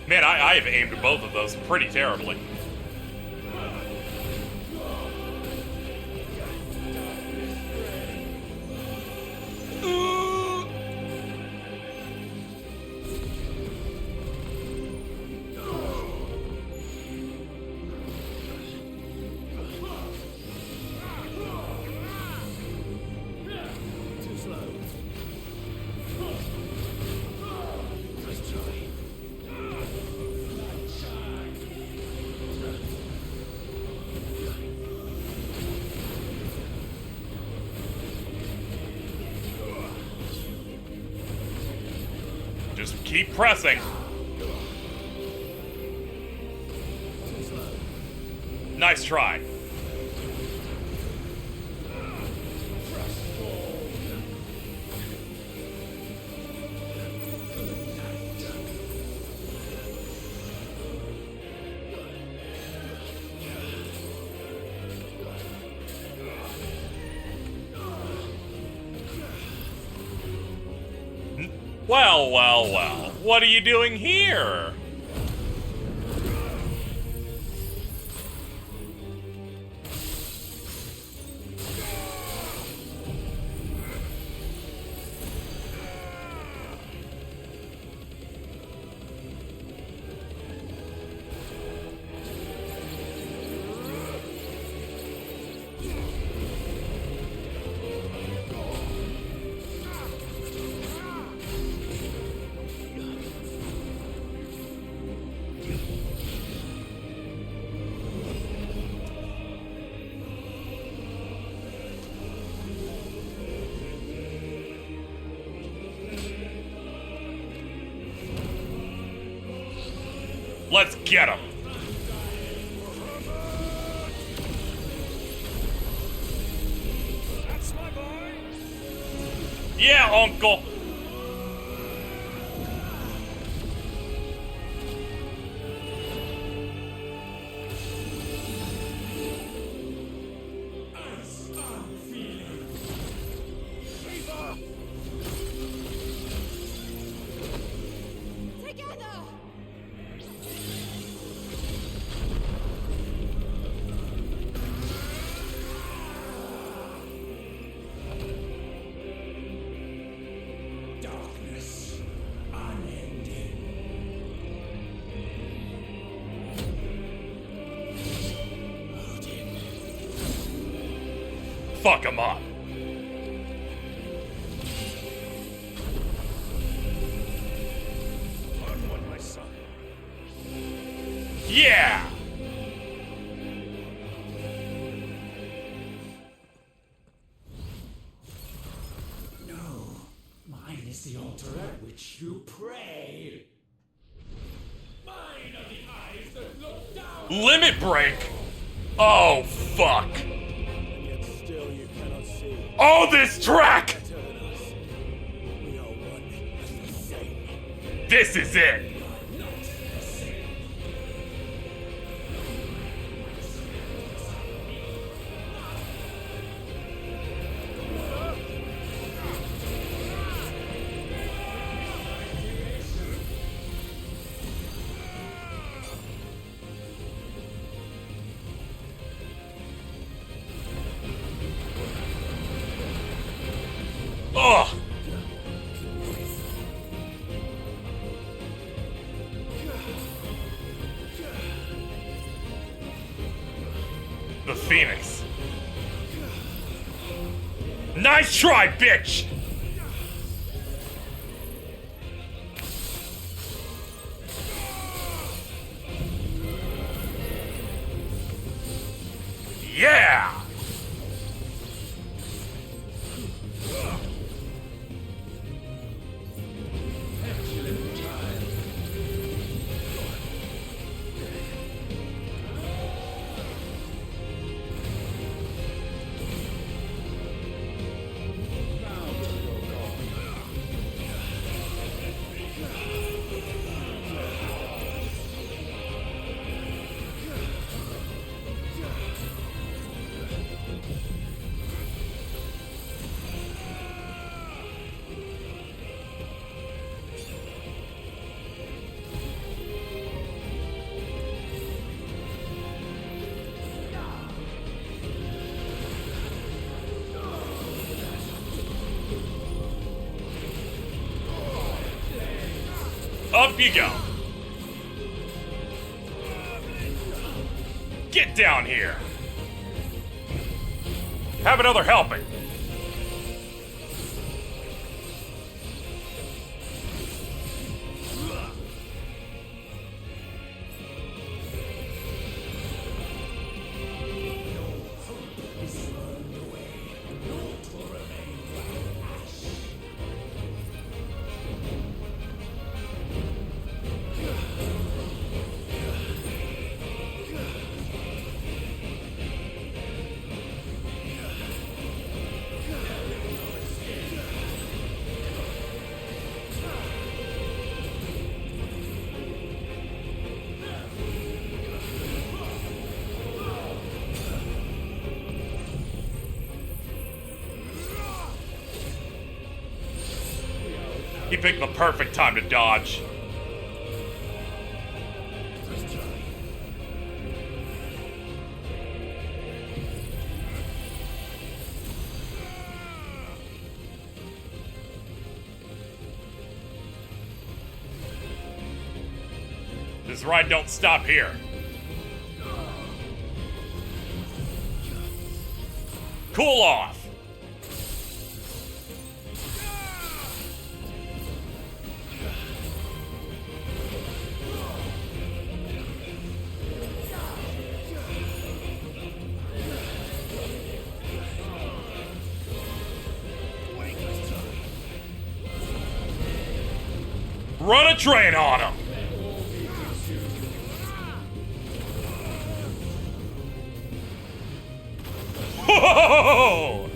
Man, I have aimed both of those pretty terribly. Just keep pressing. Nice try. Well, well, well. What are you doing here? Let's get him. Yeah, uncle. Fuck him up. Onward, my son. Yeah! No, mine is the altar at which you pray. Mine are the eyes that look down. Limit break? Oh, fuck. Still you cannot see. Oh, this track! We are one and the same. This is it. Ugh! The Phoenix. Nice try, bitch! Yeah! Up you go. Get down here. Have another helping. He picked the perfect time to dodge. This ride don't stop here. Cool off. Run a train on him. Whoa!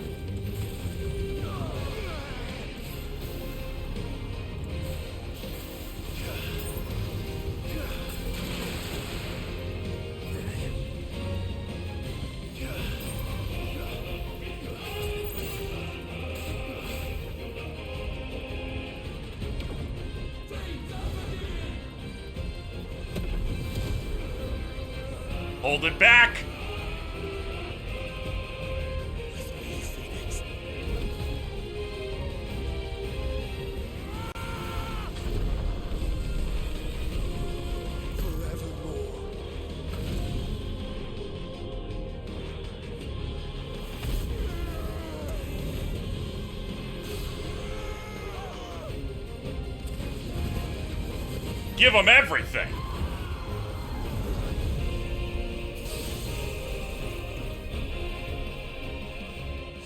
Hold it back. Give them everything.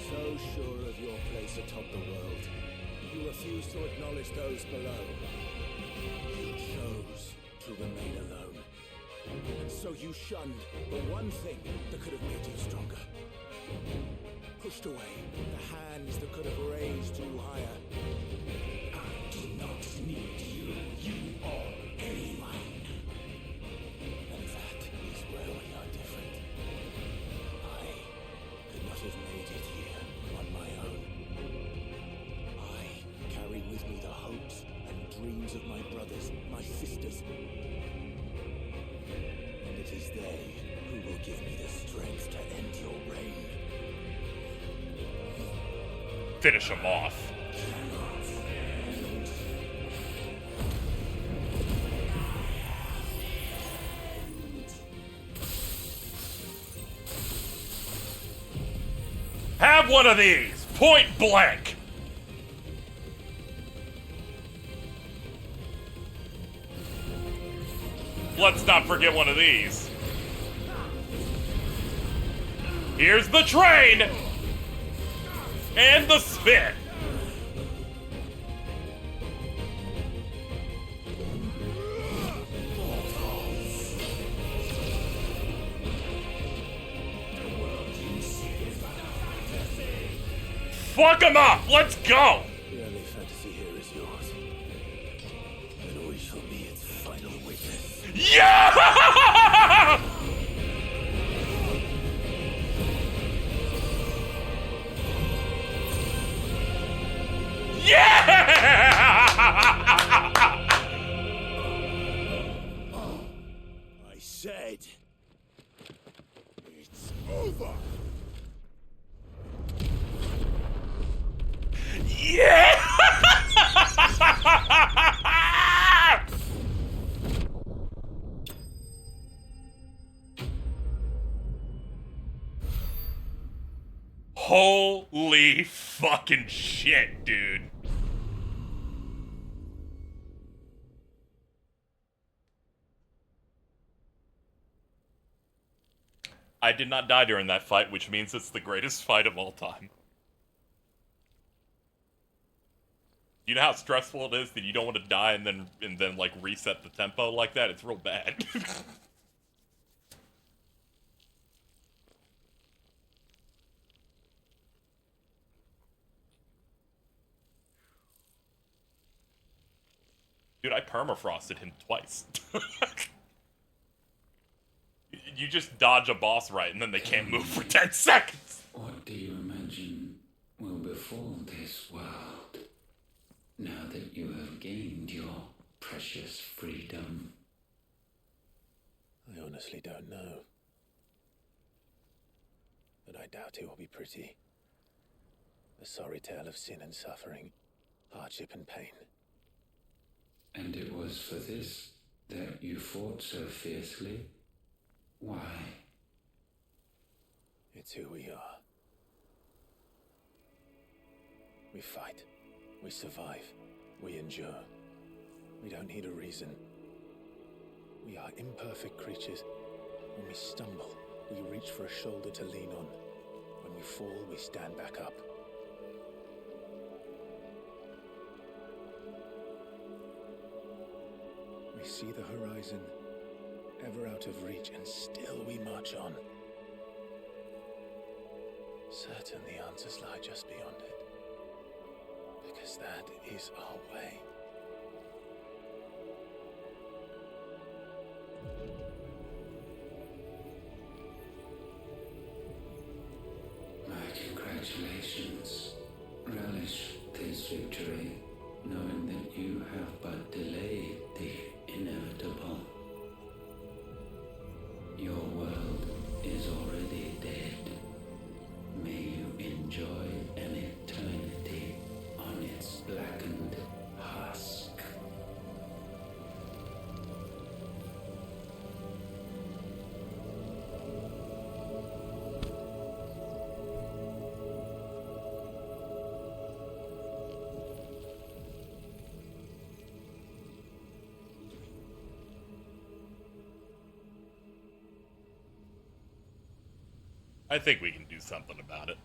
So sure of your place atop the world, you refuse to acknowledge those below. You chose to remain alone. And so you shunned the one thing that could have made you stronger. Pushed away the hands that could have raised you higher. I do not need you. You are anyone. And that is where we are different. I could not have made it here on my own. I carry with me the hopes and dreams of my brothers, my sisters. And it is they who will give me the strength to end your reign. Finish him off. Have one of these, point blank. Let's not forget one of these. Here's the train and the spin. Fuck him up! Let's go! The only fantasy here is yours. And we shall be its final witness. Yeah! I said, it's over. Yeah! Holy fucking shit, dude. I did not die during that fight, which means it's the greatest fight of all time. You know how stressful it is that you don't want to die and then like reset the tempo like that? It's real bad. Dude, I permafrosted him twice. You just dodge a boss right and then they can't move for 10 seconds. What do you imagine will befall this world now that you have honestly don't know. But I doubt it will be pretty. A sorry tale of sin and suffering, hardship and pain. And it was for this that you fought so fiercely? Why? It's who we are. We fight. We survive. We endure. We don't need a reason. We are imperfect creatures. When we stumble, we reach for a shoulder to lean on. When we fall, we stand back up. We see the horizon, ever out of reach, and still we march on. Certain the answers lie just beyond it. Because that is our way. My congratulations. Relish this victory, knowing that you have but delayed the inevitable. Your world is already dead. May you enjoy an eternity on its blackened husk. I think we can do something about it.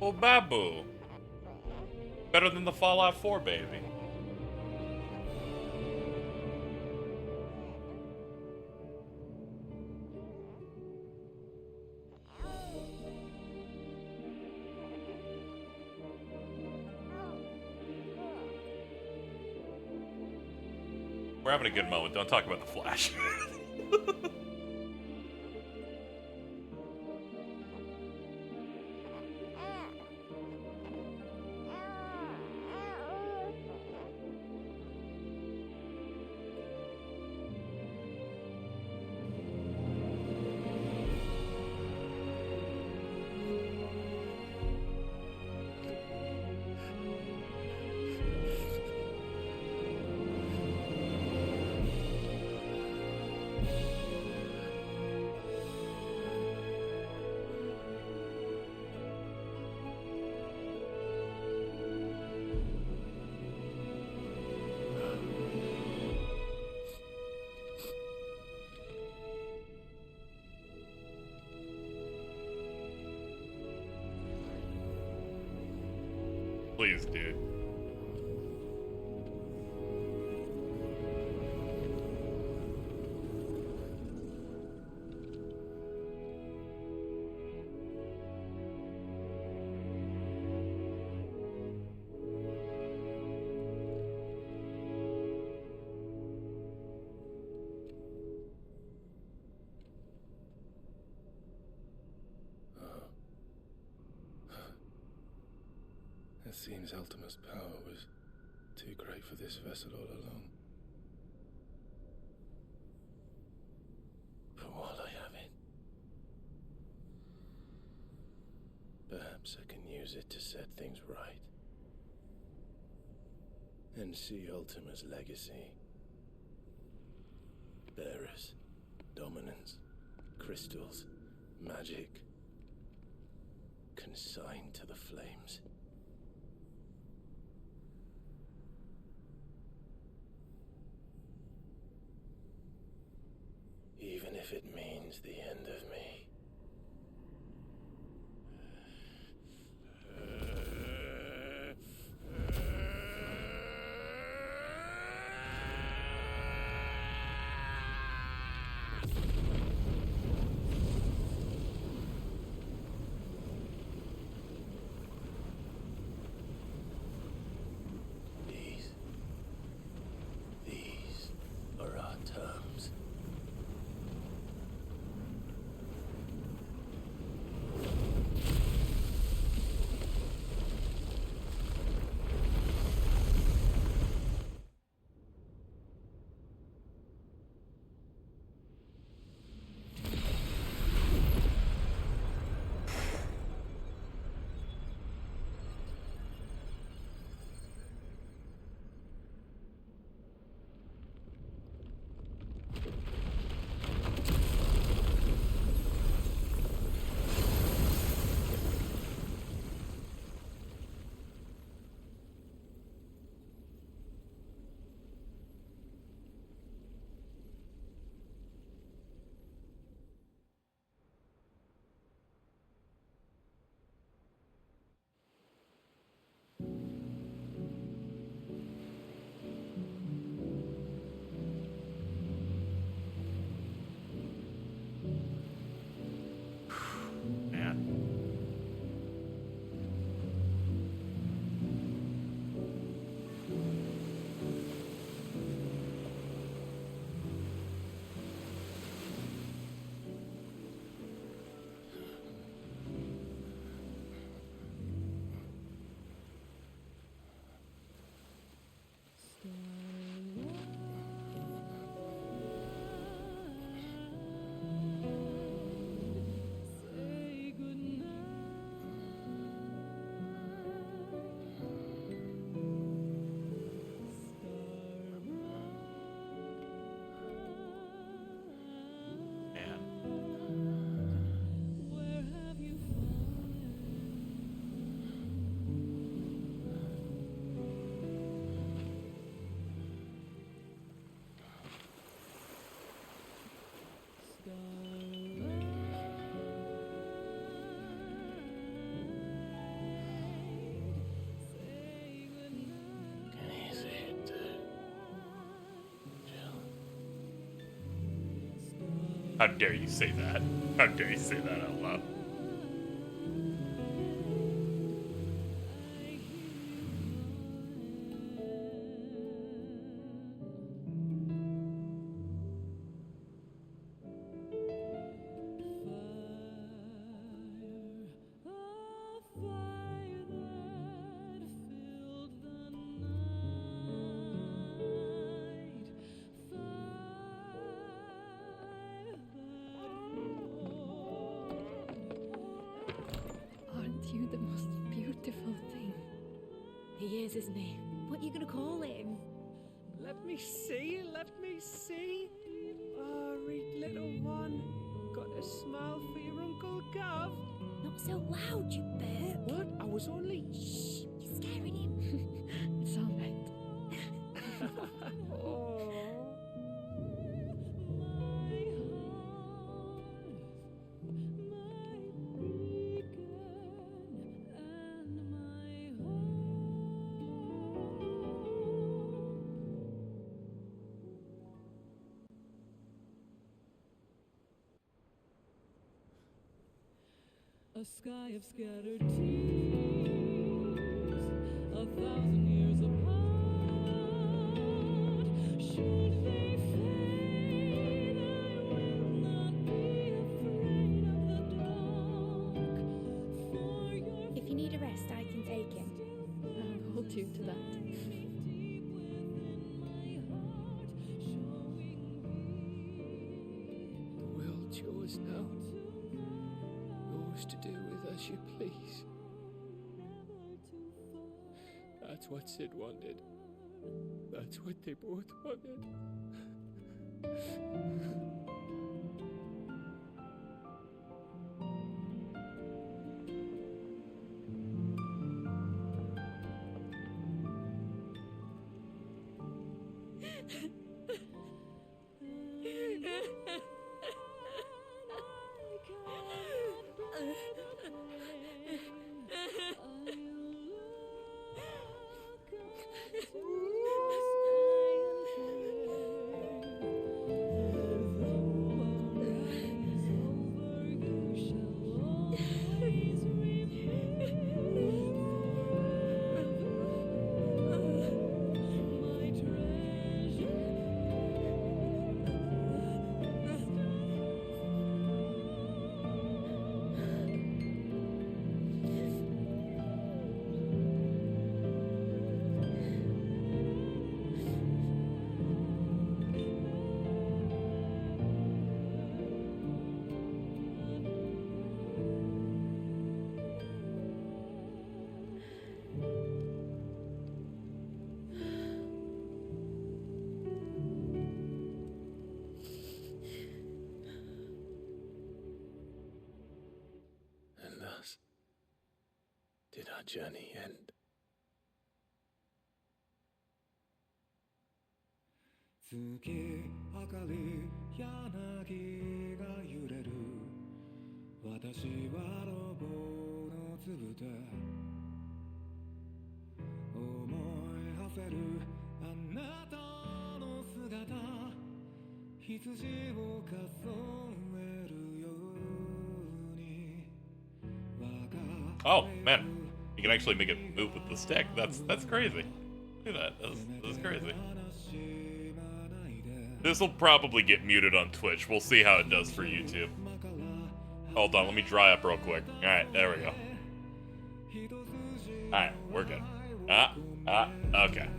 Oh, Babu. Better than the Fallout 4 baby. We're having a good moment. Don't talk about the Flash. Please, dude. It seems Ultima's power was too great for this vessel all along. But while I have it, perhaps I can use it to set things right. And see Ultima's legacy. Bearers, dominance, crystals, magic, consigned to the flames. Even if it means the end of me. These are our terms. How dare you say that? How dare you say that out loud? is, isn't he? What are you gonna call him? Let me see, let me see. Oh, read little one. Got a smile for your Uncle Gav. Not so loud, you burp. What? I was only... Shh, you're scaring him. It's all right. Oh. A sky of scattered tears, 1,000 years apart. Should they fade, I will not be afraid of the dark. For your If you need a rest, I can take him. I'll hold you to that. The world's yours now. Yours to do with as you please. That's what Sid wanted. That's what they both wanted. Did our journey end? Oh, man. You can actually make it move with the stick. That's crazy. Look at that. That's crazy. This will probably get muted on Twitch. We'll see how it does for YouTube. Hold on, let me dry up real quick. Alright, there we go. Alright, we're good. Okay.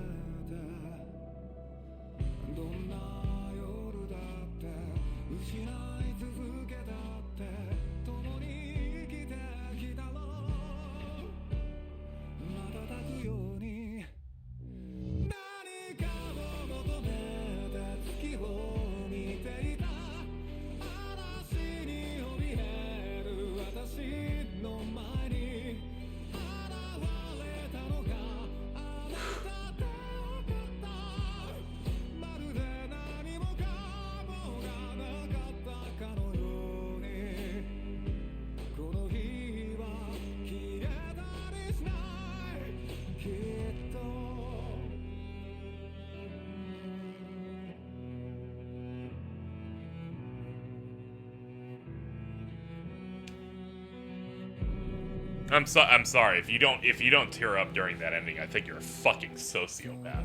I'm sorry if you don't tear up during that ending. I think you're a fucking sociopath.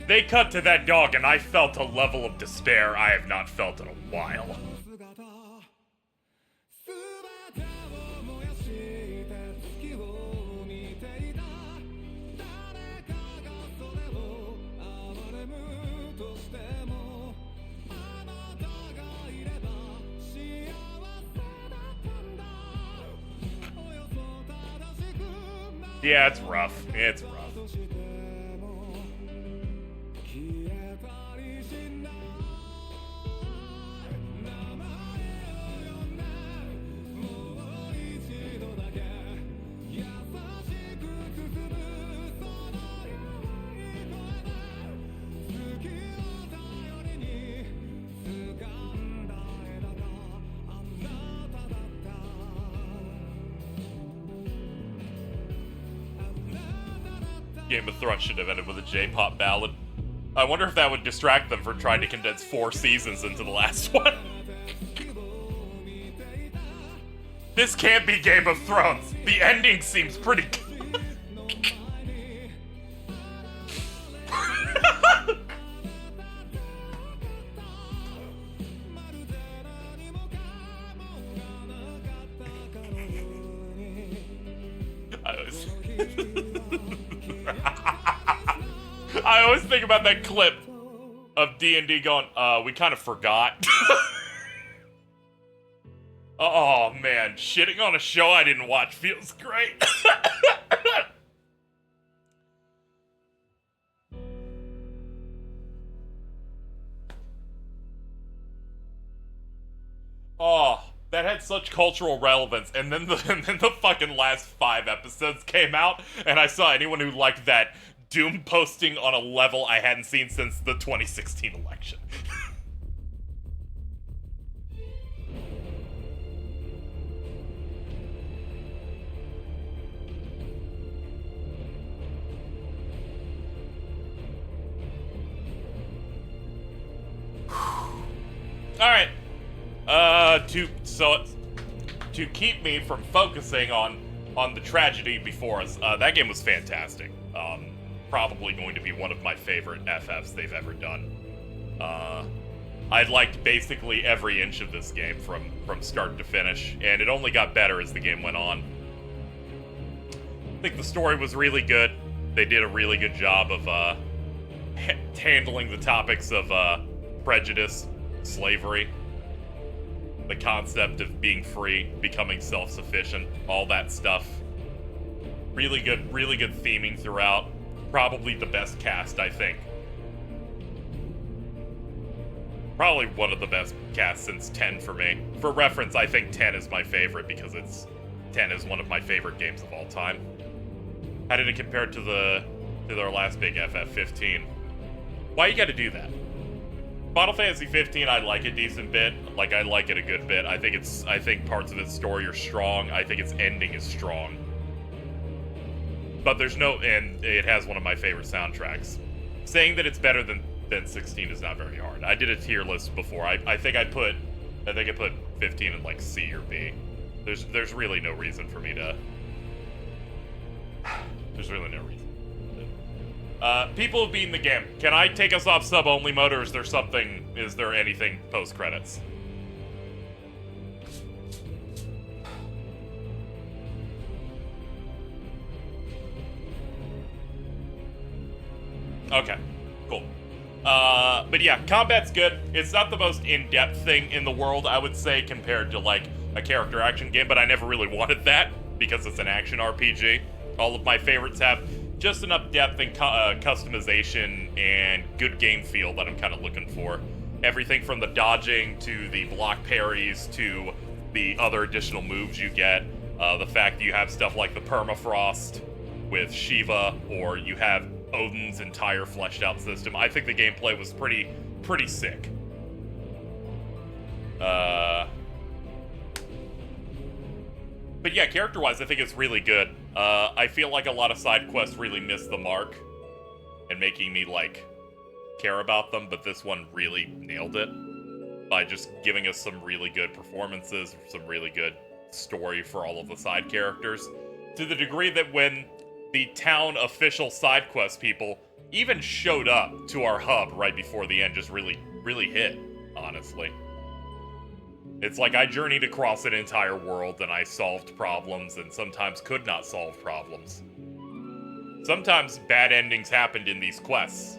They cut to that dog, and I felt a level of despair I have not felt in a while. Yeah, it's rough. It's rough. Game of Thrones should have ended with a J-pop ballad. I wonder if that would distract them from trying to condense 4 seasons into the last one. This can't be Game of Thrones. The ending seems pretty good. I always think about that clip of D&D going, we kind of forgot. Oh man, shitting on a show I didn't watch feels great. Oh, that had such cultural relevance, and then the fucking last 5 episodes came out, and I saw anyone who liked that Doom posting on a level I hadn't seen since the 2016 election. Alright. To keep me from focusing on the tragedy before us, that game was fantastic. Probably going to be one of my favorite FFs they've ever done. I liked basically every inch of this game from start to finish, and it only got better as the game went on. I think the story was really good. They did a really good job of handling the topics of prejudice, slavery, the concept of being free, becoming self-sufficient, all that stuff. Really good theming throughout. Probably the best cast, I think. Probably one of the best casts since 10 for me. For reference, I think 10 is my favorite because 10 is one of my favorite games of all time. How did it compare to their last big FF, 15? Why you gotta do that? Final Fantasy 15, I like a decent bit. Like, I like it a good bit. I think parts of its story are strong. I think its ending is strong. But and it has one of my favorite soundtracks. Saying that it's better than 16 is not very hard. I did a tier list before. I think I put 15 in like C or B. There's really no reason for me to. There's really no reason. People have beaten the game. Can I take us off sub-only mode, or is there anything post-credits? Okay, cool. But yeah, combat's good. It's not the most in-depth thing in the world, I would say, compared to, like, a character action game, but I never really wanted that, because it's an action RPG. All of my favorites have just enough depth and customization and good game feel that I'm kind of looking for. Everything from the dodging to the block parries to the other additional moves you get. The fact that you have stuff like the permafrost with Shiva, or you have Odin's entire fleshed out system. I think the gameplay was pretty sick. But yeah, character-wise, I think it's really good. I feel like a lot of side quests really missed the mark and making me, like, care about them, but this one really nailed it by just giving us some really good performances, some really good story for all of the side characters, to the degree that when the town official side quest people even showed up to our hub right before the end just really, really hit, honestly. It's like I journeyed across an entire world and I solved problems and sometimes could not solve problems. Sometimes bad endings happened in these quests.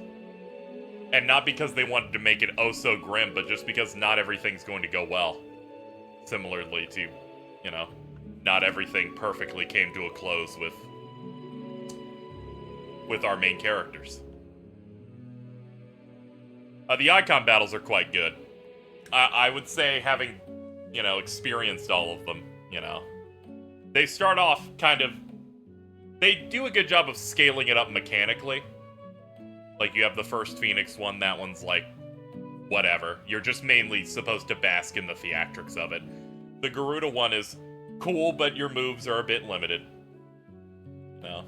And not because they wanted to make it oh so grim, but just because not everything's going to go well. Similarly to, you know, not everything perfectly came to a close with our main characters. The icon battles are quite good. I would say, having, you know, experienced all of them, you know, they start off kind of... They do a good job of scaling it up mechanically. Like, you have the first Phoenix one, that one's like, whatever. You're just mainly supposed to bask in the theatrics of it. The Garuda one is cool, but your moves are a bit limited. You know?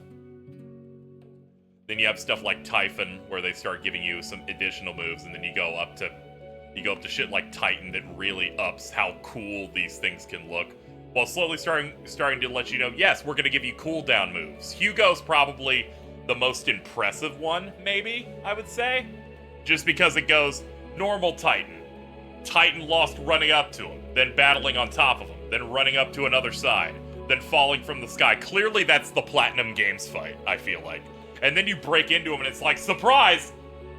Then you have stuff like Typhon, where they start giving you some additional moves, and then you go up to shit like Titan that really ups how cool these things can look, while slowly starting to let you know, yes, we're gonna give you cooldown moves. Hugo's probably the most impressive one, maybe, I would say. Just because it goes normal Titan. Titan lost running up to him, then battling on top of him, then running up to another side, then falling from the sky. Clearly that's the Platinum Games fight, I feel like. And then you break into him and it's like, surprise!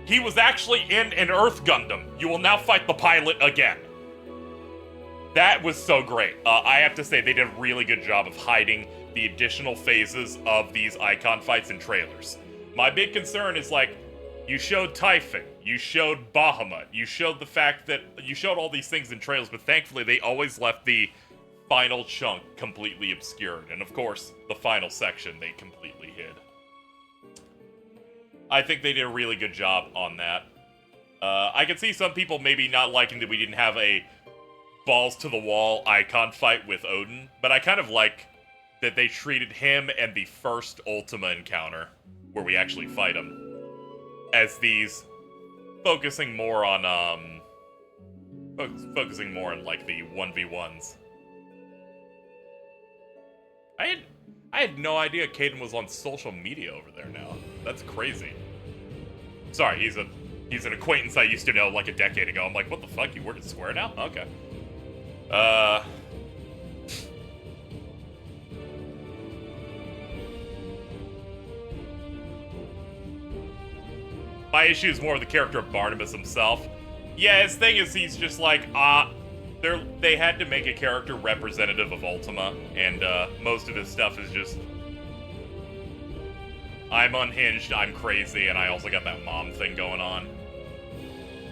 He was actually in an Earth Gundam. You will now fight the pilot again. That was so great. I have to say, they did a really good job of hiding the additional phases of these icon fights in trailers. My big concern is, like, you showed Typhon, you showed Bahamut, you showed the fact that you showed all these things in trailers, but thankfully they always left the final chunk completely obscured. And of course, the final section they completely hid. I think they did a really good job on that. I can see some people maybe not liking that we didn't have a balls-to-the-wall icon fight with Odin, but I kind of like that they treated him and the first Ultima encounter, where we actually fight him, as these focusing more on like the 1v1s. I had no idea Caden was on social media over there now. That's crazy. Sorry, he's an acquaintance I used to know like a decade ago. I'm like, what the fuck? You work at Square now? Okay. My issue is more with the character of Barnabas himself. Yeah, his thing is he's just like, they had to make a character representative of Ultima, and most of his stuff is just, I'm unhinged, I'm crazy, and I also got that mom thing going on.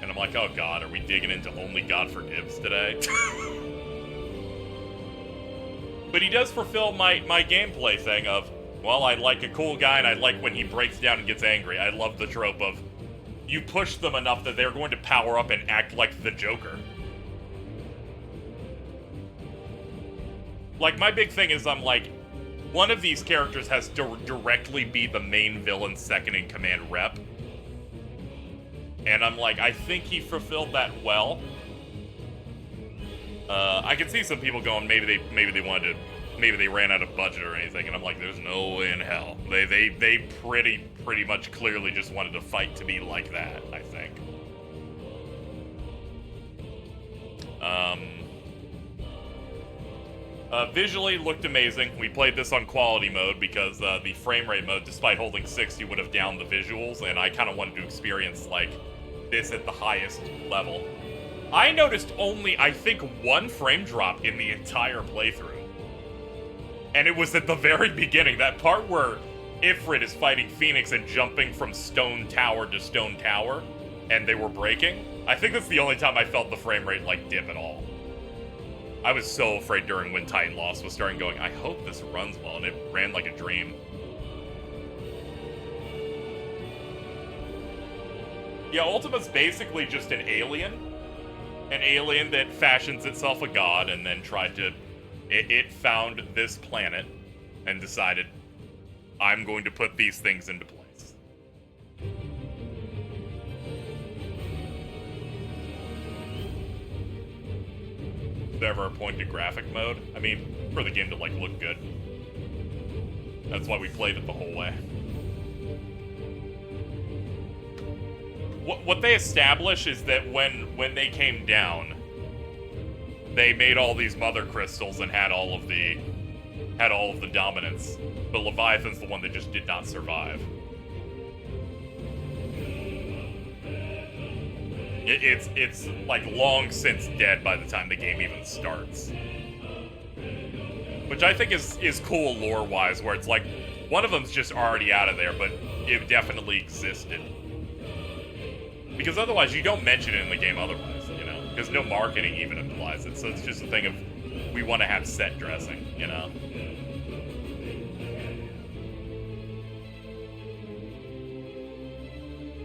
And I'm like, oh god, are we digging into only God Forgives today? But he does fulfill my gameplay thing of, well, I like a cool guy, and I like when he breaks down and gets angry. I love the trope of, you push them enough that they're going to power up and act like the Joker. Like, my big thing is, I'm like, one of these characters has to directly be the main villain's second-in-command rep. And I'm like, I think he fulfilled that well. I can see some people going, maybe they ran out of budget or anything, and I'm like, there's no way in hell. They pretty much clearly just wanted to fight to be like that, I think. Visually looked amazing. We played this on quality mode because the frame rate mode, despite holding 60, would have downed the visuals, and I kind of wanted to experience like this at the highest level. I noticed only, I think, one frame drop in the entire playthrough. And it was at the very beginning, that part where Ifrit is fighting Phoenix and jumping from stone tower to stone tower, and they were breaking. I think that's the only time I felt the frame rate, like, dip at all. I was so afraid during when Titan Lost was starting going, I hope this runs well, and it ran like a dream. Yeah, Ultima's basically just an alien that fashions itself a god and then tried to... It found this planet and decided, I'm going to put these things into place. Is there ever a point to graphic mode? I mean, for the game to, like, look good. That's why we played it the whole way. what they establish is that when they came down, they made all these mother crystals and had all of the dominance, but Leviathan's the one that just did not survive. It's like long since dead by the time the game even starts. Which I think is cool lore-wise, where it's like, one of them's just already out of there, but it definitely existed. Because otherwise, you don't mention it in the game otherwise, you know? Because no marketing even implies it, so it's just a thing of, we want to have set dressing, you know?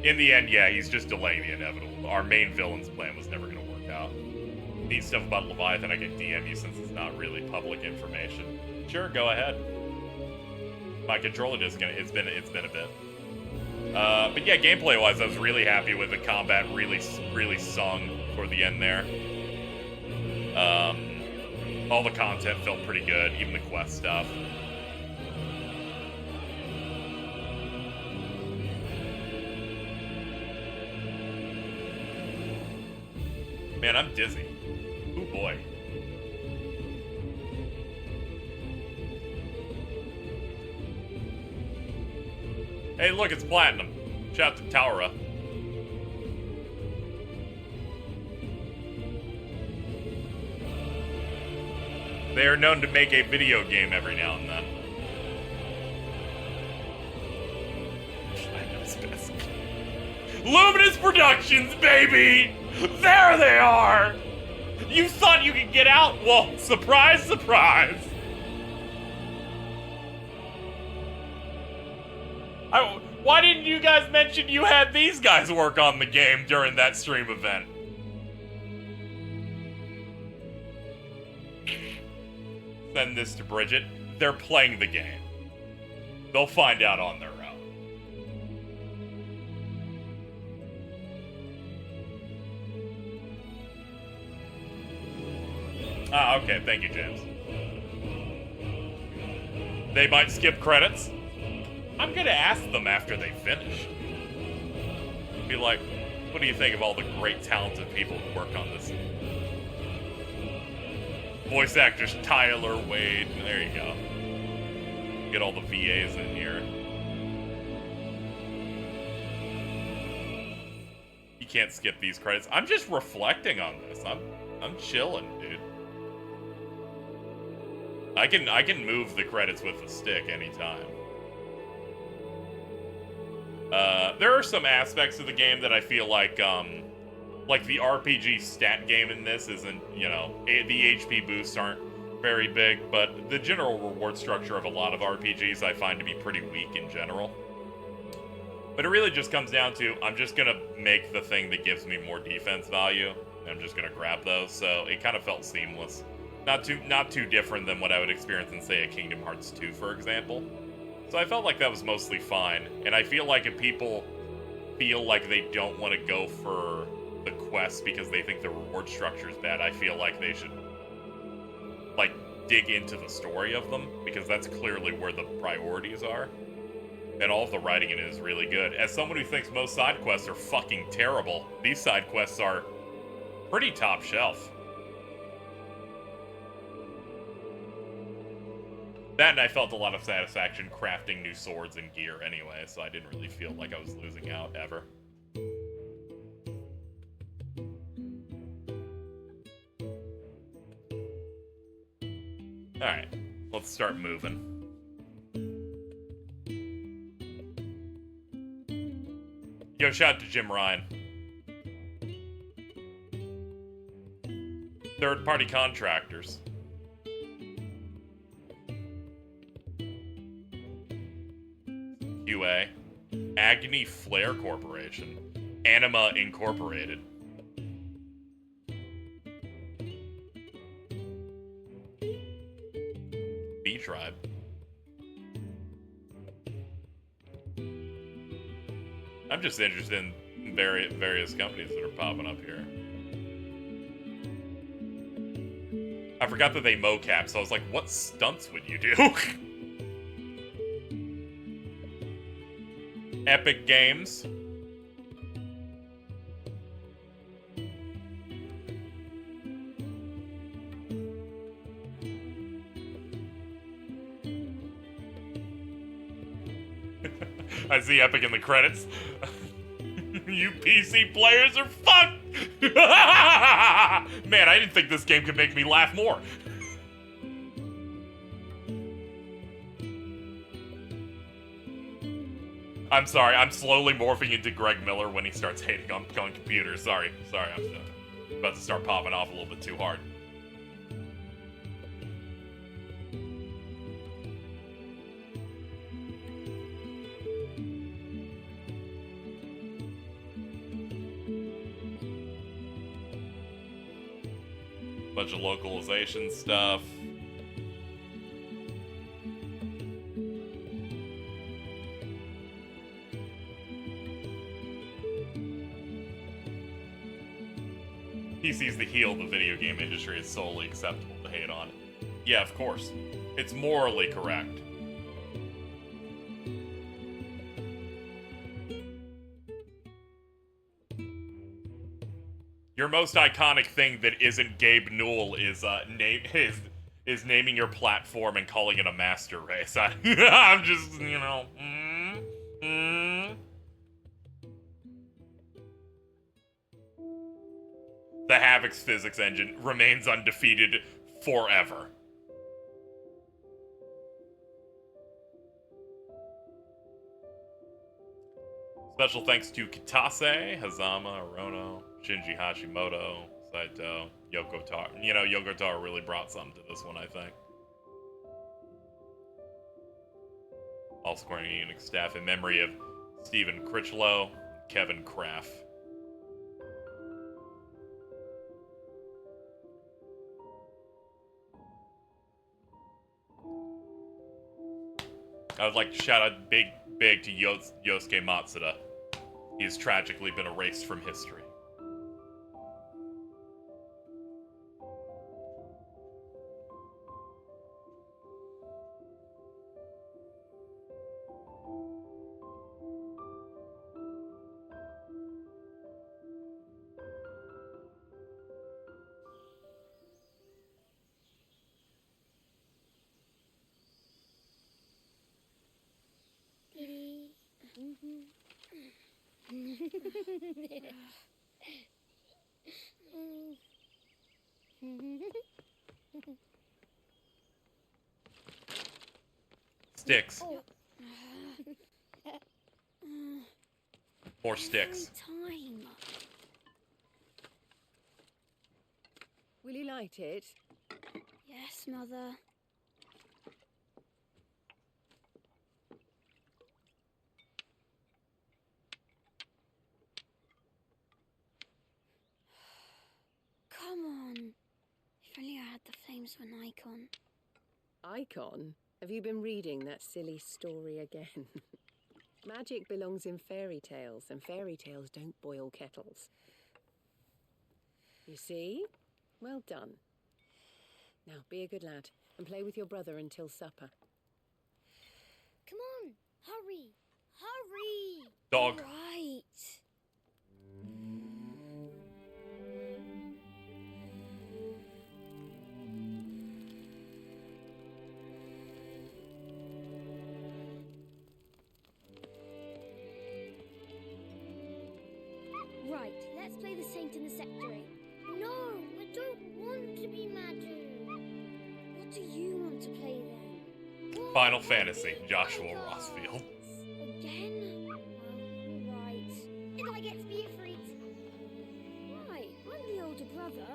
In the end, yeah, he's just delaying the inevitable. Our main villain's plan was never going to work out. Need stuff about Leviathan, I can DM you since it's not really public information. Sure, go ahead. My controller is gonna. It's been a bit. But yeah, gameplay-wise, I was really happy with the combat. Really sung toward the end there. All the content felt pretty good, even the quest stuff. Man, I'm dizzy. Oh boy. Hey, look, it's platinum. Shout out to Taura. They are known to make a video game every now and then. Luminous Productions, baby! There they are! You thought you could get out? Well, surprise, surprise! Why didn't you guys mention you had these guys work on the game during that stream event? Send this to Bridget. They're playing the game. They'll find out on their own. Ah, okay. Thank you, James. They might skip credits. I'm gonna ask them after they finish. Be like, what do you think of all the great, talented people who work on this? Voice actors Tyler, Wade. There you go. Get all the VAs in here. You can't skip these credits. I'm just reflecting on this. I'm chilling, dude. I can move the credits with the stick anytime. There are some aspects of the game that I feel like the RPG stat game in this isn't, you know, the HP boosts aren't very big, but the general reward structure of a lot of RPGs I find to be pretty weak in general. But it really just comes down to, I'm just gonna make the thing that gives me more defense value, and I'm just gonna grab those, so it kind of felt seamless. Not too different than what I would experience in, say, a Kingdom Hearts 2, for example. So I felt like that was mostly fine, and I feel like if people feel like they don't want to go for the quests because they think the reward structure is bad, I feel like they should, like, dig into the story of them, because that's clearly where the priorities are. And all of the writing in it is really good. As someone who thinks most side quests are fucking terrible, these side quests are pretty top shelf. That, and I felt a lot of satisfaction crafting new swords and gear anyway, so I didn't really feel like I was losing out ever. Alright, let's start moving. Yo, shout out to Jim Ryan. Third-party contractors. QA. Agony Flare Corporation. Anima Incorporated. B-Tribe. I'm just interested in various companies that are popping up here. I forgot that they mocap, so I was like, what stunts would you do? Epic Games. I see Epic in the credits. You PC players are fucked! Man, I didn't think this game could make me laugh more. I'm sorry, I'm slowly morphing into Greg Miller when he starts hating on computers. Sorry, I'm about to start popping off a little bit too hard. Bunch of localization stuff. PC's the heel of the video game industry. It's solely acceptable to hate on. Yeah, of course. It's morally correct. Your most iconic thing that isn't Gabe Newell is naming your platform and calling it a master race. I'm just, you know. The Havoc's physics engine remains undefeated forever. Special thanks to Kitase, Hazama, Arono, Shinji Hashimoto, Saito, Yoko Taro. You know, Yoko Taro really brought something to this one, I think. All Square Enix staff in memory of Stephen Critchlow, Kevin Kraft. I would like to shout out big to Yosuke Matsuda. He has tragically been erased from history. Sticks. More sticks. Time. Will you light it? Yes, Mother. Come on. If only I had the flames of an icon. Icon? Have you been reading that silly story again? Magic belongs in fairy tales, and fairy tales don't boil kettles. You see? Well done. Now, be a good lad, and play with your brother until supper. Come on, hurry! Hurry! Dog. Right. Right, let's play the Saint in the Secretary. No, I don't want to be Madu. What do you want to play then? Final Fantasy, Joshua Rossfield. Again? Well, right. And I get to be a freak. Why? I'm the older brother.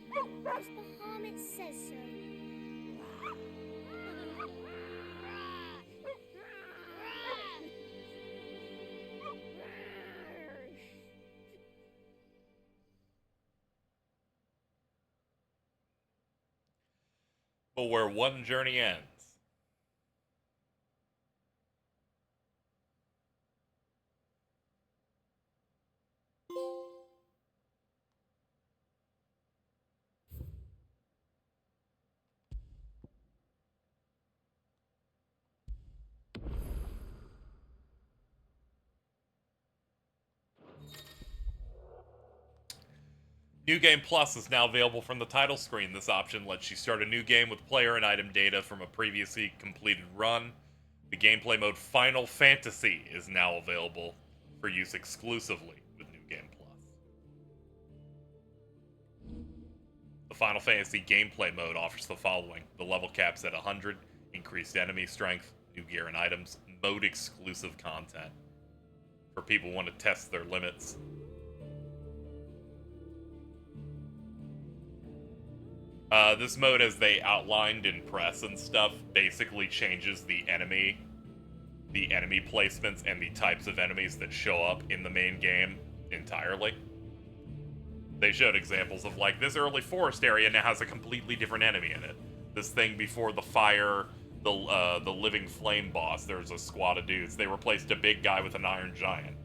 Because Bahamut says so. But where one journey ends. New Game Plus is now available from the title screen. This option lets you start a new game with player and item data from a previously completed run. The gameplay mode Final Fantasy is now available for use exclusively with New Game Plus. The Final Fantasy gameplay mode offers the following. The level cap's at 100, increased enemy strength, new gear and items, mode-exclusive content for people who want to test their limits. This mode, as they outlined in press and stuff, basically changes the enemy placements and the types of enemies that show up in the main game entirely. They showed examples of, like, this early forest area now has a completely different enemy in it. This thing before the fire, the living flame boss, there's a squad of dudes. They replaced a big guy with an iron giant.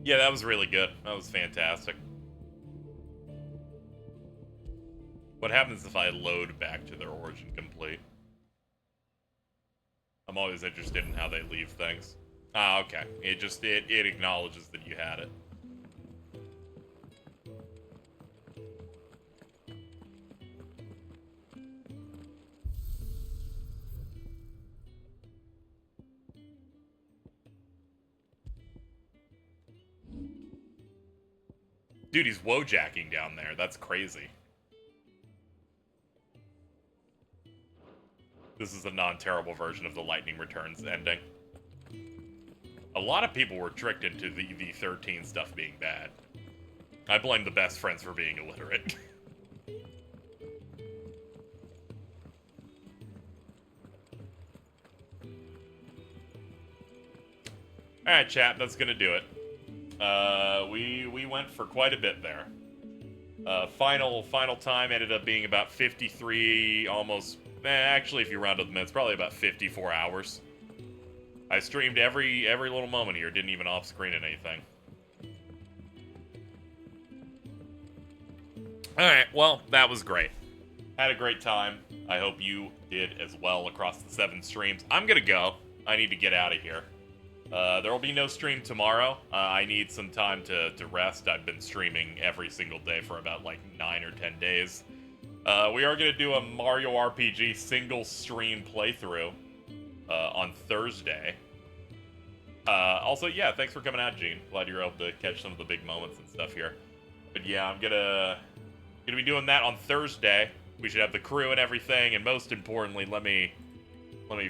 Yeah, that was really good. That was fantastic. What happens if I load back to their origin complete? I'm always interested in how they leave things. Ah, okay. It acknowledges that you had it. Dude, he's wojacking down there. That's crazy. This is a non-terrible version of the Lightning Returns ending. A lot of people were tricked into the 13 stuff being bad. I blame the best friends for being illiterate. Alright, chat, that's gonna do it. We went for quite a bit there. Final time ended up being about 53, almost, actually if you round up the minutes, probably about 54 hours. I streamed every little moment here, didn't even off screen at anything. Alright, well, that was great. Had a great time. I hope you did as well across the 7 streams. I'm gonna go. I need to get out of here. There will be no stream tomorrow. I need some time to rest. I've been streaming every single day for about like 9 or 10 days. We are going to do a Mario RPG single stream playthrough on Thursday. Also, yeah, thanks for coming out, Gene. Glad you're able to catch some of the big moments and stuff here. But yeah, I'm gonna be doing that on Thursday. We should have the crew and everything, and most importantly, let me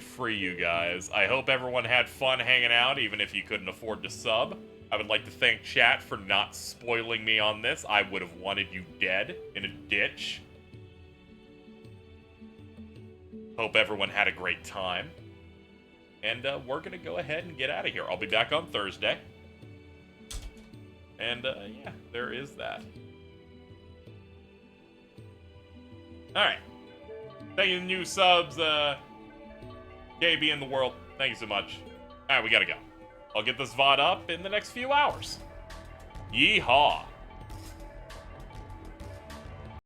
free you guys. I hope everyone had fun hanging out, even if you couldn't afford to sub. I would like to thank chat for not spoiling me on this. I would have wanted you dead in a ditch. Hope everyone had a great time. And we're going to go ahead and get out of here. I'll be back on Thursday. And yeah, there is that. Alright. Thank you, new subs. KB in the world. Thank you so much. Alright, we gotta go. I'll get this VOD up in the next few hours. Yeehaw.